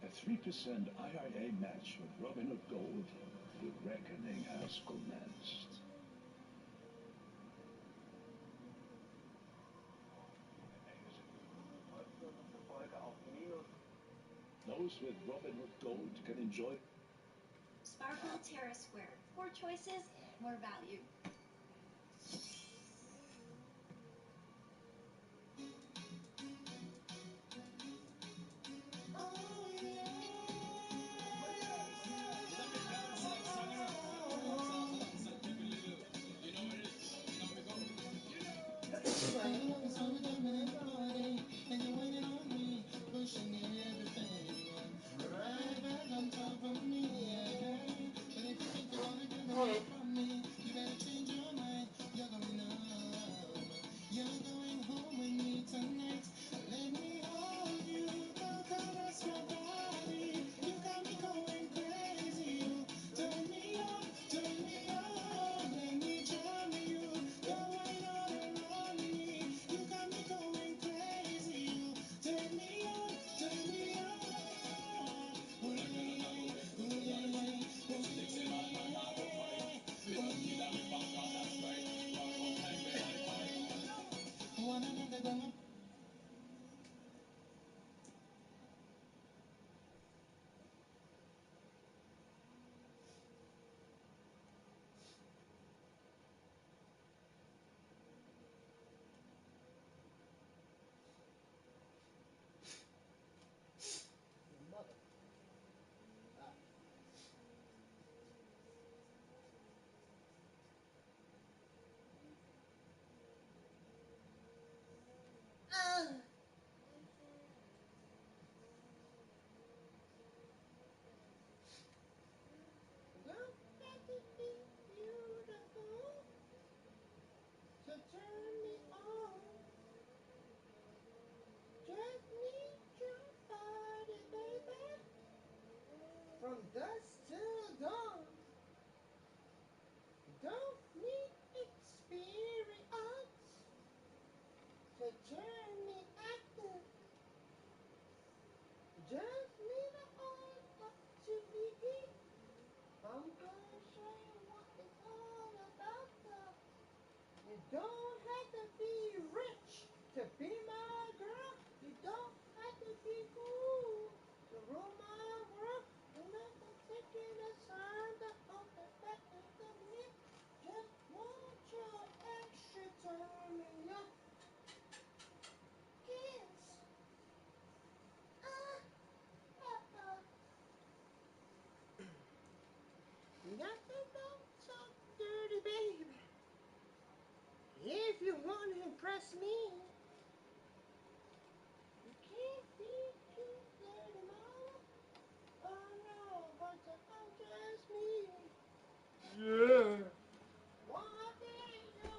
A 3% IRA match with Robinhood Gold. The reckoning has commenced. No house with Robin Hood Gold can enjoy. Sparkle Terrace Square. 4 choices, more value. From dusk till dawn, don't need experience to turn me active. Just need an old up to be. I'm gonna show you what it's all about. You don't have to be rich to be my girl. You don't have to be cool to rule my world. You're not taking a sign that on the back of the me. Just want your extra time and your kiss. Nothing don't talk dirty, baby. If you want to impress me, you can't be too dirty, mama. Oh no, but to undress me. Yeah. Why did you?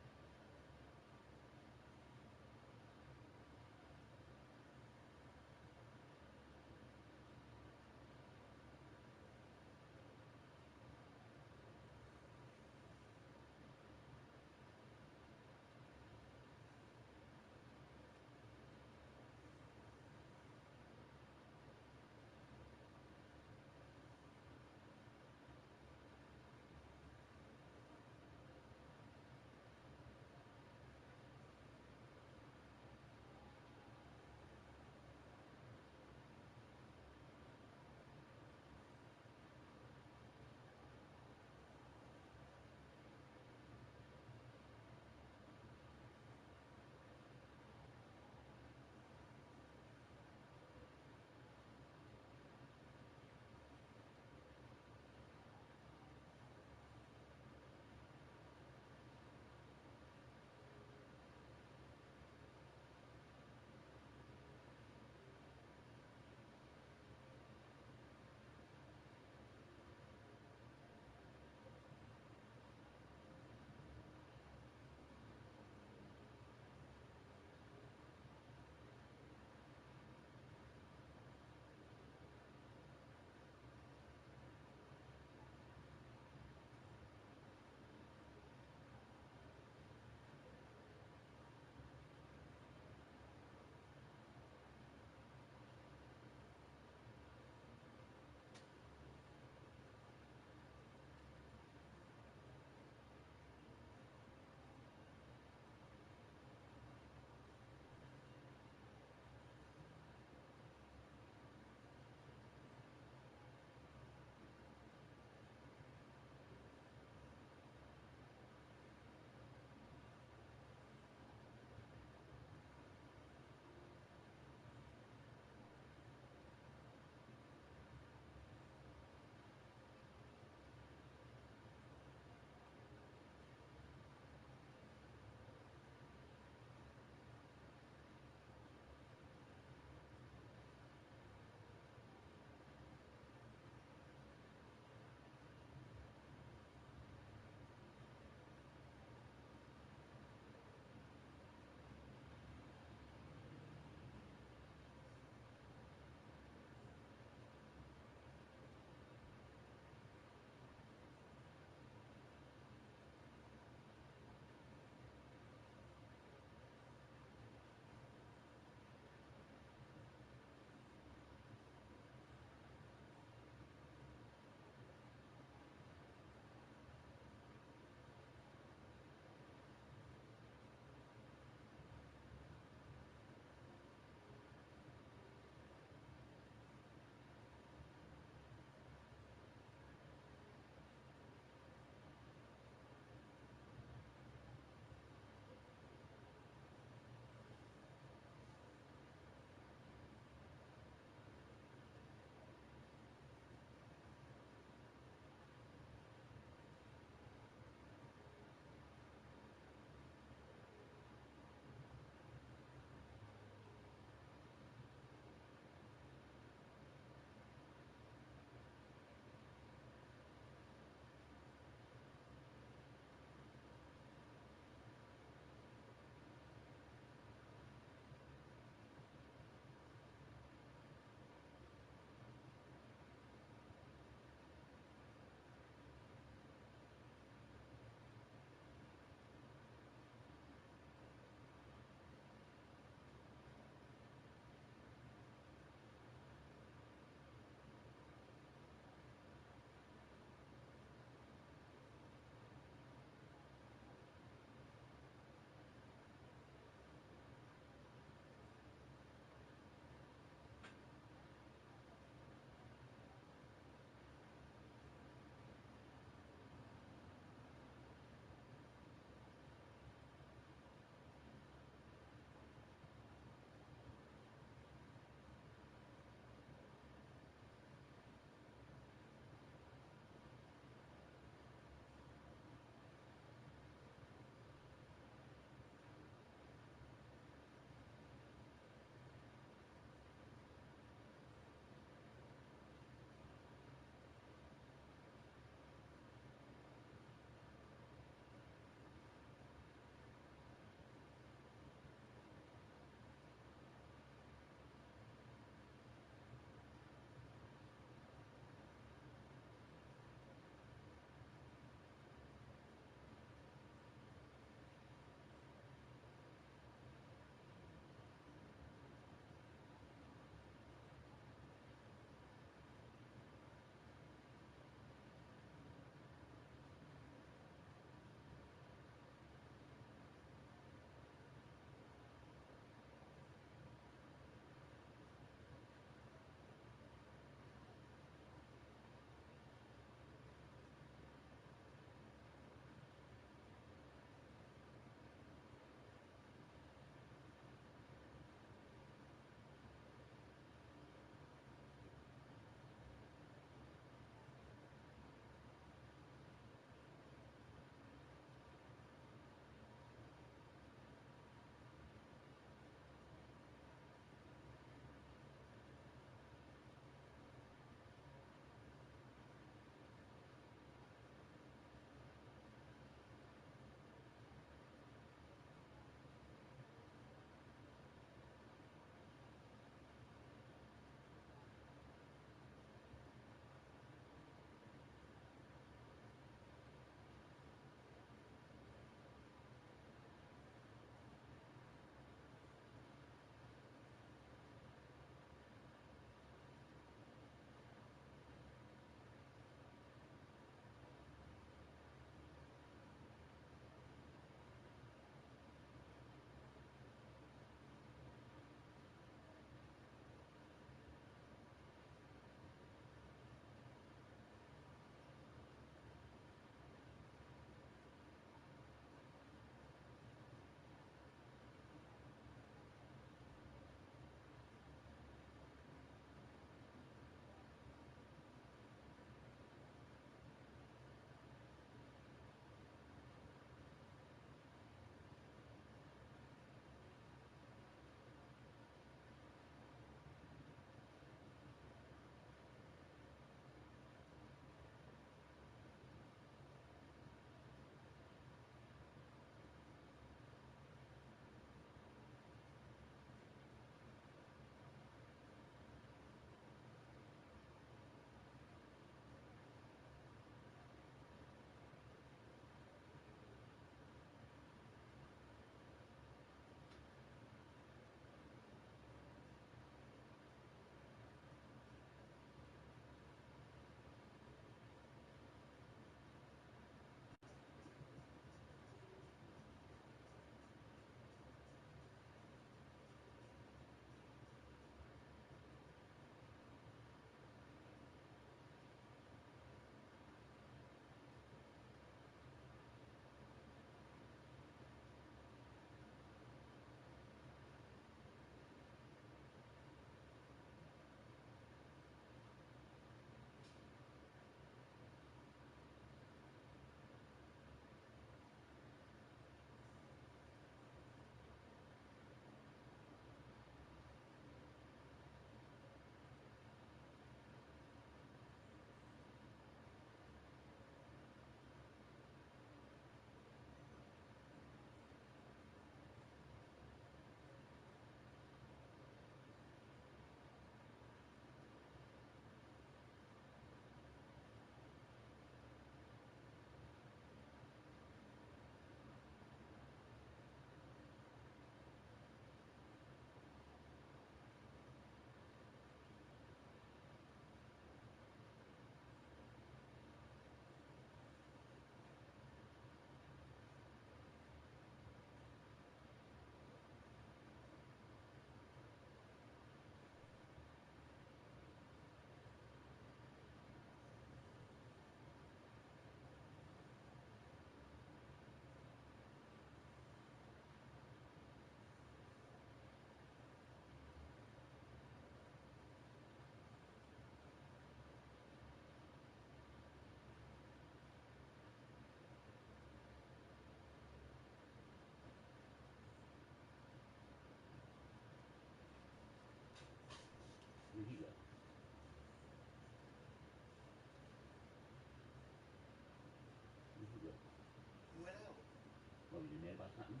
Nothing.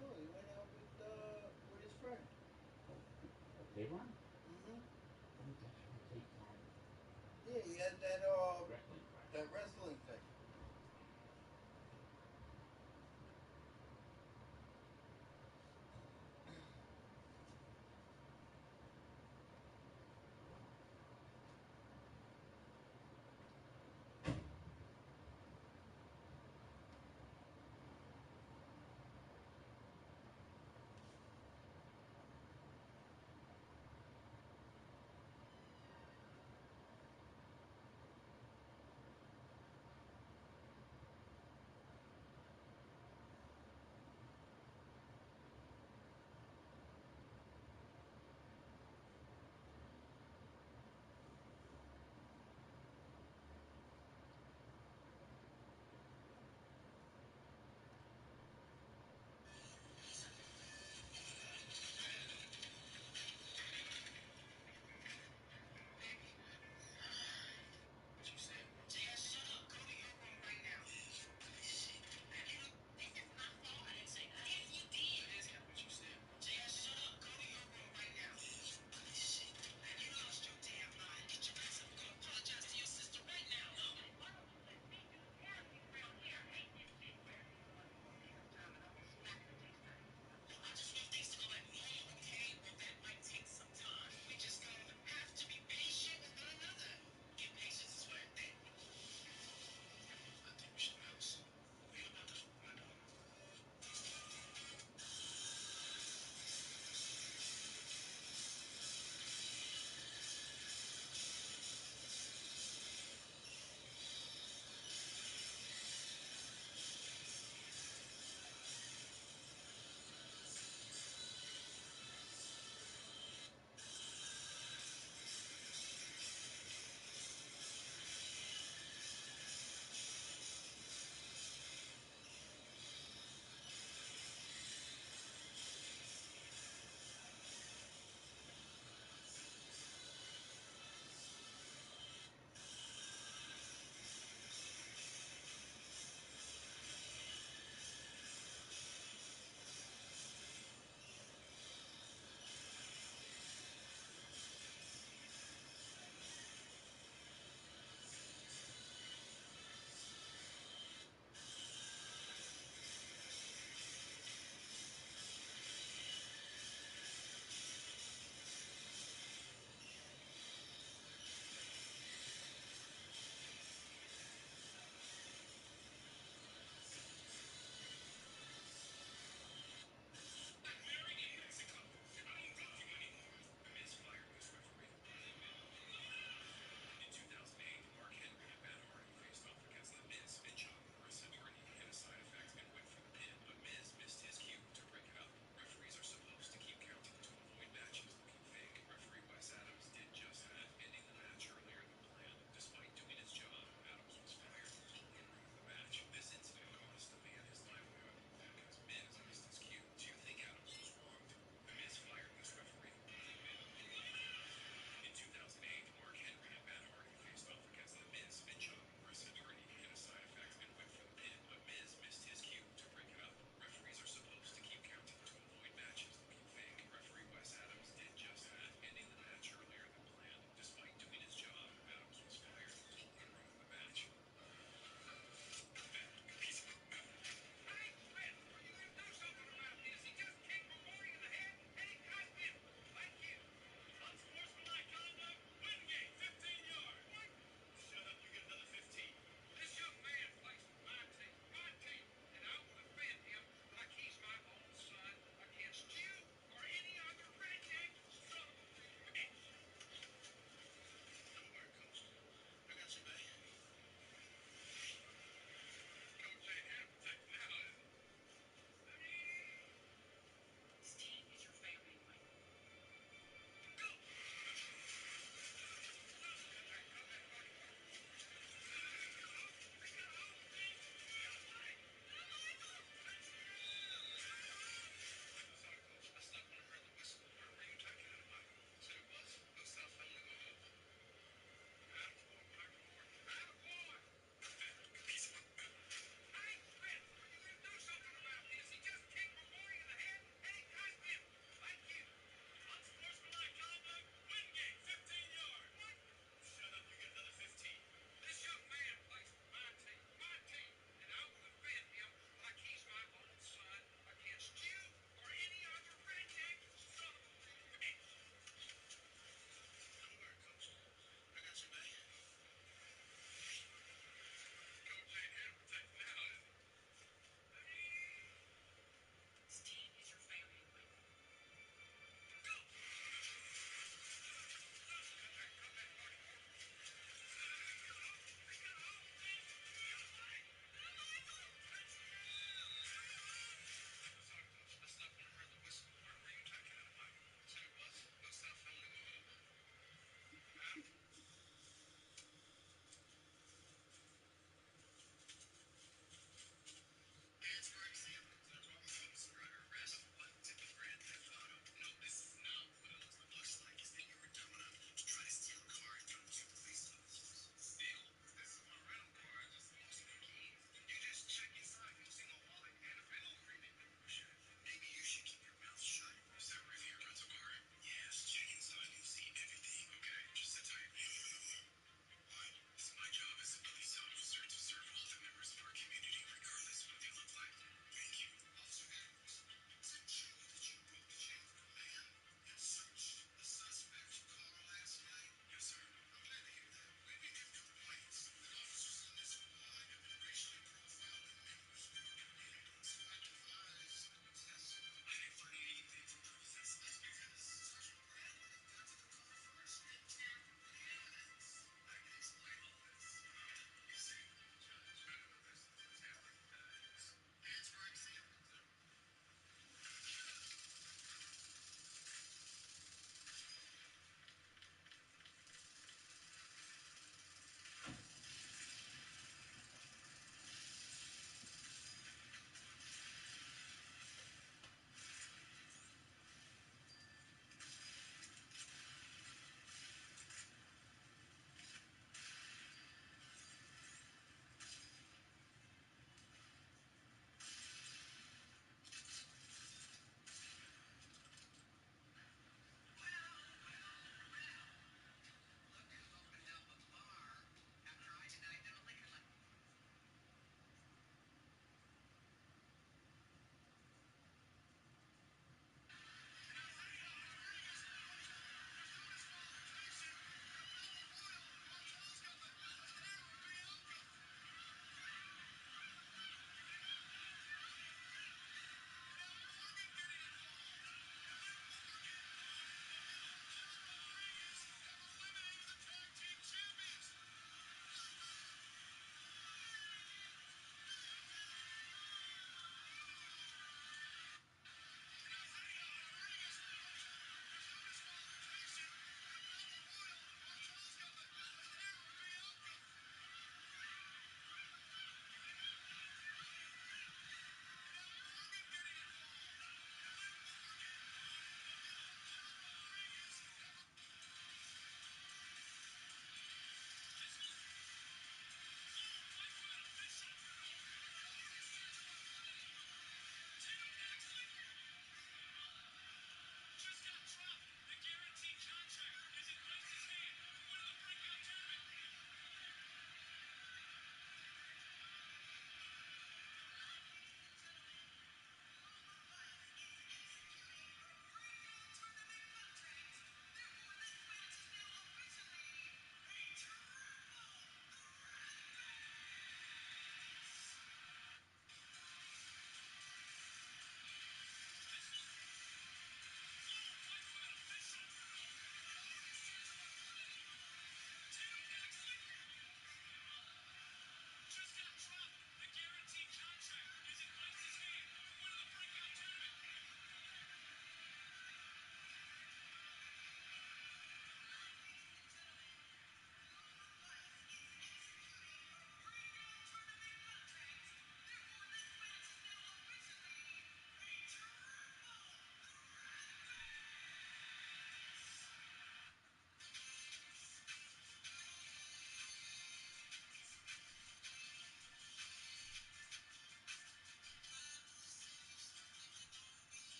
No, he went out with his friend. K-Ron? Mm-hmm. Oh, that's right. Take time. Yeah, he had that Wrestling practice. that wrestling